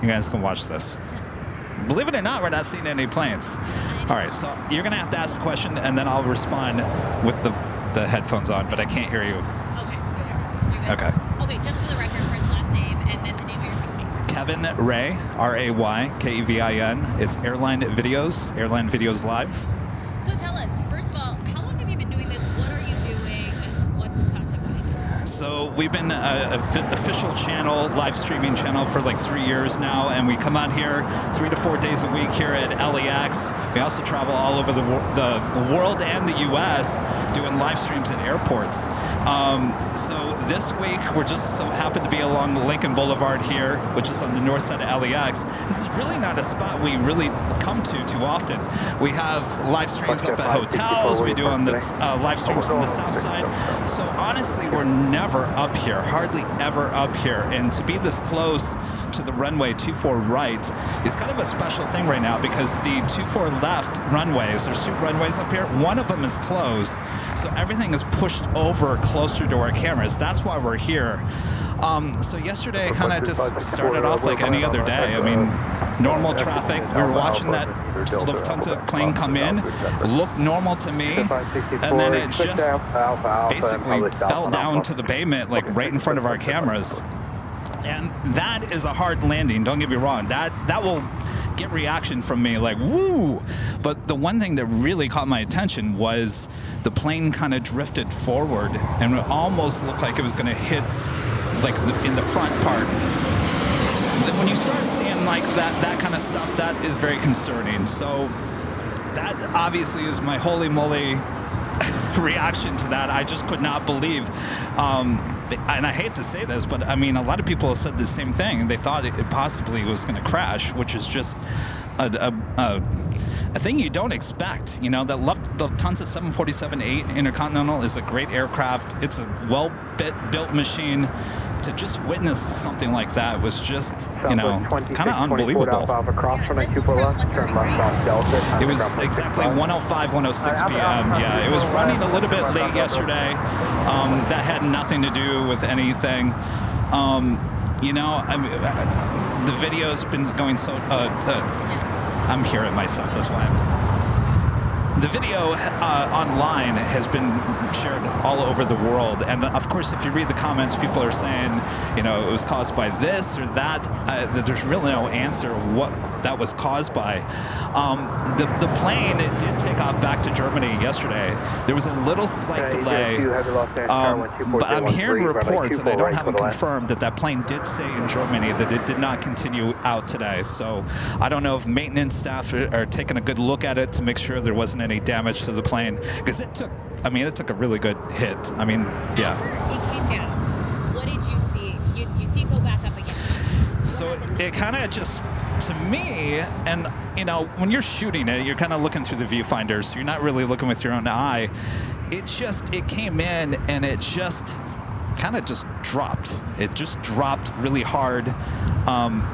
You guys can watch this. Believe it or not, we're not seeing any planes. All right, so you're going to have to ask the question, and then I'll respond with the headphones on, but I can't hear you. Okay. Okay, just for the record, first, last name, and then the name of your company. Kevin Ray, R-A-Y, K-E-V-I-N. It's Airline Videos Live. So tell us, first of all, how long have you been doing this? What are you doing? What's the concept behind it? So we've been an official channel, live streaming channel for like 3 years now, and we come out here 3 to 4 days a week here at LAX. We also travel all over the world and the U.S. doing live streams at airports. So this week we're just so happen to be along Lincoln Boulevard here, which is on the north side of LAX. This is really not a spot we really come to too often. We have live streams up at hotels. We do on the live streams on the south side. So honestly, we're never up here, hardly ever up here. And to be this close to the runway 24 right is kind of a special thing right now, because the 24 left runways, there's 2 runways up here, one of them is closed, so everything is pushed over closer to our cameras. That's why we're here. So yesterday kind of just started off like any other day. I mean, normal traffic. We were watching that Lufthansa plane come in, looked normal to me, and then it just basically fell down to the pavement, like right in front of our cameras. And that is a hard landing, don't get me wrong. That will get reaction from me, like, woo! But the one thing that really caught my attention was the plane kind of drifted forward, and it almost looked like it was going to hit like in the front part. When you start seeing like that kind of stuff, that is very concerning. So that obviously is my holy moly reaction to that. I just could not believe, and I hate to say this, but I mean, a lot of people have said the same thing. They thought it possibly was going to crash, which is just a thing you don't expect. You know, the Lufthansa 747-8 Intercontinental is a great aircraft. It's a well-built machine. To just witness something like that was just, you know, kind of unbelievable. It was exactly 1:05, 1:06 p.m. Yeah, it was running a little bit late yesterday. That had nothing to do with anything. You know, the video's been going so... I'm hearing myself, that's why the video online has been shared all over the world, and of course, if you read the comments, people are saying, you know, it was caused by this or that. There's really no answer what that was caused by. The plane did take off back to Germany yesterday. There was a little slight delay, but I'm hearing reports, and I don't have them confirmed, that plane did stay in Germany, that it did not continue out today. So I don't know if maintenance staff are taking a good look at it to make sure there wasn't any damage to the plane, because it took a really good hit. I mean, yeah. It came down. What did you see? You see it go back up again. So it kind of just, to me, and you know, when you're shooting it, you're kind of looking through the viewfinder, so you're not really looking with your own eye. It came in and it just kind of just dropped. It just dropped really hard,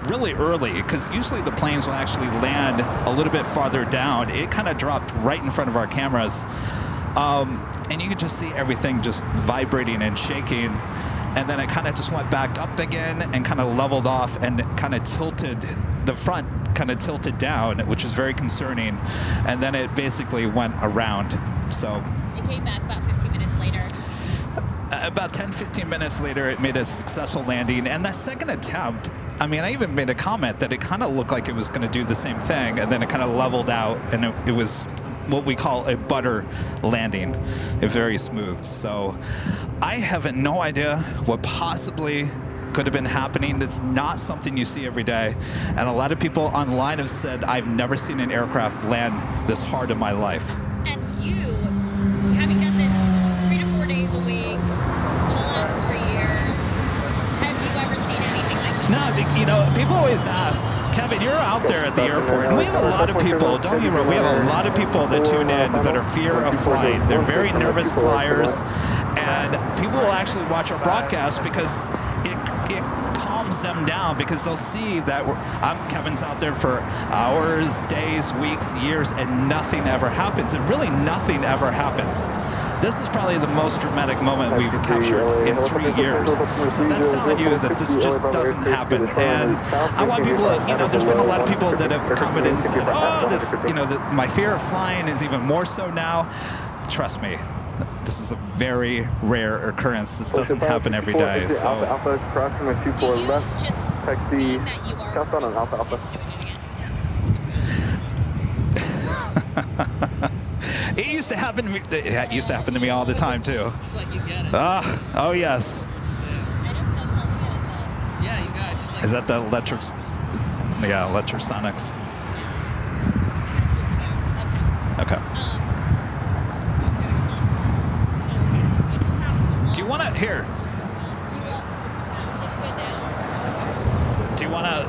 really early, because usually the planes will actually land a little bit farther down. It kind of dropped right in front of our cameras, and you could just see everything just vibrating and shaking. And then it kind of just went back up again and kind of leveled off and kind of tilted, the front kind of tilted down, which is very concerning. And then it basically went around. So it came back about 15 minutes later. About 10-15 minutes later, it made a successful landing. And that second attempt, I mean, I even made a comment that it kind of looked like it was going to do the same thing, and then it kind of leveled out, and it was what we call a butter landing. It's very smooth. So I have no idea what possibly could have been happening. That's not something you see every day. And a lot of people online have said, I've never seen an aircraft land this hard in my life. And you, having done this 3 to 4 days a week for the last 3 years, have you ever seen anything like this? No, you know, people always ask, Kevin, you're out there at the airport, and we have a lot of people, don't get me wrong, we have a lot of people that tune in that are fear of flying. They're very nervous flyers, and people will actually watch our broadcast because it calms them down, because they'll see that Kevin's out there for hours, days, weeks, years, and nothing ever happens. And really nothing ever happens. This is probably the most dramatic moment we've captured in 3 years. So that's telling you that this just doesn't happen. And I want people to, you know, there's been a lot of people that have commented and said, oh, this, you know, my fear of flying is even more so now. Trust me, this is a very rare occurrence. This doesn't happen every day. So Alpha crossing with 24 left. Taxi southbound on Alpha Alpha. It used to happen to me. It used to happen to me all the time too. Just like you get it. Oh yes. I don't know how to get it though. Yeah, you got it. Just like. Is that the electrics? Yeah, electrosonics. Okay. Do you want to here? Do you want to?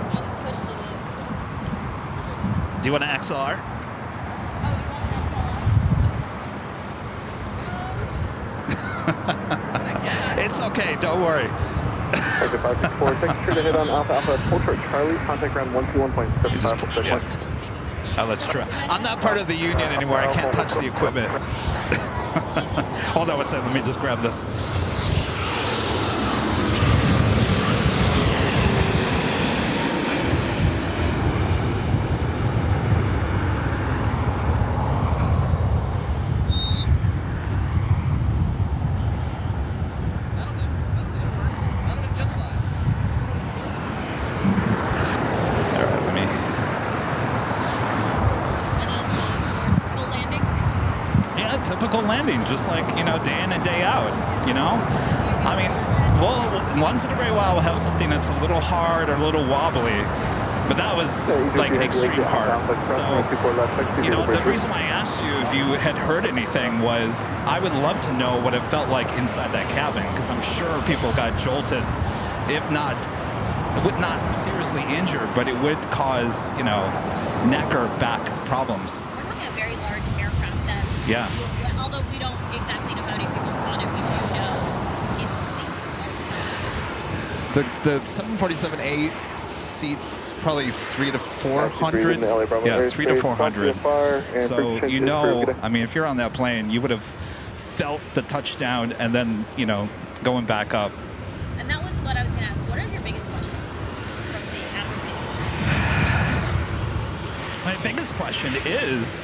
Do you want to XLR? It's okay, don't worry. Take 564, take sure to hit on Alpha Alpha, Portrait Charlie, contact ground 121.75. Yeah. Oh, that's true. I'm not part of the union anymore. I can't touch the equipment. Hold on one second, let me just grab this. Just like, you know, day in and day out, you know? I mean, well, once in a great while we'll have something that's a little hard or a little wobbly, but that was like extreme hard. So, you know, the reason why I asked you if you had heard anything was I would love to know what it felt like inside that cabin, because I'm sure people got jolted, if not would not seriously injure, but it would cause, you know, neck or back problems. We're talking a very large aircraft that, Yeah. although we don't exactly know how many people on it, we do know it seats. The 747-8 seats probably 300 to 400. Yeah, 300 to 400. So, you know, I mean, if you're on that plane, you would have felt the touchdown and then, you know, going back up. And that was what I was going to ask. What are your biggest questions from seeing after seeing? My biggest question is,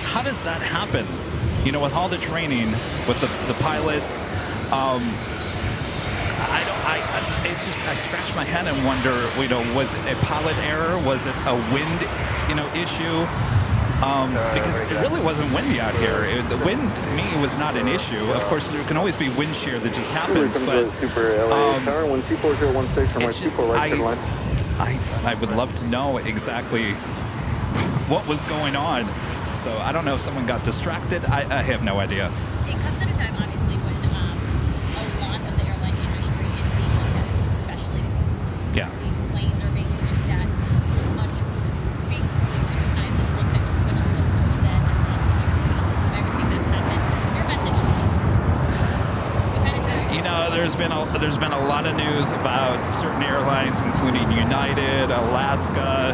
how does that happen? You know, with all the training, with the pilots, it's just, I scratch my head and wonder, you know, was it a pilot error? Was it a wind, you know, issue? Because it really wasn't windy out here. The wind, to me, was not an issue. Of course, there can always be wind shear that just happens, but it's just, I would love to know exactly what was going on. So I don't know if someone got distracted. I have no idea. It comes at a time, obviously, when a lot of the airline industry is being looked at, especially because these planes are being looked at being really scrutinized and looked at just much closer than years past of everything that's happened. Your message to me? What kind of says? You know, there's been a lot of news about certain airlines, including United, Alaska.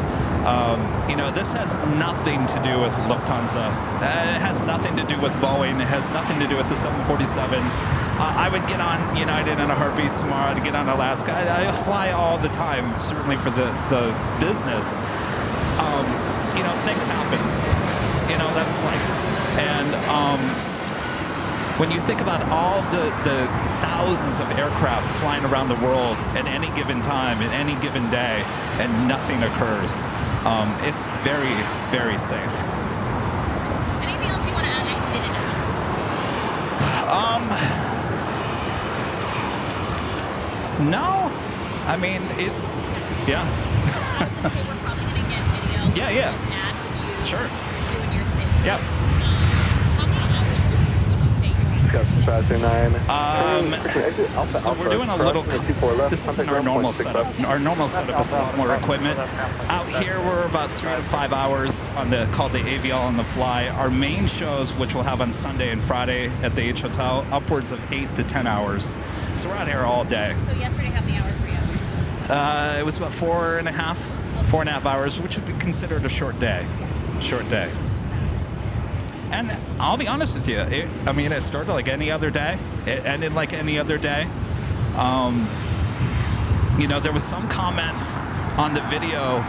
You know, this has nothing to do with Lufthansa. It has nothing to do with Boeing. It has nothing to do with the 747. I would get on United in a heartbeat tomorrow to get on Alaska. I fly all the time, certainly for the business. You know, things happen. You know, that's life. And when you think about all the thousands of aircraft flying around the world at any given time, at any given day, and nothing occurs, it's very, very safe. Anything else you want to add I didn't ask? No. I mean, it's, yeah. I was going to say we're probably going to get videos and ads of you doing your thing. Yeah. How many hours would you say you're on? So we're doing a little, this isn't our normal setup. Our normal setup is a lot more equipment. Out here, we're about 3 to 5 hours on called the Aviation on the fly. Our main shows, which we'll have on Sunday and Friday at the H Hotel, upwards of 8 to 10 hours. So we're out here all day. So yesterday, how many hours were you? It was about 4.5 hours, which would be considered a short day. Short day. And I'll be honest with you, it started like any other day. It ended like any other day. You know, there was some comments on the video.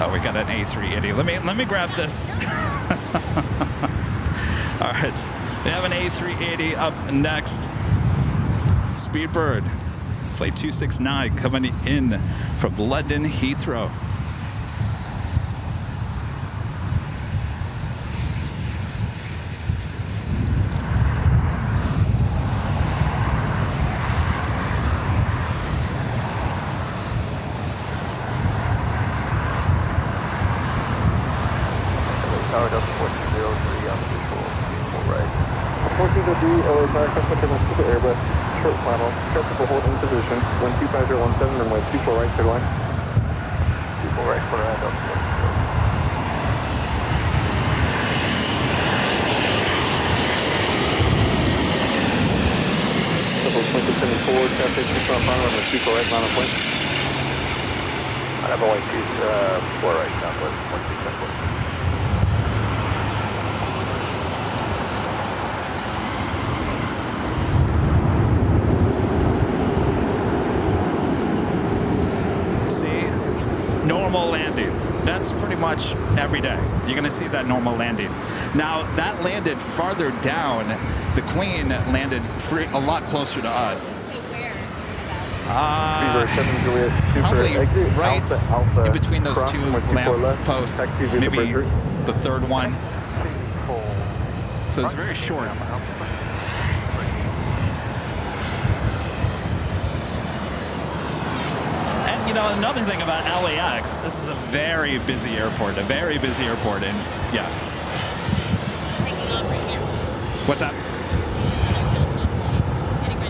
Oh, we got an A380. Let me grab this. All right, we have an A380 up next. Speedbird, flight 269 coming in from London Heathrow. Tower Delta 1403 on the visual, right. 1403, LA Tower, Customer Super Airbus, short final, careful hold in position, 12517, runway 24 right, clear line. 24 right, quarter line, Delta 1403. Level 2074, traffic, 6 on final, runway 24 right, final point. I have a 124 right, southwest, 1274. Normal landing. That's pretty much every day. You're going to see that normal landing. Now, that landed farther down. The Queen landed a lot closer to us. Probably right in between those two lamp posts, maybe the third one. So it's very short. You know, another thing about LAX, this is a very busy airport, and yeah. Taking off right here. What's that?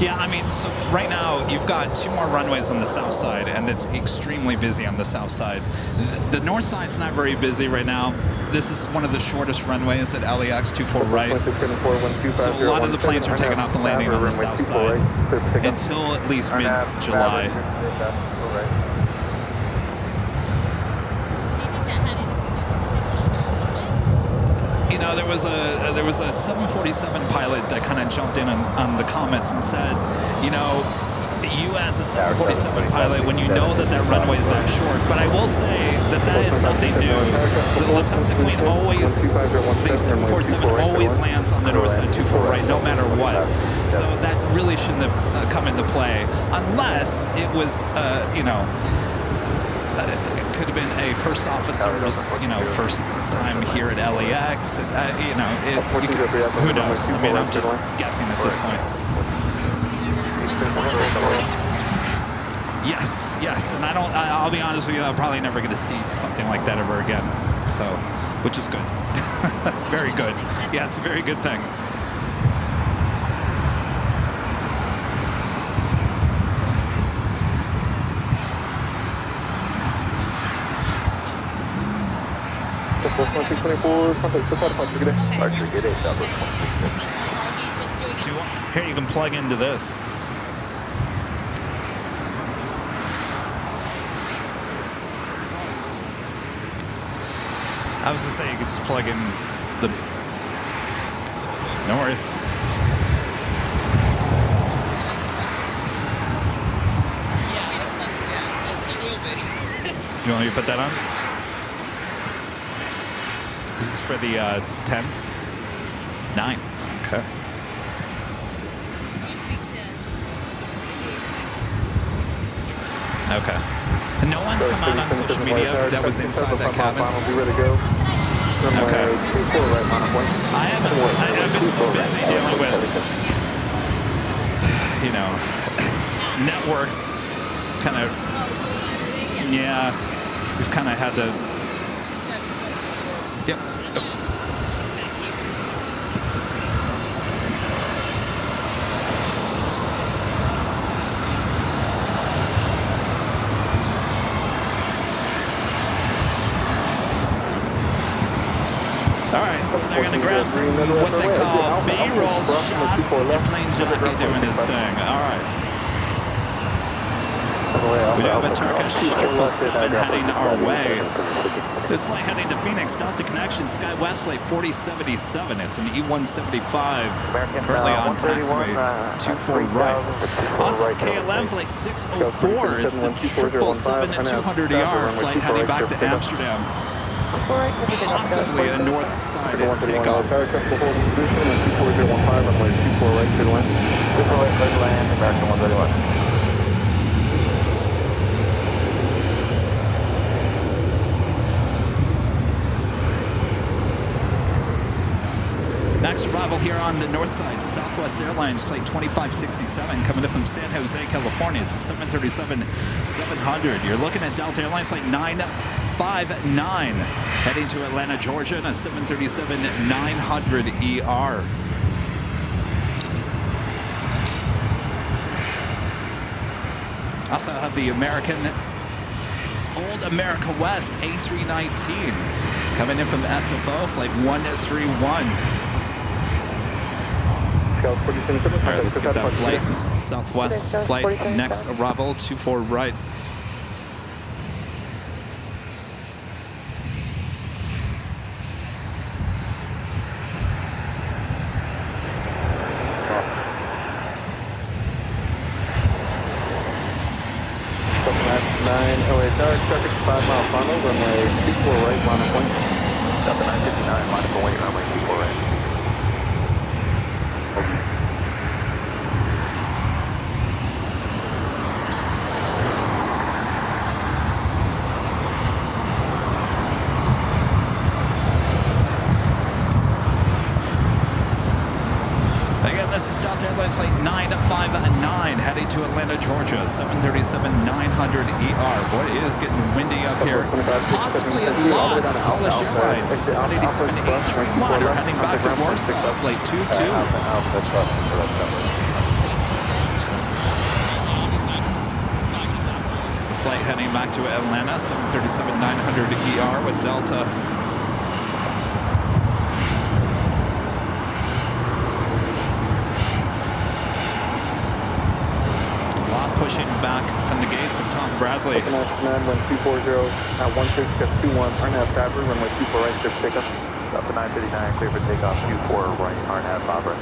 Yeah, I mean, so right now you've got 2 more runways on the south side, and it's extremely busy on the south side. The north side's not very busy right now. This is one of the shortest runways at LAX 24 right. So a lot of the planes are taking off and landing on the south side until at least mid-July. Do you think that had anything to do with it? You know, there was a 747 pilot that kind of jumped in on the comments and said, you know, you as a 747 pilot, when you know that that runway is that short, but I will say that that is nothing new. The Lufthansa Queen always, the 747 always lands on the north side 24 right, no matter what. So that really shouldn't have come into play, unless it was, you know, it could have been a first officer's, you know, first time here at LAX. You know, who knows? I mean, I'm just guessing at this point. Yes, and I'll be honest with you, I'm probably never going to see something like that ever again. So, which is good. Very good. Yeah, it's a very good thing. Here, you can plug into this. I was going to say you could just plug in the... No worries. You want me to put that on? This is for the 10? 9. Okay. Okay. And no one's come out on social media that was inside that cabin. Okay. I've been so busy dealing with, you know, networks, kind of, yeah, we've kind of had to, yep. So they're going to grab some what they call B-roll shots of the plane jockey doing his thing. All right. We do have a Turkish 777 heading our way. This flight heading to Phoenix, Delta Connection, SkyWest Flight 4077. It's an E175, currently on taxiway 24 right. Also KLM Flight 604 is the 777-200ER flight heading back to Amsterdam. Possibly a north side takeoff. Next arrival here on the north side, Southwest Airlines Flight 2567 coming in from San Jose, California. It's a 737-700. You're looking at Delta Airlines Flight 959 heading to Atlanta, Georgia, and a 737-900ER. Also have the American Old America West A319 coming in from SFO Flight 131. All right, let's get that flight. Southwest flight next arrival, 24 right. LA traffic 5 mile final, runway 24 right, final point. Delta 959, minus 1, runway 24 right. Again, this is Delta Airlines Flight 959 heading to Atlanta, Georgia, 737-900ER. Boy, it is getting windy up here. Possibly a lot. Polish Airlines, 787-8 Dreamliner heading back to Warsaw, Flight 22. flight heading back to Atlanta, 737-900 ER with Delta. Pushing back from the gates of Tom Bradley. Command 1240 at 1621, RNAV Fabra, runway 24 right, clear for takeoff. Up to 959, clear for takeoff, 24 right, RNAV Fabra.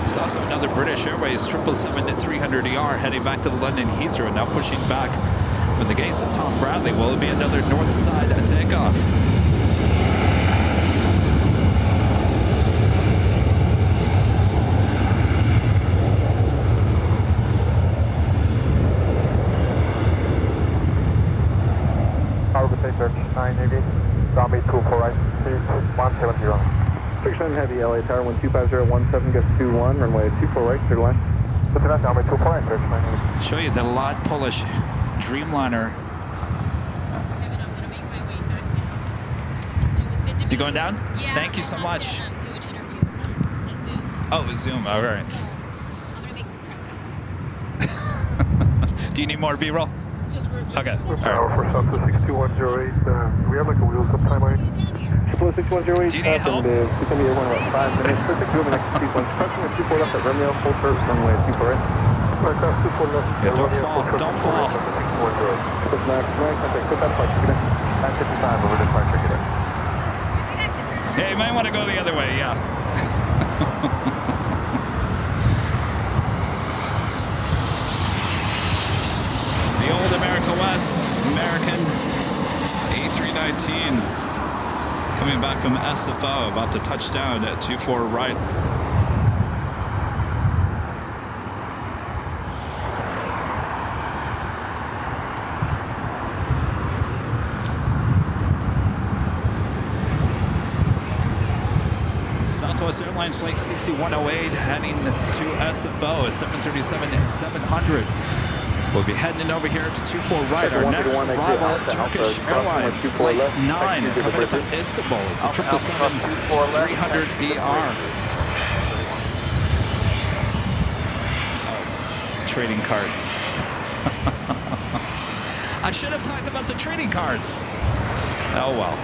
There's also another British Airways 777-300ER heading back to London Heathrow, now pushing back from the gates of Tom Bradley. Will it be another north side takeoff? Zombie 24 right, 170. 69 Heavy, LA Tower, 125.017, gust 21, runway 24 right, clear to land. Lieutenant, Zombie 24 right, 39. Show you the lot Polish Dreamliner. Kevin, I'm gonna make my way back down. It was good to meet You going down? Yeah. Thank you so much. Do an interview on Zoom. Oh, Zoom. All right. I'm gonna make Do you need more B-roll? just for Okay. All right. Power for Southwest 6108. We have like a wheels up time, right? 6108. Do you need help? It's going to be around about 5 minutes. Perfect. Moving next to sequence. Approximately 24 left at Romeo. Full turret. Runway 24 right. Right, that's 24 left. Yeah, don't fall. Don't fall. Quick max. Contact. Quick departure. Get in. 955 over departure. Get in. Yeah, you might want to go the other way. Yeah. The old America West, American A319 coming back from SFO, about to touch down at 24 right. Southwest Airlines Flight 6108 heading to SFO, a 737-700. We'll be heading over here to 24 right. Our next arrival, Turkish Airlines Flight 9, coming in from Istanbul. It's a 777-300ER. Oh, trading cards. I should have talked about the trading cards. Oh well.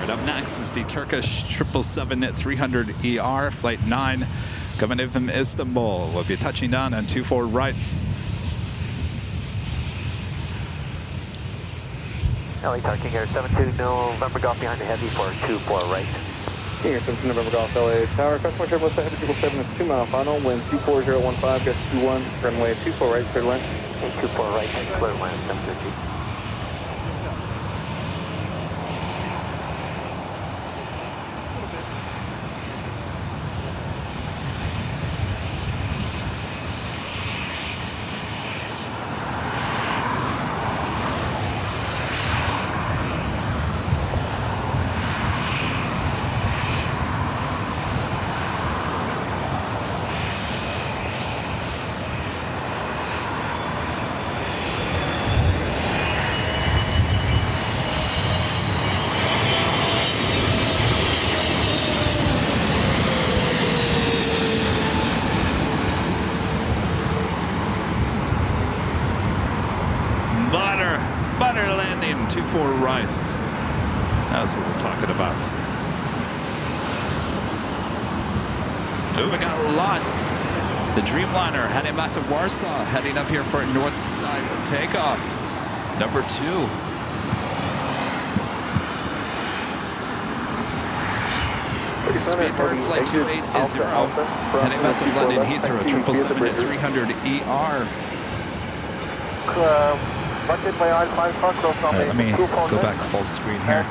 Up next is the Turkish 777-300ER, Flight 9, coming in from Istanbul. We'll be touching down on 24 right. LA Tower, King Air 72 November Golf behind the Heavy for 24 right. King Air 72 November Golf, LA Tower. Customer Turbo Heavy 777 is 2 mile final. Wind 24015, gust 21, runway 24 right, clear to land. 24 right, clear to land, 750. Butter landing, 24 rights. That's what we're talking about. Oh, we got lots. The Dreamliner heading back to Warsaw, heading up here for a north side takeoff. Number 2. Speedbird Flight 280, heading back to London Heathrow, 777-300ER. Let me go back full screen here.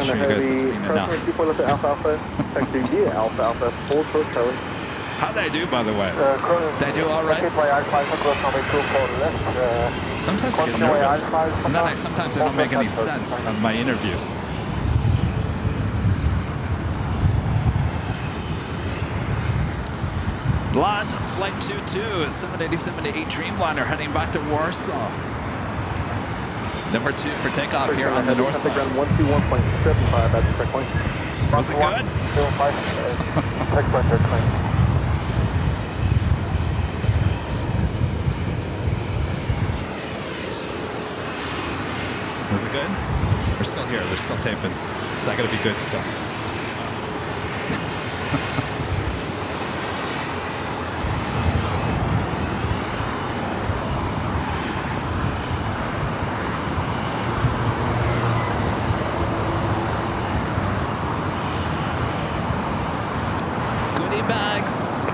Sure you guys have seen enough. How'd I do, by the way? Did I do all right? Sometimes I get nervous, and then sometimes I don't make any sense on my interviews. Lot, flight 22, 787 to 8 Dreamliner heading back to Warsaw. Number 2 for takeoff here on the north side. 121.75, that's the correct point. Was it good? Was it good? They're still here. They're still taping. Is that going to be good stuff? Goodie bags.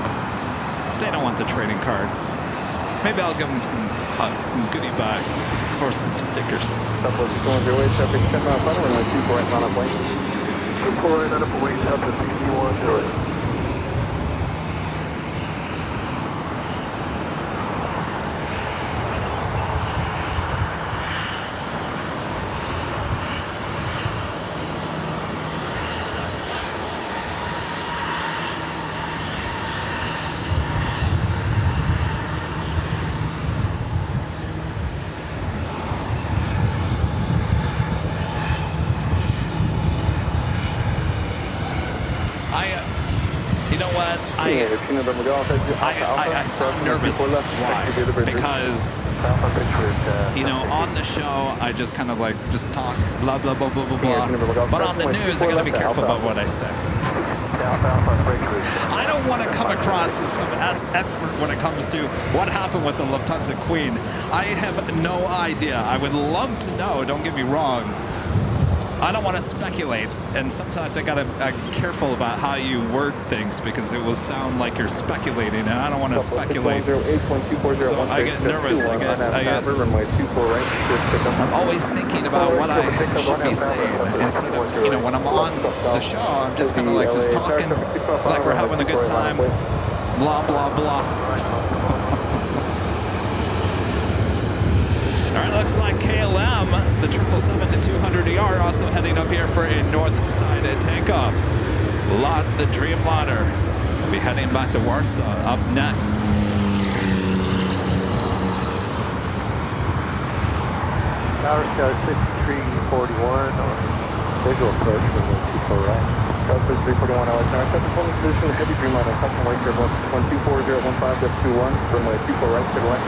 They don't want the trading cards. Maybe I'll give them some goodie bag for some stickers. Southwest 208, traffic 10 miles final, runway 24 right, line up lane. 24 right, line up away, Southwest 6108. You know what? I sound nervous. This is why. Because, you know, on the show, I just kind of like, just talk, blah, blah, blah, blah, blah, blah. But on the news, I got to be careful about what I say. I don't want to come across as some expert when it comes to what happened with the Lufthansa Queen. I have no idea. I would love to know, don't get me wrong. I don't want to speculate, and sometimes I gotta be careful about how you word things because it will sound like you're speculating, and I don't want to speculate. So I get nervous. I'm always thinking about what I should be saying instead of, you know, when I'm on the show, I'm just kind of like just talking like we're having a good time, blah blah blah. All right, looks like KLM, the 777-200ER, also heading up here for a north side takeoff. Lot, the Dreamliner, will be heading back to Warsaw up next. Tower Sky 6341 on visual approach from the 24 right. Tower 6341 LAX, second holding position, heavy Dreamliner, custom weight curve 124015.21, runway 24 right, clear away.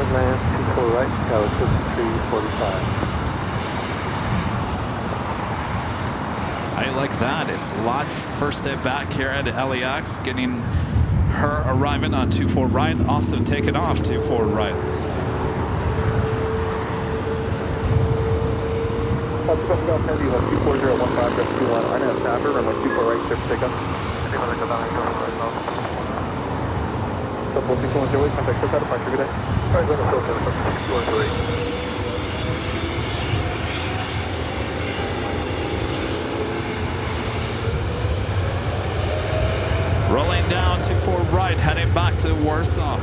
Land 24 right, Tower 6345. I like that. It's Lot's first day back here at LAX, getting her arriving on 24 right, also taking off 24 right. Heavy 14015.21, I know Tapper, runway 24 right, clear for takeoff. Double 6108, contact short departure, good day. Alright, go to filter, 6108. Rolling down 24 right, heading back to Warsaw.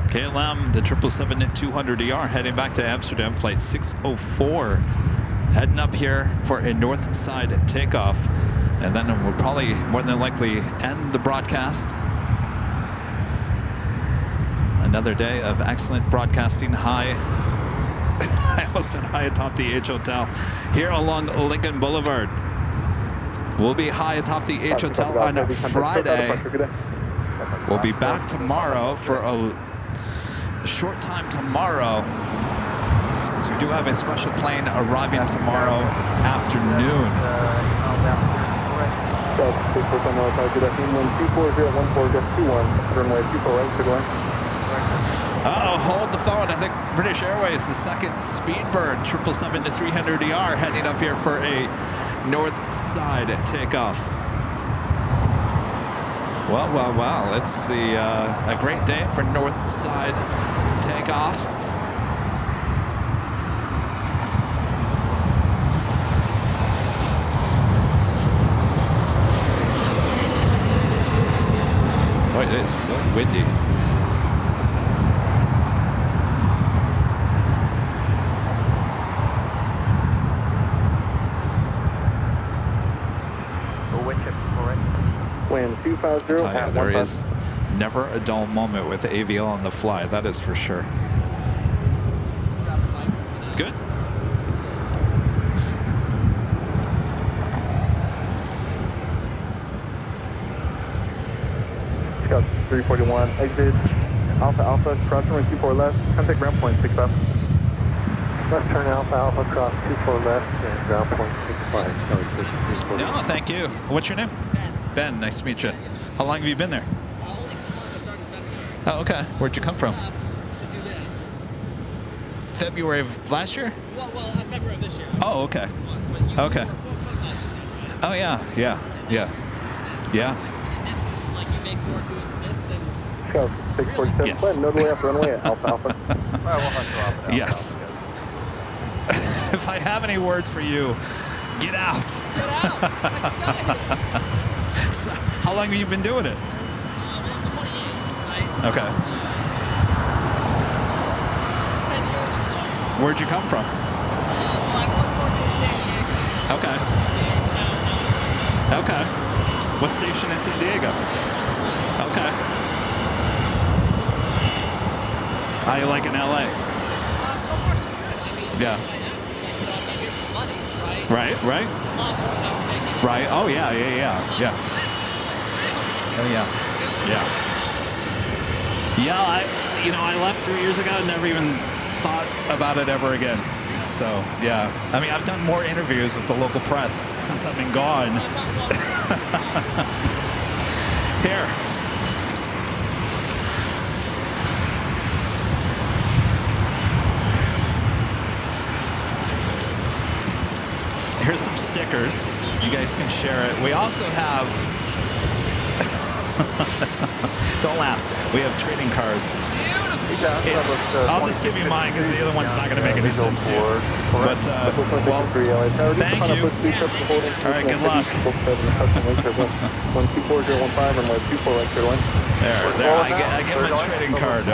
KLM, the 777-200ER, heading back to Amsterdam, flight 604, heading up here for a north side takeoff. And then we'll probably, more than likely, end the broadcast. Another day of excellent broadcasting high. I almost said high atop the H Hotel here along Lincoln Boulevard. We'll be high atop the H Hotel on Friday. We'll be back tomorrow for a short time tomorrow, so we do have a special plane arriving tomorrow afternoon. Uh-oh, hold the phone. I think British Airways, the second Speedbird 777-300ER, heading up here for a north side takeoff. Well, well, well. It's a great day for north side takeoffs. Boy, it is so windy. Wind 250 I tell you, there is never a dull moment with AVL on the fly. That is for sure. Good. Scout 341, exit Alpha Alpha, cross runway 24 left, contact ground point 65. Left turn Alpha Alpha, cross 24 left, and ground point 65. No, thank you. What's your name? Ben, nice to meet you. How long have you been there? Only a couple months. I started in February. Oh, okay. Where'd you come from? To 2 days. February of last year? Well, February of this year. Oh, okay. But you Okay. were photons, you said, right? Oh, yeah, yeah, yeah, yeah. And this, like, you make more doing this than... Scout 647, Yes. plan no delay after runway at Alpha Alpha. Yes. If I have any words for you, get out. Get out! I just got here. So, how long have you been doing it? I'm 28, right? So, Okay. 10 years or so. Where'd you come from? Well, I was working in San Diego. Okay. Years now. Okay. What station in San Diego? Okay. How you like in LA? So far, so good. I mean, Yeah. I asked, it's like, you know, I'm not here for money, right? Right, right. It's a lot more than I was making. Right. Oh, yeah, yeah, yeah, yeah. Oh, yeah. Yeah. Yeah, I left 3 years ago, never even thought about it ever again. So, yeah. I mean, I've done more interviews with the local press since I've been gone. Here. Here's some stickers. You guys can share it. We also have... Don't laugh. We have trading cards. I'll just give you mine because the other one's not going to make any sense to you. But, well, thank you. All right, good luck. There. I give him a trading card.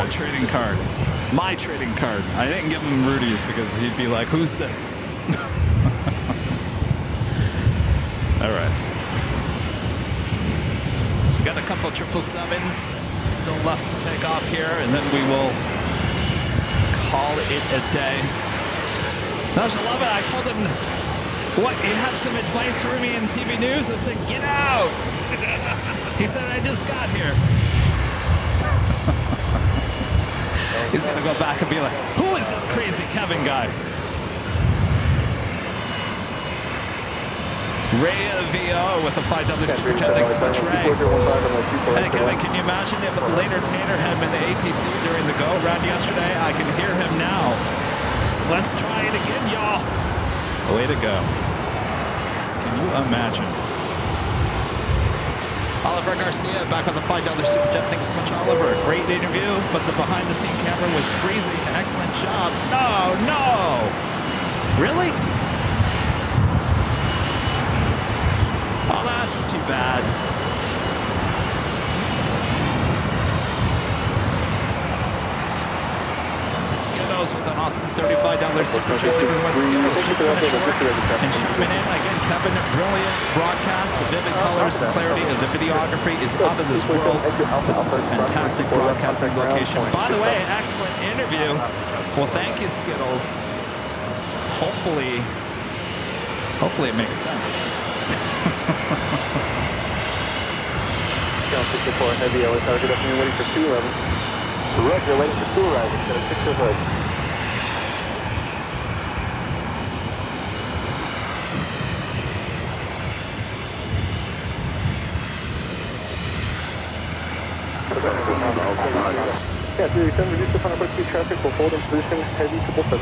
My trading card. I didn't give him Rudy's because he'd be like, who's this? All right. So we got a couple of 777s still left to take off here, and then we will call it a day. I love it. I told him, what, you have some advice for me in TV news? I said, get out. He said, I just got here. He's going to go back and be like, who is this crazy Kevin guy? Ray VO with a $5 super chat. Thanks so much, Ray. Hey, Kevin, can you imagine if later Tanner had been the ATC during the go-around yesterday? I can hear him now. Let's try it again, y'all. Way to go. Can you imagine? Oliver Garcia back with a $5 super chat. Thanks so much, Oliver. Great interview, but the behind-the-scene camera was freezing. Excellent job. No. Really? Oh, that's too bad. Skittles with an awesome $35 super chat. Thank you so much, Skittles. Just finished work and chiming in. Again, Kevin, brilliant broadcast. The vivid colors and clarity of the videography is out of this world. This is a fantastic broadcasting location. By the way, excellent interview. Well, thank you, Skittles. Hopefully it makes sense. Ground 64 heavy, LA Tower, good afternoon, waiting for 211. Roger, waiting for 2 arriving, set up 6 hood. Yeah, 387, reduce the final quick speed traffic, will hold in position, heavy 777.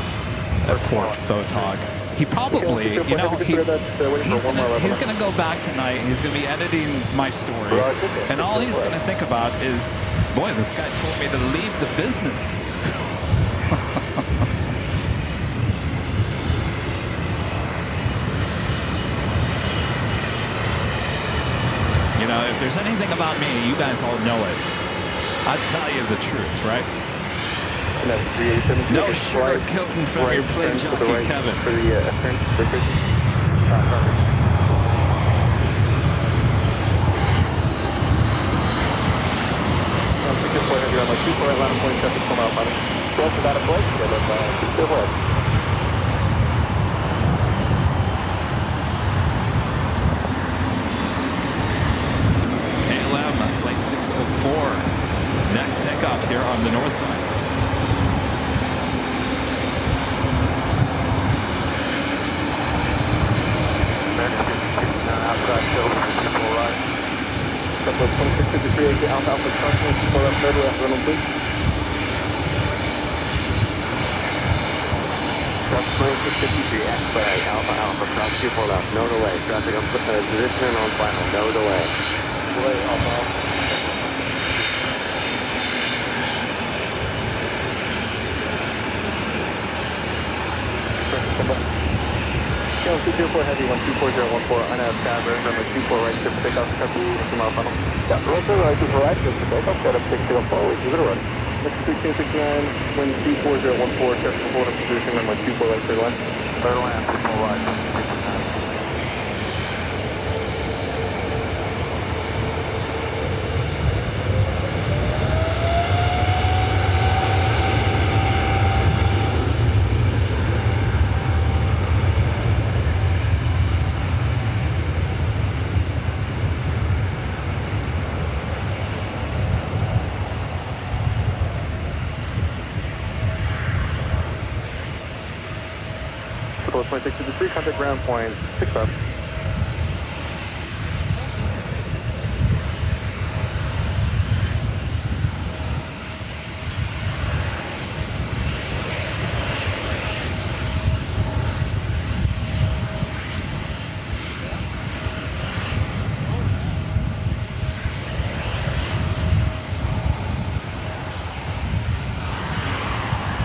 That poor photog. he probably, you know, he's gonna go back tonight. He's gonna be editing my story, and all he's gonna think about is, boy, this guy told me to leave the business. You know, if there's anything about me, you guys all know it. I'll tell you the truth, right? No sugarcoating from your plane jockey, Kevin. For the turn, KLM, flight 604. Next takeoff here on the north side. Couple 2653 Alpha Alpha Crossing, people left third left, run please. Cross 2653, expedite Alpha Alpha, cross 24 left, no delay, traffic on position and on final, no delay. Delay Alpha Alpha. Channel 204 Heavy, 124014, INAV Cabin, runway 24 right, clear for takeoff, traffic, 2 mile final. Yeah, roll through, right, 24 right, clear for takeoff, set up 604, wait, give it a run. Next 1669, wind 24014, traffic hold in position, runway 24 right, clear line. Clear line, 24 right, 669. Approach 2653, contact ground point 6 up.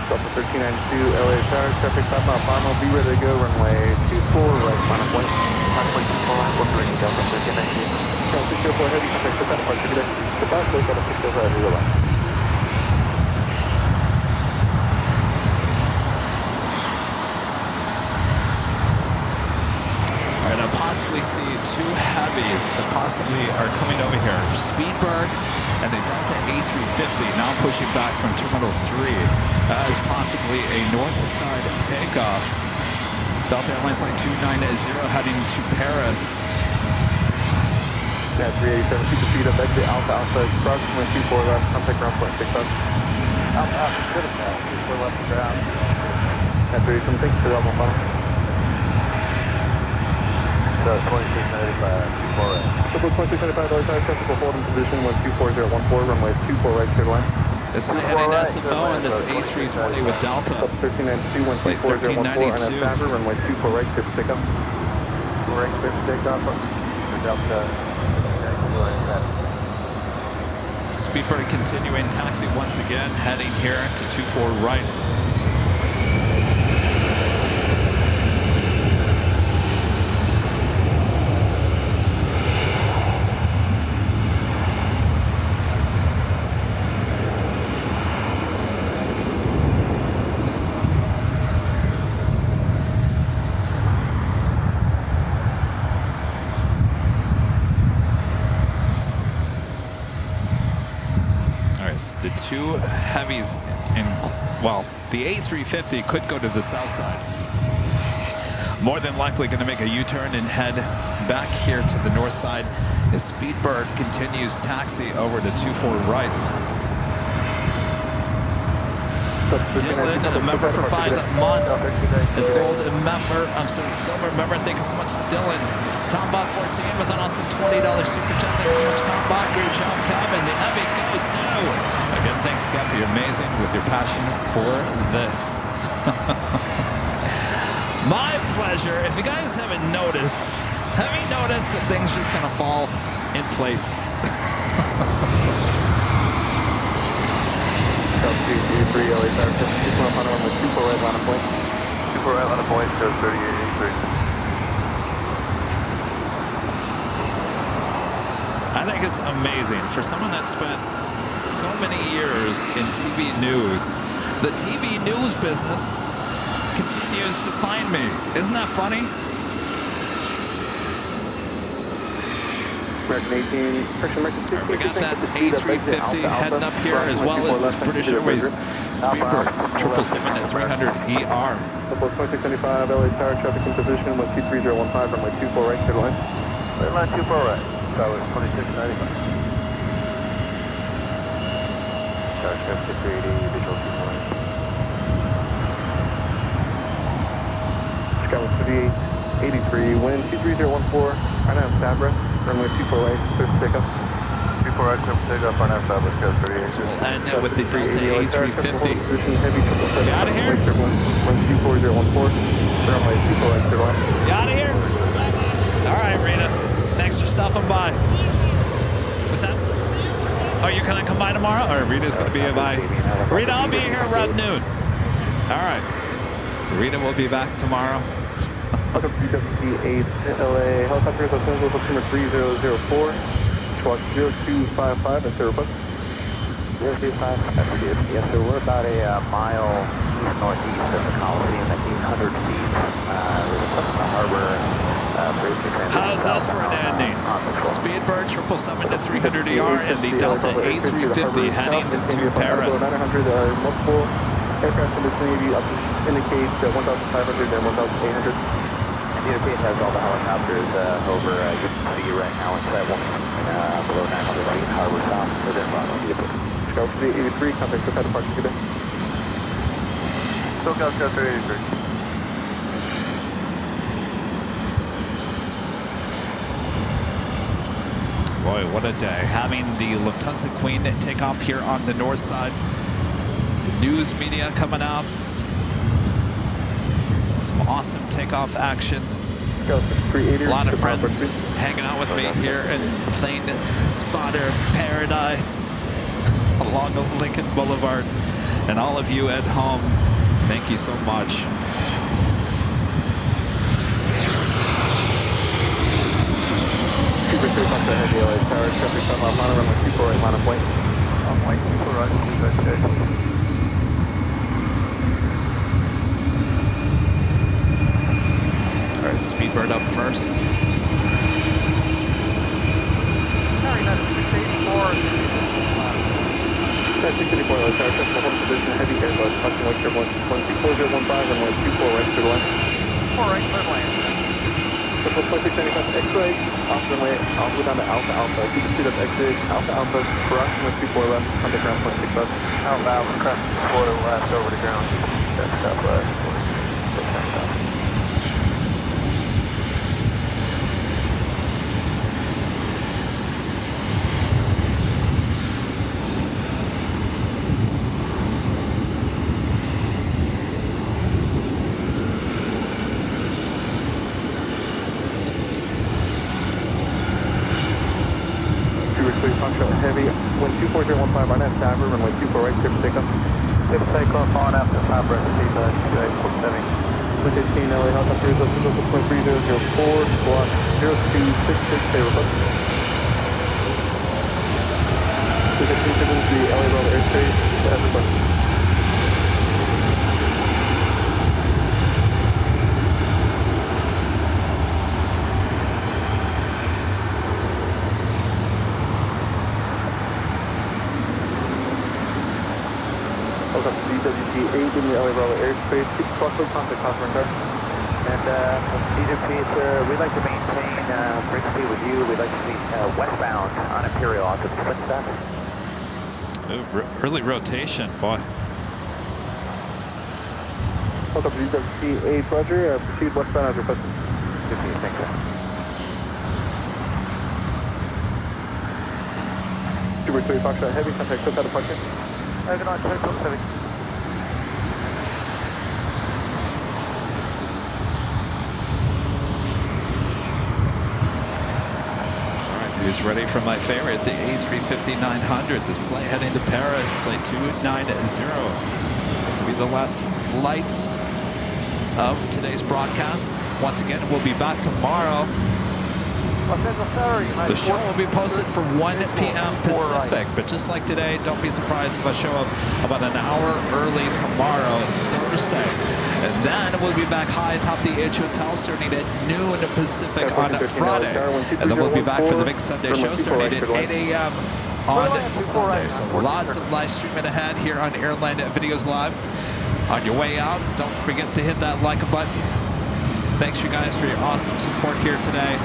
Delta 1392, LA Tower, traffic 5 mile final, be ready to go, runway 24 right, final point. Final point 24 right, 1 Delta 1392. Channel 204 Heavy, contact the final part, good day. Goodbye, stay at 605, zero line. All right, I possibly see two heavies that possibly are coming over here. Speedbird and a Delta A350 now pushing back from Terminal 3. That is possibly a north side takeoff. Delta Airlines Flight 290 heading to Paris. Yeah, 387, keep the speed up, exit Alpha Alpha, crossing 24 left, contact ground point 6 up. Alpha Alpha, good at that, 24 left to ground. Yeah, 387, thanks for the Alpha final. So 2695, 24 right. Triple 2695, LA Tower, technical hold in position, 124014, runway 24 right, clear line. This is heading SFO on this A320 with Delta. 1392, Flight 1392. Runway 24 right, clear for takeoff. Right, clear for takeoff. Delta. Speedbird continuing taxi once again, heading here to 24 right. The two heavies in, well, the A350 could go to the south side. More than likely going to make a U-turn and head back here to the north side as Speedbird continues taxi over to 24 right. Dylan, a member for 5 months, is gold member, silver member. Thank you so much, Dylan. TomBot14 with an awesome $20 super chat. Thanks so much, TomBot. Great job, Kevin. The Heavy goes to. Again, thanks, Kev, for your amazing with your passion for this. My pleasure. If you guys haven't noticed, have you noticed that things just kind of fall in place? A380 LA Tower, 2 on runway 24 right on a point. 24 right on a point, so 3883. I think it's amazing for someone that spent so many years in TV news. The TV news business continues to find me. Isn't that funny? American 18, We got that A350 heading up here, as well as this British Airways Speedbird 777-300ER. 2675 LA Tower, traffic in position, 123.015, runway 24 right, clear line. Clear line 24 right, tower 2695. Tower traffic 380, visual 24 right. Skyline 3883, wind 23014, right now Sabra, runway 24 right, clear for takeoff. 24 right, clear for takeoff, right now Sabra, Sky 3883. So we'll end with the Delta A350. You out of here? Wind 24014, runway 24 right, clear line. You out of here? All right, Rita. Thanks for stopping by. What's that? Oh, you're going to come by tomorrow? Or Rita's going to be by? Rita, I'll be here around noon. All right. Rita will be back tomorrow. Welcome to WC8 LA helicopter, Los Angeles, number 3004, squawk 0255, and service. 0255, yes, sir. We're about a mile east-northeast of the Coliseum at 800 feet. We're the harbor. How's this for an ending? Speedbird 777-300ER and the Delta A350 heading to Paris. 900, multiple aircraft in the vicinity indicate 1,500 and 1,800. It has all the helicopters over. You can see right now inside one below 900 feet, harbor top within Scout 383, contact SoCal departure today. SoCal Sky 383. Boy, what a day. Having the Lufthansa Queen take off here on the north side. The news media coming out. Some awesome takeoff action. A lot of friends hanging out with me here in Plane Spotter Paradise along Lincoln Boulevard. And all of you at home, thank you so much. Heavy LA Tower, traffic from Mono, runway 24 right, Mono point. On point 24 right, All right, Speedbird up first. Traffic 54 LA Tower, traffic from position, heavy airbus, touching Wake Air 124.015, runway 24 right, clear line. 4 right, clear line. Triple 2675 X-ray, off runway, Alpha down to Alpha Alpha. Keep the speed up exit, Alpha Alpha, crossing with 24 left, on the ground, 26 left. Alpha Alpha, cross 4 left over the ground. That's top left, 46. Heavy, wind 24015, right now Sabra, runway 24 right, clear for takeoff. Clear for takeoff on after Sabra, Seabird, Sky 47. Wind 18 LA helicopter, Los Angeles 6.3004, squawk 0266, stay robust. Wind 18 signals the LA Royal airspace, as requested. DWG-8 in the LA Roller airspace. Keep closely contact customer car. And DWG, we'd like to maintain frequency with you. We'd like to see westbound on Imperial onto the split stack. Early rotation, boy. Welcome to DWG-8, Roger. Proceed westbound as requested. Thank you. Super 3 Foxtrot Heavy, contact SoCal departure. Good night, 247. Who's ready for my favorite, the A350-900? This flight heading to Paris, flight 290. This will be the last flights of today's broadcast. Once again, we'll be back tomorrow. The show will be posted for 1 p.m. Pacific, but just like today, don't be surprised if I show up about an hour early tomorrow, Thursday. And then we'll be back high atop the H Hotel starting at noon Pacific on Friday. And then we'll be back for the big Sunday show starting at 8 a.m. on Sunday. So lots of live streaming ahead here on Airline Videos Live. On your way out, don't forget to hit that like button. Thanks you guys for your awesome support here today.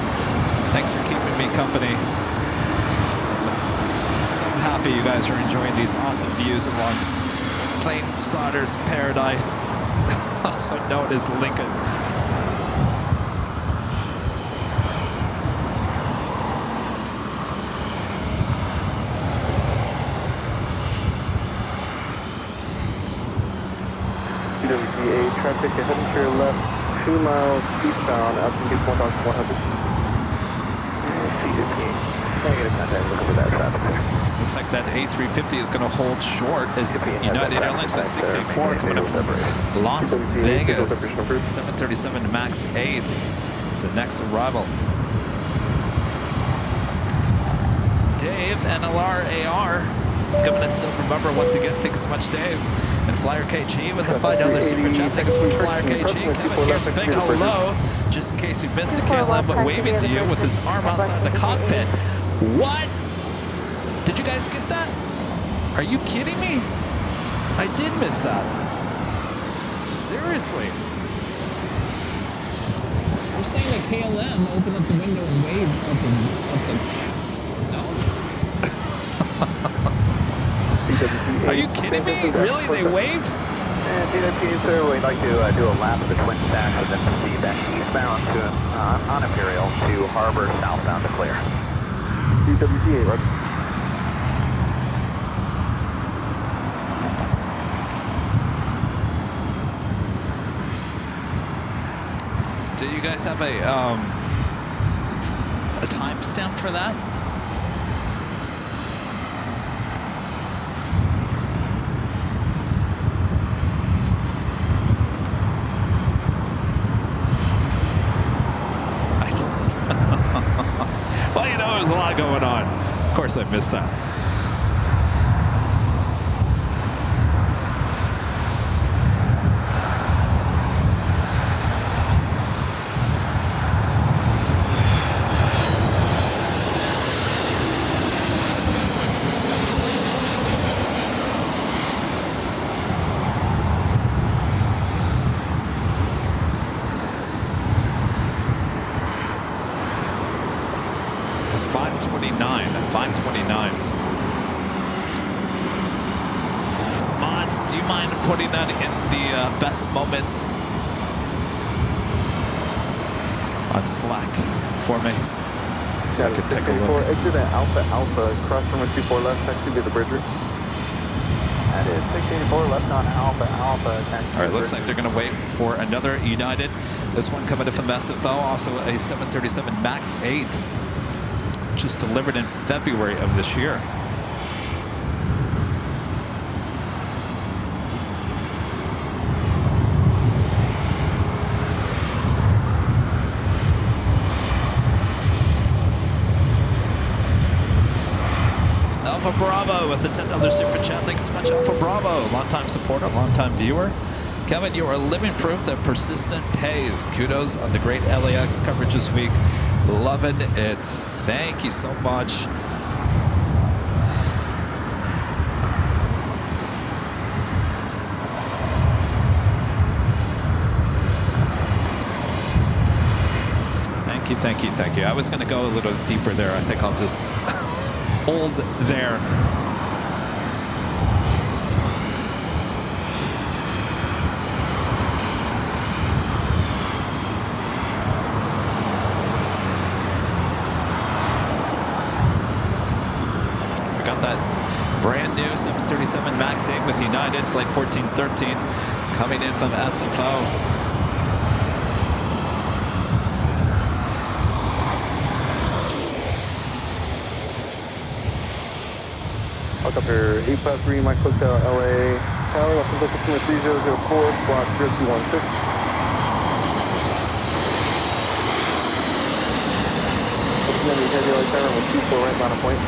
Thanks for keeping me company. I'm so happy you guys are enjoying these awesome views along Plane Spotter's Paradise, also known as Lincoln. TWCA traffic heading to your left, 2 miles eastbound, altitude 1,100. Looks like that A350 is going to hold short as United Airlines Flight 684 coming up from Las Vegas. 737 MAX 8 is the next arrival. Dave, NLR AR, giving us silver member once again. Thanks so much, Dave. And Flyer KG with a $5 super chat. Thanks so much, Flyer KG. Kevin, here's a big hello. Just in case you missed the KLM waving to you with his arm outside the cockpit. What? Did you guys get that? Are you kidding me? I did miss that. Seriously. You're saying that KLM opened up the window and waved up the... No? Are you kidding me? Really? They waved? And DWP, sir, we'd like to do a lap of the twin stacks and then proceed back eastbound to on Imperial to Harbor, southbound to clear. DWCA, right? Do you guys have a timestamp for that? Well, you know, there's a lot going on. Of course, I missed that. Putting that in the best moments on Slack for me, so I could take a look. Exit at Alpha, cross runway 24 left, next to be the bridger. That is 684 left on Alpha. All right, looks like they're going to wait for another United. This one coming in from SFO, also a 737 MAX 8, which was delivered in February of this year. Alpha Bravo with the $10 super chat. Thanks so much, Alpha Bravo. Long-time supporter, long-time viewer. Kevin, you are living proof that persistent pays. Kudos on the great LAX coverage this week. Loving it. Thank you so much. Thank you, thank you, thank you. I was going to go a little deeper there. I think I'll just hold there. We got that brand new 737 MAX 8 with United, flight 1413, coming in from SFO. Helicopter 853, Mike Hotel, LA Tower, left and customer 3004, squawk 0216. Heavy LA Tower with 24 right on a point.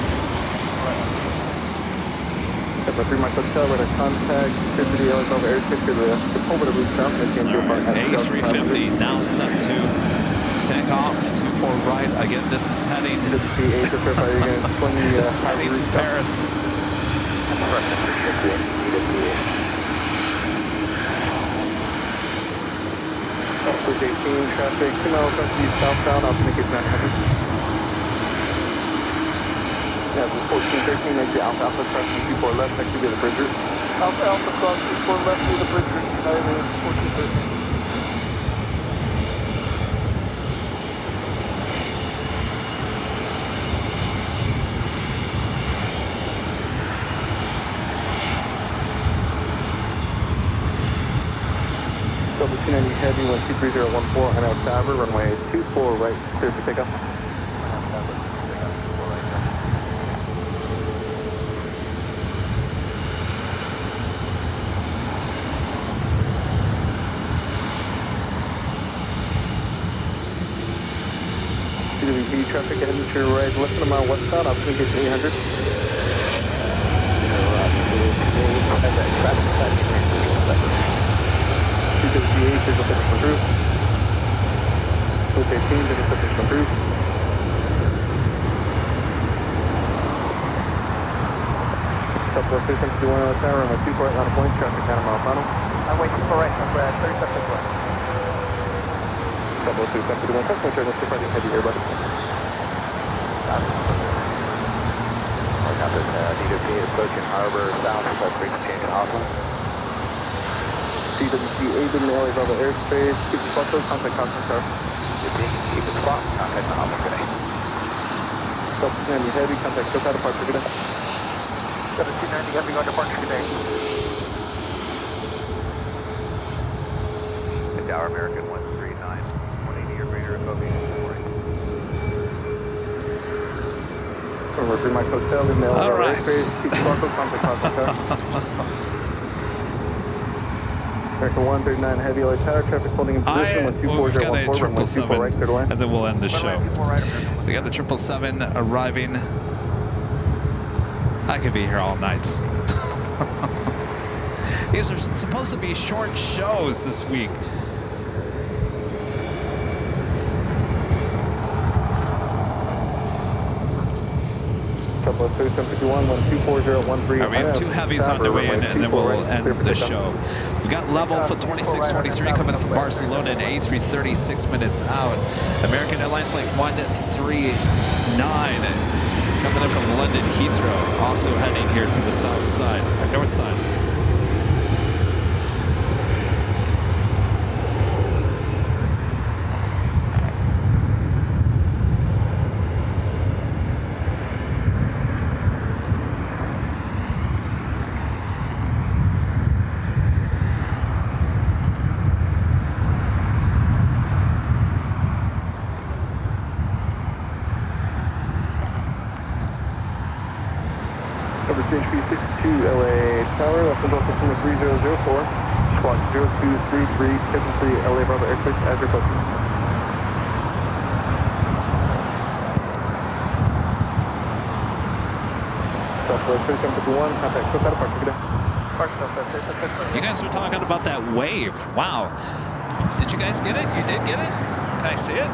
Number 3 Mike Hotel, ready to contact 50 LA Tower airspace to the Sepulveda route south. A350 now set to take off 24 right. Again, this is heading. This is heading to Paris. Southwest 18 traffic 2 miles southbound. I'll make it 900. Yeah, this is 1413, exit Alpha Alpha crossing 24 left next to the bridge route. Alpha Alpha crossing 24 left through the bridge route, United 1413. Double 290 heavy, 123014, and out Tower, runway 24 right, clear for takeoff. CWB traffic heading to your right, less than a mile westbound, I'll swing it to 800. CWB, visual position approved. 215, visual position approved. Southwest 371 LA Tower, runway 24 right, line of point, traffic 9 mile final. Runway 24 right, number 37 left. Southwest 371, customer turn, let's get heavy here, buddy. DWP approaching harbor south, frequency change in Austin. CWC Aiden, LA Bravo airspace, keep the spot, contact Austin, sir. Keep the spot, contact Austin, good day. Southwest 290 heavy, contact SoCal departure, good day. 1790 heavy, going departure, good day. Tower American 139, 180 or greater, Aviation. Over 3 Mike Hotel in the All right. airspace, keep the spot, contact Austin, sir. American 139 heavy LA Tower, traffic holding in position, We've got a 777, right, clear to land. and then we'll end the show. We got the 777 arriving. I could be here all night. These are supposed to be short shows this week. Couple of 3751, 124013. Right, we have 2 heavies on the way in, and then we'll end the show. We got level for 2623 coming in from Barcelona and A330 6 minutes out. American Airlines flight 139 coming in from London Heathrow, also heading here to the south side, or north side. LA Tower, left and Delta Customer 3004, squawk 0233, 73 LA Bravo airspace as requested. Southwest 3751, contact SoCal departure, good day. You guys were talking about that wave. Wow. Did you guys get it? You did get it? Can I see it?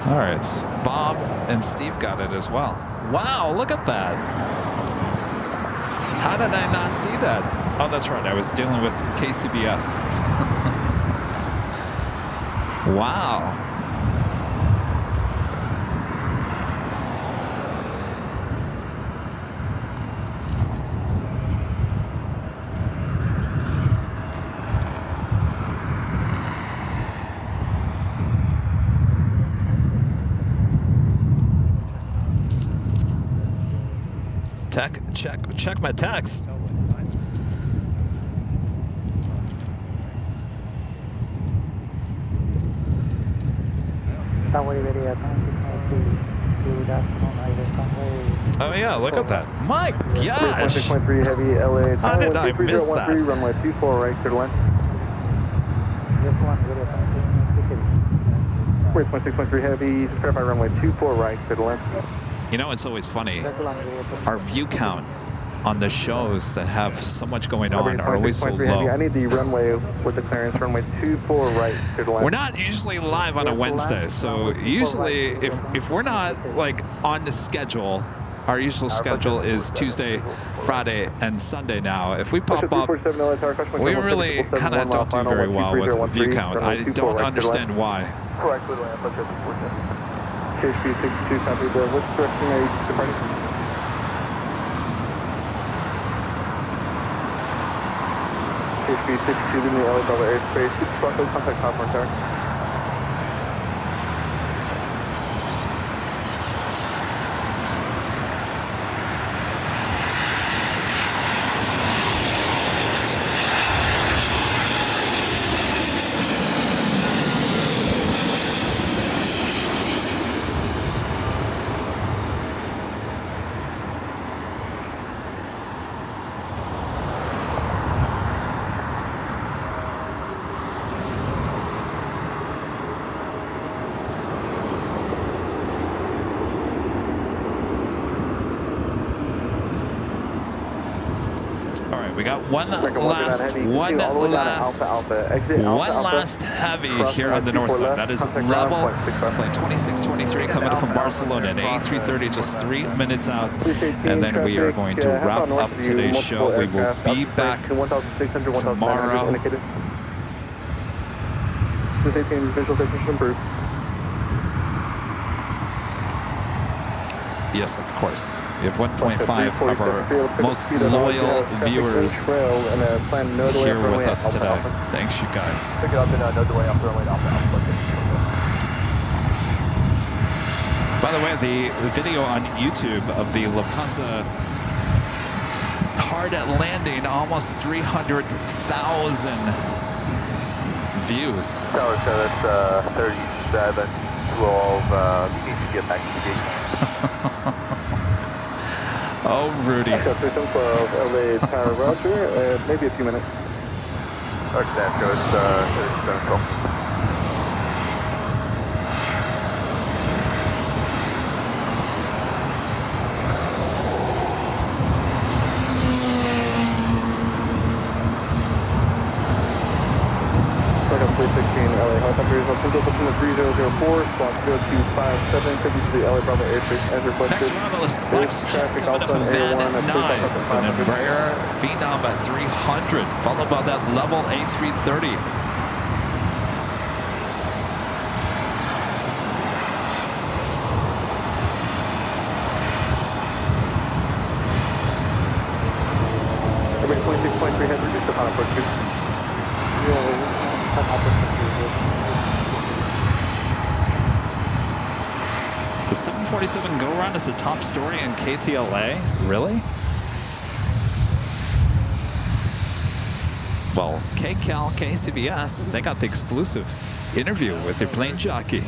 All right. Bob and Steve got it as well. Wow, look at that. How did I not see that? Oh, that's right. I was dealing with KCBS. Wow. Check my text. Tower ready at 1902. Oh yeah, look at that. My gosh. 6.3 heavy LA. How did I miss that? Runway 24 right, clear to land. 6.3 heavy, verify runway 24 right, clear to land. You know, it's always funny. Our view count on the shows that have so much going on are always so low. I need the runway with the clearance, runway 24 right, clear to land. We're not usually live on a Wednesday, so usually if we're not like on the schedule, our usual schedule is Tuesday, Friday, and Sunday now. If we pop up, we really kind of don't do very well with view count. I don't understand why. Correct, with land, KHP 62, copy. Which direction are you departing? KHP 62, leaving the LA Bravo airspace. Contact platform tower. We got one last heavy here on the north side. That is level. It's like 2623 coming in from Barcelona. An A330 just 3 minutes out. And then we are going to wrap up today's show. We will be back tomorrow. Yes, of course. We have 1.5 of our most loyal viewers here with us today. Thanks, you guys. By the way, the video on YouTube of the Lufthansa hard at landing, almost 300,000 views. Tower, so that's 37, 12, you need to get back to the gate. Oh, Rudy. LA Tower, Roger. Maybe a few minutes. Roger that, goes 37, 12. LA helicopter is Central Booking 3004, squawk 0257, could be to the LA Bravo airspace as requested. Next round is Flex Check coming up from Van Nuys. It's an Embraer Phenom at 300, followed by that level A330. Everybody 26.3 head, reduce the final approach 2. The 747 go-around is the top story in KTLA? Really? Well, KCAL, KCBS, they got the exclusive interview with their plane jockey.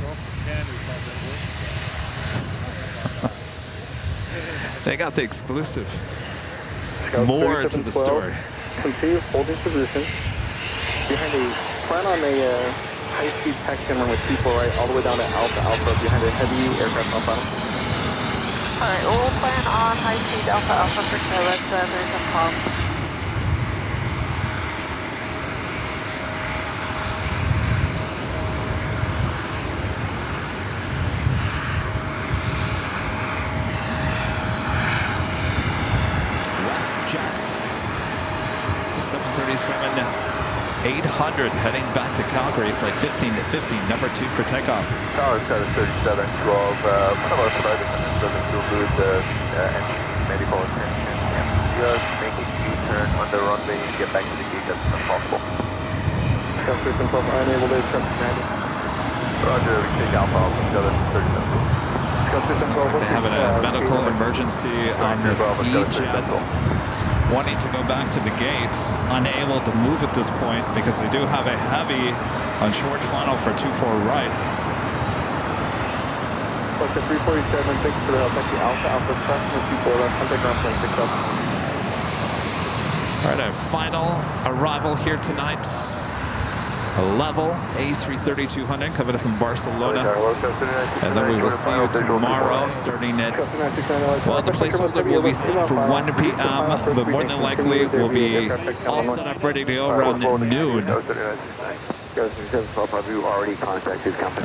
They got the exclusive. More to the story. Continue holding position. Behind a, plan on a high-speed taxi runway 24 right, all the way down to Alpha Alpha behind a heavy aircraft on final. All right, we'll plan on high-speed Alpha Alpha for Charlotte. There's a pump. WestJets, the 737-800 heading back to Calgary, flight 15 number 2 for takeoff. Tower 37, 12, one of our flight attendants doesn't feel good, any medical attention, and just make a U-turn on the runway and get back to the gate as soon as possible. Scout 12, unable to traffic 90. Roger, we take Alpha Alpha, Scout 37. Sounds like they have a medical emergency on this E-Jet, wanting to go back to the gates, unable to move at this point because they do have a heavy on short final for 24 right. Delta 347, thanks for the help. Thank you, Alpha, Alpha Crossing 24 left, contact ground plane 6 up. All right, our final arrival here tonight. A level A330-200 coming from Barcelona. And then we will see you tomorrow starting at, well, the placeholder will be set for 1 p.m., but more than likely we'll be all set up ready to go around noon. And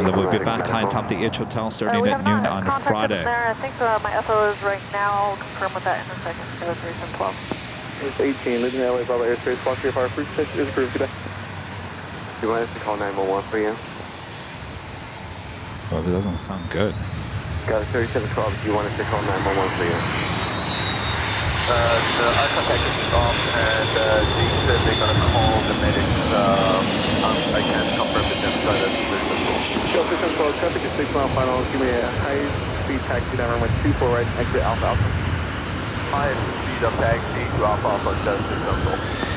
then we'll be back high atop the H Hotel starting at noon on Friday. I think my FO is right now. I'll confirm with that in a second. It was recent 12. It's 18, living in LA, Bravo airspace, block 3 fire, free pitch is approved today. Do you want us to call 911 for you? Well, that doesn't sound good. Got a 3712, do you want us to call 911 for you? Our contact is off, and they said they're going to call the medics. I can't confirm with them, so that's Delta 1012, traffic is 6 mile final. Give me a high speed taxi down runway 24 right, exit Alpha Alpha. High speed of taxi to Alpha Alpha, Delta 1012.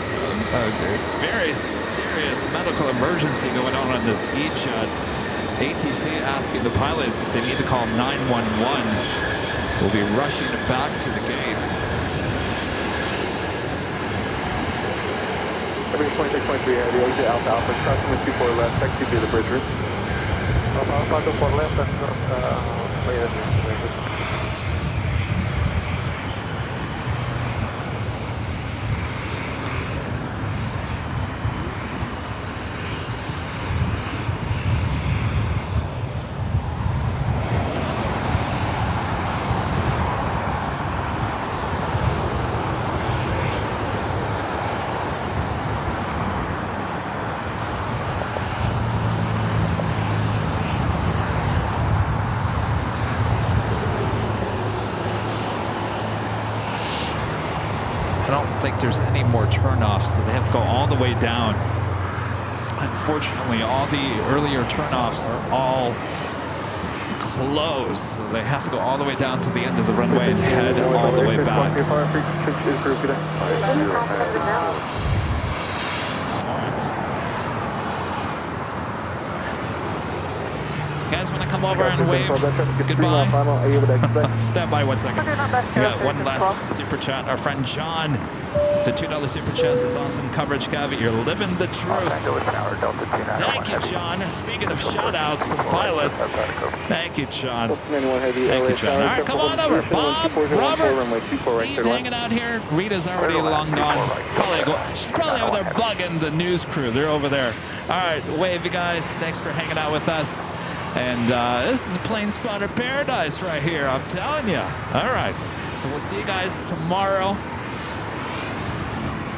So, there's very serious medical emergency going on this E-Jet. ATC asking the pilots that they need to call 911. We'll be rushing back to the gate. Everything 26.3 air, the exit Alpha Alpha, crossing with 24 left, taxi to the bridge route. Alpha Alpha 24 left, that's I don't think there's any more turnoffs, so they have to go all the way down. Unfortunately, all the earlier turnoffs are all closed, so they have to go all the way down to the end of the runway and head all the way back. All right. You guys want to come over and wave goodbye? Stand by 1 second. We got one last super chat. Our friend John, the $2 super chat is awesome coverage, Kev. You're living the truth. Thank you, John. Speaking of shout outs for the pilots, thank you, John. Thank you, John. All right, come on over. Bob, Robert, Steve hanging out here. Rita's already long gone. She's probably over there bugging the news crew. They're over there. All right, wave, you guys. Thanks for hanging out with us. And this is Plane Spotter Paradise right here, I'm telling you. All right, so we'll see you guys tomorrow.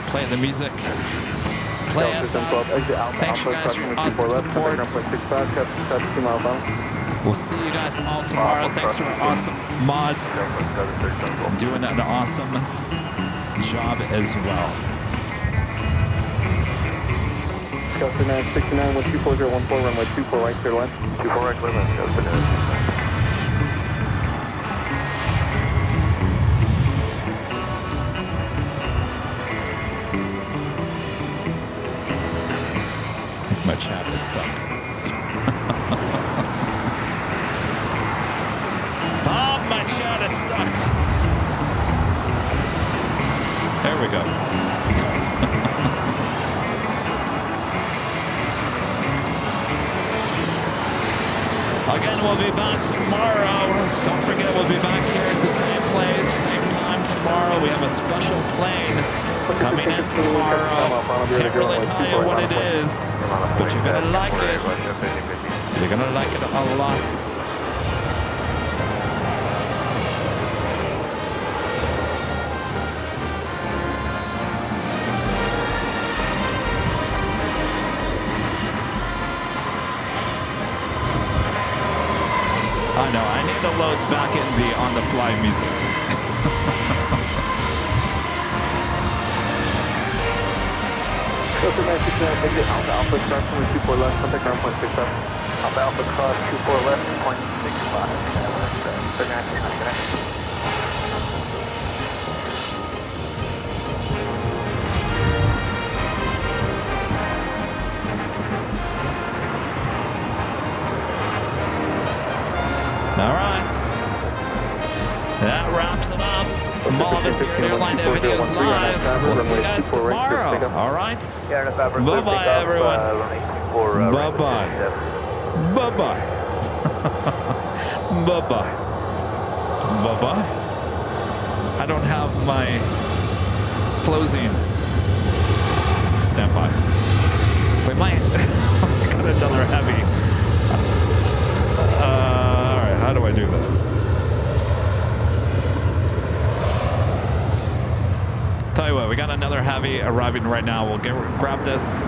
Play the music. Play us out. Thanks you guys for your awesome support. We'll see you guys all tomorrow. Thanks to our awesome mods. Doing an awesome job as well. Delta 969, 124.014, runway 24 right, clear line. 24 right, clear line, Delta 969. My chat is stuck. Bob, my chat is stuck. There we go. Again, we'll be back tomorrow. Don't forget, we'll be back here at the same place, same time tomorrow. We have a special plane coming in tomorrow. Can't really tell you what it is, but you're gonna like it. You're gonna like it a lot. I know, I need to load back in the on-the-fly music. Delta 969, exit Alpha Alpha, crossing with 24 left, contact ground point 67. Alpha Alpha, cross 24 left, point 65. The 969. All right. That wraps it up. From all of us here at Airline Videos Live. We'll see you guys tomorrow. All right. Bye-bye, everyone. Bye-bye. Bye-bye. Bye-bye. Bye-bye. I don't have my closing. Stand by. We might. I got another heavy. All right. How do I do this? Tell you what, we got another heavy arriving right now. We'll grab this,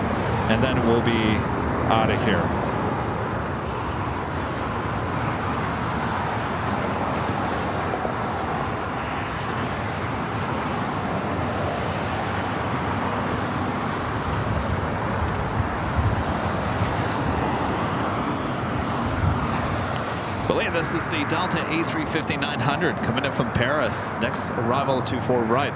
and then we'll be out of here. This is the Delta A350-900 coming in from Paris. Next arrival 24 right.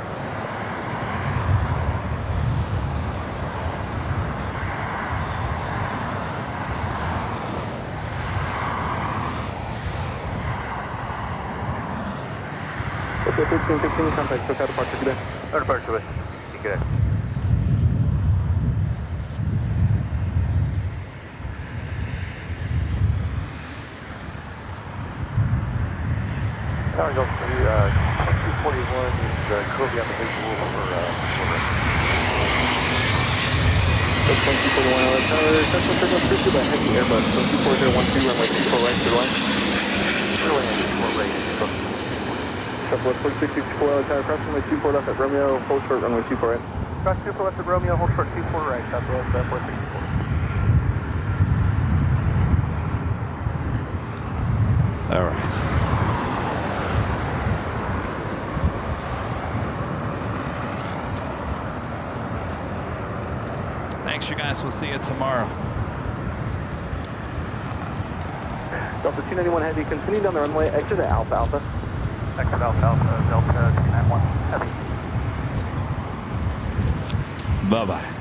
Okay, 1315, contact, SoCal departure today. Our departure today. Good. Tower Delta 241 is currently on the visual for 241 LA Tower, Central Signal 32 by heavy Airbus, so 24012, runway 24 right, clear line. Clear line, 24 right. Southwest 4664 LA Tower, cross runway 24 left at Romeo, hold short runway 24 right. Cross 24 left at Romeo, hold short 24 right, Southwest 464. All right. Thanks, you guys. We'll see you tomorrow. Delta 291 Heavy, continue down the runway, exit at Alpha Alpha. Exit Alpha Alpha, Delta 291 Heavy. Bye-bye.